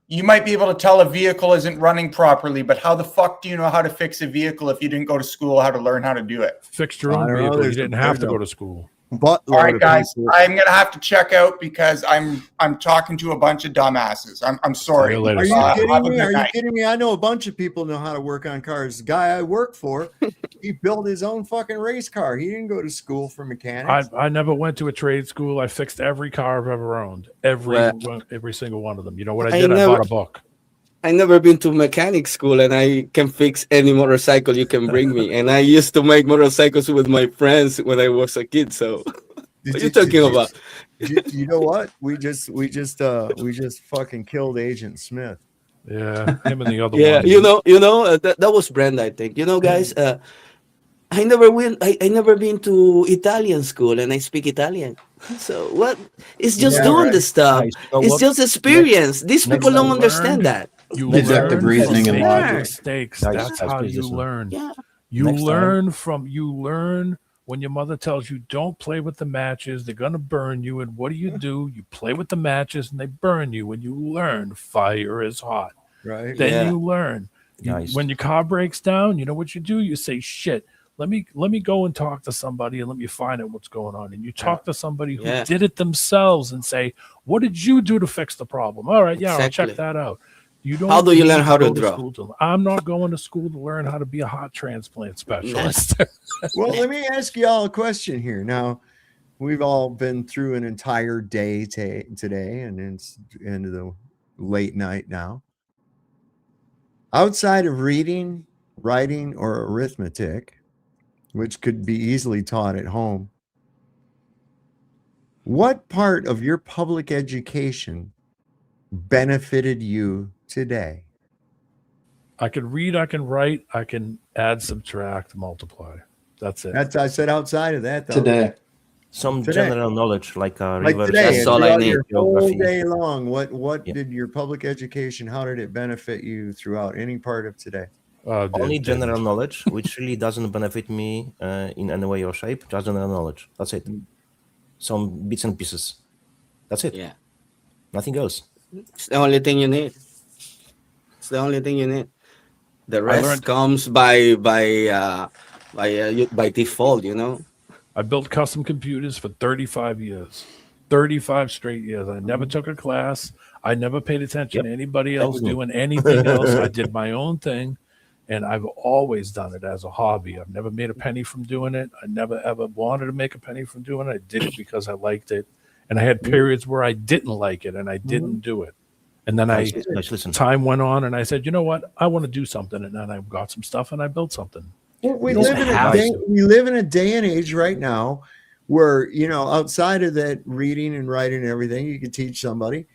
You might be able to tell a vehicle isn't running properly, but how the fuck do you know how to fix a vehicle if you didn't go to school how to learn how to do it? Fixed your own vehicle. You didn't have to go to school. All right, guys, I'm gonna have to check out because I'm talking to a bunch of dumbasses. I'm sorry. Are you kidding me? Are you kidding me? I know a bunch of people know how to work on cars. The guy I work for, he built his own fucking race car. He didn't go to school for mechanics. I never went to a trade school. I fixed every car I've ever owned. Every single one of them. You know what I did? I bought a book. I never been to mechanic school, and I can fix any motorcycle you can bring me. And I used to make motorcycles with my friends when I was a kid. So, what are you talking about? You know what? We just fucking killed Agent Smith. Yeah, him and the other Yeah, one. that was Brenda, I think. Guys, I never been to Italian school, and I speak Italian. So what? It's just doing the stuff. It's just experience. These people don't understand that. You Deductive reasoning and logic. Mistakes. That's how you learn. Yeah. You learn when your mother tells you don't play with the matches, they're gonna burn you. And what do? You play with the matches and they burn you. And you learn fire is hot. Right. Then you learn. When your car breaks down, you know what you do? You say, shit, let me go and talk to somebody and let me find out what's going on. And you talk to somebody who did it themselves and say, what did you do to fix the problem? All right, I'll check that out. You don't. How do you learn how to draw? I'm not going to school to learn how to be a heart transplant specialist. Well, let me ask you all a question here. Now, we've all been through an entire day today, and it's into the late night now. Outside of reading, writing, or arithmetic, which could be easily taught at home, what part of your public education benefited you today? I can read, I can write, I can add, subtract, multiply. That's it. I said outside of that, though. Today. Some general knowledge, like Like today, That's all I need. Whole day long, what did your public education, how did it benefit you throughout any part of today? Only general knowledge, which really doesn't benefit me in any way or shape. Just general knowledge. That's it. Some bits and pieces. That's it. Yeah. Nothing else. It's the only thing you need. It's the only thing you need. The rest comes by default, I built custom computers for 35 years. 35 straight years. I never took a class. I never paid attention to anybody else doing anything else. I did my own thing. And I've always done it as a hobby. I've never made a penny from doing it. I never, ever wanted to make a penny from doing it. I did it because I liked it. And I had periods where I didn't like it and I didn't do it. And then time went on and I said, you know what? I want to do something. And then I got some stuff and I built something. Well, we live in a day and age right now where, outside of that reading and writing and everything, you can teach somebody.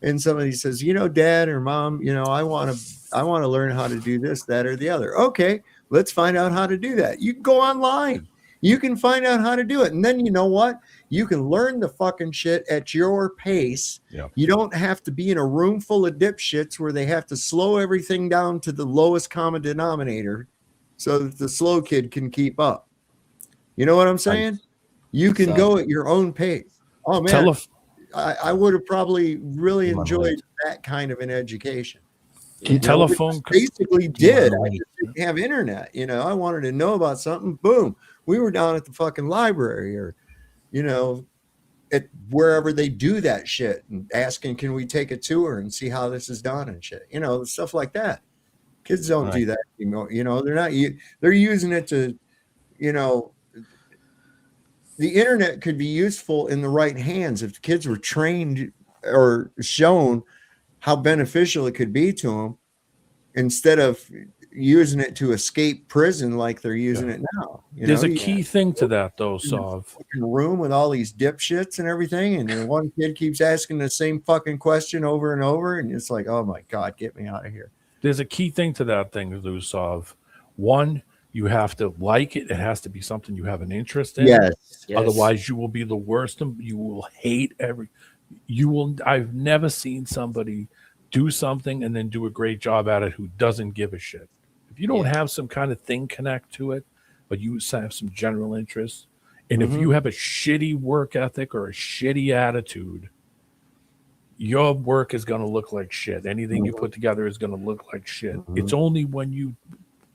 And somebody says, Dad or Mom, I want to learn how to do this, that, or the other. Okay, let's find out how to do that. You can go online. You can find out how to do it. And then you know what? You can learn the fucking shit at your pace. Yeah. You don't have to be in a room full of dipshits where they have to slow everything down to the lowest common denominator so that the slow kid can keep up. You know what I'm saying? You can go at your own pace. Oh, man. I would have probably really enjoyed that kind of an education. Telephone basically did. I just didn't have internet. I wanted to know about something. Boom. We were down at the fucking library or, at wherever they do that shit and asking, can we take a tour and see how this is done and shit, stuff like that. Kids don't do that anymore. They're using it to, the internet could be useful in the right hands if the kids were trained or shown how beneficial it could be to them instead of using it to escape prison like they're using it now. There's a key thing to that, though, Sov. Room with all these dipshits and everything, and then one kid keeps asking the same fucking question over and over, and it's like, oh my God, get me out of here. There's a key thing to that thing, Sov. One, you have to like it. It has to be something you have an interest in. Yes. Otherwise, you will be the worst. You will hate I've never seen somebody do something and then do a great job at it who doesn't give a shit. If you don't have some kind of thing connect to it, but you have some general interest, and if you have a shitty work ethic or a shitty attitude, your work is going to look like shit. Anything you put together is going to look like shit. It's only when you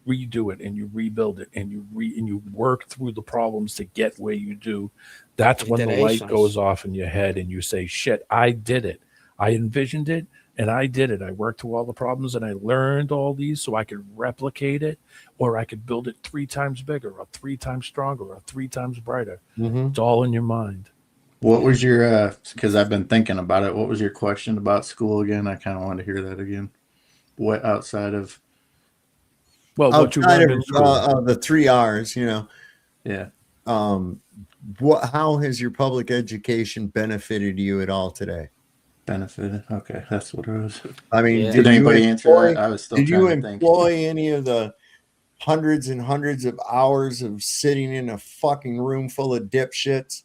redo it and you rebuild it and you work through the problems to get where you do, that's when the light goes off in your head and you say, shit, I did it. I envisioned it and I did it. I worked through all the problems and I learned all these so I could replicate it, or I could build it 3 times bigger or 3 times stronger or 3 times brighter. It's all in your mind. What was your, because I've been thinking about it, what was your question about school again? I kind of want to hear that again. What outside of? Well, what you learned in school. The 3 R's, you know. Yeah. How has your public education benefited you at all today? Benefited. Okay, that's what it was. I mean, did anybody answer that? I was still did you trying to think. employ any of the hundreds and hundreds of hours of sitting in a fucking room full of dipshits?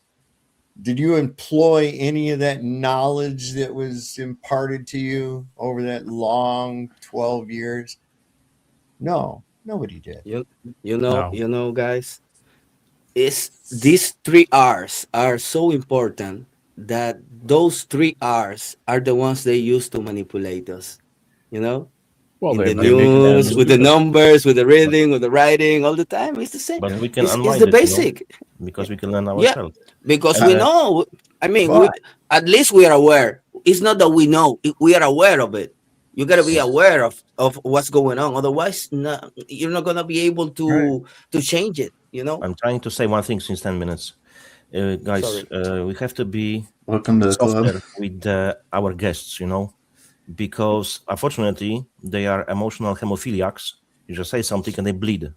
Did you employ any of that knowledge that was imparted to you over that long 12 years? No, nobody did. You know, guys, these 3 R's are so important that those 3 R's are the ones they use to manipulate us. You know, Well, in the news, with the numbers, with the reading, with the writing, all the time. It's the same. But we can it's unwind the it, basic. Because we can learn ourselves. Because we know. I mean, at least we are aware. It's not that we know; we are aware of it. You got to be aware of what's going on. Otherwise, you're not gonna be able to change it. You know. I'm trying to say one thing since 10 minutes, guys. We have to be welcome to the club with our guests. You know, because unfortunately they are emotional hemophiliacs. You just say something and they bleed.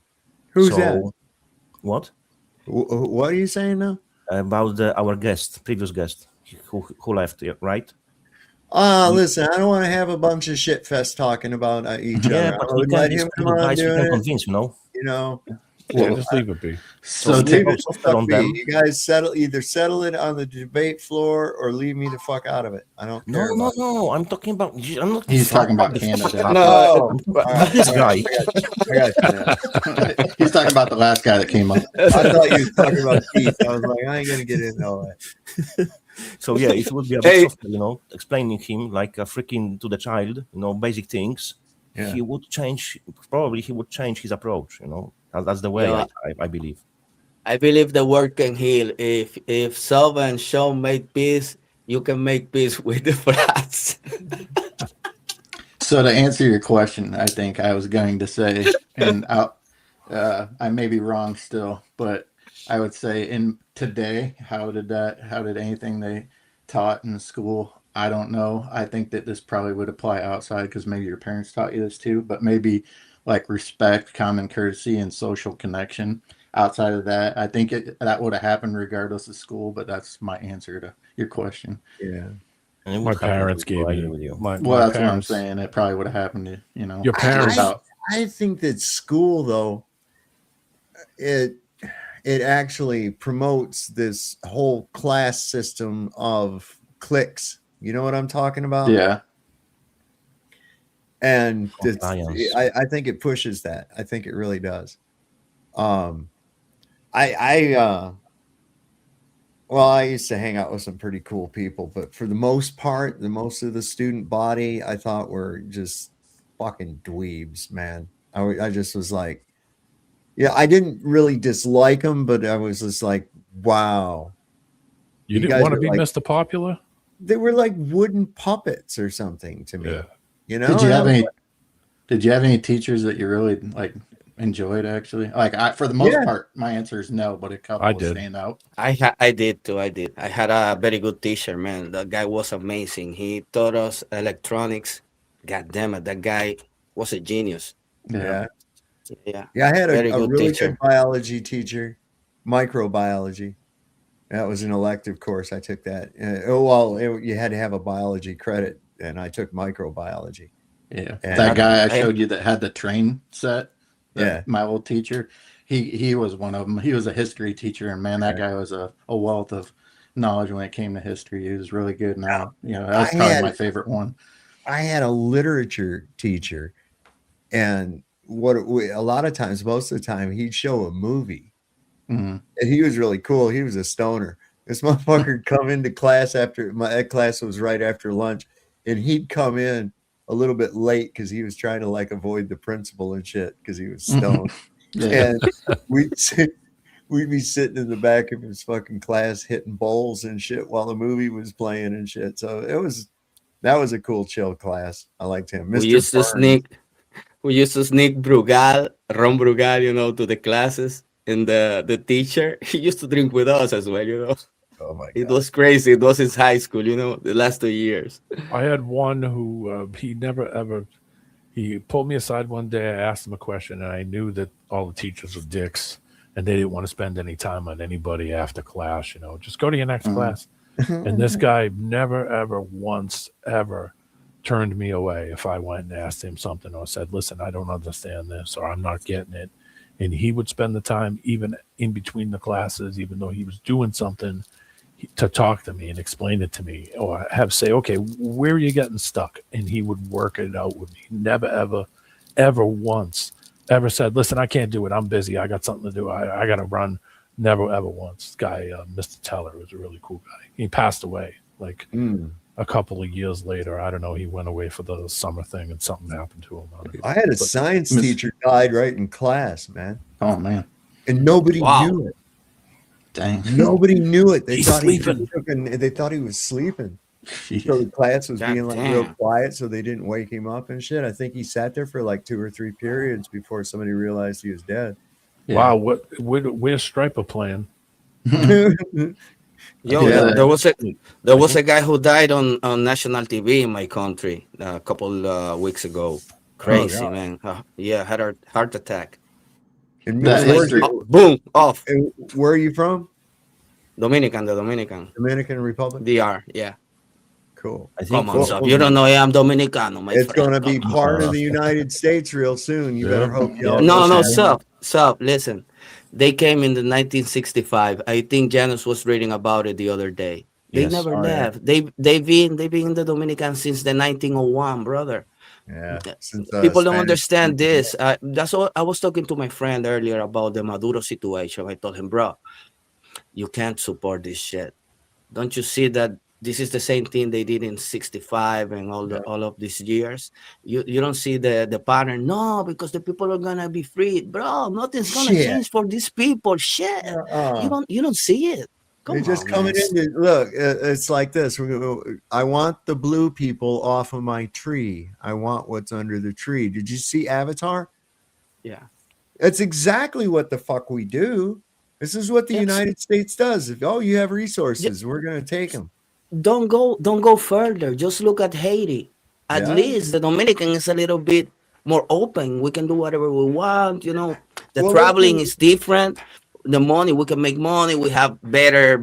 Who's that? What? What are you saying now? About our guest, previous guest, who left, right? Listen, I don't want to have a bunch of shit fest talking about each other. But I would let him come on guys, we doing can it. convince, you know. You know. Yeah, just leave it be. So leave it the fuck be. You guys settle it on the debate floor or leave me the fuck out of it. I don't care. No. I'm talking about. I'm not. He's talking about Canada. No, this guy. He's talking about the last guy that came up. I thought you were talking about Keith. I was like, I ain't gonna get into all that. So yeah, it would be a bit softer, you know, explaining him like a freaking to the child, you know, basic things. Yeah. He would change. Probably he would change his approach. You know, that's the way I believe. I believe the word can heal. If Sub and Sean made peace, you can make peace with the flats. So to answer your question, I think I was going to say, and I may be wrong still, but I would say in today, how did anything they taught in school? I don't know. I think that this probably would apply outside because maybe your parents taught you this too, but maybe like respect, common courtesy, and social connection. Outside of that, I think that would have happened regardless of school, but that's my answer to your question. Yeah. And My parents gave me. That's what I'm saying. It probably would have happened to, you know. Your parents. I think that school, though, it actually promotes this whole class system of cliques. You know what I'm talking about? Yeah. And I think it pushes that. I think it really does. I used to hang out with some pretty cool people, but for the most part, most of the student body I thought were just fucking dweebs, man. I just was like, yeah, I didn't really dislike them, but I was just like, wow. You didn't want to be Mr. Popular? They were like wooden puppets or something to me. Yeah. You know? Did you have any teachers that you really like enjoyed actually? Like for the most part, my answer is no, but a couple stand out. I did too. I had a very good teacher, man. That guy was amazing. He taught us electronics. God damn it, that guy was a genius. Yeah. Yeah. I had a really teacher. good biology teacher, microbiology. That was an elective course. I took that. You had to have a biology credit, and I took microbiology. Yeah, that guy I showed you that had the train set. My old teacher, he was one of them. He was a history teacher, and man, that guy was a wealth of knowledge when it came to history. He was really good. Now, that's probably my favorite one. I had a literature teacher, and a lot of times, most of the time, he'd show a movie, and he was really cool. He was a stoner. This motherfucker come into class that class was right after lunch, and he'd come in a little bit late because he was trying to like avoid the principal and shit because he was stoned. And we'd be sitting in the back of his fucking class hitting bowls and shit while the movie was playing and shit. So that was a cool chill class. I liked him. We used to sneak Brugal, Ron Brugal, to the classes, and the teacher, he used to drink with us as well, Oh my God. It was crazy. It was his high school, the last 2 years. I had one who he pulled me aside one day. I asked him a question, and I knew that all the teachers were dicks, and they didn't want to spend any time on anybody after class. Just go to your next class. And this guy never, ever, once, ever turned me away if I went and asked him something or said, listen, I don't understand this, or I'm not getting it. And he would spend the time, even in between the classes, even though he was doing something, to talk to me and explain it to me, or have say, okay, where are you getting stuck? And he would work it out with me. Never, ever, ever once ever said, listen, I can't do it. I'm busy. I got something to do. I got to run. Never, ever once. This guy, Mr. Teller, was a really cool guy. He passed away like a couple of years later. I don't know. He went away for the summer thing and something happened to him. I had a science teacher died right in class, man. Oh, man. And nobody knew it. Dang. Nobody knew it. They He's thought sleeping. They thought he was sleeping. So the class was being like real quiet, so they didn't wake him up and shit. I think he sat there for like 2 or 3 periods before somebody realized he was dead. Wow, where's Striper playing? There was a guy who died on national TV in my country a couple weeks ago. Crazy, man. Had a heart attack. Boom, off. And where are you from? The Dominican Republic. DR, yeah. Cool. Come on, Sub. You don't know I'm Dominicano, my It's friend. going to be part of the United States real soon. You better hope y'all. No, Sub. Listen, they came in the 1965. I think Janus was reading about it the other day. They never left. They've been in the Dominican since the 1901, brother. Yeah. People don't understand this. That's all. I was talking to my friend earlier about the Maduro situation. I told him, bro, you can't support this shit. Don't you see that this is the same thing they did in 65 and all of these years? You don't see the pattern. No, because the people are gonna be freed, bro. Nothing's gonna change for these people. Shit. You don't see it. They're just coming in. Look, it's like this. I want the blue people off of my tree. I want what's under the tree. Did you see Avatar? Yeah. That's exactly what the fuck we do. This is what the United States does. If you have resources, we're going to take them. Don't go further. Just look at Haiti. At least the Dominican is a little bit more open. We can do whatever we want. The traveling is different. The money, we can make money. We have better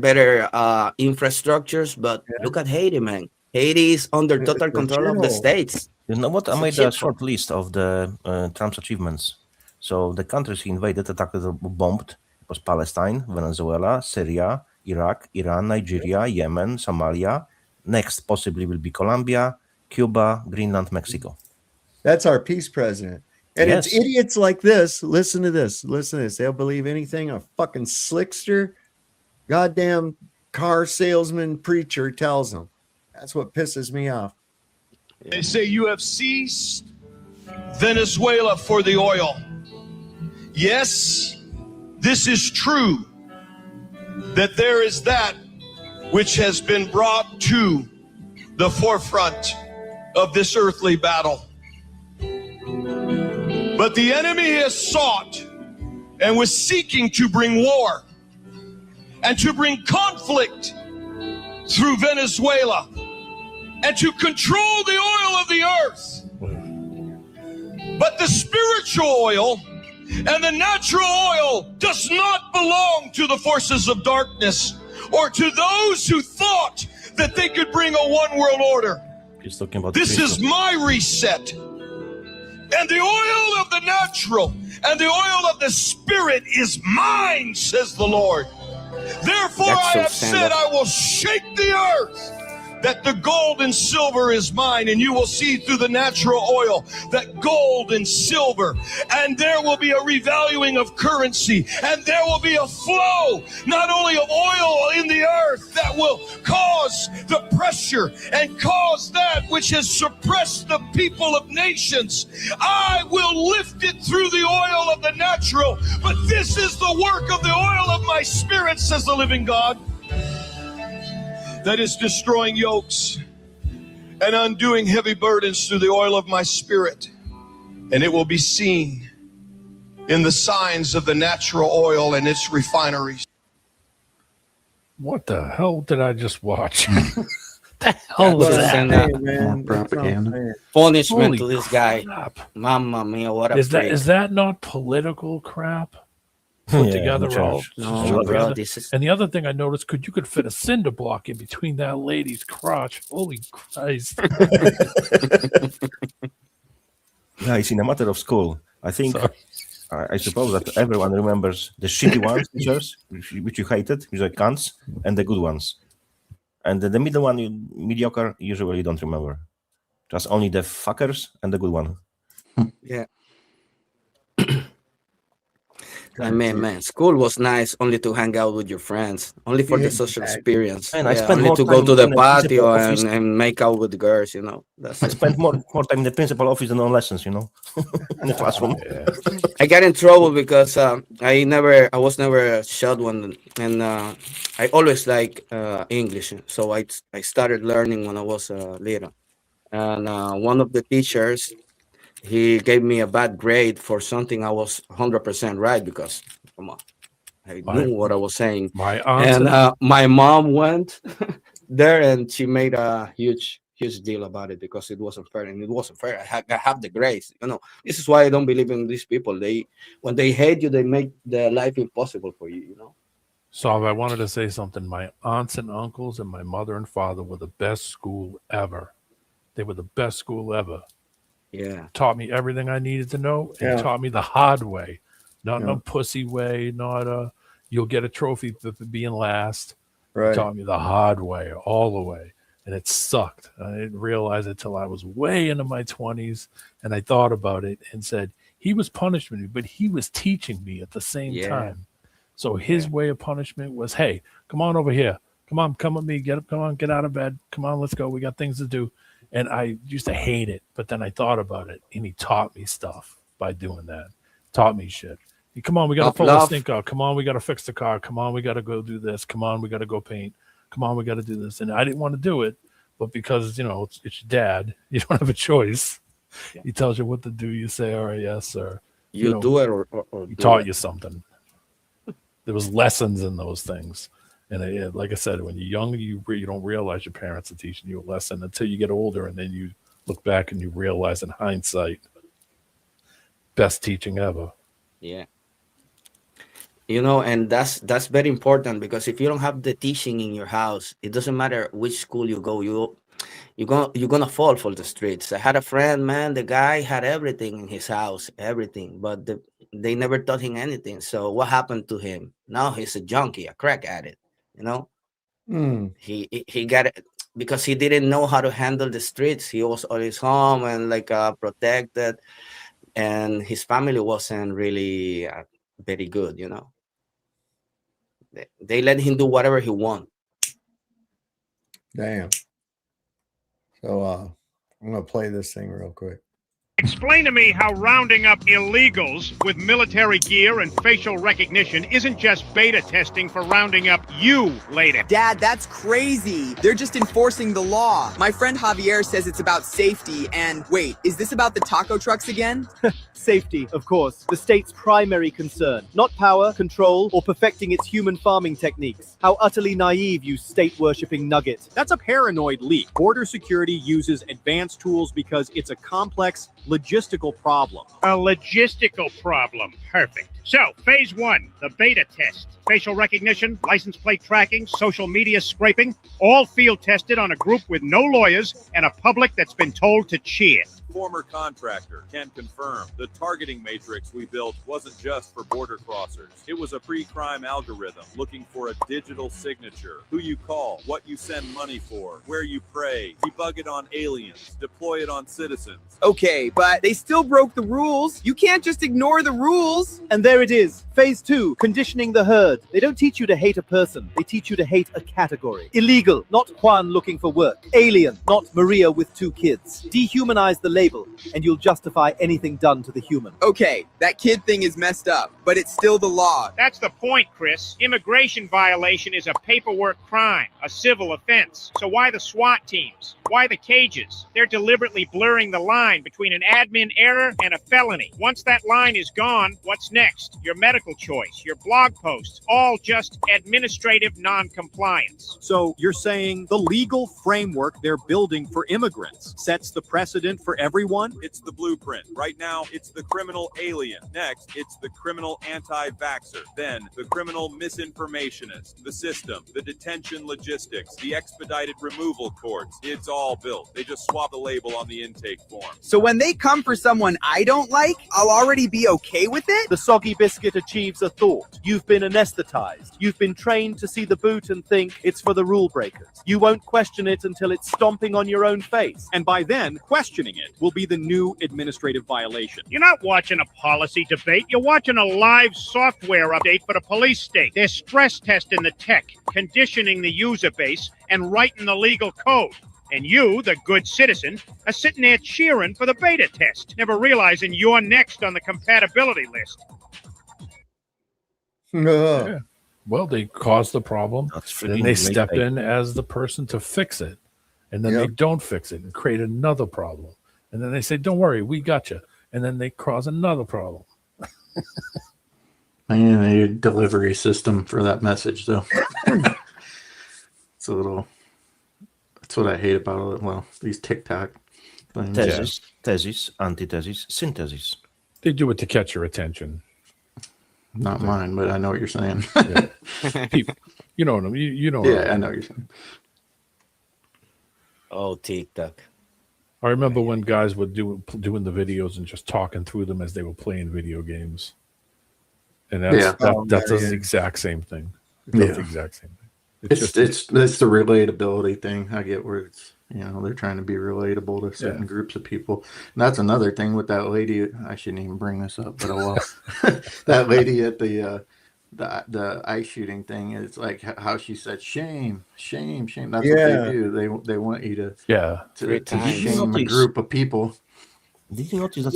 infrastructures. But look at Haiti, man. Haiti is under total control of the states. You know what? I made a short list of the Trump's achievements. So the countries he invaded, attacked, or bombed was Palestine, Venezuela, Syria, Iraq, Iran, Nigeria, Yemen, Somalia. Next possibly will be Colombia, Cuba, Greenland, Mexico. That's our peace president. And it's idiots like this. Listen to this. They'll believe anything a fucking slickster, goddamn car salesman preacher tells them. That's what pisses me off. They say you have seized Venezuela for the oil. Yes, this is true, that there is that which has been brought to the forefront of this earthly battle. But the enemy has sought and was seeking to bring war and to bring conflict through Venezuela and to control the oil of the earth. But the spiritual oil and the natural oil does not belong to the forces of darkness or to those who thought that they could bring a one world order. He's talking about this is my reset. And the oil of the natural and the oil of the spirit is mine, says the Lord. Therefore I have said, I will shake the earth, that the gold and silver is mine, and you will see through the natural oil that gold and silver, and there will be a revaluing of currency, and there will be a flow not only of oil in the earth that will cause the pressure and cause that which has suppressed the people of nations. I will lift it through the oil of the natural, but this is the work of the oil of my spirit, says the living God, that is destroying yokes and undoing heavy burdens through the oil of my spirit. And it will be seen in the signs of the natural oil and its refineries. What the hell did I just watch? The hell was that? Man. Propaganda. Punishment Holy to this guy. crap. Mamma mia, what a Is freak. that not political crap? Put Yeah, together church. all. No, bro, this is... And the other thing I noticed, you could fit a cinder block in between that lady's crotch. Holy Christ! Guys, in a matter of school, I think I suppose that everyone remembers the shitty ones, teachers, which you hated, which are cunts, and the good ones. And the middle one, mediocre, usually don't remember. Just only the fuckers and the good one. Yeah. I mean, man, school was nice only to hang out with your friends, only for the social experience. And I Yeah, spent only more to go time to the in the patio principal office. and make out with the girls, you know. That's I it. spent more time in the principal office than on lessons, in the classroom. I got in trouble because I was never shot one, and I always like English, so I started learning when I was little, and one of the teachers, he gave me a bad grade for something I was 100% right, because come on, I knew what I was saying. My aunt And my mom went there and she made a huge deal about it because it wasn't fair, and it wasn't fair. I have the grades, you know. This is why I don't believe in these people. When they hate you, they make their life impossible for you, you know. So I wanted to say something. My aunts and uncles and my mother and father were the best school ever. They were the best school ever. Yeah. Taught me everything I needed to know, and Yeah. taught me the hard way, not Yeah. no pussy way, not you'll get a trophy for being last. Right. Taught me the hard way, all the way, and it sucked. I didn't realize it till I was way into my 20s, and I thought about it and said, he was punishing me, but he was teaching me at the same Yeah. time. So his way of punishment was, hey, come on over here. Come with me. Get up. Come on, get out of bed. Come on, let's go. We got things to do. And I used to hate it, but then I thought about it, and he taught me stuff by doing that. Taught me shit. Come on, we got to pull this stink out. Come on, we got to fix the car. Come on, we got to go do this. Come on, we got to go paint. Come on, we got to do this. And I didn't want to do it, but because, it's your dad, you don't have a choice. Yeah. He tells you what to do. You say, all right, yes, sir. You do it or he taught you something. There was lessons in those things. And like I said, when you're young, you don't realize your parents are teaching you a lesson until you get older, and then you look back and you realize in hindsight, best teaching ever. Yeah. And that's very important, because if you don't have the teaching in your house, it doesn't matter which school you go, you're gonna fall for the streets. I had a friend, man, the guy had everything in his house, everything, but they never taught him anything. So what happened to him? Now he's a junkie, a crack addict. He got it because he didn't know how to handle the streets. He was always home and protected, and his family wasn't really very good. They let him do whatever he want. Damn. So I'm gonna play this thing real quick. Explain to me how rounding up illegals with military gear and facial recognition isn't just beta testing for rounding up you later. Dad, that's crazy. They're just enforcing the law. My friend Javier says it's about safety, and wait, is this about the taco trucks again? Safety, of course, the state's primary concern. Not power, control, or perfecting its human farming techniques. How utterly naive, you state-worshipping nugget. That's a paranoid leak. Border security uses advanced tools because it's a complex logistical problem. A logistical problem. Perfect. So, phase 1, the beta test. Facial recognition, license plate tracking, social media scraping, all field tested on a group with no lawyers and a public that's been told to cheer. former contractor, can confirm the targeting matrix we built wasn't just for border crossers. It was a pre-crime algorithm looking for a digital signature, who you call, what you send money for, where you pray, debug it on aliens, deploy it on citizens. Okay, but they still broke the rules. You can't just ignore the rules. And there it is. Phase 2, conditioning the herd. They don't teach you to hate a person. They teach you to hate a category. Illegal, not Juan looking for work. Alien, not Maria with 2 kids. Dehumanize the label, and you'll justify anything done to the human. Okay, that kid thing is messed up, but it's still the law. That's the point, Chris. Immigration violation is a paperwork crime, a civil offense. So why the SWAT teams? Why the cages? They're deliberately blurring the line between an admin error and a felony. Once that line is gone, what's next? Your medical choice, your blog posts, all just administrative non-compliance. So you're saying the legal framework they're building for immigrants sets the precedent for everyone? It's the blueprint. Right now, it's the criminal alien. Next, it's the criminal anti-vaxxer. Then, the criminal misinformationist. The system, the detention logistics, the expedited removal courts. It's all built. They just swap the label on the intake form. So when they come for someone I don't like, I'll already be okay with it? The soggy biscuit achieves a thought. You've been anesthetized. You've been trained to see the boot and think it's for the rule breakers. You won't question it until it's stomping on your own face. And by then, questioning it will be the new administrative violation. You're not watching a policy debate. You're watching a live software update for the police state. They're stress testing the tech, conditioning the user base, and writing the legal code. And you, the good citizen, are sitting there cheering for the beta test, never realizing you're next on the compatibility list. Yeah. Well, they cause the problem, then they step late. in as the person to fix it, and then they don't fix it and create another problem, and then they say, "Don't worry, we got you," and then they cause another problem. I need a delivery system for that message, though. It's a little. That's what I hate about it. Well, these TikTok things. Thesis, antithesis, synthesis. They do it to catch your attention. Not mine, but I know what you're saying. People, you know what I mean? You know. Yeah, I know what you're saying. Oh, TikTok. I remember when guys were doing the videos and just talking through them as they were playing video games, and that's the exact same thing. That's the exact same thing. It's the relatability thing. I get where it's, they're trying to be relatable to certain groups of people. And that's another thing with that lady. I shouldn't even bring this up, but oh well. That lady at the ice shooting thing, it's like how she said shame. That's what they do. They want you to shame a group of people. Did you notice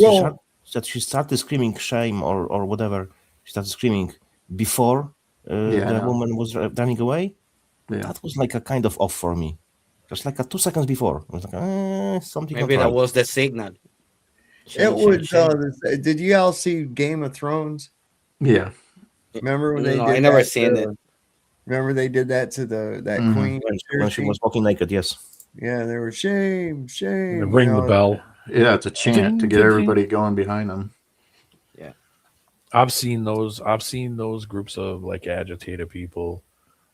that she started screaming shame or whatever? She started screaming before the woman was running away. Yeah. That was like a kind of off for me. Just like 2 seconds before. I was like, something. Maybe that was the signal. It was. Did you all see Game of Thrones? Yeah. Remember when they did? I never seen it. Remember they did that to that queen when she was walking naked. Yes. Yeah, they were shame. And ring the bell. Yeah, it's a chant to get everybody going behind them. Yeah. I've seen those groups of like agitated people.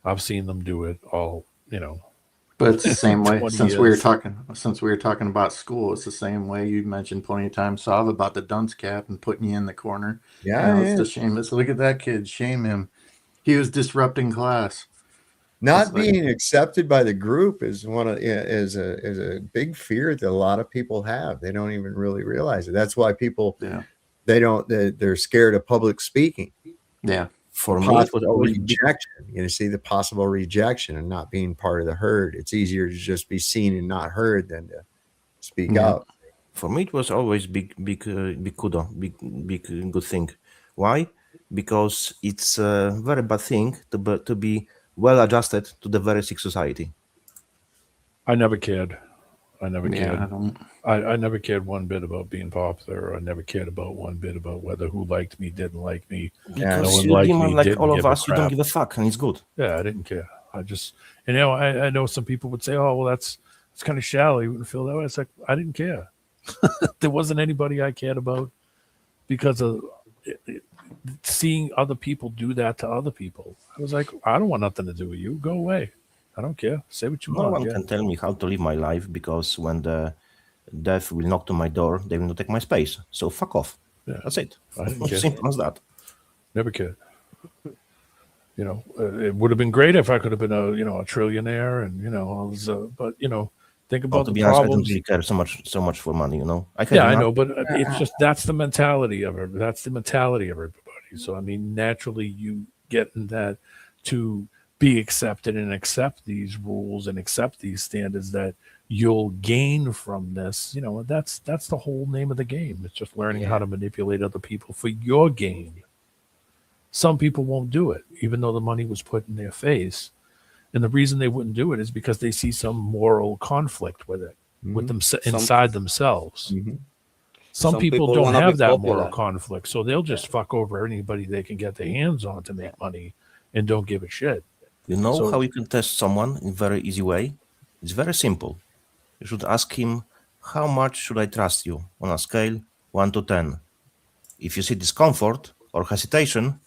I've seen them do it all, But it's the same way. Since years. we were talking about school, it's the same way. You mentioned plenty of times, Sav, about the dunce cap and putting you in the corner. Yeah, it's the shame. It's look at that kid, shame him. He was disrupting class. Not being accepted by the group is is a big fear that a lot of people have. They don't even really realize it. That's why people they're scared of public speaking. Yeah. For me, it was always rejection. See the possible rejection and not being part of the herd. It's easier to just be seen and not heard than to speak out. For me, it was always big kudo, big good thing. Why? Because it's a very bad thing to be well adjusted to the very sick society. I never cared. I never Yeah, cared. I never cared one bit about being popular. I never cared about one bit about whether who liked me, didn't like me. Because no one you liked demon me, like didn't all of give a us, you don't crap. give a fuck, and it's good. Yeah, I didn't care. I just, I know some people would say, "Oh, well, that's kind of shallow." You wouldn't feel that way. It's like I didn't care. There wasn't anybody I cared about because of seeing other people do that to other people. I was like, I don't want nothing to do with you. Go away. I don't care. Say what you No want. one can tell me how to live my life because when the death will knock to my door. They will not take my space. So fuck off. Yeah. That's it. I didn't care. Simple as that. Never cared. You know, it would have been great if I could have been a trillionaire, and all this, but think about to the be honest, I don't problems. really care so much for money. I know, but it's just that's the mentality of it. That's the mentality of everybody. So I mean, naturally, you get in that to be accepted and accept these rules and accept these standards that you'll gain from this. That's the whole name of the game. It's just learning how to manipulate other people for your gain. Some people won't do it, even though the money was put in their face. And the reason they wouldn't do it is because they see some moral conflict with it, with them inside themselves. Some people don't have that moral conflict, so they'll just fuck over anybody they can get their hands on to make money and don't give a shit. You know how you can test someone in a very easy way? It's very simple. You should ask him, how much should I trust you on a scale 1 to 10? If you see discomfort or hesitation,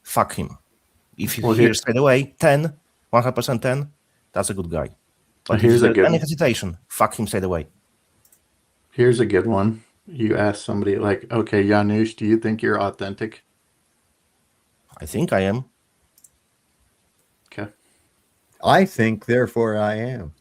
fuck him. If you hear straight away 10, 100% 10, that's a good guy. But if there's any hesitation, fuck him straight away. Here's a good one. You ask somebody like, okay, Janusz, do you think you're authentic? I think I am. Okay. I think, therefore I am.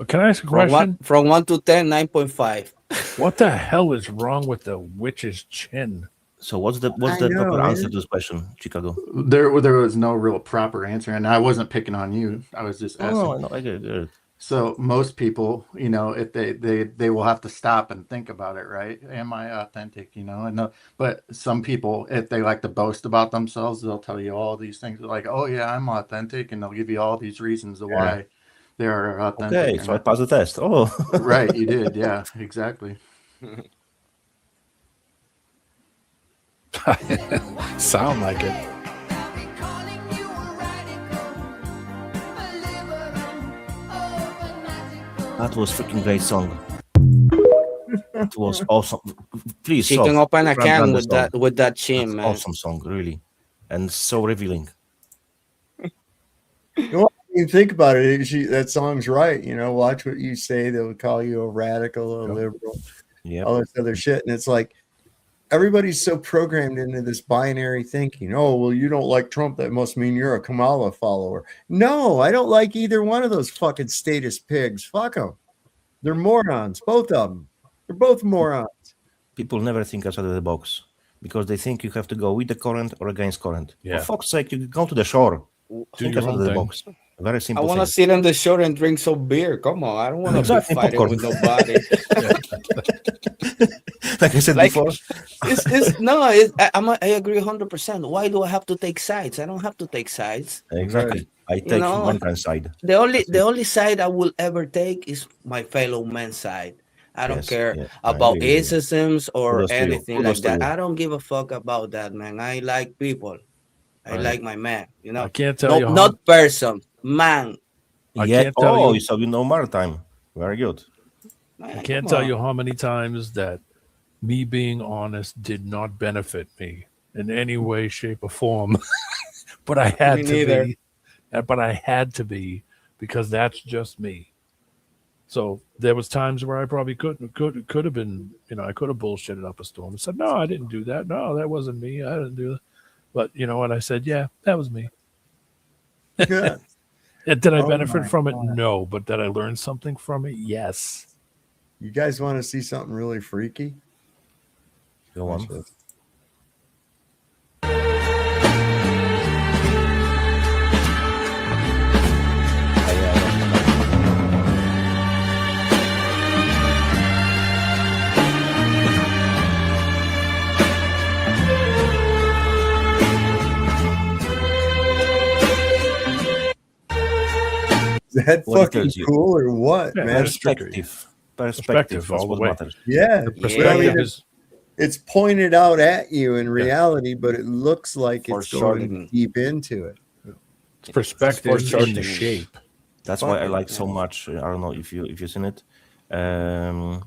Can I ask a question? From 1 to 10, 9.5. What the hell is wrong with the witch's chin? So what's the proper answer to this question, Chicago? There was no real proper answer, and I wasn't picking on you. I was just asking. Oh, no, I get it. So most people, if they will have to stop and think about it, right? Am I authentic? But some people, if they like to boast about themselves, they'll tell you all these things like, oh yeah, I'm authentic, and they'll give you all these reasons of why they are authentic. Okay, so I passed the test. Oh, right, you did. Yeah, exactly. Sound like it. That was freaking great song. It was awesome. Please, She can open a can with that chin, man. Awesome song, really, and so revealing. You think about it, that song's right. Watch what you say. They'll call you a radical, a liberal, all this other shit, and it's like everybody's so programmed into this binary thinking. Oh, well, you don't like Trump. That must mean you're a Kamala follower. No, I don't like either one of those fucking statist pigs. Fuck them. They're morons, both of them. They're both morons. People never think outside of the box because they think you have to go with the current or against current. Yeah. For fuck's sake, you can go to the shore. Think your outside own of the thing. box. Very simple. I want to sit on the shore and drink some beer. Come on, I don't want to be fighting with nobody. Like I said before, I agree 100%. Why do I have to take sides? I don't have to take sides. Exactly. I take humankind side. The only side I will ever take is my fellow man's side. I don't care about isms or anything like that. I don't give a fuck about that, man. I like people. I like my man. I can't tell you. Not person, man. So you know maritime. Very good. I can't tell you how many times that me being honest did not benefit me in any way, shape, or form. But I had to be. But I had to be because that's just me. So there was times where I probably could have been, I could have bullshitted up a storm and said, no, I didn't do that. No, that wasn't me. I didn't do that. But you know what? I said, yeah, that was me. Good. Did I benefit from it? No. But did I learn something from it? Yes. You guys want to see something really freaky? Go on. Is that fucking cool or what, man? Perspective all the way. Matters. Yeah. Perspective is. It's pointed out at you in reality, but it looks like it's going deep into it. Perspective in the shape. That's why I like so much. I don't know if you've seen it. 3D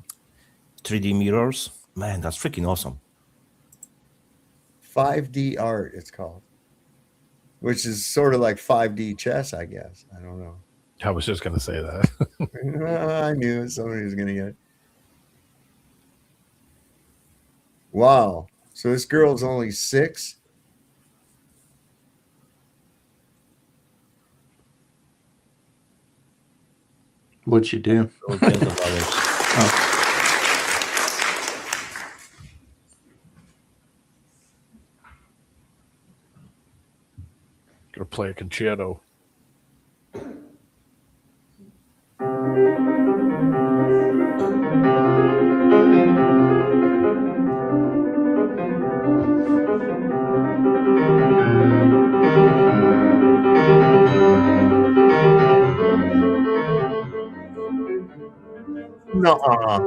mirrors, man, that's freaking awesome. 5D art, it's called, which is sort of like 5D chess, I guess. I don't know. I was just going to say that. I knew somebody was going to get it. Wow. So this girl's only 6? What'd you do? Gonna play a concerto. Nuh-uh.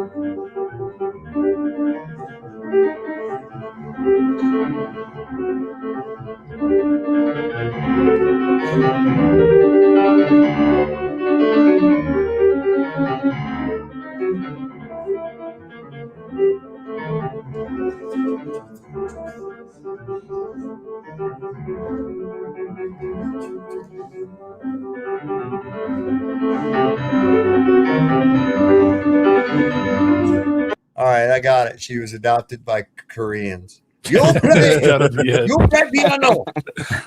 All right, I got it. She was adopted by Koreans. You'll play. Gotta be it. You play piano.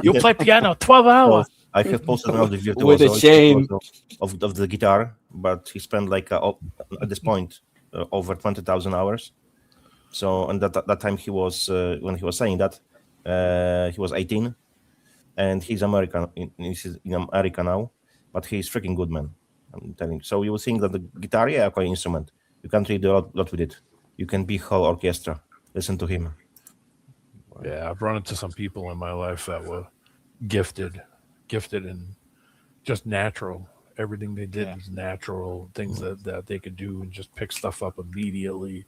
You play piano 12 hours. I have posted now the With a virtuoso chain. of the guitar, but he spent like at this point over 20,000 hours. So, and that time he was when he was saying that he was 18, and he's American. He's in America now, but he's freaking good, man. I'm telling you. So you will think that the guitar, yeah, quite instrument. You can really do a lot with it. You can be whole orchestra. Listen to him. Yeah, I've run into some people in my life that were gifted and just natural. Everything they did was natural. Things that they could do and just pick stuff up immediately.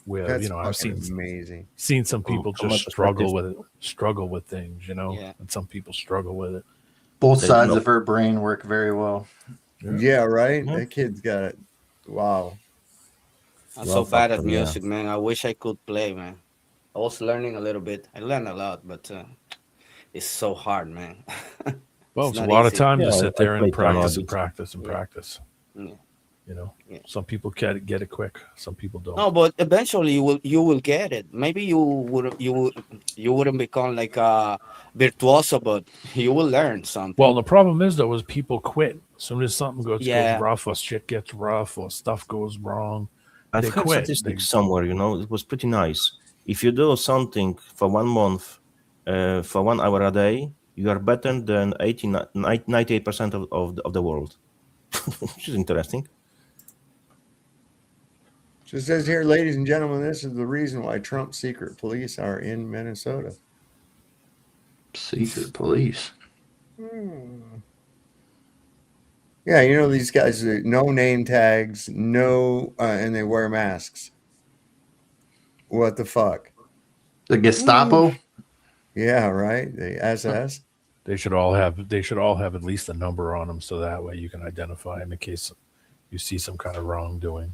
Where That's I've amazing. seen some people from just my struggle perspective. with things, Yeah. and some people struggle with it. Both They sides know. of her brain work very well. Yeah, right? Yeah. That kid's got it. Wow. I'm Well, so bad at factor, yeah. music, man. I wish I could play, man. I was learning a little bit. I learned a lot, but it's so hard, man. Well, it's a not lot of easy. time Yeah, to I sit there play and piano a practice and bit. practice and Yeah. practice. Yeah. Yeah. Some people get it quick. Some people don't. No, but eventually you will get it. Maybe you wouldn't become like a virtuoso, but you will learn something. Well, the problem is though, is people quit as soon as something goes Yeah. rough or shit gets rough or stuff goes wrong. I've They heard quit. statistics somewhere, it was pretty nice. If you do something for 1 month, for 1 hour a day, you are better than 98% of the world, which is interesting. So it says here, ladies and gentlemen, this is the reason why Trump's secret police are in Minnesota. Secret police. Yeah, these guys, no name tags, no, and they wear masks. What the fuck? The Gestapo? Yeah, right. The SS. They should all have at least a number on them, so that way you can identify them in case you see some kind of wrongdoing.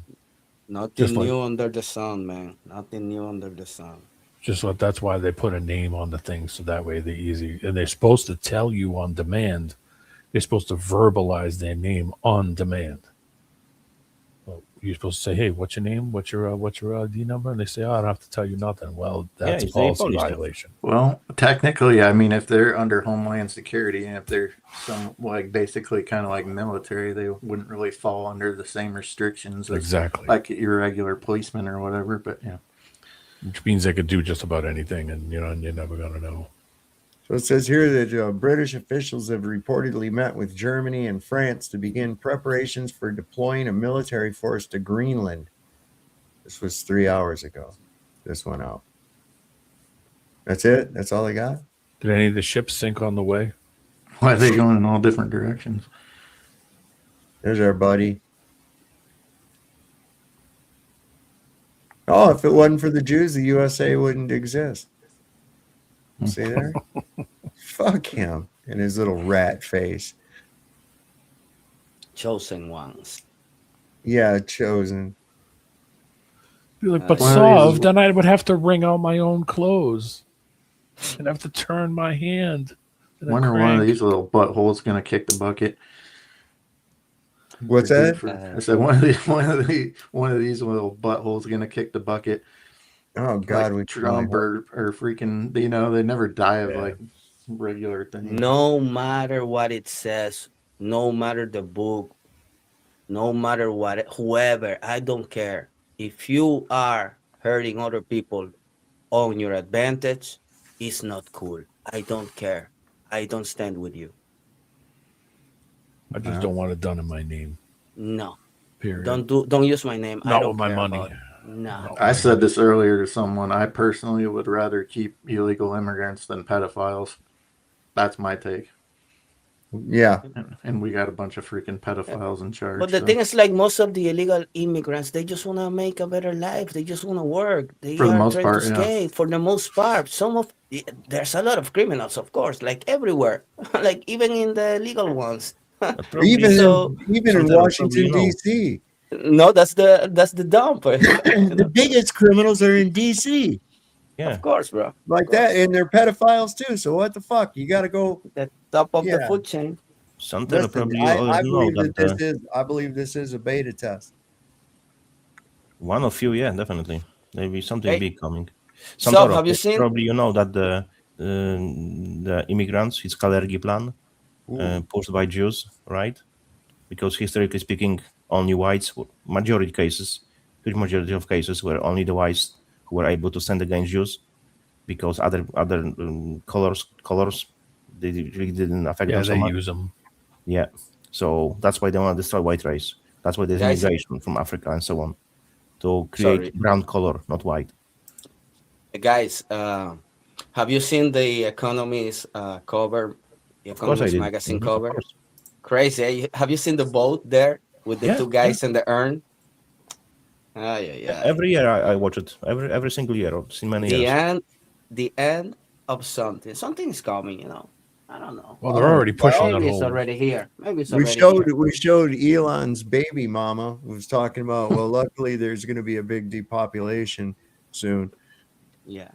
Nothing Just like- new under the sun, man. Nothing new under the sun. That's why they put a name on the thing, so that way they're easy. And they're supposed to tell you on demand. They're supposed to verbalize their name on demand. Well, you're supposed to say, "Hey, what's your name? What's your ID number?" And they say, "Oh, I don't have to tell you nothing." Well, that's it's a policy police stuff. violation. Well, technically, I mean, if they're under Homeland Security and if they're basically kind of like military, they wouldn't really fall under the same restrictions as Exactly. like your regular policeman or whatever. But yeah, Which means they could do just about anything, and you're never gonna know. So it says here that British officials have reportedly met with Germany and France to begin preparations for deploying a military force to Greenland. This was 3 hours ago. This went out. That's it? That's all they got? Did any of the ships sink on the way? why are they going in all different directions? There's our buddy. Oh, if it wasn't for the Jews, the USA wouldn't exist. See there? Fuck him and his little rat face. Chosen ones. Yeah, chosen. Be like, but One of Sov, these- then I would have to wring out my own clothes and have to turn my hand. and then Wonder one crank. of these little buttholes gonna kick the bucket. What's that? I said one of these little buttholes gonna kick the bucket. Oh God, like Trump or freaking, you know, they never die of like regular things. No matter what it says, no matter the book, no matter what, whoever, I don't care. If you are hurting other people on your advantage, it's not cool. I don't care. I don't stand with you. I just don't want it done in my name. No. Period. Don't use my name. I Not don't with my care money. about it. No. I said this earlier to someone. I personally would rather keep illegal immigrants than pedophiles. That's my take. Yeah. And we got a bunch of freaking pedophiles in charge. But the thing is, like most of the illegal immigrants, they just want to make a better life. They just want to work. They For the are most trying part, to yeah. escape. For the most part, there's a lot of criminals, of course, like everywhere, like even in the legal ones. Even So- in Washington D.C. No, that's the dump. The biggest criminals are in D.C. Of course, bro. Like that, and they're pedophiles too. So what the fuck? You got to go the top of the Yeah. food chain. Something Listen, probably I already know believe that I believe this is a beta test. one of you, yeah, definitely. Maybe something Hey. big coming. So, Santoro, have you seen- Probably you know that the immigrants, his Kalergi plan, pushed by Jews, right? Because historically speaking, only whites, majority cases, huge majority of cases, were only the whites who were able to stand against Jews, because other colors, they really didn't affect them so they much. use them. Yeah, so that's why they want to destroy white race. That's why there's Guys- immigration from Africa and so on, to create Sorry. brown color, not white. Guys, have you seen the Economist cover? The course I Economist did. magazine Mhm, of cover? course. Crazy. Eh? Have you seen the boat there with the Yeah, two guys in the urn? Yeah. Every year I watch it. Every single year. I've seen many years. The end of something. Something is coming, you know. I don't know. Well, they're already pushing Maybe that it's whole. already here. Maybe it's We already here. showed Elon's baby mama was talking about. Well, luckily there's going to be a big depopulation soon. Yeah.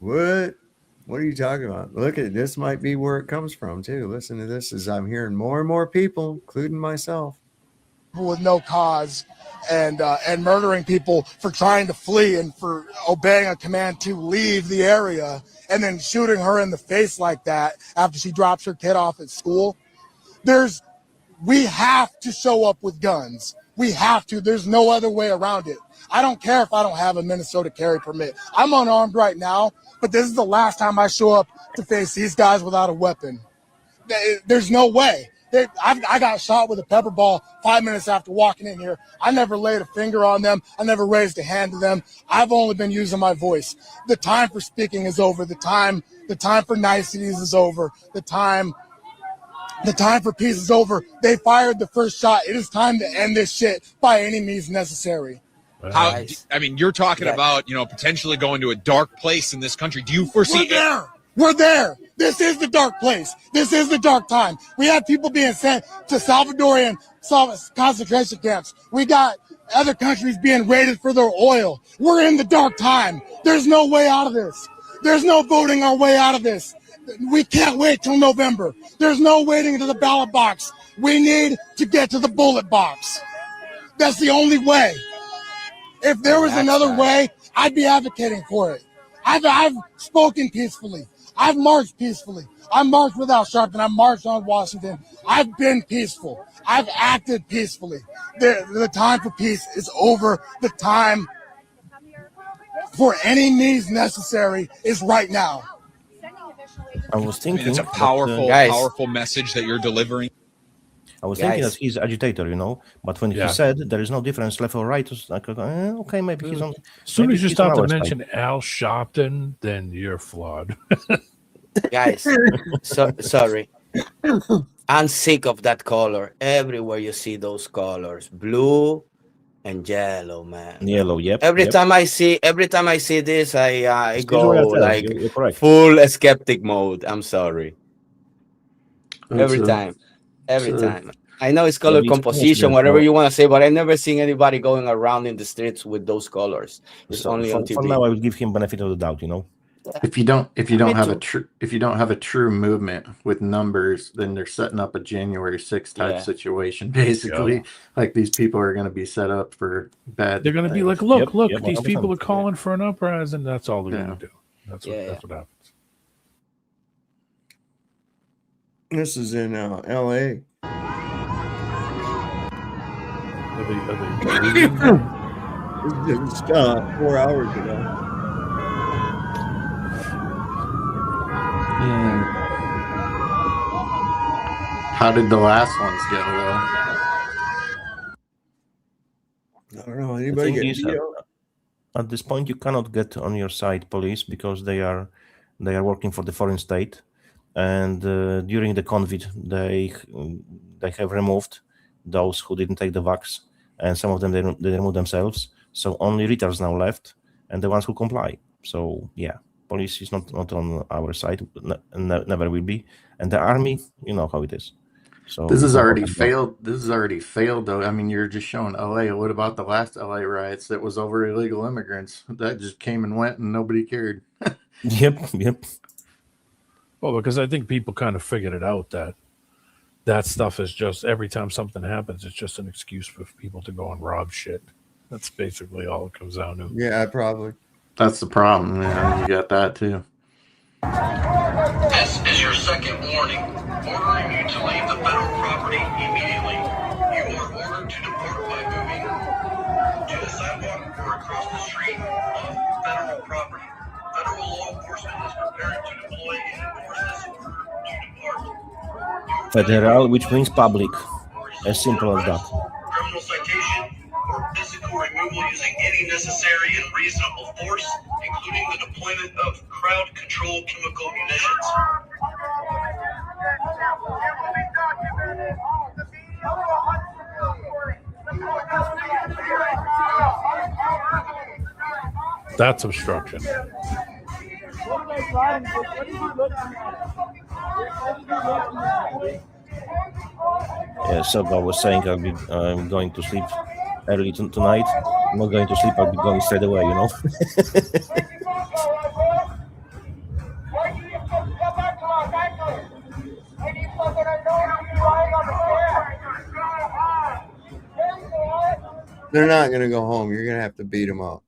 What? What are you talking about? Look at this. Might be where it comes from too. Listen to this. As I'm hearing more and more people, including myself, with no cause and murdering people for trying to flee and for obeying a command to leave the area and then shooting her in the face like that after she drops her kid off at school. We have to show up with guns. We have to. There's no other way around it. I don't care if I don't have a Minnesota carry permit. I'm unarmed right now, but this is the last time I show up to face these guys without a weapon. There's no way. I got shot with a pepper ball 5 minutes after walking in here. I never laid a finger on them. I never raised a hand to them. I've only been using my voice. The time for speaking is over. The time for niceties is over. The time for peace is over. They fired the first shot. It is time to end this shit by any means necessary. I mean, you're talking about, potentially going to a dark place in this country. Do you foresee We're there. This is the dark place. This is the dark time. We have people being sent to Salvadorian concentration camps. We got other countries being raided for their oil. We're in the dark time. There's no way out of this. There's no voting our way out of this. We can't wait till November. There's no waiting to the ballot box. We need to get to the bullet box. That's the only way. If there was another way, I'd be advocating for it. I've spoken peacefully. I've marched peacefully. I marched without Sharpton. I marched on Washington. I've been peaceful. I've acted peacefully. The time for peace is over. The time for any means necessary is right now. I was thinking it's a powerful, powerful message that you're delivering. I was thinking that he's agitator, but when he said there is no difference left or right, it's like, okay, maybe he's on. As soon maybe as you he's on start to our side. mention Al Sharpton, then you're flawed. Guys, sorry. I'm sick of that color. Everywhere you see those colors, blue and yellow, man. Yellow, yep. Every yep. time I see this, I This is go what I felt. like You're correct. full skeptic mode. I'm sorry. Every It's time. Every so- time. I know it's color it's composition, mostly whatever so- you want to say, but I never seen anybody going around in the streets with those colors. It's So only on for TV. now, I will give him benefit of the doubt, If you don't Me have too. if you don't have a true movement with numbers, then they're setting up a January 6th type Yeah. situation. Basically, like these people are going to be set up for bad. They're going to be like, things. look, these people are calling for an uprising. That's all they're Yeah. going to do. That's what happens. This is in L.A. Are they Just 4 hours ago. How did the last ones go, though? I don't know. The Anybody thing get is, beat up? at this point, you cannot get on your side police because they are working for the foreign state, and during the COVID, they have removed those who didn't take the vax, and some of them they removed themselves. So only retards now left, and the ones who comply. So yeah, police is not on our side, never will be, and the army, you know how it is. So This has already failed. This has already failed, though. I mean, you're just showing LA. What about the last LA riots that was over illegal immigrants? That just came and went, and nobody cared. Yep. Well, because I think people kind of figured it out that stuff is just every time something happens, it's just an excuse for people to go and rob shit. That's basically all it comes down to. Yeah, probably. That's the problem. Yeah, you got that too. This is your second warning, ordering you to leave the federal property immediately. You are ordered to depart by moving to the sidewalk or across the street off federal property. Federal law enforcement is preparing to deploy and enforce this order to depart. Federal, which means public, as simple as that. Criminal citation or physical removal using any necessary and reasonable force, including the deployment of crowd-controlled chemical munitions. That's obstruction. Yeah, so I was saying I'm going to sleep early tonight. I'm not going to sleep. I'll be going straight away. You know. They're not going to go home. You're going to have to beat them up.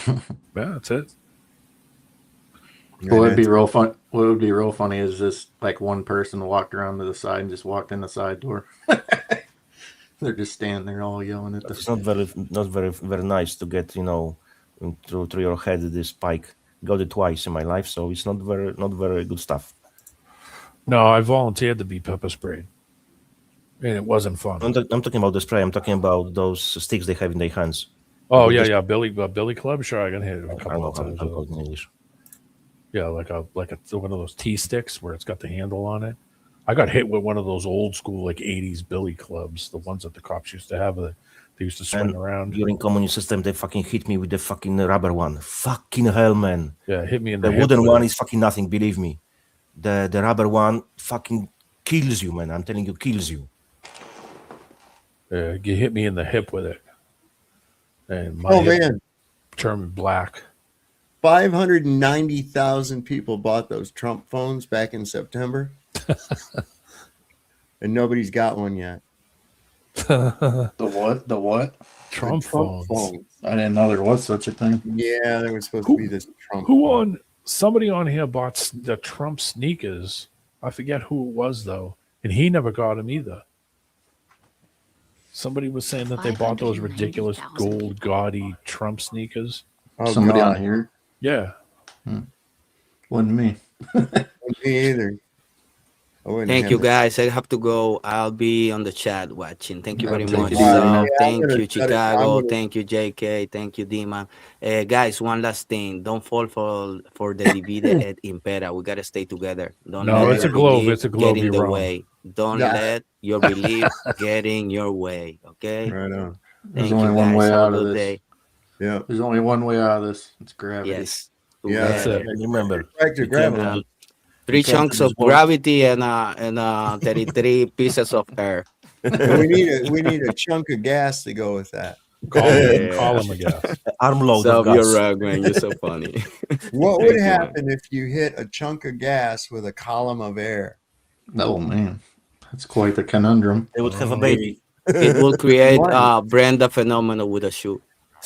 Yeah, that's it. What would be real fun? What would be real funny is this: like one person walked around to the side and just walked in the side door. They're just standing there all yelling at It's the. not very nice to get through your head this spike. Got it twice in my life, so it's not very good stuff. No, I volunteered to be pepper sprayed, and it wasn't fun. I'm talking about the spray. I'm talking about those sticks they have in their hands. Oh yeah, Billy Club. Sure, I got hit a couple of times. I'll in English. Yeah, like one of those tea sticks where it's got the handle on it. I got hit with one of those old school like 80s Billy Clubs, the ones that the cops used to have. They used to swing around. During communist system, they fucking hit me with the fucking rubber one. Fucking hell, man. Yeah, hit me in the hip wooden with one it. is fucking nothing. Believe me, the rubber one fucking kills you, man. I'm telling you, kills you. You hit me in the hip with it, and my hip turned black. 590,000 people bought those Trump phones back in September, and nobody's got one yet. The what? The what? Trump phones. I didn't know there was such a thing. Yeah, there was supposed to be this Trump. Somebody on here bought the Trump sneakers. I forget who it was though, and he never got them either. Somebody was saying that they bought those ridiculous gold gaudy Trump sneakers. Oh, somebody on here? Yeah. Wasn't me. Me either. Thank you, guys. I have to go. I'll be on the chat watching. Thank you very much. Yeah, thank I'm you, Chicago. gonna- Thank you, JK. Thank you, Dima. Guys, one last thing. Don't fall for the divide et impera. We gotta stay together. Don't No, let it's a your globe. belief It's a globe. get in You're the wrong. way. Don't Yeah. let your belief get in your way. Okay. Right on. There's Thank only you, one guys. way Have a out of good this. day. Yeah. There's only one way out of this. It's gravity. Yes. Yeah, That's it. Remember, Back to gravity. 3 chunks of gravity and 33 pieces of air. we need a chunk of gas to go with that. Column of gas. Armload Sub, of you're gas. rug, man. You're so funny. What Thank would you, man. happen if you hit a chunk of gas with a column of air? Oh man, that's quite the conundrum. They would have a baby. It will create Money. Brenda phenomenon with a shoe.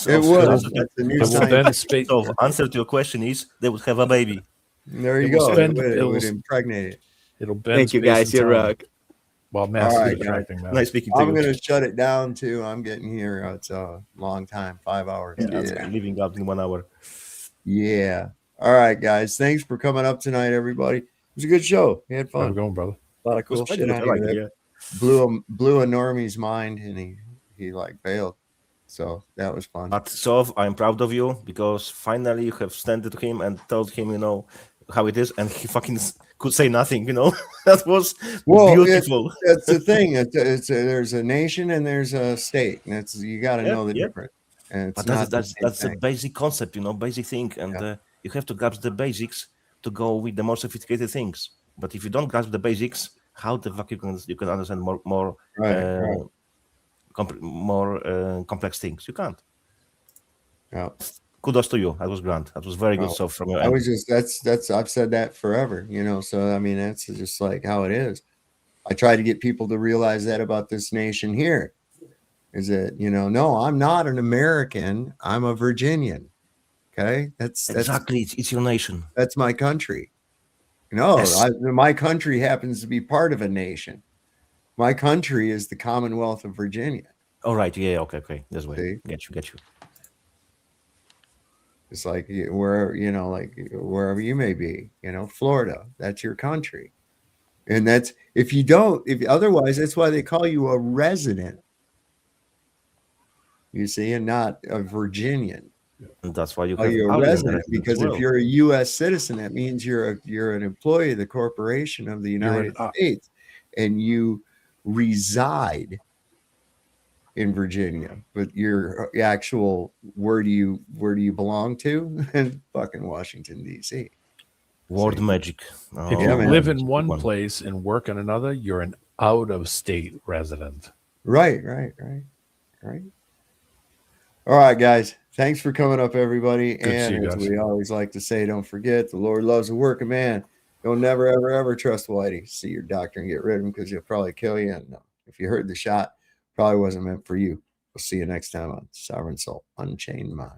It would. That's a new science. So answer to your question is they would have a baby. There you It will go. spend- It it would will- impregnate it. It'll bend Thank you, space guys. and You're time. rug. While mass All is right, guys. attracting mass. Nice speaking to I'm you. going to shut it down too. I'm getting here. It's a long time, 5 hours. Yeah. Living out in 1 hour. Yeah. All right, guys. Thanks for coming up tonight, everybody. It was a good show. We had fun. How's it going, brother? A lot of cool quite shit good. out I like here. it, That blew a normie's mind, and he like bailed. So that was fun. But Sov, I'm proud of you because finally you have stand to him and told him, how it is, and he fucking could say nothing. That was beautiful. That's the thing. There's a nation and there's a state, and you got to know the difference. And it's But not that's a basic concept, basic thing, and you have to grasp the basics to go with the more sophisticated things. But if you don't grasp the basics, how the fuck you can understand more complex things? You can't. Yeah. Kudos to you. That was grand. That was very good stuff from your I end. was just I've said that forever, so I mean that's just like how it is. I try to get people to realize that about this nation here is that no, I'm not an American, I'm a Virginian. Okay, that's exactly it's your nation. That's my country. No, Yes. my country happens to be part of a nation. My country is the Commonwealth of Virginia. All right, yeah, okay, that's way. Get you. It's like wherever you may be, Florida, that's your country. And that's if otherwise, that's why they call you a resident. You see, and not a Virginian. And that's why You're a resident, because if you're a U.S. citizen, that means you're an employee of the corporation of the United States, and you reside in Virginia, but your actual where do you belong to? Fucking Washington D.C. Word magic. If you live in one place and work in another, you're an out-of-state resident. Right. All right, guys. Thanks for coming up, everybody. Good to see And you as guys. we always like to say, don't forget, the Lord loves a working man. Don't never, ever, ever trust Whitey. See your doctor and get rid of him because he'll probably kill you. And if you heard the shot, probably wasn't meant for you. We'll see you next time on Sovereign Soul Unchained Mind.